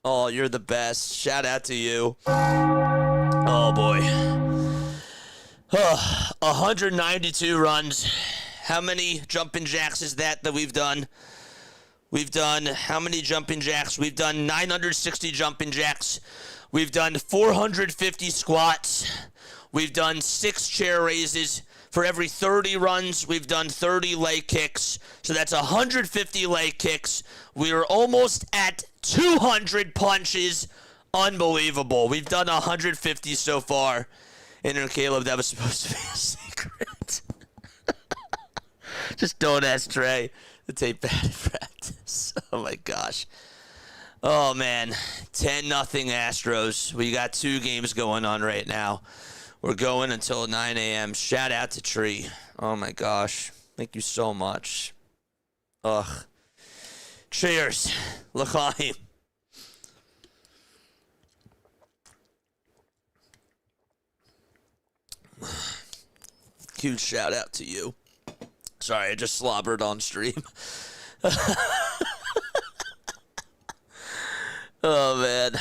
Oh, you're the best. Shout out to you. Oh, boy. 192 runs How many jumping jacks is that we've done? We've done how many jumping jacks? We've done 960 jumping jacks. We've done 450 squats. We've done 6 chair raises. For every 30 runs, we've done 30 leg kicks. So that's 150 leg kicks. We are almost at 200 punches. Unbelievable. We've done 150 so far. And Caleb, that was supposed to be a secret. Just don't ask Trey to take bad practice. Oh, my gosh. Oh, man. 10-0 Astros. We got 2 games going on right now. We're going until 9 a.m. Shout out to Tree. Oh, my gosh. Thank you so much. Ugh. Cheers. L'chaim. Huge shout out to you. Sorry, I just slobbered on stream. Oh, man.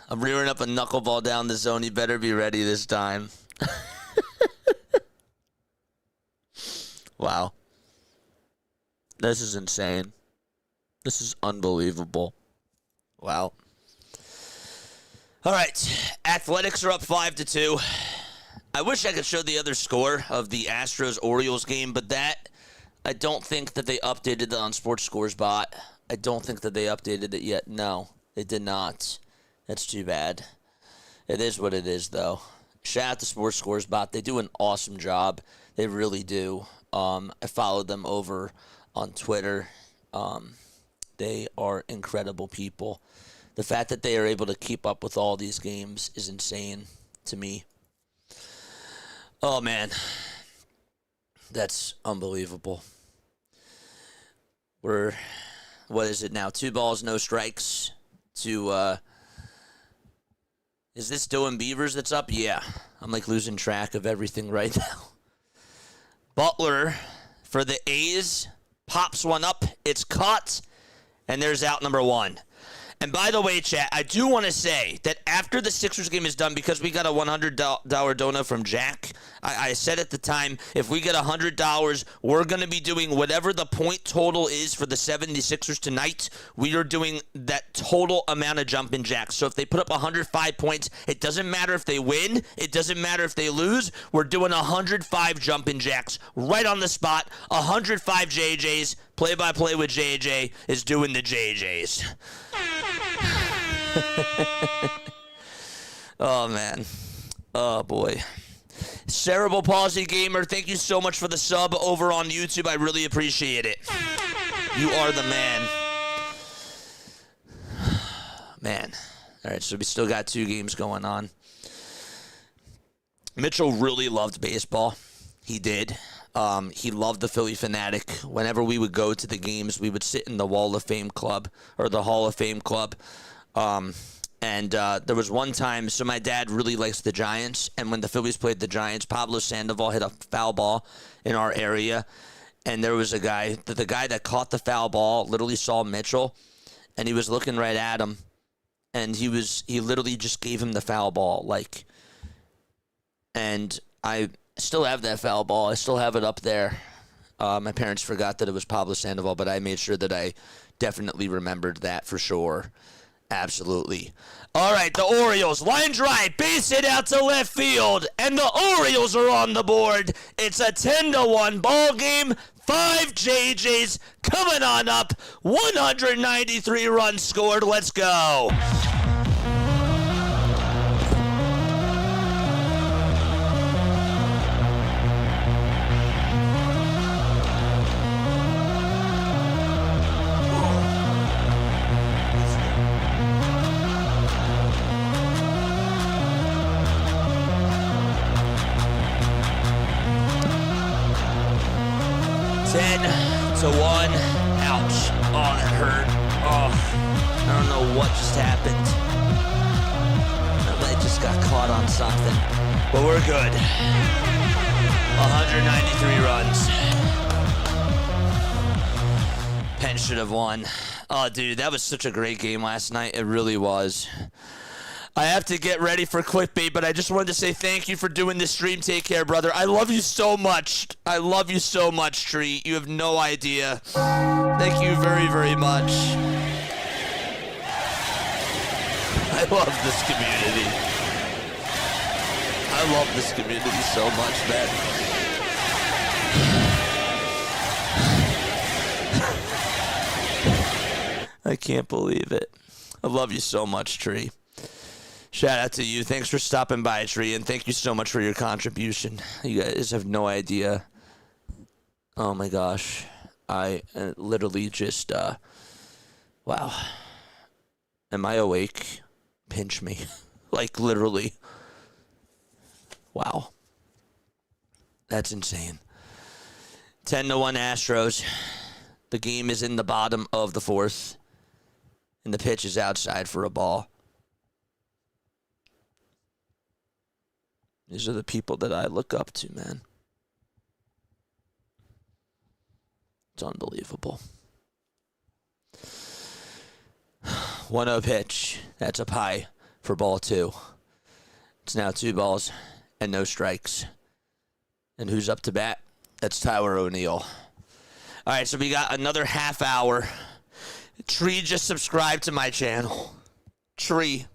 I'm rearing up a knuckleball down the zone. You better be ready this time. Wow. This is insane. This is unbelievable. Wow. All right. Athletics are up 5-2. I wish I could show the other score of the Astros-Orioles game, but that, I don't think that they updated the on Sports Scores bot. I don't think that they updated it yet. No, they did not. That's too bad. It is what it is, though. Shout out to Sports Scores bot. They do an awesome job. They really do. I followed them over on Twitter. They are incredible people. The fact that they are able to keep up with all these games is insane to me. Oh, man. That's unbelievable. We're, what is it now? 2 balls, no strikes to, is this Dylan Beavers that's up? Yeah. I'm like losing track of everything right now. Butler for the A's pops one up. It's caught, and there's out number 1. And by the way, chat, I do want to say that after the Sixers game is done, because we got a $100 donut from Jack, I said at the time, if we get $100, we're going to be doing whatever the point total is for the 76ers tonight. We are doing that total amount of jumping jacks. So if they put up 105 points, it doesn't matter if they win. It doesn't matter if they lose. We're doing 105 jumping jacks right on the spot. 105 JJs. Play-by-play with JJ is doing the JJs. Oh, man. Oh, boy. Cerebral Palsy Gamer, thank you so much for the sub over on YouTube. I really appreciate it. You are the man. Man. All right, so we still got 2 games going on. Mitchell really loved baseball. He did. He loved the Philly Fanatic. Whenever we would go to the games, we would sit in the Wall of Fame Club, or the Hall of Fame Club. And there was one time, so my dad really likes the Giants, and when the Phillies played the Giants, Pablo Sandoval hit a foul ball in our area, and there was a guy, the guy that caught the foul ball literally saw Mitchell, and he was looking right at him, and he literally just gave him the foul ball, like, and I still have that foul ball. I still have it up there. My parents forgot that it was Pablo Sandoval, but I made sure that I definitely remembered that for sure. Absolutely. All right, the Orioles. Line drive, base hit out to left field, and the Orioles are on the board. It's a 10-1 ball game. 5 JJs coming on up. 193 runs scored. Let's go. To 1. Ouch. Oh, that hurt. Oh, I don't know what just happened. I just got caught on something. But we're good. 193 runs. Penn should have won. Oh, dude, that was such a great game last night. It really was. I have to get ready for clickbait, but I just wanted to say thank you for doing this stream. Take care, brother. I love you so much. I love you so much, Tree. You have no idea. Thank you very, very much. I love this community. I love this community so much, man. I can't believe it. I love you so much, Tree. Shout out to you. Thanks for stopping by, Tree, and thank you so much for your contribution. You guys have no idea. Oh my gosh. I literally just, wow. Am I awake? Pinch me. Like, literally. Wow. That's insane. 10-1 Astros. The game is in the bottom of the fourth. And the pitch is outside for a ball. These are the people that I look up to, man. It's unbelievable. 1-0 pitch. That's up high for ball 2. It's now 2 balls and no strikes. And who's up to bat? That's Tyler O'Neill. All right, so we got another half hour. Tree just subscribed to my channel. Tree.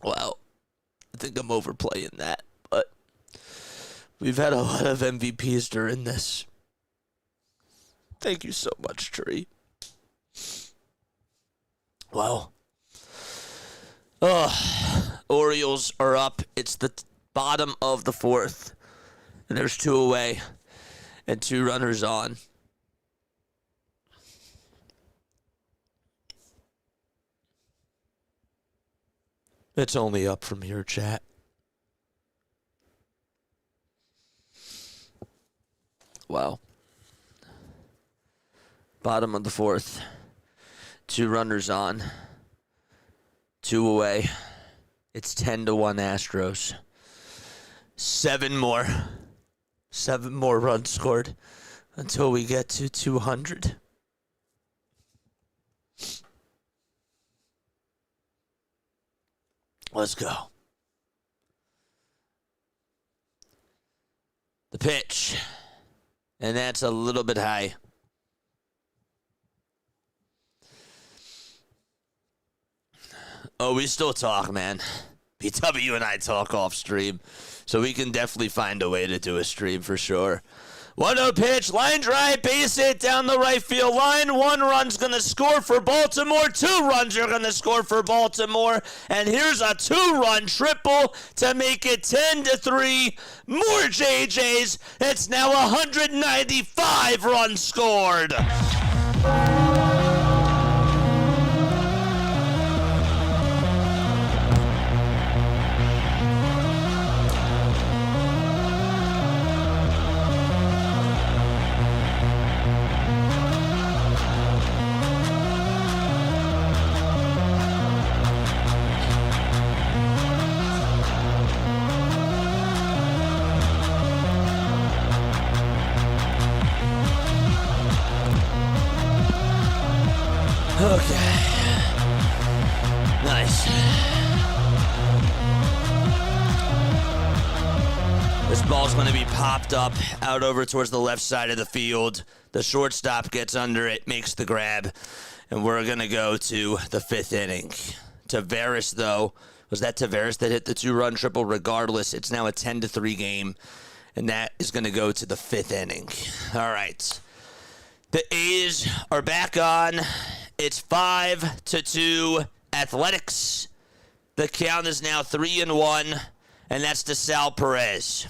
Well, I think I'm overplaying that, but we've had a lot of MVPs during this. Thank you so much, Tree. Wow. Orioles are up. It's the bottom of the fourth. And there's 2 away and 2 runners on. It's only up from here, chat. Wow. Bottom of the fourth. 2 runners on. 2 away. It's 10-1 Astros. 7 more. 7 more runs scored until we get to 200. Let's go. The pitch. And that's a little bit high. Oh, we still talk, man. BW and I talk off stream. So we can definitely find a way to do a stream for sure. 1-0 pitch, line drive, base hit down the right field line. 1 run's going to score for Baltimore. 2 runs are going to score for Baltimore. And here's a 2-run triple to make it 10-3. More JJs. It's now 195 runs scored. Okay. Nice. This ball's going to be popped up out over towards the left side of the field. The shortstop gets under it, makes the grab, and we're going to go to the 5th inning. Tavares, though, was that Tavares that hit the 2-run triple? Regardless, it's now a 10-3 game, and that is going to go to the 5th inning. All right. The A's are back on. It's 5-2 Athletics. The count is now 3-1, and that's to Sal Perez.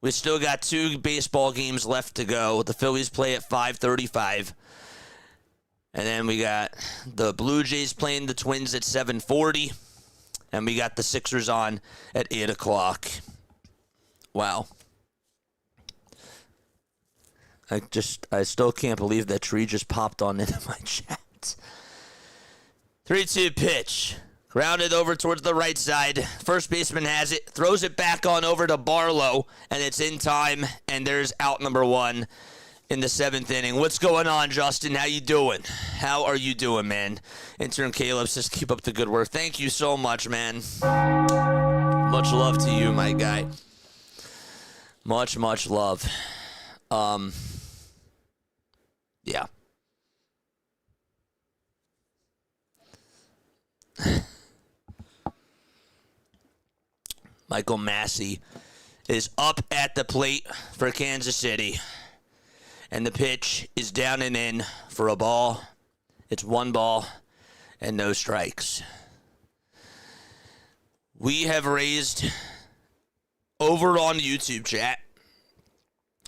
We still got 2 baseball games left to go. The Phillies play at 5:35. And then we got the Blue Jays playing the Twins at 7:40. And we got the Sixers on at 8 o'clock. Wow. I still can't believe that tree just popped on into my chat. 3-2 pitch. Grounded over towards the right side. First baseman has it, throws it back on over to Barlow, and it's in time, and there's out number 1 in the 7th inning. What's going on, Justin? How you doing? How are you doing, man? Intern Caleb says, keep up the good work. Thank you so much, man. Much love to you, my guy. Much, much love. Yeah. Michael Massey is up at the plate for Kansas City. And the pitch is down and in for a ball. It's 1 ball and no strikes. We have raised, over on YouTube chat,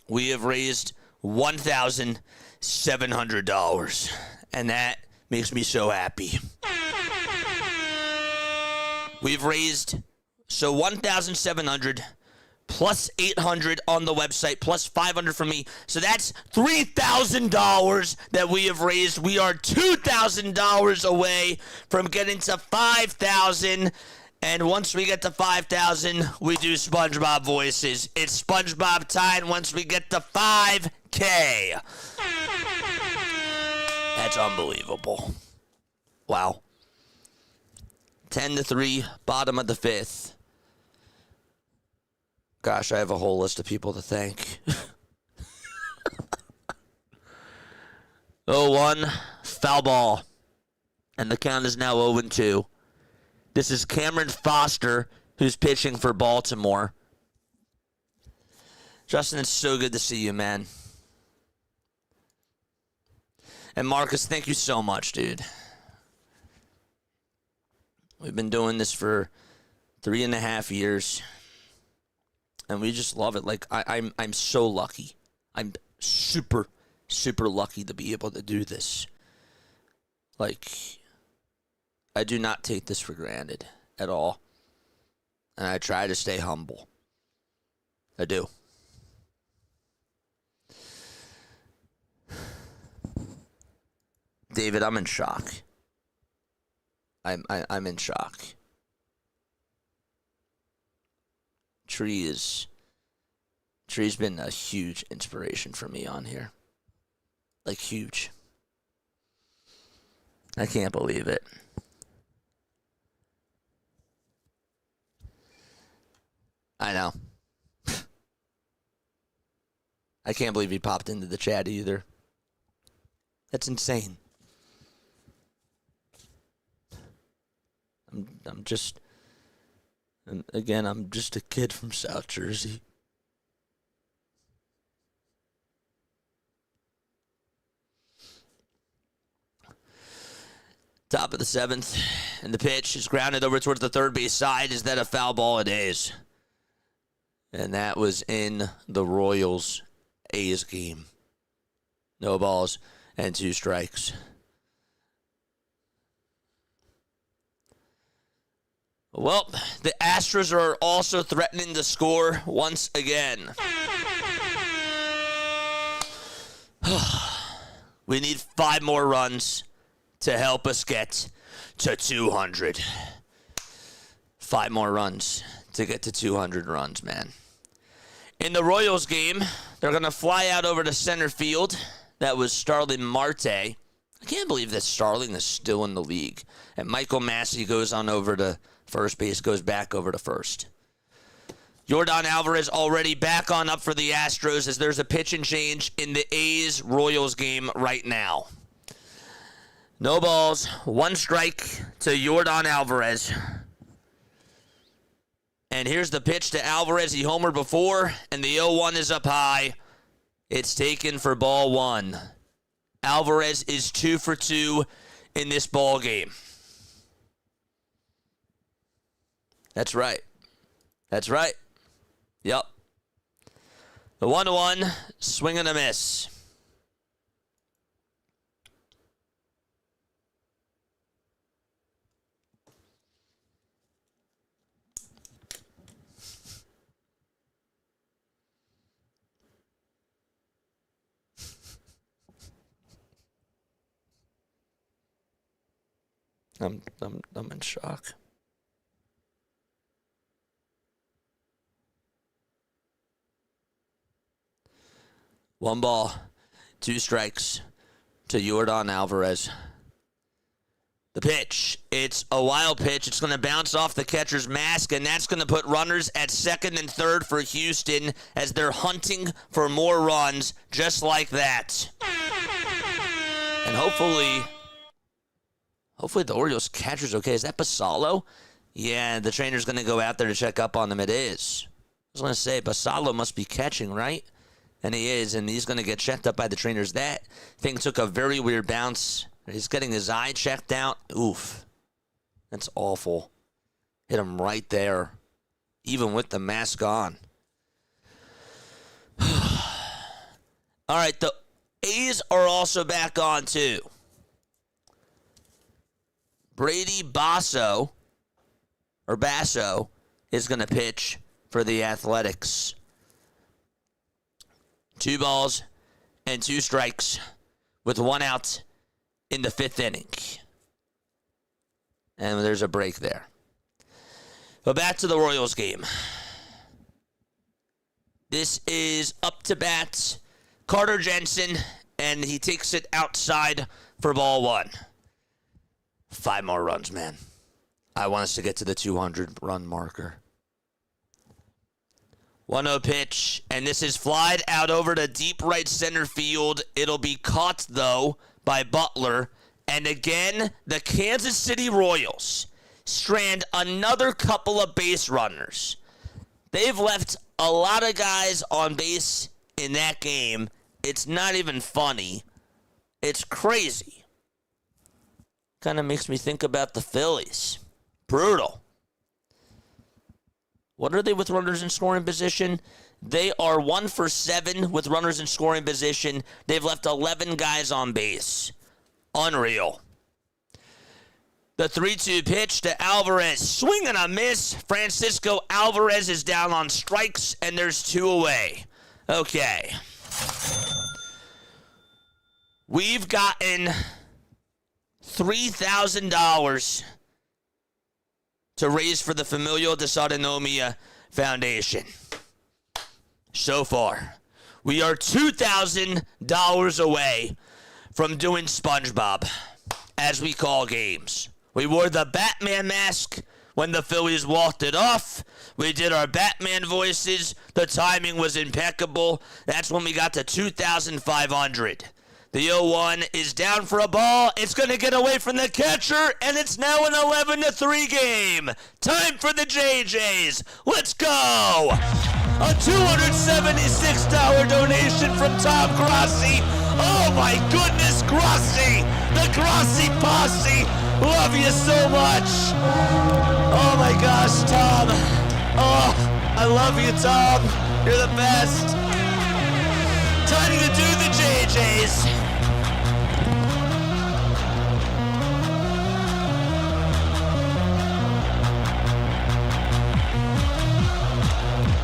we have raised $1,700. And that makes me so happy. We've raised, so 1,700 plus 800 on the website, plus 500 from me. So that's $3,000 that we have raised. We are $2,000 away from getting to 5,000. And once we get to 5,000, we do SpongeBob Voices. It's SpongeBob time once we get to 5K. That's unbelievable. Wow. 10-3, bottom of the 5th. Gosh, I have a whole list of people to thank. 0-1, foul ball. And the count is now 0-2. This is Cameron Foster, who's pitching for Baltimore. Justin, it's so good to see you, man. And Marcus, thank you so much, dude. We've been doing this for 3.5 years. And we just love it. Like, I'm so lucky. I'm super, super lucky to be able to do this. Like, I do not take this for granted at all. And I try to stay humble. I do. David, I'm in shock. I'm in shock. Tree's been a huge inspiration for me on here. Like, huge. I can't believe it. I know. I can't believe he popped into the chat either. That's insane. I'm just a kid from South Jersey. Top of the 7th, and the pitch is grounded over towards the third base side. Is that a foul ball? It is. And that was in the Royals-A's game. No balls and 2 strikes. Well, the Astros are also threatening to score once again. We need 5 more runs to help us get to 200. 5 more runs to get to 200 runs, man. In the Royals game, they're going to fly out over to center field. That was Starling Marte. I can't believe that Starling is still in the league. And Michael Massey goes on over to first base, goes back over to first. Yordan Alvarez already back on up for the Astros as there's a pitch and change in the A's-Royals game right now. No balls, 1 strike to Yordan Alvarez. And here's the pitch to Alvarez. He homered before, and the 0-1 is up high. It's taken for ball 1. Alvarez is 2 for 2 in this ball game. That's right. That's right. Yep. The 1-1, swing and a miss. I'm in shock. One ball, 2 strikes to Yordan Alvarez. The pitch. It's a wild pitch. It's going to bounce off the catcher's mask, and that's going to put runners at second and third for Houston as they're hunting for more runs just like that. And hopefully the Orioles catcher's okay. Is that Basallo? Yeah, the trainer's going to go out there to check up on him. It is. I was going to say, Basallo must be catching, right? And he is, and he's going to get checked up by the trainers. That thing took a very weird bounce. He's getting his eye checked out. Oof. That's awful. Hit him right there, even with the mask on. All right, the A's are also back on, too. Brady Basso is going to pitch for the Athletics. 2 balls and 2 strikes with 1 out in the 5th inning. And there's a break there. But back to the Royals game. This is up to bat Carter Jensen, and he takes it outside for ball 1. 5 more runs, man. I want us to get to the 200-run marker. 1-0 pitch, and this is flied out over to deep right center field. It'll be caught, though, by Butler. And again, the Kansas City Royals strand another couple of base runners. They've left a lot of guys on base in that game. It's not even funny. It's crazy. Kind of makes me think about the Phillies. Brutal. What are they with runners in scoring position? They are 1 for 7 with runners in scoring position. They've left 11 guys on base. Unreal. The 3-2 pitch to Alvarez. Swing and a miss. Francisco Alvarez is down on strikes, and there's 2 away. Okay. We've gotten $3,000 to raise for the Familial Dysautonomia Foundation. So far, we are $2,000 away from doing SpongeBob, as we call games. We wore the Batman mask when the Phillies walked it off. We did our Batman voices. The timing was impeccable. That's when we got to 2,500. The 0-1 is down for a ball. It's going to get away from the catcher, and it's now an 11-3 game. Time for the JJs. Let's go. A $276 donation from Tom Grossi. Oh, my goodness, Grossi. The Grossi posse. Love you so much. Oh, my gosh, Tom. Oh, I love you, Tom. You're the best. Time to do the JJs.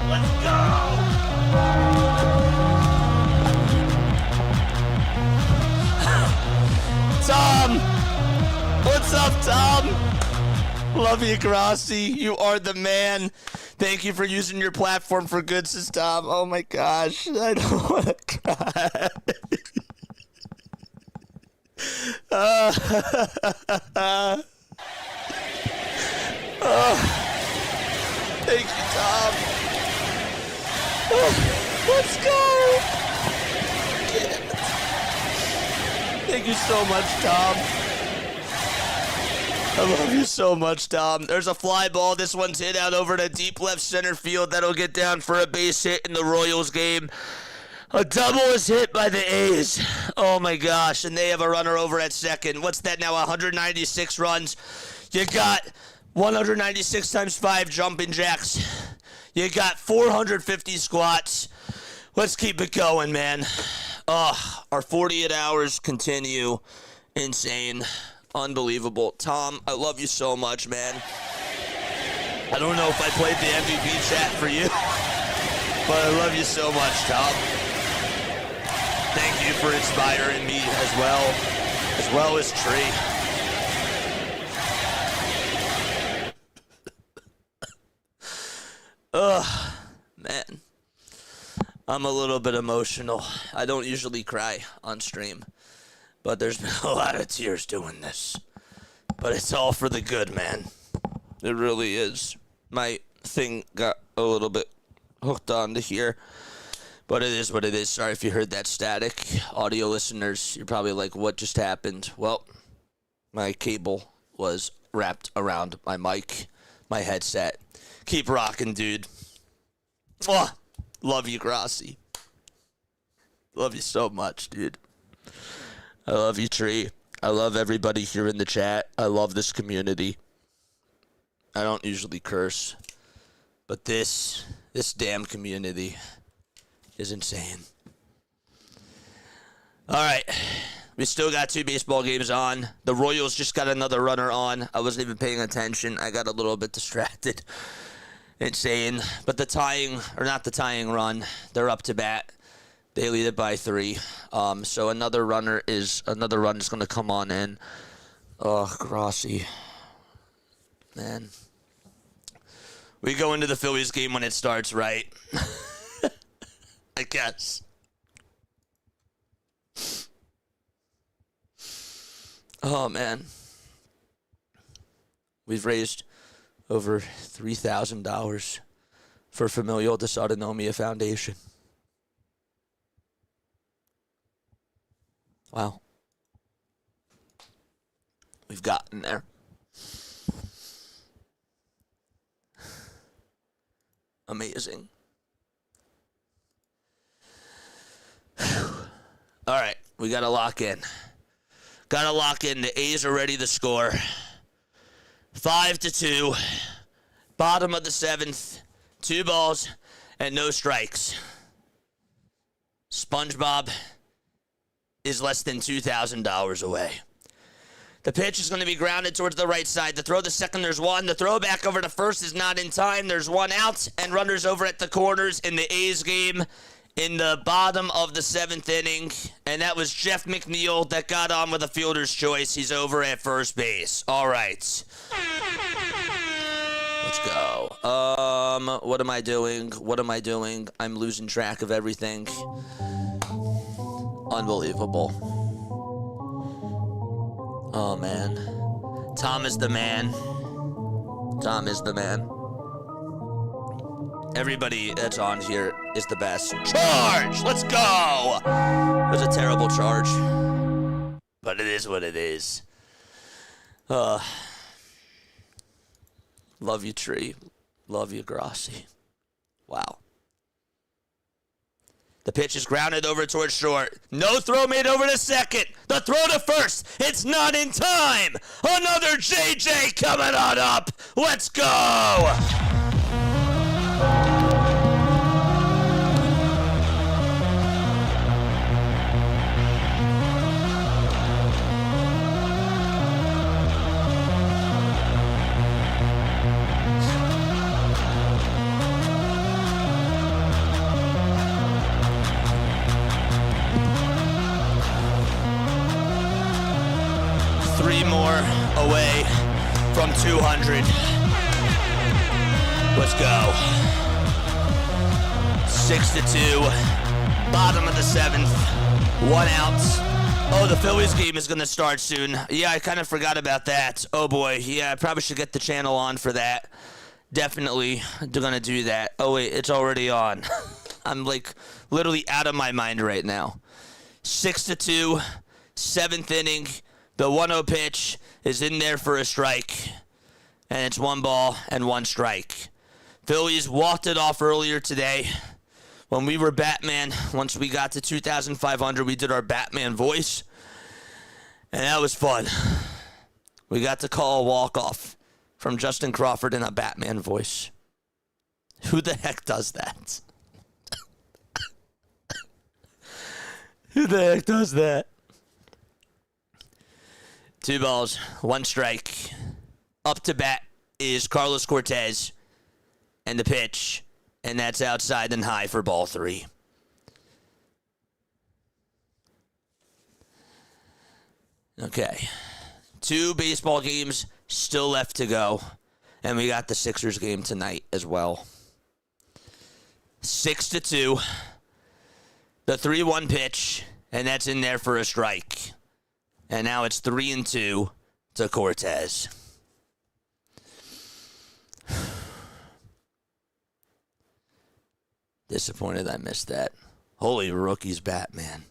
Let's go! Tom! What's up, Tom? Love you, Grossi. You are the man. Thank you for using your platform for good, says Tom. Oh my gosh, I don't want to cry. Thank you, Tom. Let's go. Thank you so much, Tom. I love you so much, Tom. There's a fly ball. This one's hit out over to deep left center field. That'll get down for a base hit in the Royals game. A double is hit by the A's. Oh, my gosh. And they have a runner over at second. What's that now? 196 runs. You got 196 times 5 jumping jacks. You got 450 squats. Let's keep it going, man. Our 48 hours continue. Insane. Unbelievable. Tom, I love you so much, man. I don't know if I played the MVP chat for you, but I love you so much, Tom. Thank you for inspiring me as well as Tree. Man, I'm a little bit emotional. I don't usually cry on stream, but there's been a lot of tears doing this. But it's all for the good, man. It really is. My thing got a little bit hooked onto here, but it is what it is. Sorry if you heard that static. Audio listeners, you're probably like, what just happened? Well, my cable was wrapped around my mic, my headset. Keep rocking, dude. Mwah! Love you, Grassi. Love you so much, dude. I love you, Tree. I love everybody here in the chat. I love this community. I don't usually curse, but this damn community is insane. All right. We still got 2 baseball games on. The Royals just got another runner on. I wasn't even paying attention. I got a little bit distracted. Insane. But the tying, or not the tying run, they're up to bat. They lead it by 3. So another run is going to come on in. Oh, Grossi. Man. We go into the Phillies game when it starts, right? I guess. Oh, man. We've raised over $3,000 for Familial Dysautonomia Foundation. Wow. We've gotten there. Amazing. All right, we got to lock in. Got to lock in. The A's are ready to score. 5-2. Bottom of the 7th. 2 balls and no strikes. SpongeBob is less than $2,000 away. The pitch is going to be grounded towards the right side. The throw to second, there's 1. The throw back over to first is not in time. There's 1 out, and runners over at the corners in the A's game in the bottom of the 7th inning. And that was Jeff McNeil that got on with a fielder's choice. He's over at first base. All right. Let's go. What am I doing? I'm losing track of everything. Unbelievable. Oh, man. Tom is the man. Everybody that's on here is the best. Charge! Let's go! It was a terrible charge. But it is what it is. Love you, Tree. Love you, Grossi. Wow. The pitch is grounded over towards short. No throw made over to second. The throw to first. It's not in time. Another JJ coming on up. Let's go. 3 more away from 200. Let's go. 6-2. Bottom of the 7th. 1 out. Oh, the Phillies game is going to start soon. Yeah, I kind of forgot about that. Oh, boy. Yeah, I probably should get the channel on for that. Definitely going to do that. Oh, wait, it's already on. I'm, like, literally out of my mind right now. 6-2. 7th inning. The 1-0 pitch is in there for a strike. And it's 1 ball and 1 strike. Phillies walked it off earlier today. When we were Batman, once we got to 2,500, we did our Batman voice. And that was fun. We got to call a walk-off from Justin Crawford in a Batman voice. Who the heck does that? Who the heck does that? 2 balls, 1 strike. Up to bat is Carlos Cortez. And the pitch. And that's outside and high for ball 3. Okay. 2 baseball games still left to go. And we got the Sixers game tonight as well. 6-2. The 3-1 pitch, and that's in there for a strike. And now it's 3-2 to Cortez. Disappointed I missed that. Holy rookie's bat, man.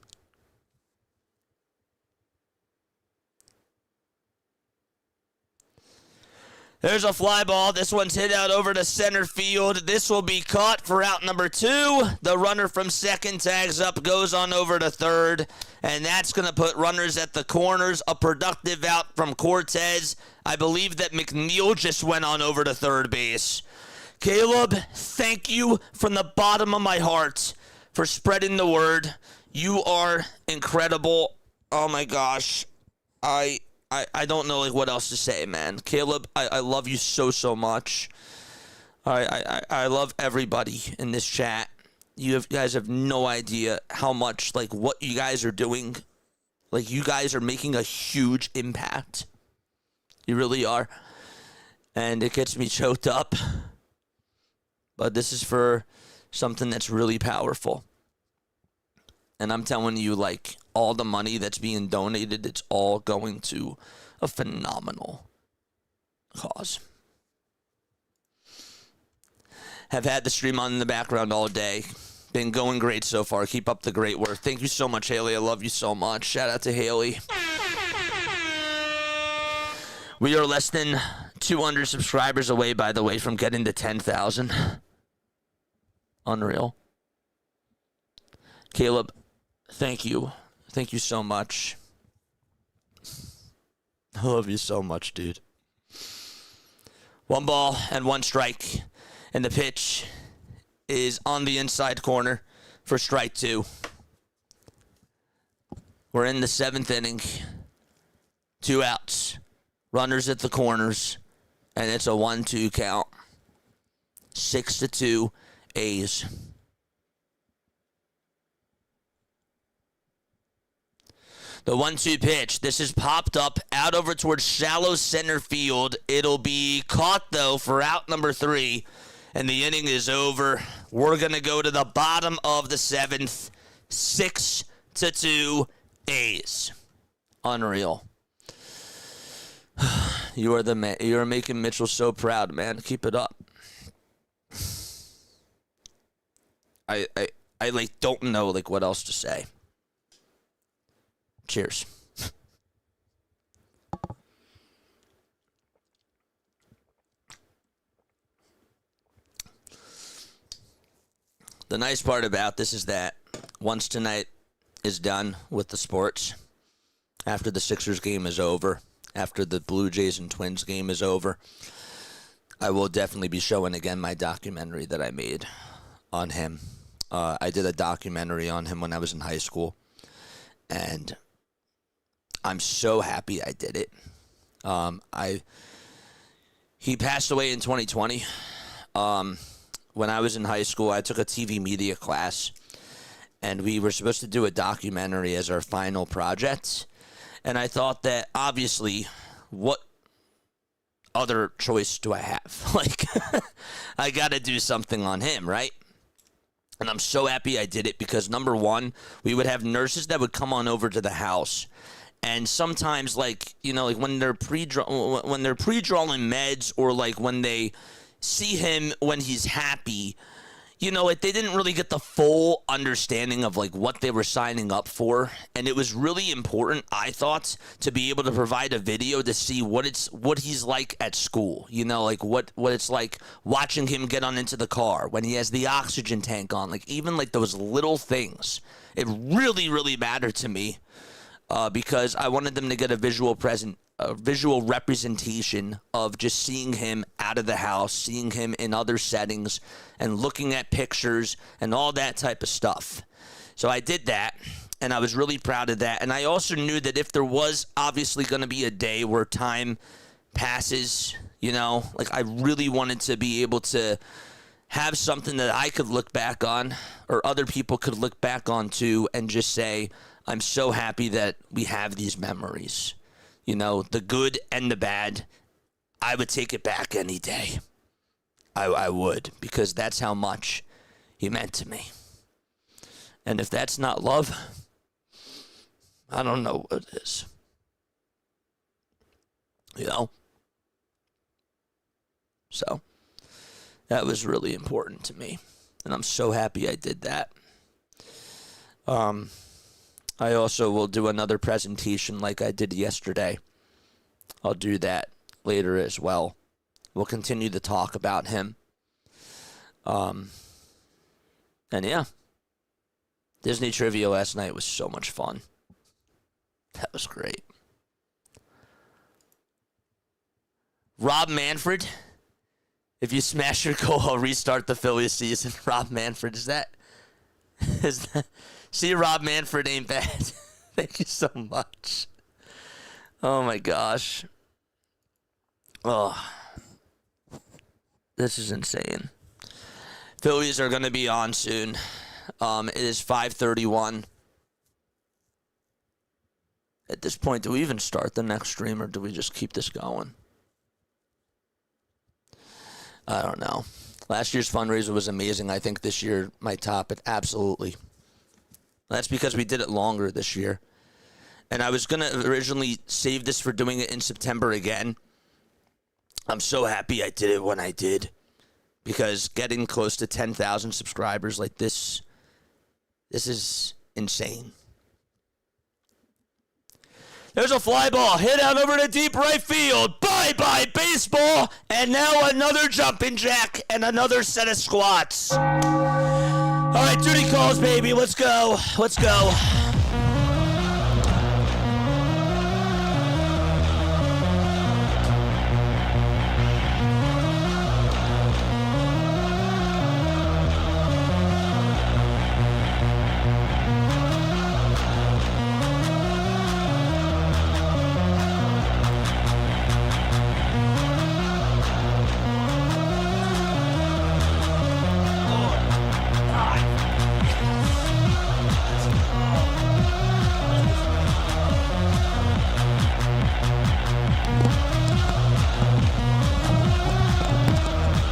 There's a fly ball. This one's hit out over to center field. This will be caught for out number 2. The runner from second tags up, goes on over to third. And that's going to put runners at the corners. A productive out from Cortez. I believe that McNeil just went on over to third base. Caleb, thank you from the bottom of my heart for spreading the word. You are incredible. Oh my gosh. I don't know what else to say, man. Caleb, I love you so much. I love everybody in this chat. You guys have no idea how much, what you guys are doing. You guys are making a huge impact. You really are. And it gets me choked up. But this is for something that's really powerful. And I'm telling you, all the money that's being donated, it's all going to a phenomenal cause. Have had the stream on in the background all day. Been going great so far. Keep up the great work. Thank you so much, Haley. I love you so much. Shout out to Haley. We are less than 200 subscribers away, by the way, from getting to 10,000. Unreal. Caleb, thank you. Thank you so much. I love you so much, dude. 1 ball and 1 strike. And the pitch is on the inside corner for strike 2. We're in the 7th inning. 2 outs. Runners at the corners. And it's a 1-2 count. 6-2 A's. The 1-2 pitch. This is popped up out over towards shallow center field. It'll be caught, though, for out number 3. And the inning is over. We're going to go to the bottom of the 7th. 6-2 A's. Unreal. You are the man. You are making Mitchell so proud, man. Keep it up. I don't know what else to say. Cheers. The nice part about this is that once tonight is done with the sports, after the Sixers game is over, after the Blue Jays and Twins game is over, I will definitely be showing again my documentary that I made on him. I did a documentary on him when I was in high school, and I'm so happy I did it. He passed away in 2020. When I was in high school, I took a TV media class, and we were supposed to do a documentary as our final project. And I thought that, obviously, what other choice do I have? I got to do something on him, right? And I'm so happy I did it because, number one, we would have nurses that would come on over to the house. And sometimes, when they're pre-drawing meds, or when they see him when he's happy, they didn't really get the full understanding of what they were signing up for. And it was really important, I thought, to be able to provide a video to see what he's like at school. What it's like watching him get on into the car, when he has the oxygen tank on, even those little things. It really, really mattered to me. Because I wanted them to get a visual representation of just seeing him out of the house, seeing him in other settings, and looking at pictures and all that type of stuff. So I did that, and I was really proud of that. And I also knew that if there was obviously going to be a day where time passes, I really wanted to be able to have something that I could look back on, or other people could look back on too, and just say, I'm so happy that we have these memories. The good and the bad. I would take it back any day. I would, because that's how much he meant to me. And if that's not love, I don't know what it is. You know? So, that was really important to me. And I'm so happy I did that. I also will do another presentation like I did yesterday. I'll do that later as well. We'll continue to talk about him. And yeah. Disney trivia last night was so much fun. That was great. Rob Manfred. If you smash your goal, I'll restart the Phillies season. Rob Manfred, is that? See, Rob Manfred ain't bad. Thank you so much. Oh my gosh. Oh, this is insane. Phillies are going to be on soon. It is 5:31. At this point, do we even start the next stream or do we just keep this going? I don't know. Last year's fundraiser was amazing. I think this year might top it. Absolutely. That's because we did it longer this year. And I was going to originally save this for doing it in September again. I'm so happy I did it when I did. Because getting close to 10,000 subscribers like this is insane. There's a fly ball hit out over to deep right field. Bye-bye, baseball. And now another jumping jack and another set of squats. All right, duty calls, baby. Let's go. Let's go.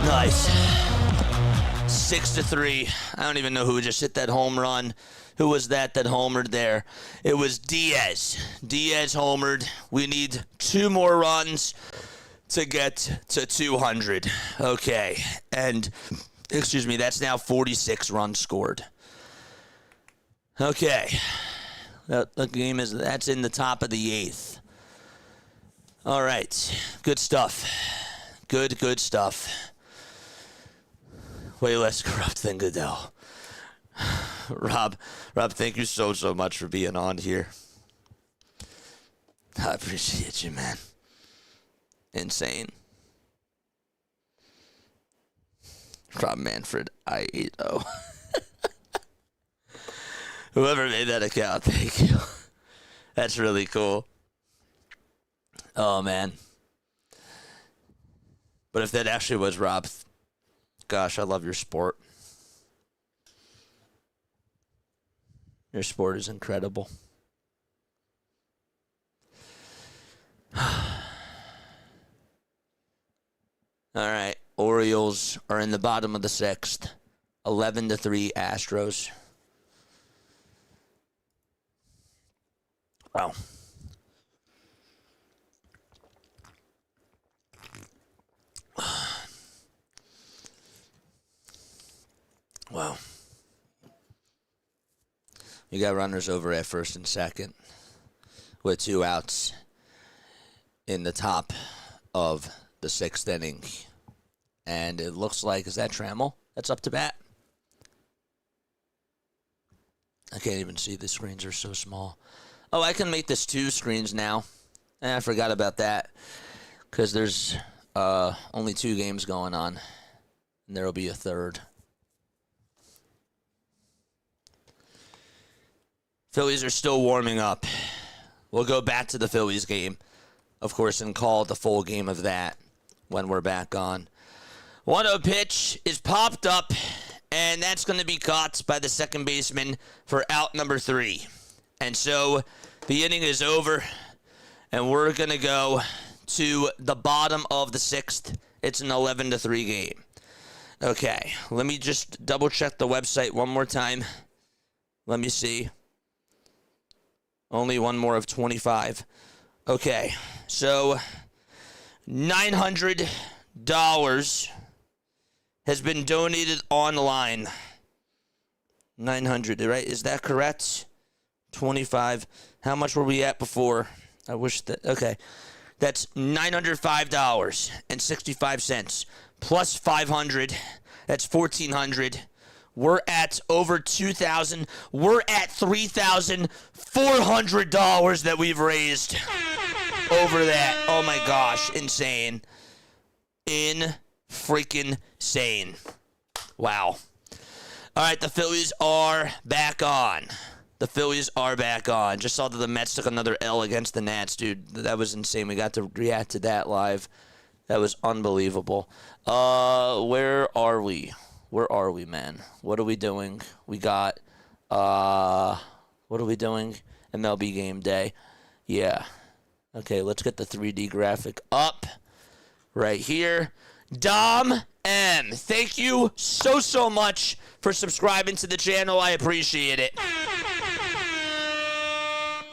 Nice. 6-3. I don't even know who just hit that home run. Who was that homered there? It was Diaz. Diaz homered. We need 2 more runs to get to 200. Okay. And, excuse me, that's now 46 runs scored. Okay. The game that's in the top of the 8th. All right. Good stuff. Good stuff. Way less corrupt than Goodell. Rob, thank you so much for being on here. I appreciate you, man. Insane. Rob Manfred, I80. Whoever made that account, thank you. That's really cool. Oh, man. But if that actually was Rob, gosh, I love your sport. Your sport is incredible. All right. Orioles are in the bottom of the 6th. 11-3 Astros. Wow. Wow. You got runners over at first and second with 2 outs in the top of the 6th inning. And it looks like, is that Trammell that's up to bat? I can't even see. The screens are so small. Oh, I can make this 2 screens now. I forgot about that because there's only 2 games going on. And there will be a 3rd. Phillies are still warming up. We'll go back to the Phillies game, of course, and call the full game of that when we're back on. 1-0 pitch is popped up, and that's going to be caught by the second baseman for out number 3. And so the inning is over, and we're going to go to the bottom of the 6th. It's an 11-3 game. Okay, let me just double check the website one more time. Let me see. Only one more of 25. Okay, so $900 has been donated online. 900, right? Is that correct? 25. How much were we at before? I wish that. Okay. That's $905.65 plus 500. That's 1,400. We're at over 2,000. We're at $3,400 that we've raised over that. Oh my gosh, insane. Freaking sane. Wow. All right, the Phillies are back on. Just saw that the Mets took another L against the Nats, dude. That was insane. We got to react to that live. That was unbelievable. Where are we, man? What are we doing? We got, what are we doing? MLB game day. Yeah. Okay, let's get the 3D graphic up right here. Dom M, thank you so much for subscribing to the channel. I appreciate it.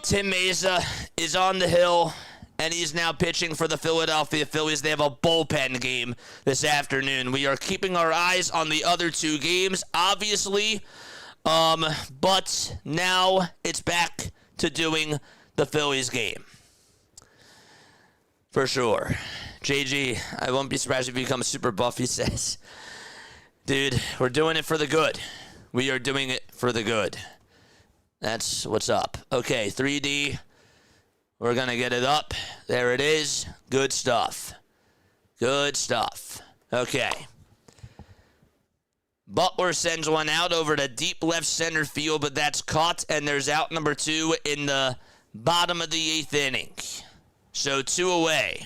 Tim Meza is on the hill, and he's now pitching for the Philadelphia Phillies. They have a bullpen game this afternoon. We are keeping our eyes on the other two games, obviously, but now it's back to doing the Phillies game. For sure. JG, I won't be surprised if you become super buff, he says. Dude, we're doing it for the good. We are doing it for the good. That's what's up. Okay, 3D. We're going to get it up. There it is. Good stuff. Okay. Butler sends one out over to deep left center field, but that's caught, and there's out number 2 in the bottom of the 8th inning. So 2 away.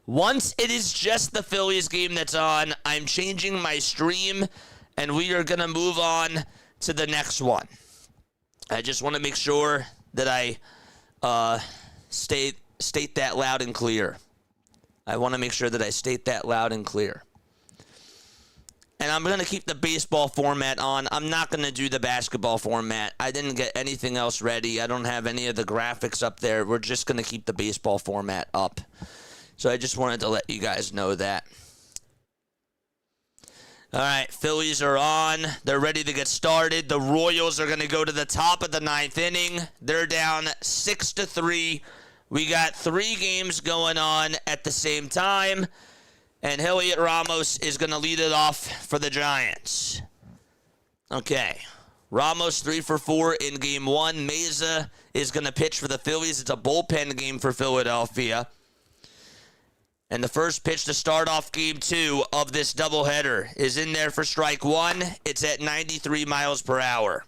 Once it is just the Phillies game that's on, I'm changing my stream, and we are going to move on to the next one. I just want to make sure that I state that loud and clear. And I'm going to keep the baseball format on. I'm not going to do the basketball format. I didn't get anything else ready. I don't have any of the graphics up there. We're just going to keep the baseball format up. So I just wanted to let you guys know that. All right, Phillies are on. They're ready to get started. The Royals are going to go to the top of the 9th inning. They're down 6-3. We got 3 games going on at the same time. And Heliot Ramos is going to lead it off for the Giants. Okay. Ramos 3 for 4 in game 1. Meza is going to pitch for the Phillies. It's a bullpen game for Philadelphia. And the first pitch to start off game 2 of this doubleheader is in there for strike 1. It's at 93 miles per hour.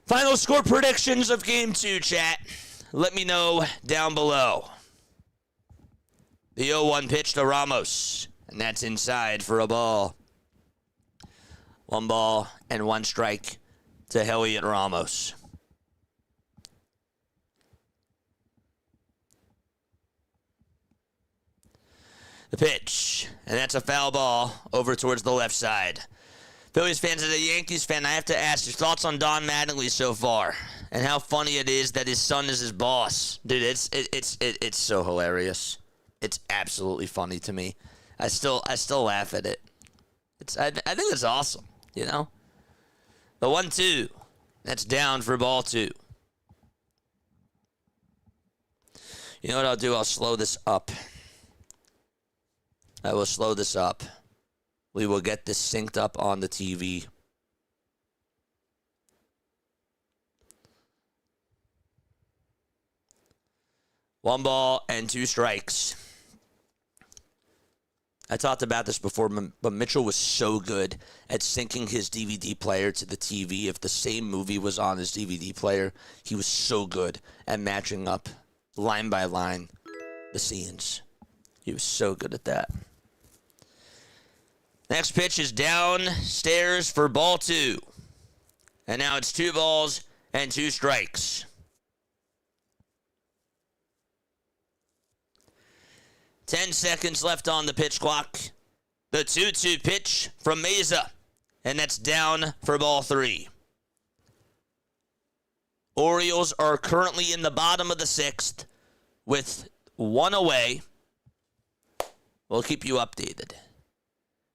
Final score predictions of game 2, chat. Let me know down below. The 0-1 pitch to Ramos, and that's inside for a ball. 1 ball and 1 strike to Heliot Ramos. The pitch, and that's a foul ball over towards the left side. Phillies fans, as a Yankees fan, I have to ask your thoughts on Don Mattingly so far, and how funny it is that his son is his boss. Dude, it's so hilarious. It's absolutely funny to me. I still laugh at it. I think it's awesome, you know? The 1-2, that's down for ball 2. You know what I'll do? I'll slow this up. I will slow this up. We will get this synced up on the TV. One ball and 2 strikes. I talked about this before, but Mitchell was so good at syncing his DVD player to the TV. If the same movie was on his DVD player, he was so good at matching up line by line the scenes. He was so good at that. Next pitch is downstairs for ball 2. And now it's 2 balls and 2 strikes. 10 seconds left on the pitch clock. The 2-2 pitch from Mesa, and that's down for ball 3. Orioles are currently in the bottom of the 6th with 1 away. We'll keep you updated.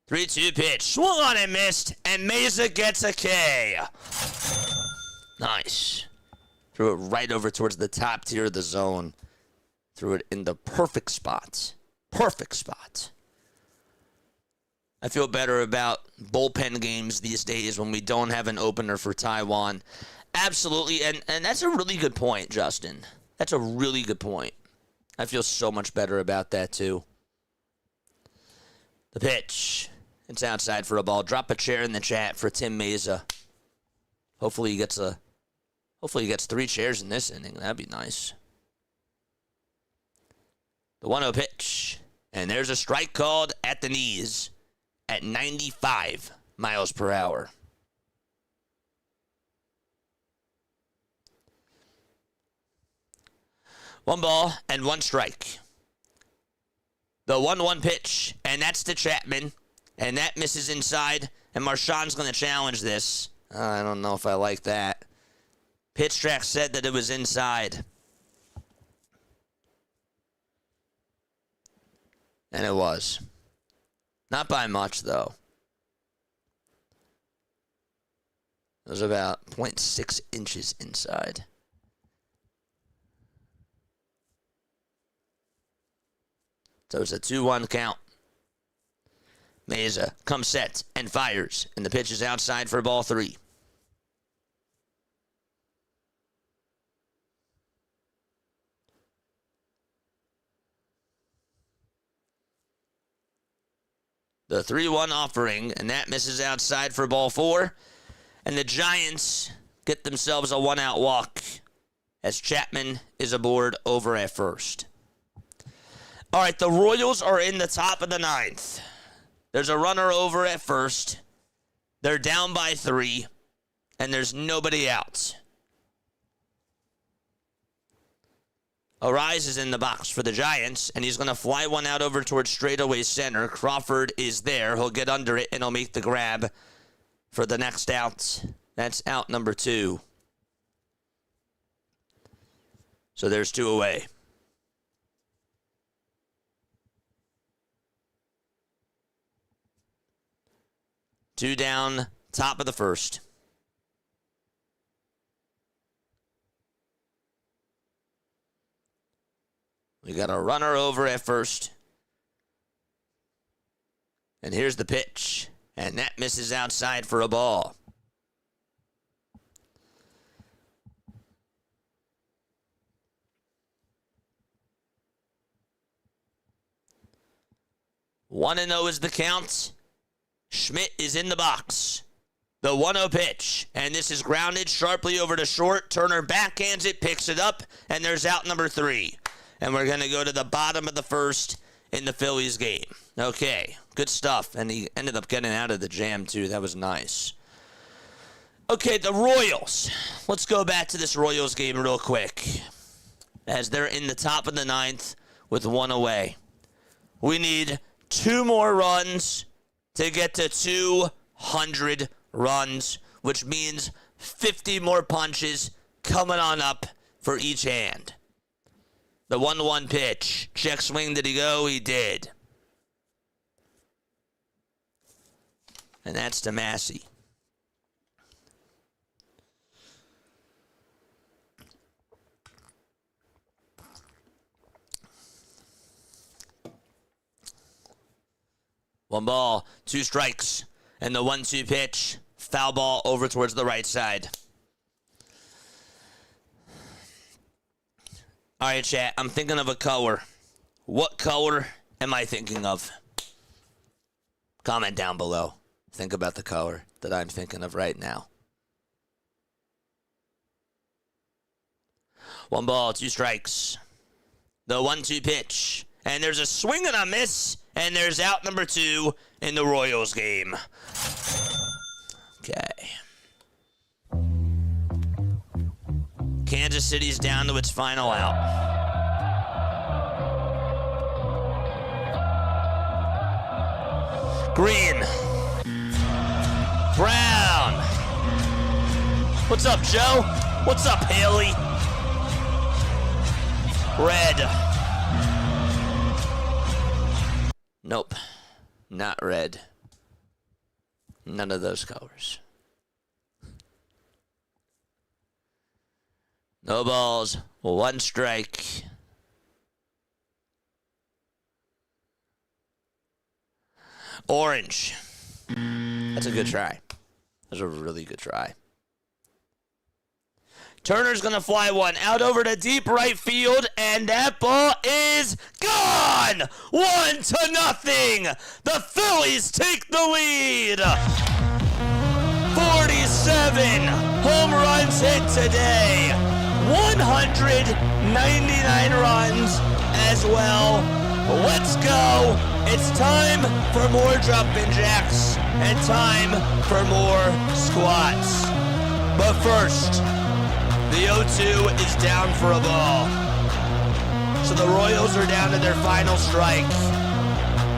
3-2 pitch, swung on and missed, and Mesa gets a K. Nice. Threw it right over towards the top tier of the zone. Threw it in the perfect spot. Perfect spot. I feel better about bullpen games these days when we don't have an opener for Taiwan. Absolutely, and that's a really good point, Justin. That's a really good point. I feel so much better about that, too. The pitch. It's outside for a ball. Drop a chair in the chat for Tim Mesa. Hopefully he gets 3 chairs in this inning. That'd be nice. The 1-0 pitch. And there's a strike called at the knees at 95 miles per hour. One ball and 1 strike. The 1-1 pitch, and that's to Chapman, and that misses inside, and Marchand's going to challenge this. I don't know if I like that. Pitch track said that it was inside. And it was. Not by much, though. It was about 0.6 inches inside. So it's a 2-1 count. Mesa comes set and fires, and the pitch is outside for ball 3. The 3-1 offering, and that misses outside for ball 4. And the Giants get themselves a 1-out walk as Chapman is aboard over at first. All right, the Royals are in the top of the 9th. There's a runner over at first. They're down by 3, and there's nobody out. Arise is in the box for the Giants, and he's going to fly one out over towards straightaway center. Crawford is there. He'll get under it, and he'll make the grab for the next out. That's out number 2. So there's 2 away. Two down, top of the first. We got a runner over at first. And here's the pitch. And that misses outside for a ball. One and 0 is the count. Schmidt is in the box. The 1-0 pitch. And this is grounded sharply over to short. Turner backhands it, picks it up, and there's out number 3. And we're going to go to the bottom of the first in the Phillies game. Okay, good stuff. And he ended up getting out of the jam, too. That was nice. Okay, the Royals. Let's go back to this Royals game real quick. As they're in the top of the 9th with 1 away. We need 2 more runs to get to 200 runs, which means 50 more punches coming on up for each hand. The 1-1 pitch. Check swing, did he go? He did. And that's to Massey. One ball, 2 strikes, and the 1-2 pitch. Foul ball over towards the right side. All right, chat, I'm thinking of a color. What color am I thinking of? Comment down below. Think about the color that I'm thinking of right now. 1 ball, 2 strikes. The 1-2 pitch. And there's a swing and a miss. And there's out number 2 in the Royals game. Okay. Kansas City's down to its final out. Green. Brown. What's up, Joe? What's up, Haley? Red. Nope. Not red. None of those colors. No balls. 1 strike. Orange. That's a good try. That's a really good try. Turner's going to fly one out over to deep right field, and that ball is gone! 1-0. The Phillies take the lead. 47 home runs hit today. 199 runs as well. Let's go. It's time for more jumping jacks and time for more squats. But first, the 0-2 is down for a ball. So the Royals are down to their final strike.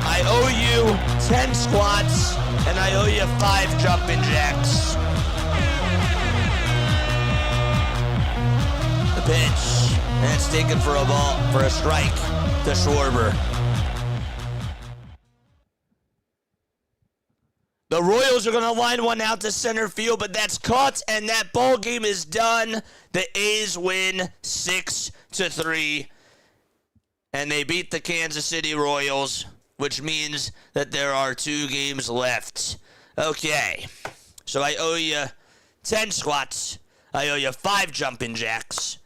I owe you 10 squats and I owe you 5 jumping jacks. The pitch, and it's taken for a ball, for a strike to Schwarber. The Royals are going to line one out to center field, but that's caught, and that ball game is done. The A's win 6-3, and they beat the Kansas City Royals, which means that there are 2 games left. Okay, so I owe you 10 squats. I owe you 5 jumping jacks,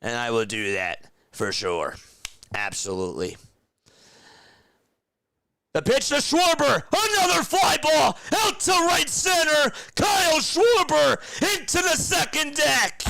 and I will do that for sure. Absolutely. The pitch to Schwarber, another fly ball out to right center. Kyle Schwarber into the second deck.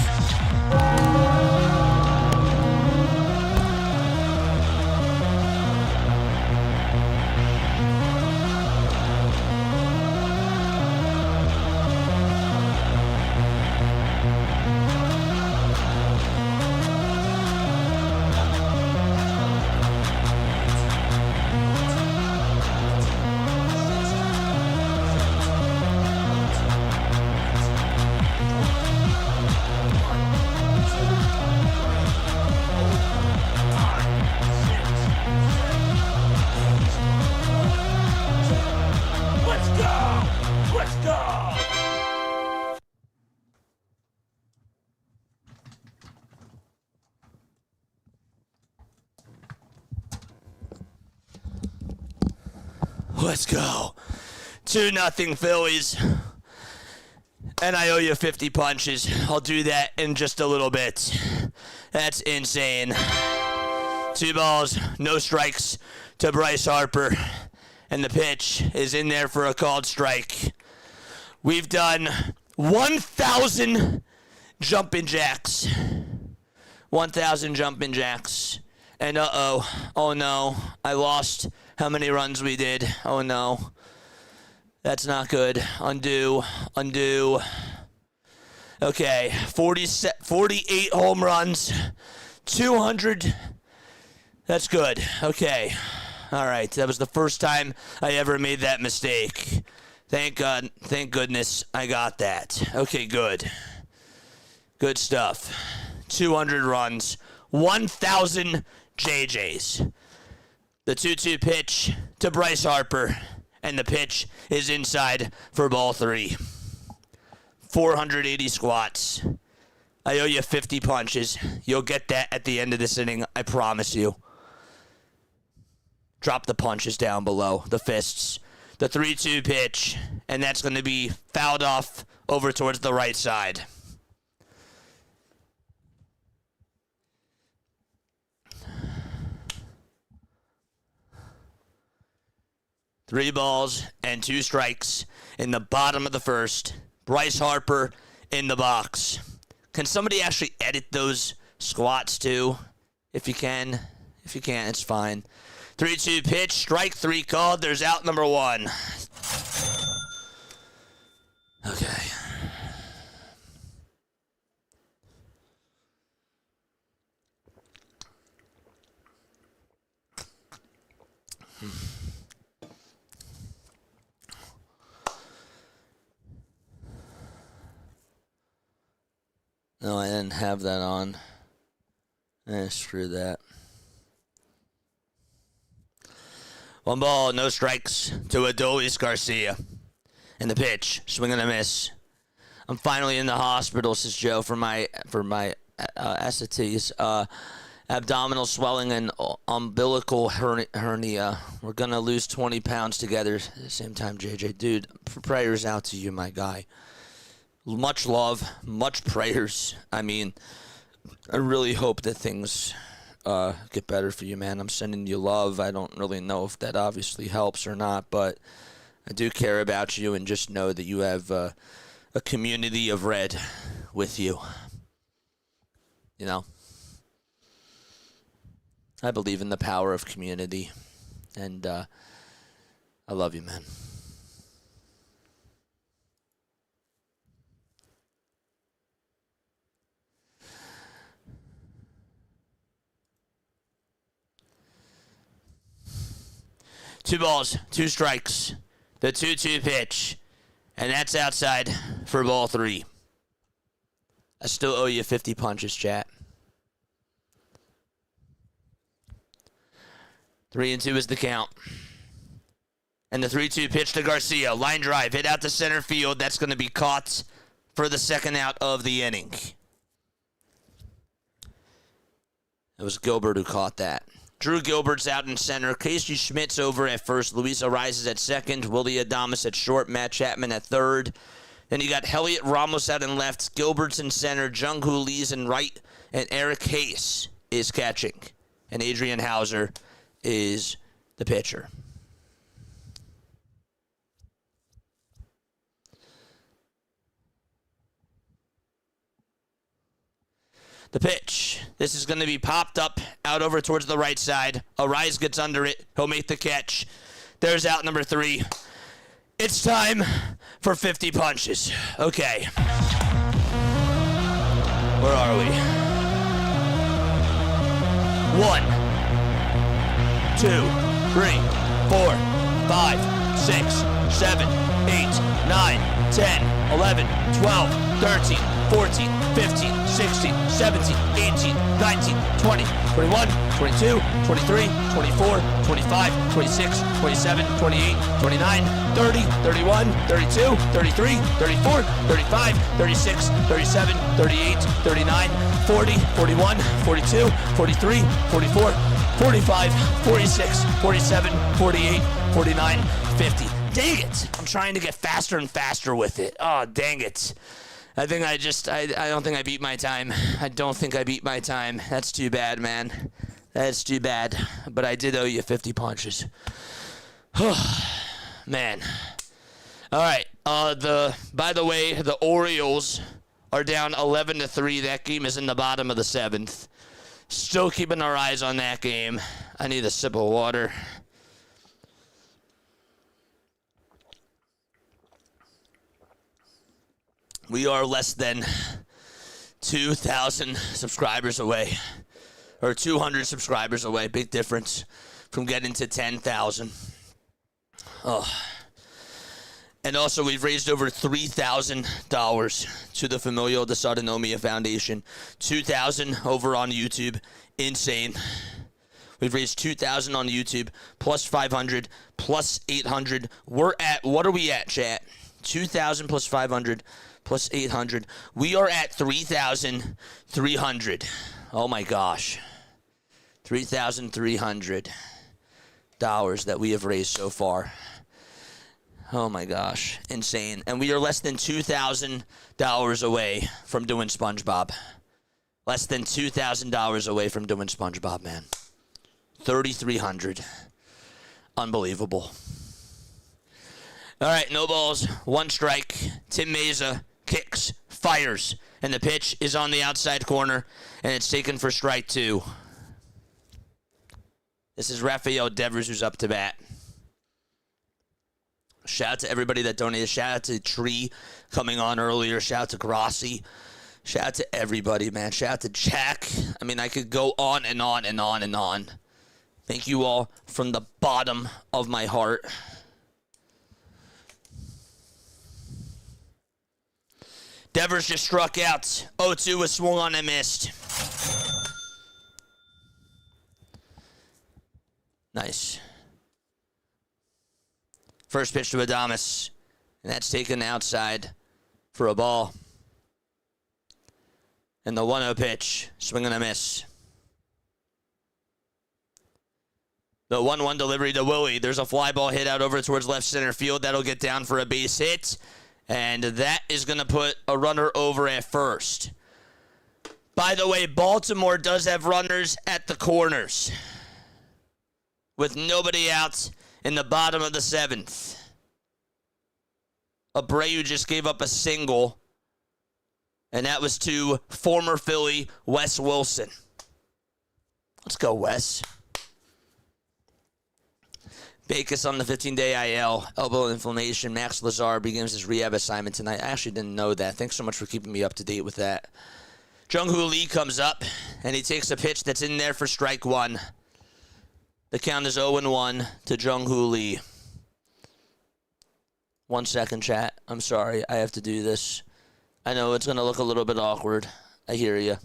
Let's go. 2-0 Phillies. And I owe you 50 punches. I'll do that in just a little bit. That's insane. 2 balls, no strikes to Bryce Harper. And the pitch is in there for a called strike. We've done 1,000 jumping jacks. 1,000 jumping jacks. And oh no, I lost how many runs we did. Oh no, that's not good. Undo. Okay, 48 home runs, 200. That's good. Okay, all right. That was the first time I ever made that mistake. Thank God, thank goodness I got that. Okay, good. Good stuff. 200 runs, 1,000 JJs. The 2-2 pitch to Bryce Harper, and the pitch is inside for ball 3. 480 squats. I owe you 50 punches. You'll get that at the end of this inning, I promise you. Drop the punches down below, the fists. The 3-2 pitch, and that's going to be fouled off over towards the right side. Three balls and 2 strikes in the bottom of the first. Bryce Harper in the box. Can somebody actually edit those squats too? If you can. If you can't, it's fine. 3-2 pitch, strike 3 called. There's out number 1. Okay. No, I didn't have that on. Screw that. 1 ball, no strikes to Adolis Garcia. And the pitch, swing and a miss. I'm finally in the hospital, says Joe, for my SATs. Abdominal swelling and umbilical hernia. We're going to lose 20 pounds together at the same time, JJ. Dude, prayers out to you, my guy. Much love, much prayers. I mean, I really hope that things get better for you, man. I'm sending you love. I don't really know if that obviously helps or not, but I do care about you, and just know that you have a community of red with you. You know? I believe in the power of community, and I love you, man. Two balls, 2 strikes. The 2-2 pitch. And that's outside for ball 3. I still owe you 50 punches, chat. 3-2 is the count. And the 3-2 pitch to Garcia. Line drive, hit out to center field. That's going to be caught for the second out of the inning. It was Gilbert who caught that. Drew Gilbert's out in center. Casey Schmidt's over at first. Luis Arias at second. Willie Adames at short. Matt Chapman at third. Then you got Elliot Ramos out in left. Gilbert's in center. Jung-Hoo Lee's in right. And Eric Hayes is catching. And Adrian Hauser is the pitcher. The pitch. This is going to be popped up out over towards the right side. Arias gets under it. He'll make the catch. There's out number 3. It's time for 50 punches. Okay. Where are we? 1, 2, 3, 4, 5, 6, 7, 8, 9, 10, 11, 12, 13, 14, 15, 16, 17, 18, 19, 20, 21, 22, 23, 24, 25, 26, 27, 28, 29, 30, 31, 32, 33, 34, 35, 36, 37, 38, 39, 40, 41, 42, 43, 44, 45, 46, 47, 48, 49, 50. Dang it! I'm trying to get faster and faster with it. Oh, dang it. I don't think I beat my time. I don't think I beat my time. That's too bad, man. That's too bad. But I did owe you 50 punches. Man. All right. By the way, the Orioles are down 11-3. That game is in the bottom of the 7th. Still keeping our eyes on that game. I need a sip of water. We are less than 2,000 subscribers away, or 200 subscribers away. Big difference from getting to 10,000. Oh. And also, we've raised over $3,000 to the Familial Dysautonomia Foundation. 2,000 over on YouTube. Insane. We've raised 2,000 on YouTube, plus 500, plus 800. What are we at, chat? 2,000 plus 500. Plus 800. We are at 3,300. Oh my gosh. $3,300 that we have raised so far. Oh my gosh. Insane. And we are less than $2,000 away from doing SpongeBob. Less than $2,000 away from doing SpongeBob, man. 3,300. Unbelievable. All right, no balls, 1 strike. Tim Meza kicks, fires, and the pitch is on the outside corner, and it's taken for strike 2. This is Rafael Devers who's up to bat. Shout out to everybody that donated. Shout out to Tree coming on earlier. Shout out to Grossi. Shout out to everybody, man. Shout out to Jack. I mean, I could go on and on and on and on. Thank you all from the bottom of my heart. Devers just struck out. 0-2 was swung on and missed. Nice. First pitch to Adames. And that's taken outside for a ball. And the 1-0 pitch. Swing and a miss. The 1-1 delivery to Willie. There's a fly ball hit out over towards left center field. That'll get down for a base hit. And that is going to put a runner over at first. By the way, Baltimore does have runners at the corners, with nobody out in the bottom of the 7th. Abreu just gave up a single, and that was to former Philly Wes Wilson. Let's go, Wes. Backus on the 15-day IL, elbow inflammation. Max Lazar begins his rehab assignment tonight. I actually didn't know that. Thanks so much for keeping me up to date with that. Jung-Hoo Lee comes up, and he takes a pitch that's in there for strike one. The count is 0-1 to Jung-Hoo Lee. 1 second, chat. I'm sorry. I have to do this. I know it's going to look a little bit awkward. I hear you.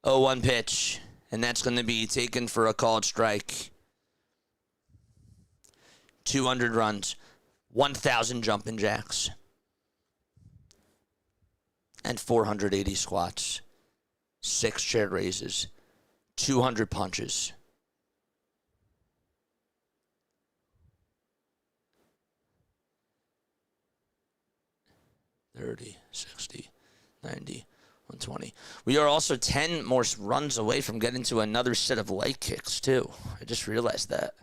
0-1 pitch, and that's going to be taken for a called strike. 200 runs, 1,000 jumping jacks, and 480 squats, 6 chair raises, 200 punches. $30, $60, $90, $120. We are also 10 more runs away from getting to another set of leg kicks, too. I just realized that.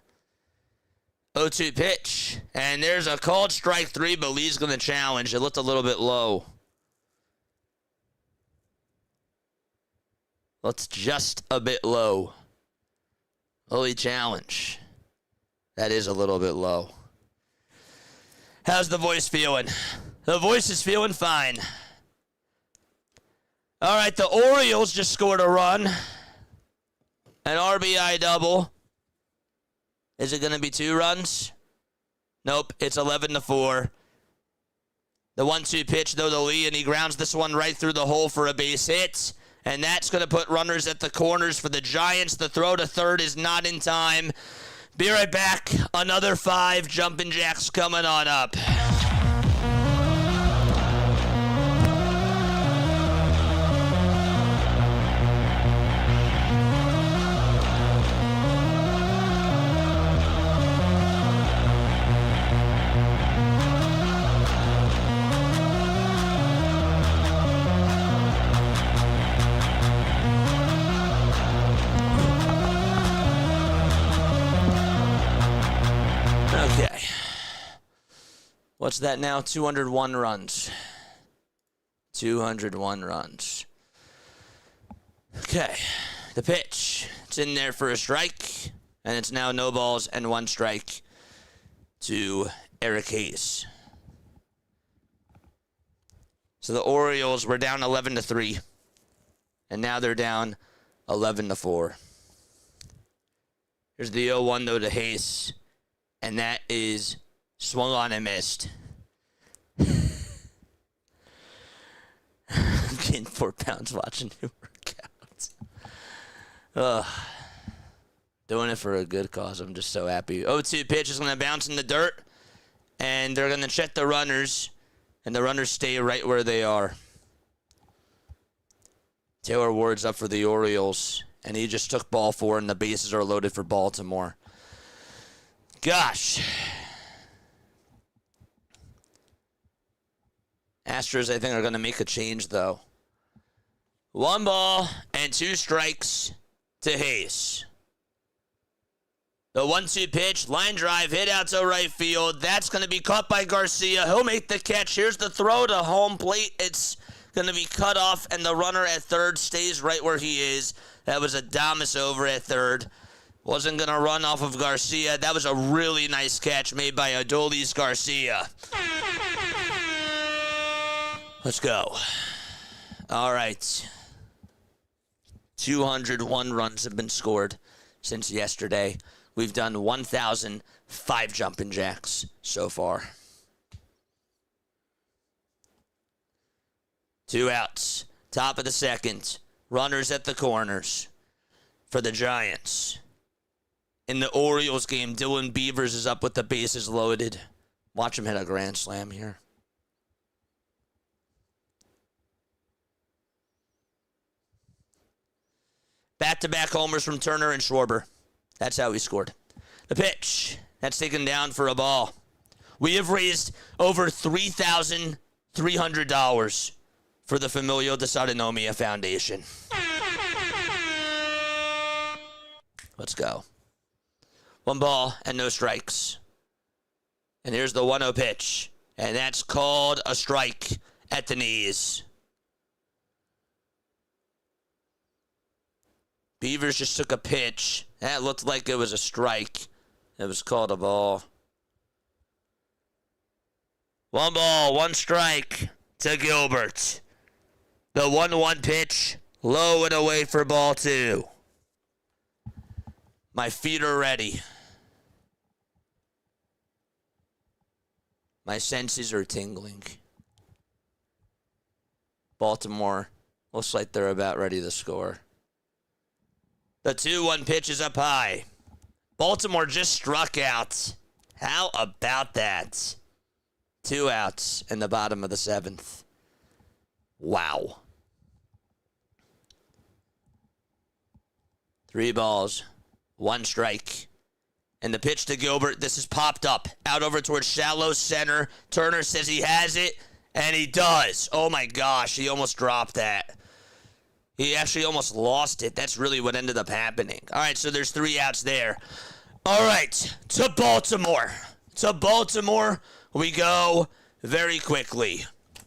0-2 pitch, and there's a called strike 3, but Lee's going to challenge. It looked a little bit low. Looked just a bit low. Lee challenge. That is a little bit low. How's the voice feeling? The voice is feeling fine. All right, the Orioles just scored a run. An RBI double. Is it going to be 2 runs? Nope, it's 11-4. The 1-2 pitch, though, to Lee, and he grounds this one right through the hole for a base hit. And that's going to put runners at the corners for the Giants. The throw to third is not in time. Be right back. Another 5 jumping jacks coming on up. What's that now? 201 runs. 201 runs. Okay. The pitch. It's in there for a strike. And it's now no balls and 1 strike to Eric Hayes. So the Orioles were down 11-3. And now they're down 11-4. Here's the 0-1 though to Hayes. And that is swung on and missed. I'm getting 4 pounds watching you work out. Doing it for a good cause. I'm just so happy. 0-2 pitch is going to bounce in the dirt. And they're going to check the runners. And the runners stay right where they are. Taylor Ward's up for the Orioles. And he just took ball 4, and the bases are loaded for Baltimore. Gosh. Astros, I think, are going to make a change, though. 1 ball and 2 strikes to Hayes. The 1-2 pitch, line drive, hit out to right field. That's going to be caught by Garcia. He'll make the catch. Here's the throw to home plate. It's going to be cut off, and the runner at third stays right where he is. That was Adames over at third. Wasn't going to run off of Garcia. That was a really nice catch made by Adolis Garcia. Let's go. All right. 201 runs have been scored since yesterday. We've done 1,005 jumping jacks so far. 2 outs. Top of the second. Runners at the corners for the Giants. In the Orioles game, Dylan Beavers is up with the bases loaded. Watch him hit a grand slam here. Back-to-back homers from Turner and Schwarber. That's how he scored. The pitch. That's taken down for a ball. We have raised over $3,300 for the Familial Dysautonomia Foundation. Let's go. 1 ball and no strikes. And here's the 1-0 pitch. And that's called a strike at the knees. Beavers just took a pitch. That looked like it was a strike. It was called a ball. 1 ball, 1 strike to Gilbert. The 1-1 pitch, low and away for ball 2. My feet are ready. My senses are tingling. Baltimore looks like they're about ready to score. The 2-1 pitch is up high. Baltimore just struck out. How about that? 2 outs in the bottom of the 7th. Wow. 3 balls, 1 strike. And the pitch to Gilbert, this is popped up. Out over towards shallow center. Turner says he has it, and he does. Oh my gosh, he almost dropped that. He actually almost lost it. That's really what ended up happening. All right, so there's 3 outs there. All right, to Baltimore. To Baltimore we go very quickly.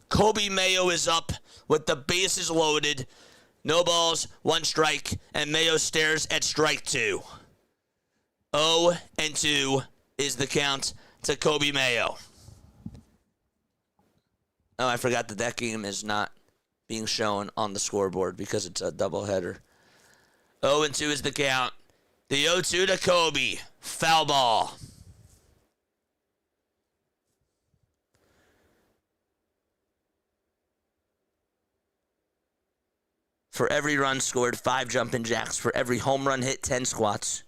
Kobe Mayo is up with the bases loaded. No balls, 1 strike, and Mayo stares at strike 2. 0-2 is the count to Kobe Mayo. Oh, I forgot that game is not being shown on the scoreboard because it's a doubleheader. 0-2 is the count. The 0-2 to Kobe. Foul ball. For every run scored, 5 jumping jacks. For every home run hit, 10 squats.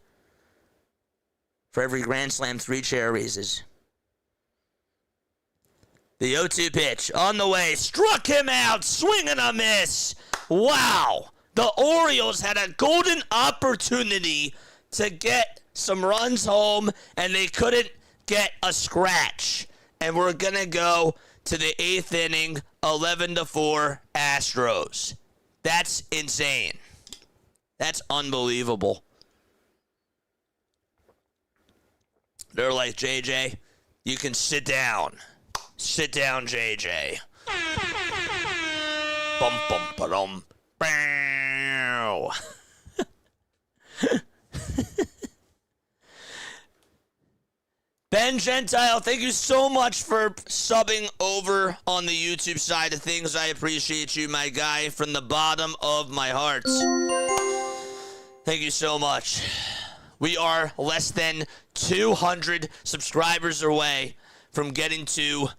For every grand slam, 3 chair raises. The 0-2 pitch on the way. Struck him out. Swing and a miss. Wow. The Orioles had a golden opportunity to get some runs home, and they couldn't get a scratch. And we're going to go to the 8th inning, 11-4 Astros. That's insane. That's unbelievable. They're like, JJ, you can sit down. Sit down, JJ. Bum, bum, ba-dum. Bow. Ben Gentile, thank you so much for subbing over on the YouTube side of things. I appreciate you, my guy, from the bottom of my heart. Thank you so much. We are less than 200 subscribers away from getting to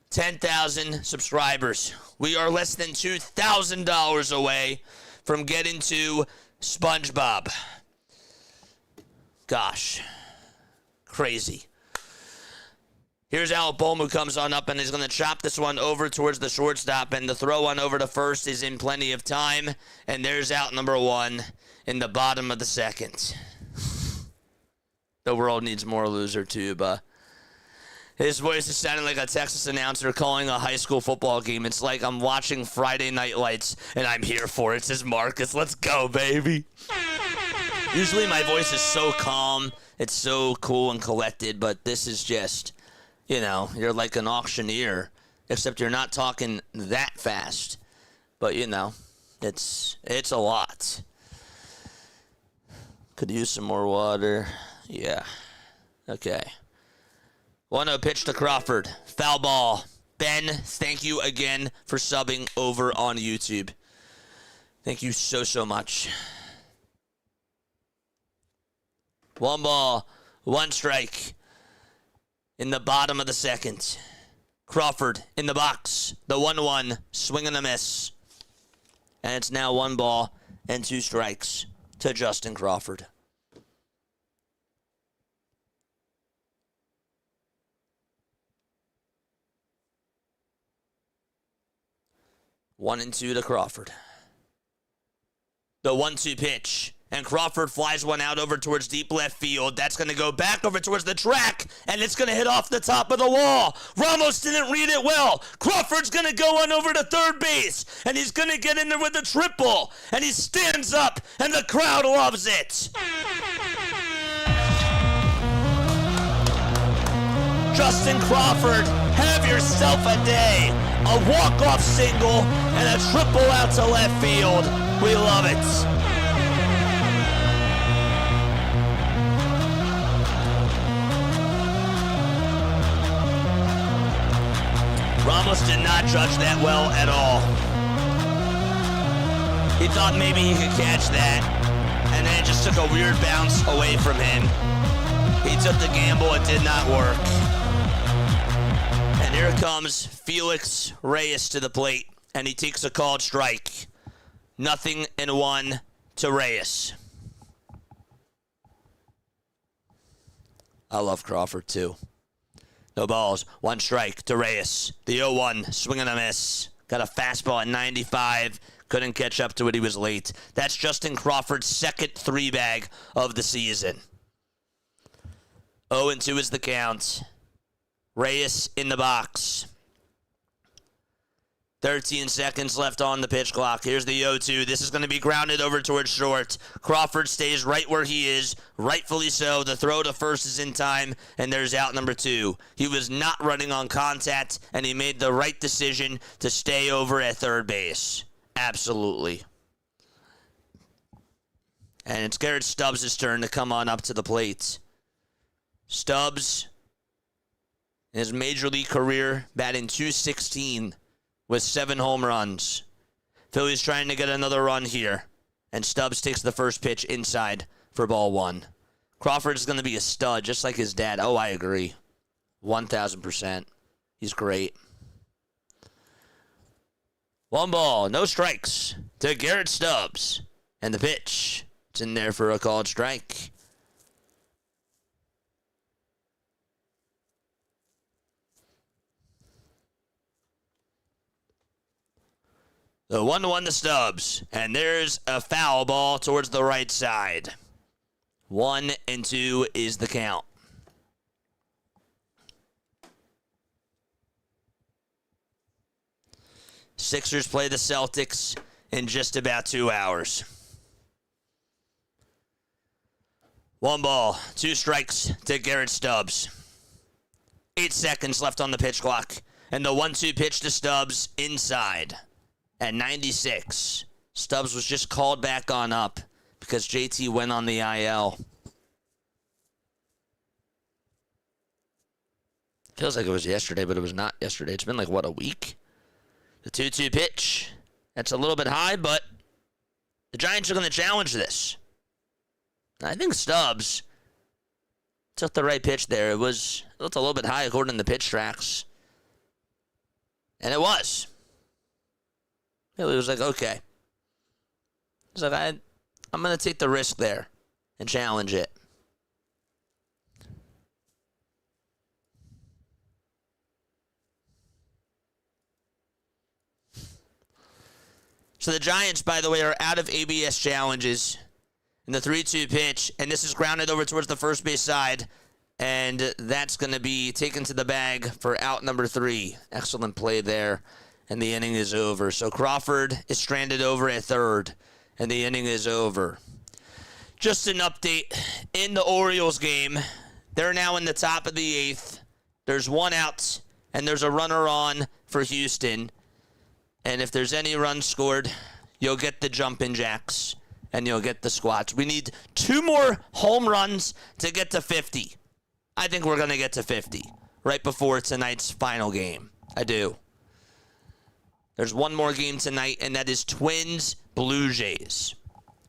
10,000 subscribers. We are less than $2,000 away from getting to SpongeBob. Gosh. Crazy. Here's Alec Bohm, who comes on up and is going to chop this one over towards the shortstop, and the throw on over to first is in plenty of time, and there's out number 1 in the bottom of the 2nd. The world needs more loser tuba. His voice is sounding like a Texas announcer calling a high school football game. It's like I'm watching Friday Night Lights, and I'm here for it. It says Marcus, let's go, baby. Usually my voice is so calm. It's so cool and collected, but this is just, you're like an auctioneer, except you're not talking that fast. But, it's a lot. Could use some more water. Yeah. Okay. 1-0 pitch to Crawford. Foul ball. Ben, thank you again for subbing over on YouTube. Thank you so, so much. 1 ball, 1 strike in the bottom of the 2nd. Crawford in the box. The 1-1, swing and a miss. And it's now 1 ball and 2 strikes to Justin Crawford. One and 2 to Crawford. The 1-2 pitch. And Crawford flies one out over towards deep left field. That's going to go back over towards the track. And it's going to hit off the top of the wall. Ramos didn't read it well. Crawford's going to go on over to third base. And he's going to get in there with a triple. And he stands up. And the crowd loves it. Justin Crawford, have yourself a day. A walk-off single and a triple out to left field. We love it. Ramos did not judge that well at all. He thought maybe he could catch that, and then it just took a weird bounce away from him. He took the gamble, it did not work. And here comes Felix Reyes to the plate, and he takes a called strike. 0-1 to Reyes. I love Crawford too. No balls, 1 strike to Reyes. The 0-1, swing and a miss. Got a fastball at 95. Couldn't catch up to it, he was late. That's Justin Crawford's second 3-bag of the season. 0-2 is the count. Reyes in the box. 13 seconds left on the pitch clock. Here's the 0-2. This is going to be grounded over towards short. Crawford stays right where he is. Rightfully so. The throw to first is in time, and there's out number 2. He was not running on contact, and he made the right decision to stay over at third base. Absolutely. And it's Garrett Stubbs' turn to come on up to the plate. Stubbs, in his major league career, batting .216 with 7 home runs. Phillies trying to get another run here. And Stubbs takes the first pitch inside for ball 1. Crawford is going to be a stud, just like his dad. Oh, I agree. 1,000%. He's great. 1 ball, no strikes to Garrett Stubbs. And the pitch, it's in there for a called strike. The 1-1 to Stubbs. And there's a foul ball towards the right side. 1-2 is the count. Sixers play the Celtics in just about 2 hours. 1 ball, 2 strikes to Garrett Stubbs. 8 seconds left on the pitch clock. And the 1-2 pitch to Stubbs inside. At 96, Stubbs was just called back on up because JT went on the IL. Feels like it was yesterday, but it was not yesterday. It's been like, what, a week? The 2-2 pitch. That's a little bit high, but the Giants are going to challenge this. I think Stubbs took the right pitch there. It looked a little bit high according to the pitch tracks. And it was. It was like, okay. He's like, I'm going to take the risk there and challenge it. So the Giants, by the way, are out of ABS challenges in the 3-2 pitch, and this is grounded over towards the first base side, and that's going to be taken to the bag for out number 3. Excellent play there. And the inning is over. So Crawford is stranded over at third. And the inning is over. Just an update. In the Orioles game, they're now in the top of the 8th. There's 1 out. And there's a runner on for Houston. And if there's any runs scored, you'll get the jumping jacks. And you'll get the squats. We need 2 more home runs to get to 50. I think we're going to get to 50. Right before tonight's final game. I do. There's 1 more game tonight, and that is Twins Blue Jays.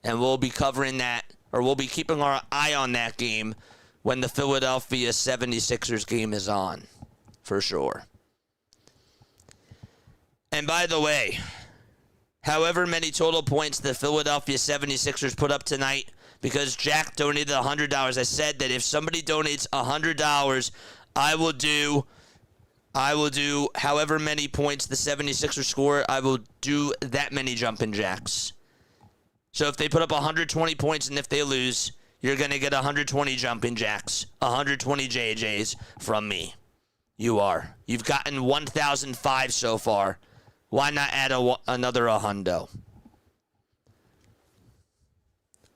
And we'll be covering that, or we'll be keeping our eye on that game when the Philadelphia 76ers game is on, for sure. And by the way, however many total points the Philadelphia 76ers put up tonight, because Jack donated $100, I said that if somebody donates $100, I will do however many points the 76ers score, I will do that many jumping jacks. So if they put up 120 points and if they lose, you're going to get 120 jumping jacks, 120 JJs from me. You are. You've gotten 1,005 so far. Why not add another hundo?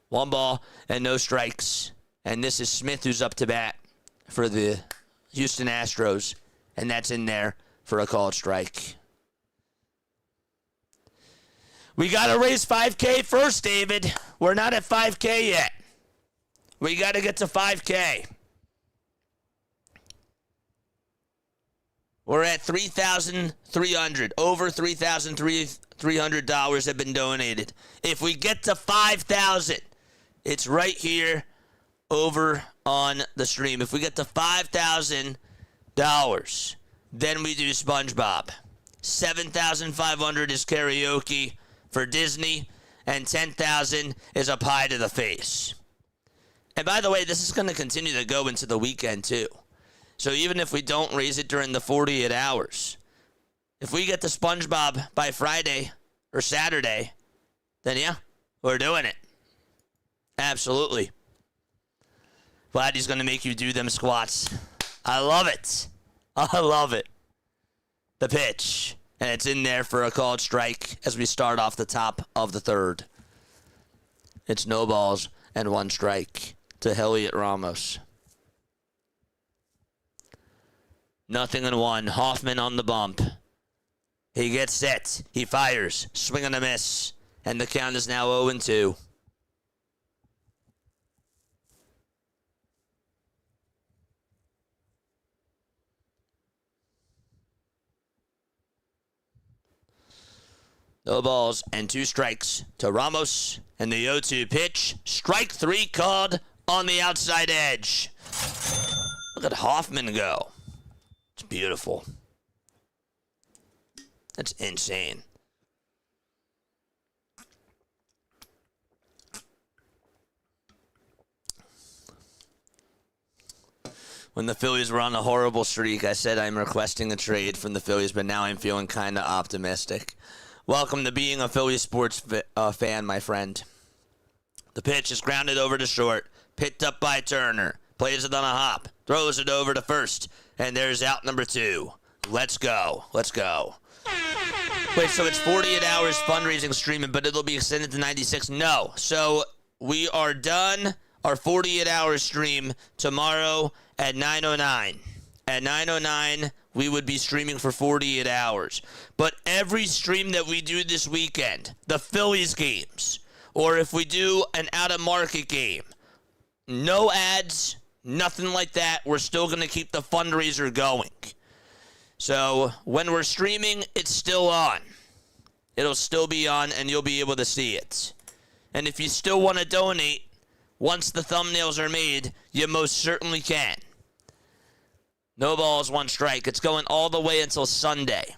One ball and no strikes. And this is Smith who's up to bat for the Houston Astros. And that's in there for a called strike. We got to raise 5K first, David. We're not at 5K yet. We got to get to 5K. We're at $3,300. Over $3,300 have been donated. If we get to 5,000, it's right here over on the stream. If we get to $5,000, then we do SpongeBob. $7,500 is karaoke for Disney, and $10,000 is a pie to the face. And by the way, this is going to continue to go into the weekend too. So even if we don't raise it during the 48 hours, if we get to SpongeBob by Friday or Saturday, then yeah, we're doing it. Absolutely. Vladdy's going to make you do them squats. I love it. I love it. The pitch. And it's in there for a called strike as we start off the top of the third. It's no balls and one strike to Heliot Ramos. 0-1. Hoffman on the bump. He gets set. He fires. Swing and a miss. And the count is now 0-2. No balls and two strikes to Ramos. And the 0-2 pitch. Strike three called on the outside edge. Look at Hoffman go. It's beautiful. That's insane. When the Phillies were on a horrible streak, I said I'm requesting a trade from the Phillies, but now I'm feeling kind of optimistic. Welcome to being a Phillies sports fan, my friend. The pitch is grounded over to short. Picked up by Turner. Plays it on a hop. Throws it over to first. And there's out number 2. Let's go. Let's go. Wait, so it's 48 hours fundraising streaming, but it'll be extended to 96? No. So we are done our 48-hour stream tomorrow at 9:09. At 9:09, we would be streaming for 48 hours. But every stream that we do this weekend, the Phillies games, or if we do an out-of-market game, no ads, nothing like that. We're still going to keep the fundraiser going. So when we're streaming, it's still on. It'll still be on, and you'll be able to see it. And if you still want to donate, once the thumbnails are made, you most certainly can. No balls, one strike. It's going all the way until Sunday.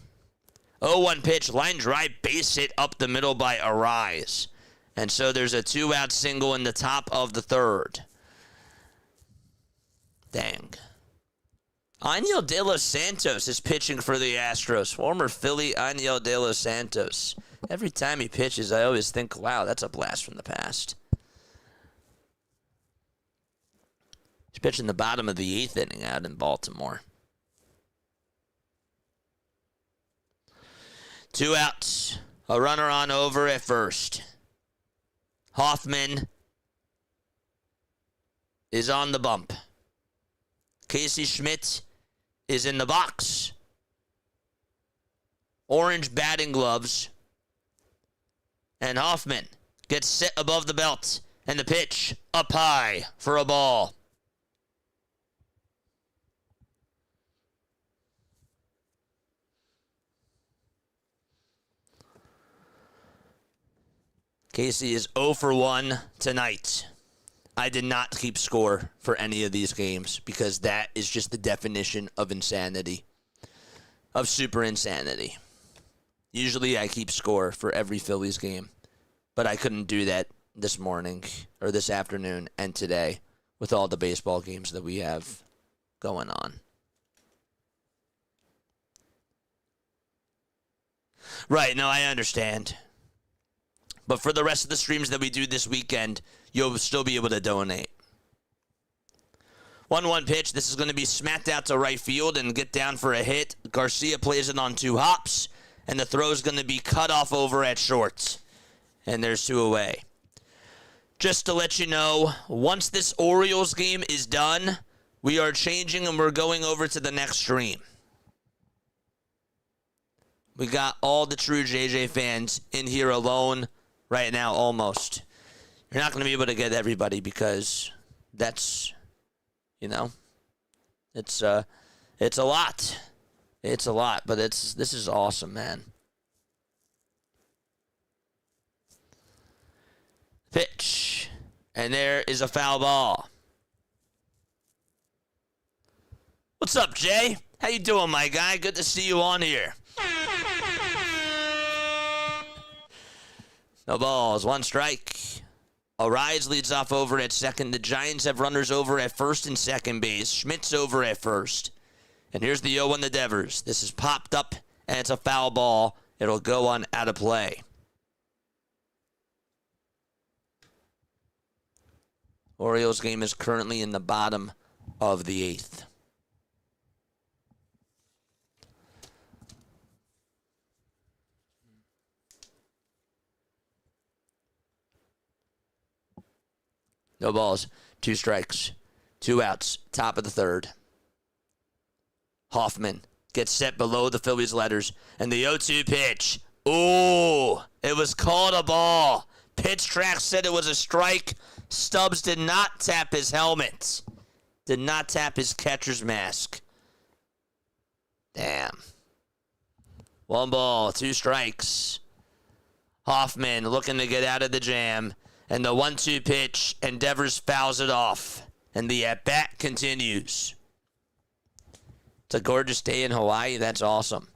0-1 pitch, line drive, base hit up the middle by Arise. And so there's a 2-out single in the top of the third. Dang. Aniel De Los Santos is pitching for the Astros. Former Philly Aniel De Los Santos. Every time he pitches, I always think, wow, that's a blast from the past. He's pitching the bottom of the 8th inning out in Baltimore. 2 outs. A runner on over at first. Hoffman is on the bump. Casey Schmidt is in the box. Orange batting gloves. And Hoffman gets set above the belt. And the pitch up high for a ball. Casey is 0 for 1 tonight. I did not keep score for any of these games because that is just the definition of insanity, of super insanity. Usually I keep score for every Phillies game, but I couldn't do that this morning or this afternoon and today with all the baseball games that we have going on. Right, no, I understand. But for the rest of the streams that we do this weekend, you'll still be able to donate. 1-1 pitch. This is going to be smacked out to right field and get down for a hit. Garcia plays it on 2 hops, and the throw is going to be cut off over at short. And there's 2 away. Just to let you know, once this Orioles game is done, we are changing and we're going over to the next stream. We got all the true JJ fans in here alone right now, almost. You're not going to be able to get everybody because that's, it's a lot. It's a lot, but this is awesome, man. Pitch. And there is a foul ball. What's up, Jay? How you doing, my guy? Good to see you on here. No balls, 1 strike. Arise leads off over at second. The Giants have runners over at first and second base. Schmidt's over at first. And here's the 0-1 the Devers. This is popped up, and it's a foul ball. It'll go on out of play. Orioles game is currently in the bottom of the 8th. No balls, 2 strikes, 2 outs, top of the 3rd. Hoffman gets set below the Phillies letters, and the 0-2 pitch. Ooh, it was called a ball. Pitch track said it was a strike. Stubbs did not tap his helmet. Did not tap his catcher's mask. Damn. 1 ball, 2 strikes. Hoffman looking to get out of the jam. And the 1-2 pitch, and Devers fouls it off. And the at-bat continues. It's a gorgeous day in Hawaii. That's awesome.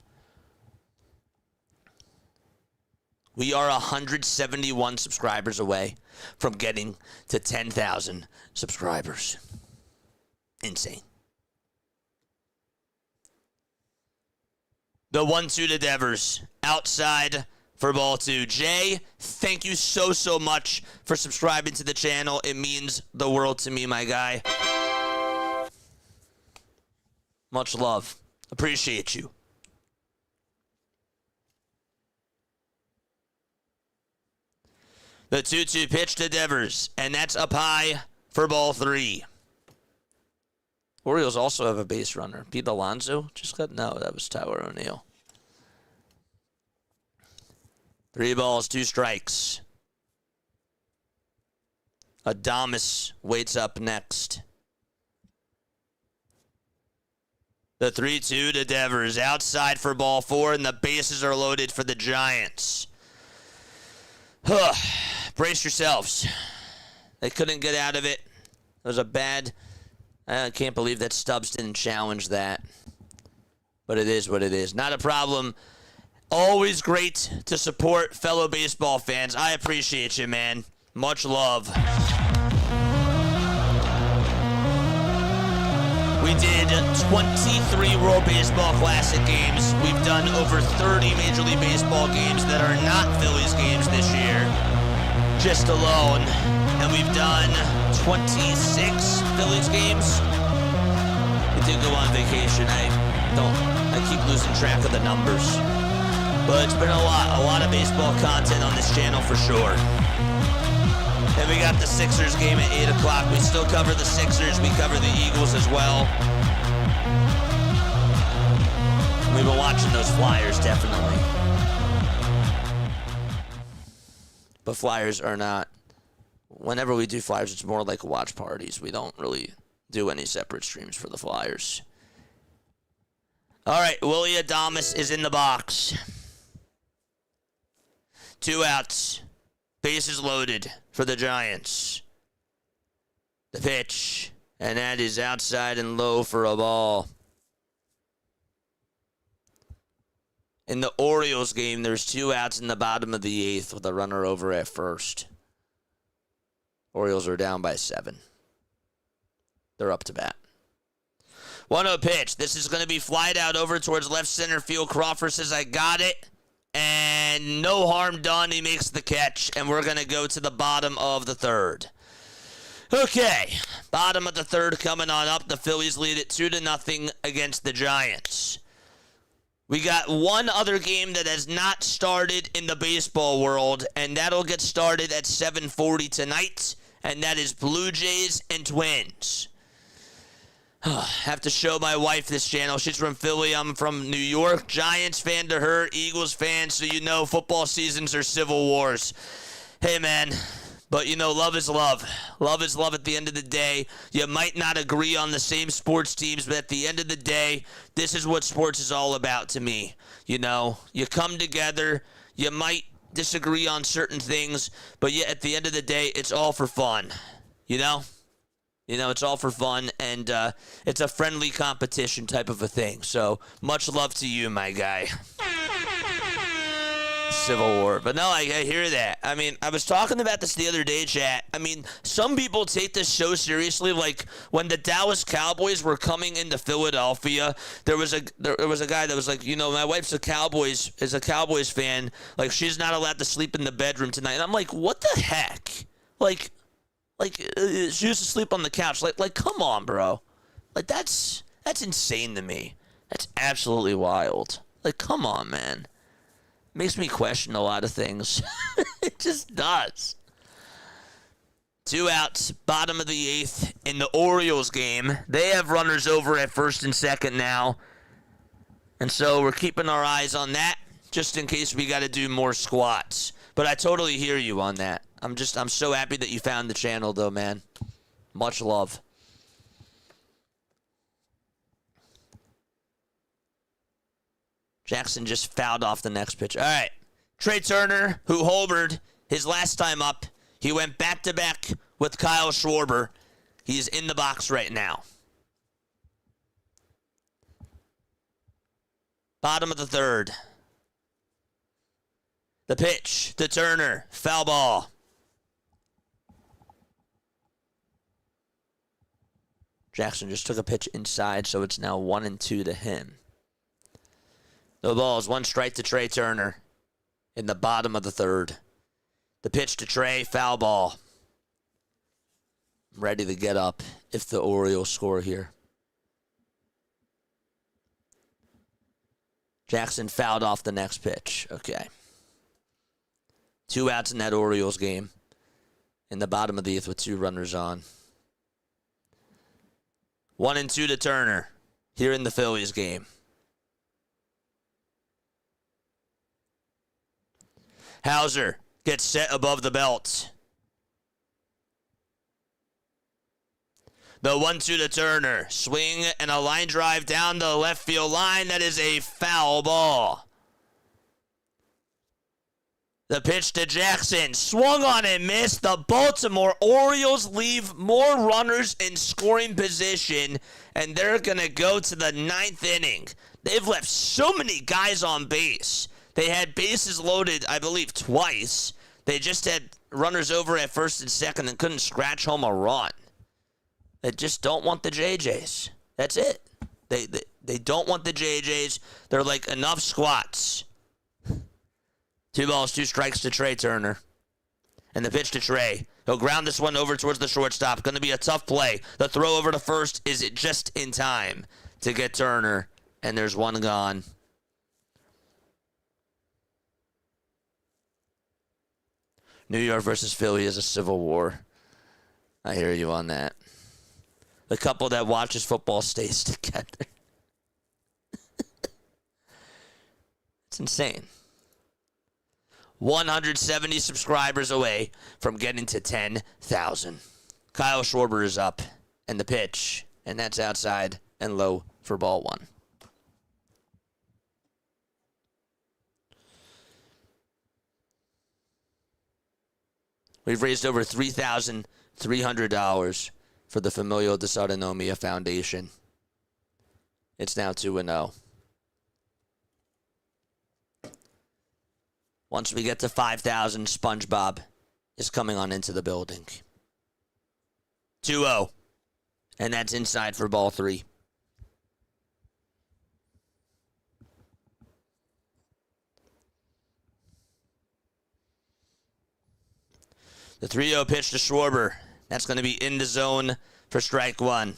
We are 171 subscribers away from getting to 10,000 subscribers. Insane. The 1-2 to Devers. Outside for ball 2. Jay, thank you so much for subscribing to the channel. It means the world to me, my guy. Much love. Appreciate you. The 2-2 pitch to Devers, and that's up high for ball 3. Orioles also have a base runner. Pete Alonso just got, no, that was Tyler O'Neill. 3 balls, 2 strikes. Adames waits up next. The 3-2 to Devers. Outside for ball 4, and the bases are loaded for the Giants. Brace yourselves. They couldn't get out of it. It was a bad... I can't believe that Stubbs didn't challenge that. But it is what it is. Not a problem. Always great to support fellow baseball fans. I appreciate you, man. Much love. We did 23 World Baseball Classic games. We've done over 30 Major League Baseball games that are not Phillies games this year, just alone. And we've done 26 Phillies games. We did go on vacation. I keep losing track of the numbers. But it's been a lot of baseball content on this channel for sure. And we got the Sixers game at 8 o'clock. We still cover the Sixers. We cover the Eagles as well. We've been watching those Flyers, definitely. But Flyers are not... Whenever we do Flyers, it's more like watch parties. We don't really do any separate streams for the Flyers. All right, Willie Adames is in the box. 2 outs. Bases loaded for the Giants. The pitch. And that is outside and low for a ball. In the Orioles game, there's 2 outs in the bottom of the 8th with a runner over at first. Orioles are down by 7. They're up to bat. 1-0 pitch. This is going to be flied out over towards left center field. Crawford says, I got it. And no harm done. He makes the catch. And we're going to go to the bottom of the 3rd. Okay. Bottom of the 3rd coming on up. The Phillies lead it 2-0 against the Giants. We got one other game that has not started in the baseball world, and that'll get started at 7:40 tonight, and that is Blue Jays and Twins. Have to show my wife this channel. She's from Philly. I'm from New York. Giants fan to her, Eagles fan, so you know football seasons are civil wars. Hey, man. But, you know, love is love. Love is love at the end of the day. You might not agree on the same sports teams, but at the end of the day, this is what sports is all about to me. You know, you come together. You might disagree on certain things, but yet at the end of the day, it's all for fun. You know? You know, it's all for fun, and it's a friendly competition type of a thing. So, much love to you, my guy. Civil War. But no, I hear that. I mean, I was talking about this the other day, chat. I mean, some people take this so seriously. Like, when the Dallas Cowboys were coming into Philadelphia, there was a guy that was like, you know, my wife's a Cowboys fan. Like, she's not allowed to sleep in the bedroom tonight. And I'm like, what the heck? Like she used to sleep on the couch. Like, come on, bro. Like, that's insane to me. That's absolutely wild. Like, come on, man. Makes me question a lot of things. It just does. 2 outs, bottom of the 8th in the Orioles game. They have runners over at first and second now. And so we're keeping our eyes on that just in case we got to do more squats. But I totally hear you on that. I'm so happy that you found the channel, though, man. Much love. Jackson just fouled off the next pitch. All right. Trey Turner, who homered his last time up. He went back-to-back with Kyle Schwarber. He's in the box right now. Bottom of the 3rd. The pitch to Turner. Foul ball. Jackson just took a pitch inside, so it's now 1-2 to him. No balls, 1 strike to Trey Turner in the bottom of the 3rd. The pitch to Trey, foul ball. I'm ready to get up if the Orioles score here. Jackson fouled off the next pitch. Okay. 2 outs in that Orioles game in the bottom of the 8th with 2 runners on. 1-2 to Turner here in the Phillies game. Hauser gets set above the belt. The 1-2 to Turner. Swing and a line drive down the left field line. That is a foul ball. The pitch to Jackson. Swung on and missed. The Baltimore Orioles leave more runners in scoring position, and they're going to go to the 9th inning. They've left so many guys on base. They had bases loaded, I believe, twice. They just had runners over at first and second and couldn't scratch home a run. They just don't want the JJs. That's it. They don't want the JJs. They're like, enough squats. 2 balls, 2 strikes to Trey Turner. And the pitch to Trey. He'll ground this one over towards the shortstop. Going to be a tough play. The throw over to first is just in time to get Turner. And there's 1 gone. New York versus Philly is a civil war. I hear you on that. The couple that watches football stays together. It's insane. 170 subscribers away from getting to 10,000. Kyle Schwarber is up, and the pitch, and that's outside and low for ball 1. We've raised over $3,300 for the Familial Dysautonomia Foundation. It's now 2-0. Once we get to 5,000, SpongeBob is coming on into the building. 2-0. And that's inside for ball 3. The 3-0 pitch to Schwarber. That's going to be in the zone for strike 1.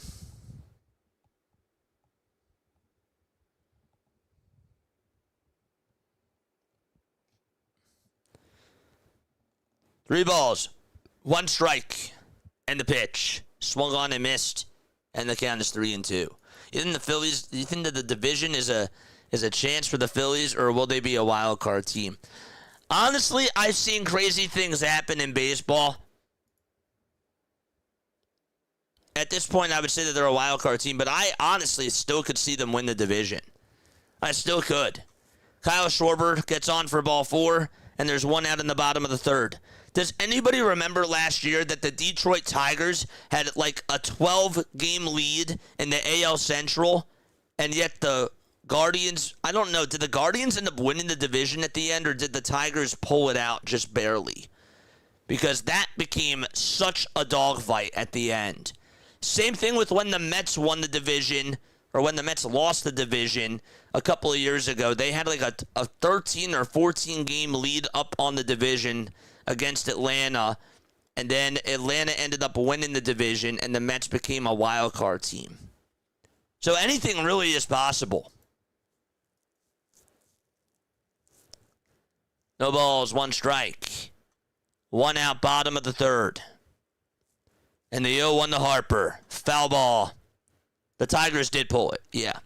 Three balls, 1 strike, and the pitch. Swung on and missed, and the count is 3-2. You think the Phillies? Do you think that the division is a chance for the Phillies, or will they be a wild card team? Honestly, I've seen crazy things happen in baseball. At this point, I would say that they're a wild card team, but I honestly still could see them win the division. I still could. Kyle Schwarber gets on for ball 4, and there's 1 out in the bottom of the 3rd. Does anybody remember last year that the Detroit Tigers had like a 12-game lead in the AL Central, and yet the Guardians, I don't know, did the Guardians end up winning the division at the end, or did the Tigers pull it out just barely? Because that became such a dogfight at the end. Same thing with when the Mets won the division, or when the Mets lost the division a couple of years ago. They had like a 13 or 14-game lead up on the division against Atlanta, and then Atlanta ended up winning the division, and the Mets became a wild card team. So anything really is possible. No balls, 1 strike. 1 out, bottom of the 3rd. And the 0-1 to Harper. Foul ball. The Tigers did pull it, yeah.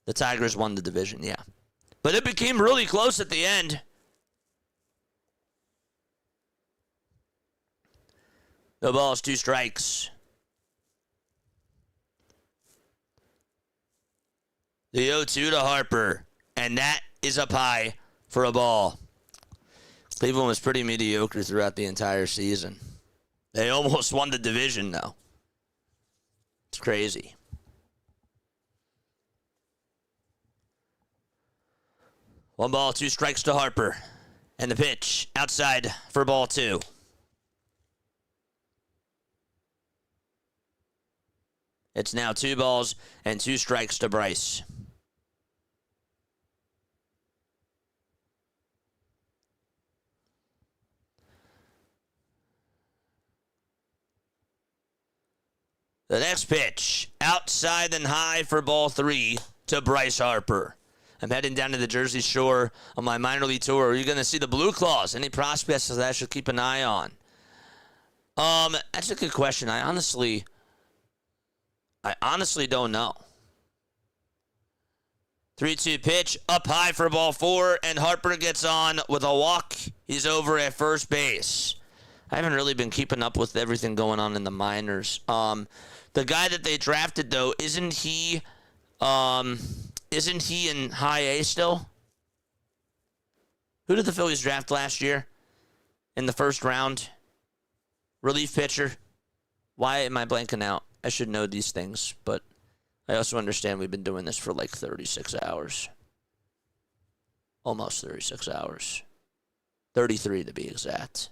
The Tigers won the division, yeah. But it became really close at the end. No balls, 2 strikes. The 0-2 to Harper. And that is up high for a ball. Cleveland was pretty mediocre throughout the entire season. They almost won the division, though. It's crazy. One ball, 2 strikes to Harper. And the pitch outside for ball 2. It's now 2 balls and 2 strikes to Bryce. The next pitch, outside and high for ball 3 to Bryce Harper. I'm heading down to the Jersey Shore on my minor league tour. Are you going to see the Blue Claws? Any prospects that I should keep an eye on? That's a good question. I honestly don't know. 3-2 pitch, up high for ball 4, and Harper gets on with a walk. He's over at first base. I haven't really been keeping up with everything going on in the minors. The guy that they drafted, though, isn't he in high A still? Who did the Phillies draft last year in the first round? Relief pitcher. Why am I blanking out? I should know these things, but I also understand we've been doing this for like 36 hours. Almost 36 hours. 33 to be exact.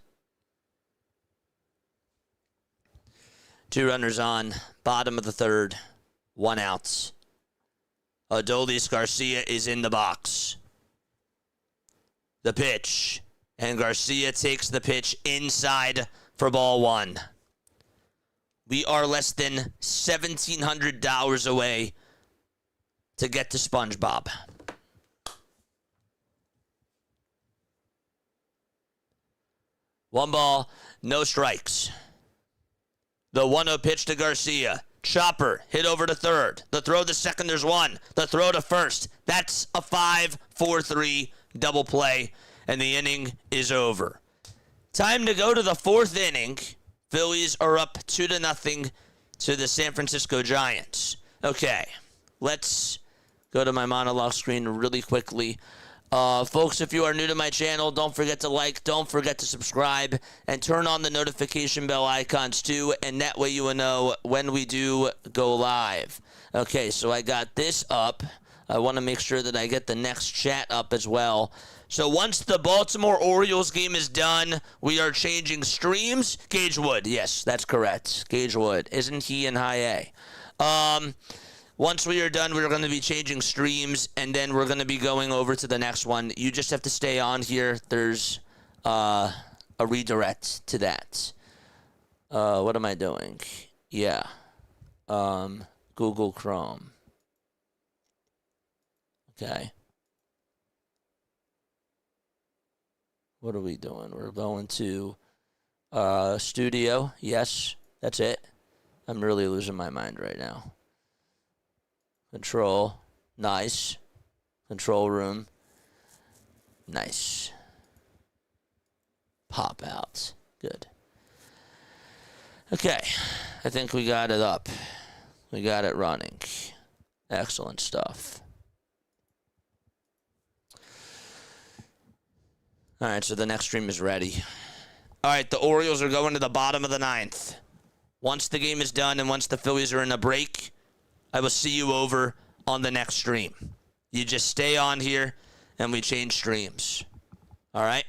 2 runners on, bottom of the 3rd, 1 out. Adolis Garcia is in the box. The pitch, and Garcia takes the pitch inside for ball 1. We are less than $1,700 away to get to SpongeBob. One ball, no strikes. The 1-0 pitch to Garcia. Chopper hit over to 3rd. The throw to 2nd, there's 1. The throw to 1st. That's a 5-4-3 double play, and the inning is over. Time to go to the 4th inning. Phillies are up 2-0 to the San Francisco Giants. Okay, let's go to my monologue screen really quickly. Folks, if you are new to my channel, don't forget to like, don't forget to subscribe, and turn on the notification bell icons too, and that way you will know when we do go live. Okay, so I got this up. I want to make sure that I get the next chat up as well. So once the Baltimore Orioles game is done, we are changing streams. Gage Wood, yes, that's correct. Gage Wood, isn't he in high A? Once we are done, we're going to be changing streams, and then we're going to be going over to the next one. You just have to stay on here. There's a redirect to that. What am I doing? Yeah. Google Chrome. Okay. What are we doing? We're going to studio. Yes, that's it. I'm really losing my mind right now. Control. Nice. Control room. Nice. Pop out. Good. Okay. I think we got it up. We got it running. Excellent stuff. All right, so the next stream is ready. All right, the Orioles are going to the bottom of the ninth. Once the game is done and once the Phillies are in a break, I will see you over on the next stream. You just stay on here, and we change streams. All right?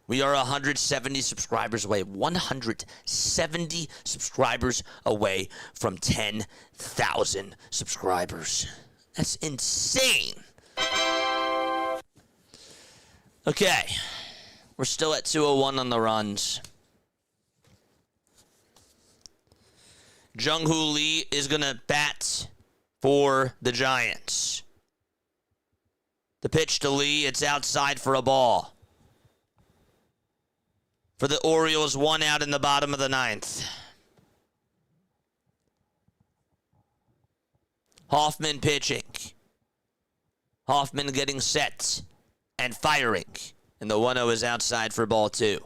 We are 170 subscribers away. 170 subscribers away from 10,000 subscribers. That's insane. Okay. We're still at 201 on the runs. Jung-Hoo Lee is going to bat for the Giants. The pitch to Lee, it's outside for a ball. For the Orioles, 1 out in the bottom of the ninth. Hoffman pitching. Hoffman getting set and firing. And the 1-0 is outside for ball 2.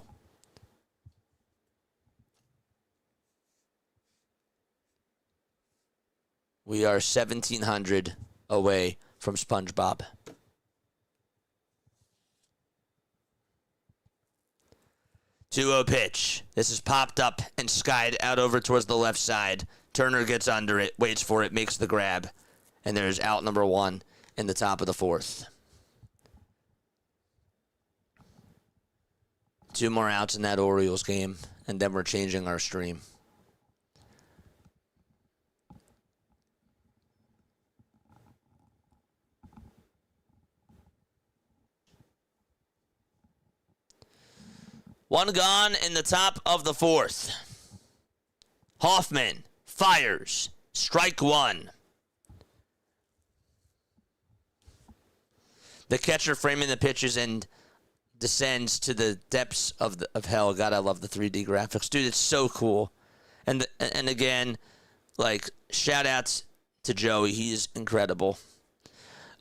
We are 1,700 away from SpongeBob. Two-0 pitch. This is popped up and skied out over towards the left side. Turner gets under it, waits for it, makes the grab. And there's out number 1 in the top of the 4th. 2 more outs in that Orioles game, and then we're changing our stream. One gone in the top of the 4th. Hoffman fires. Strike 1. The catcher framing the pitches and descends to the depths of hell. God, I love the 3D graphics. Dude, it's so cool. And again, like, shout outs to Joey. He's incredible.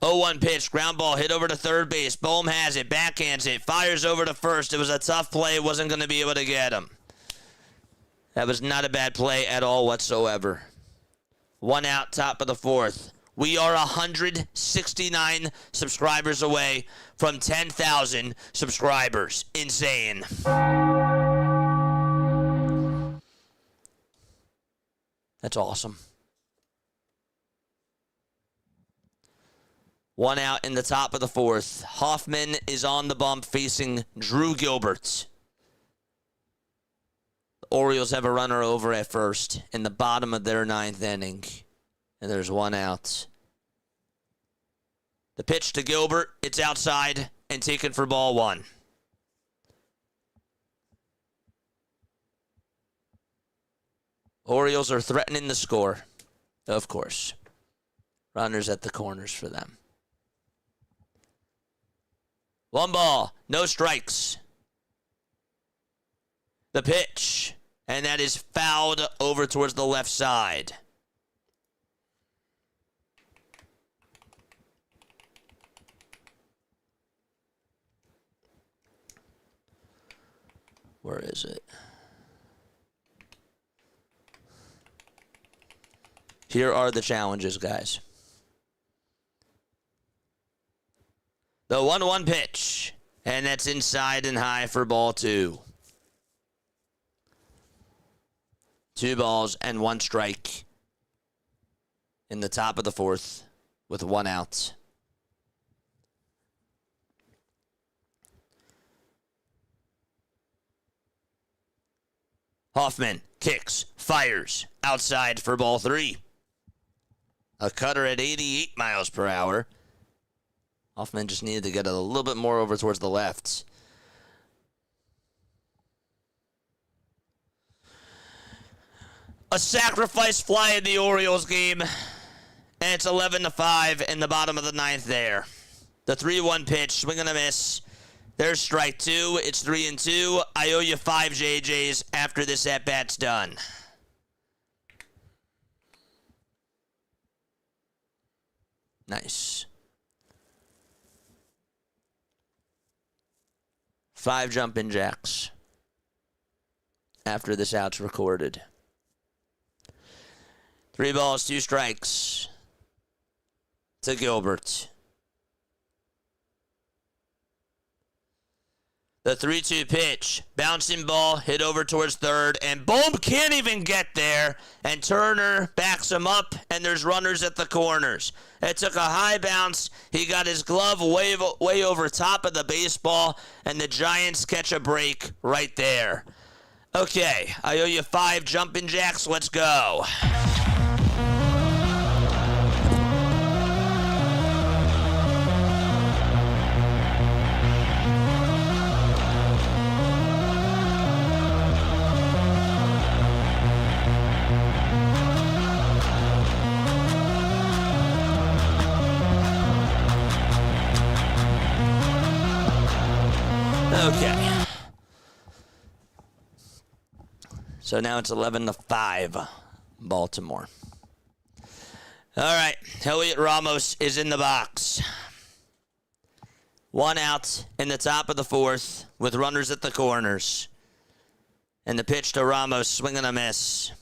0-1 pitch, ground ball, hit over to third base. Bohm has it, backhands it, fires over to first. It was a tough play, wasn't going to be able to get him. That was not a bad play at all whatsoever. 1 out, top of the 4th. We are 169 subscribers away from 10,000 subscribers. Insane. That's awesome. 1 out in the top of the 4th. Hoffman is on the bump facing Drew Gilbert. The Orioles have a runner over at first in the bottom of their 9th inning. And there's 1 out. The pitch to Gilbert, it's outside and taken for ball 1. Orioles are threatening the score, of course. Runners at the corners for them. 1 ball, no strikes. The pitch, and that is fouled over towards the left side. Where is it? Here are the challenges, guys. The 1-1 pitch. And that's inside and high for ball 2. 2 balls and 1 strike in the top of the 4th with 1 out. Hoffman kicks, fires, outside for ball 3. A cutter at 88 miles per hour. Hoffman just needed to get a little bit more over towards the left. A sacrifice fly in the Orioles game. And it's 11-5 in the bottom of the 9th there. The 3-1 pitch, swing and a miss. There's strike 2. It's 3-2. I owe you 5 JJs after this at-bat's done. Nice. 5 jumping jacks after this out's recorded. 3 balls, 2 strikes to Gilbert. The 3-2 pitch, bouncing ball, hit over towards third, and boom, can't even get there. And Turner backs him up, and there's runners at the corners. It took a high bounce. He got his glove way over top of the baseball, and the Giants catch a break right there. Okay, I owe you 5 jumping jacks. Let's go. Okay. So now it's 11-5, Baltimore. All right, Elliot Ramos is in the box. 1 out in the top of the 4th with runners at the corners. And the pitch to Ramos, swing and a miss.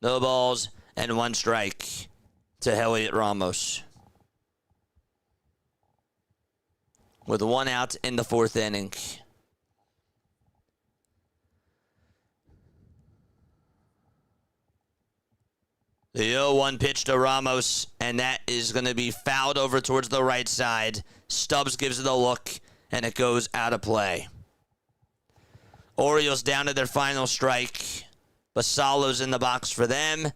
No balls and 1 strike to Elliot Ramos. With 1 out in the 4th inning. The 0-1 pitch to Ramos, and that is going to be fouled over towards the right side. Stubbs gives it a look, and it goes out of play. Orioles down to their final strike. Basalo's in the box for them.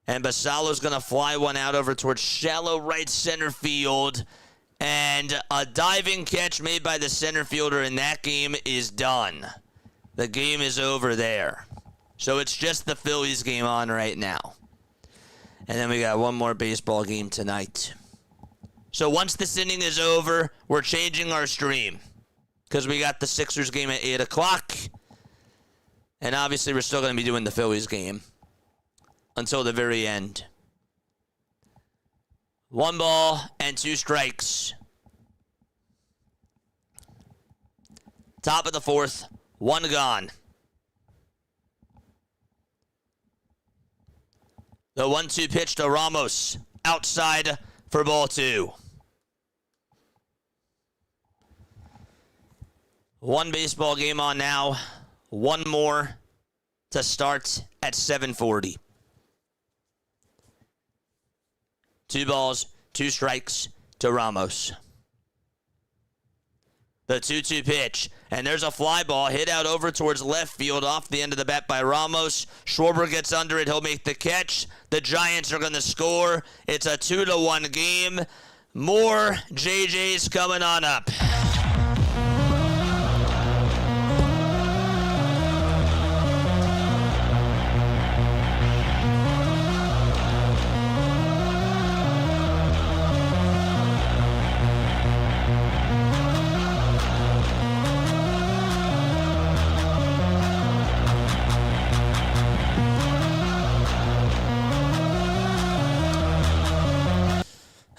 And Basalo's going to fly one out over towards shallow right center field. And a diving catch made by the center fielder in that game is done. The game is over there. So it's just the Phillies game on right now. And then we got one more baseball game tonight. So once this inning is over, we're changing our stream. Because we got the Sixers game at 8 o'clock. And obviously we're still going to be doing the Phillies game until the very end. 1 ball and 2 strikes. Top of the 4th, 1 gone. The 1-2 pitch to Ramos, outside for ball 2. 1 baseball game on now. 1 more to start at 7:40. 2 balls, 2 strikes to Ramos. The 2-2 pitch, and there's a fly ball hit out over towards left field off the end of the bat by Ramos. Schwarber gets under it. He'll make the catch. The Giants are going to score. It's a 2-1 game. More JJ's coming on up.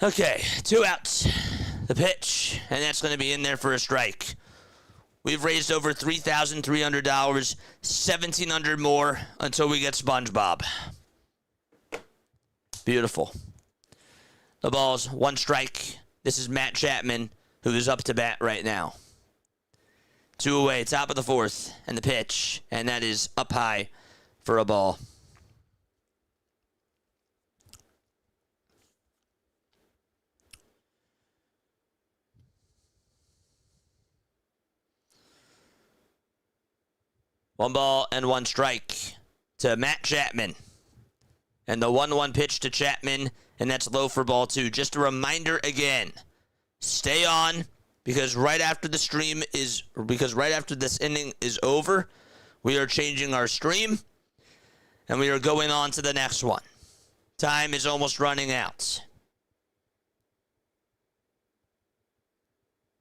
Okay, 2 outs. The pitch, and that's going to be in there for a strike. We've raised over $3,300, $1,700 more until we get SpongeBob. Beautiful. The ball's 1 strike. This is Matt Chapman, who is up to bat right now. 2 away, top of the 4th, and the pitch, and that is up high for a ball. One ball and 1 strike to Matt Chapman. And the 1-1 pitch to Chapman, and that's low for ball 2. Just a reminder again, stay on, because right after this inning is over, we are changing our stream, and we are going on to the next one. Time is almost running out.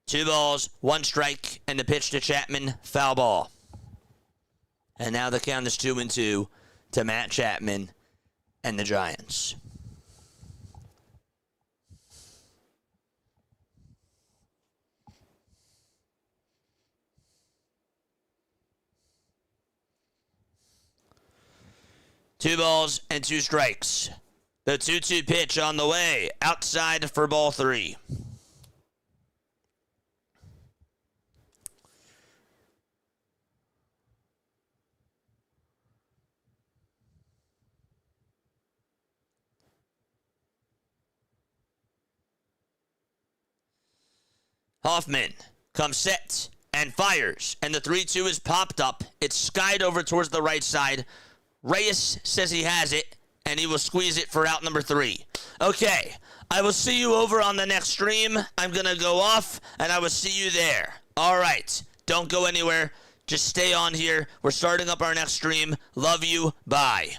2 balls, 1 strike, and the pitch to Chapman, foul ball. And now the count is 2-2 to Matt Chapman and the Giants. Two balls and 2 strikes. The 2-2 pitch on the way, outside for ball 3. Hoffman comes set and fires, and the 3-2 is popped up. It's skied over towards the right side. Reyes says he has it, and he will squeeze it for out number 3. Okay, I will see you over on the next stream. I'm going to go off, and I will see you there. All right, don't go anywhere. Just stay on here. We're starting up our next stream. Love you. Bye.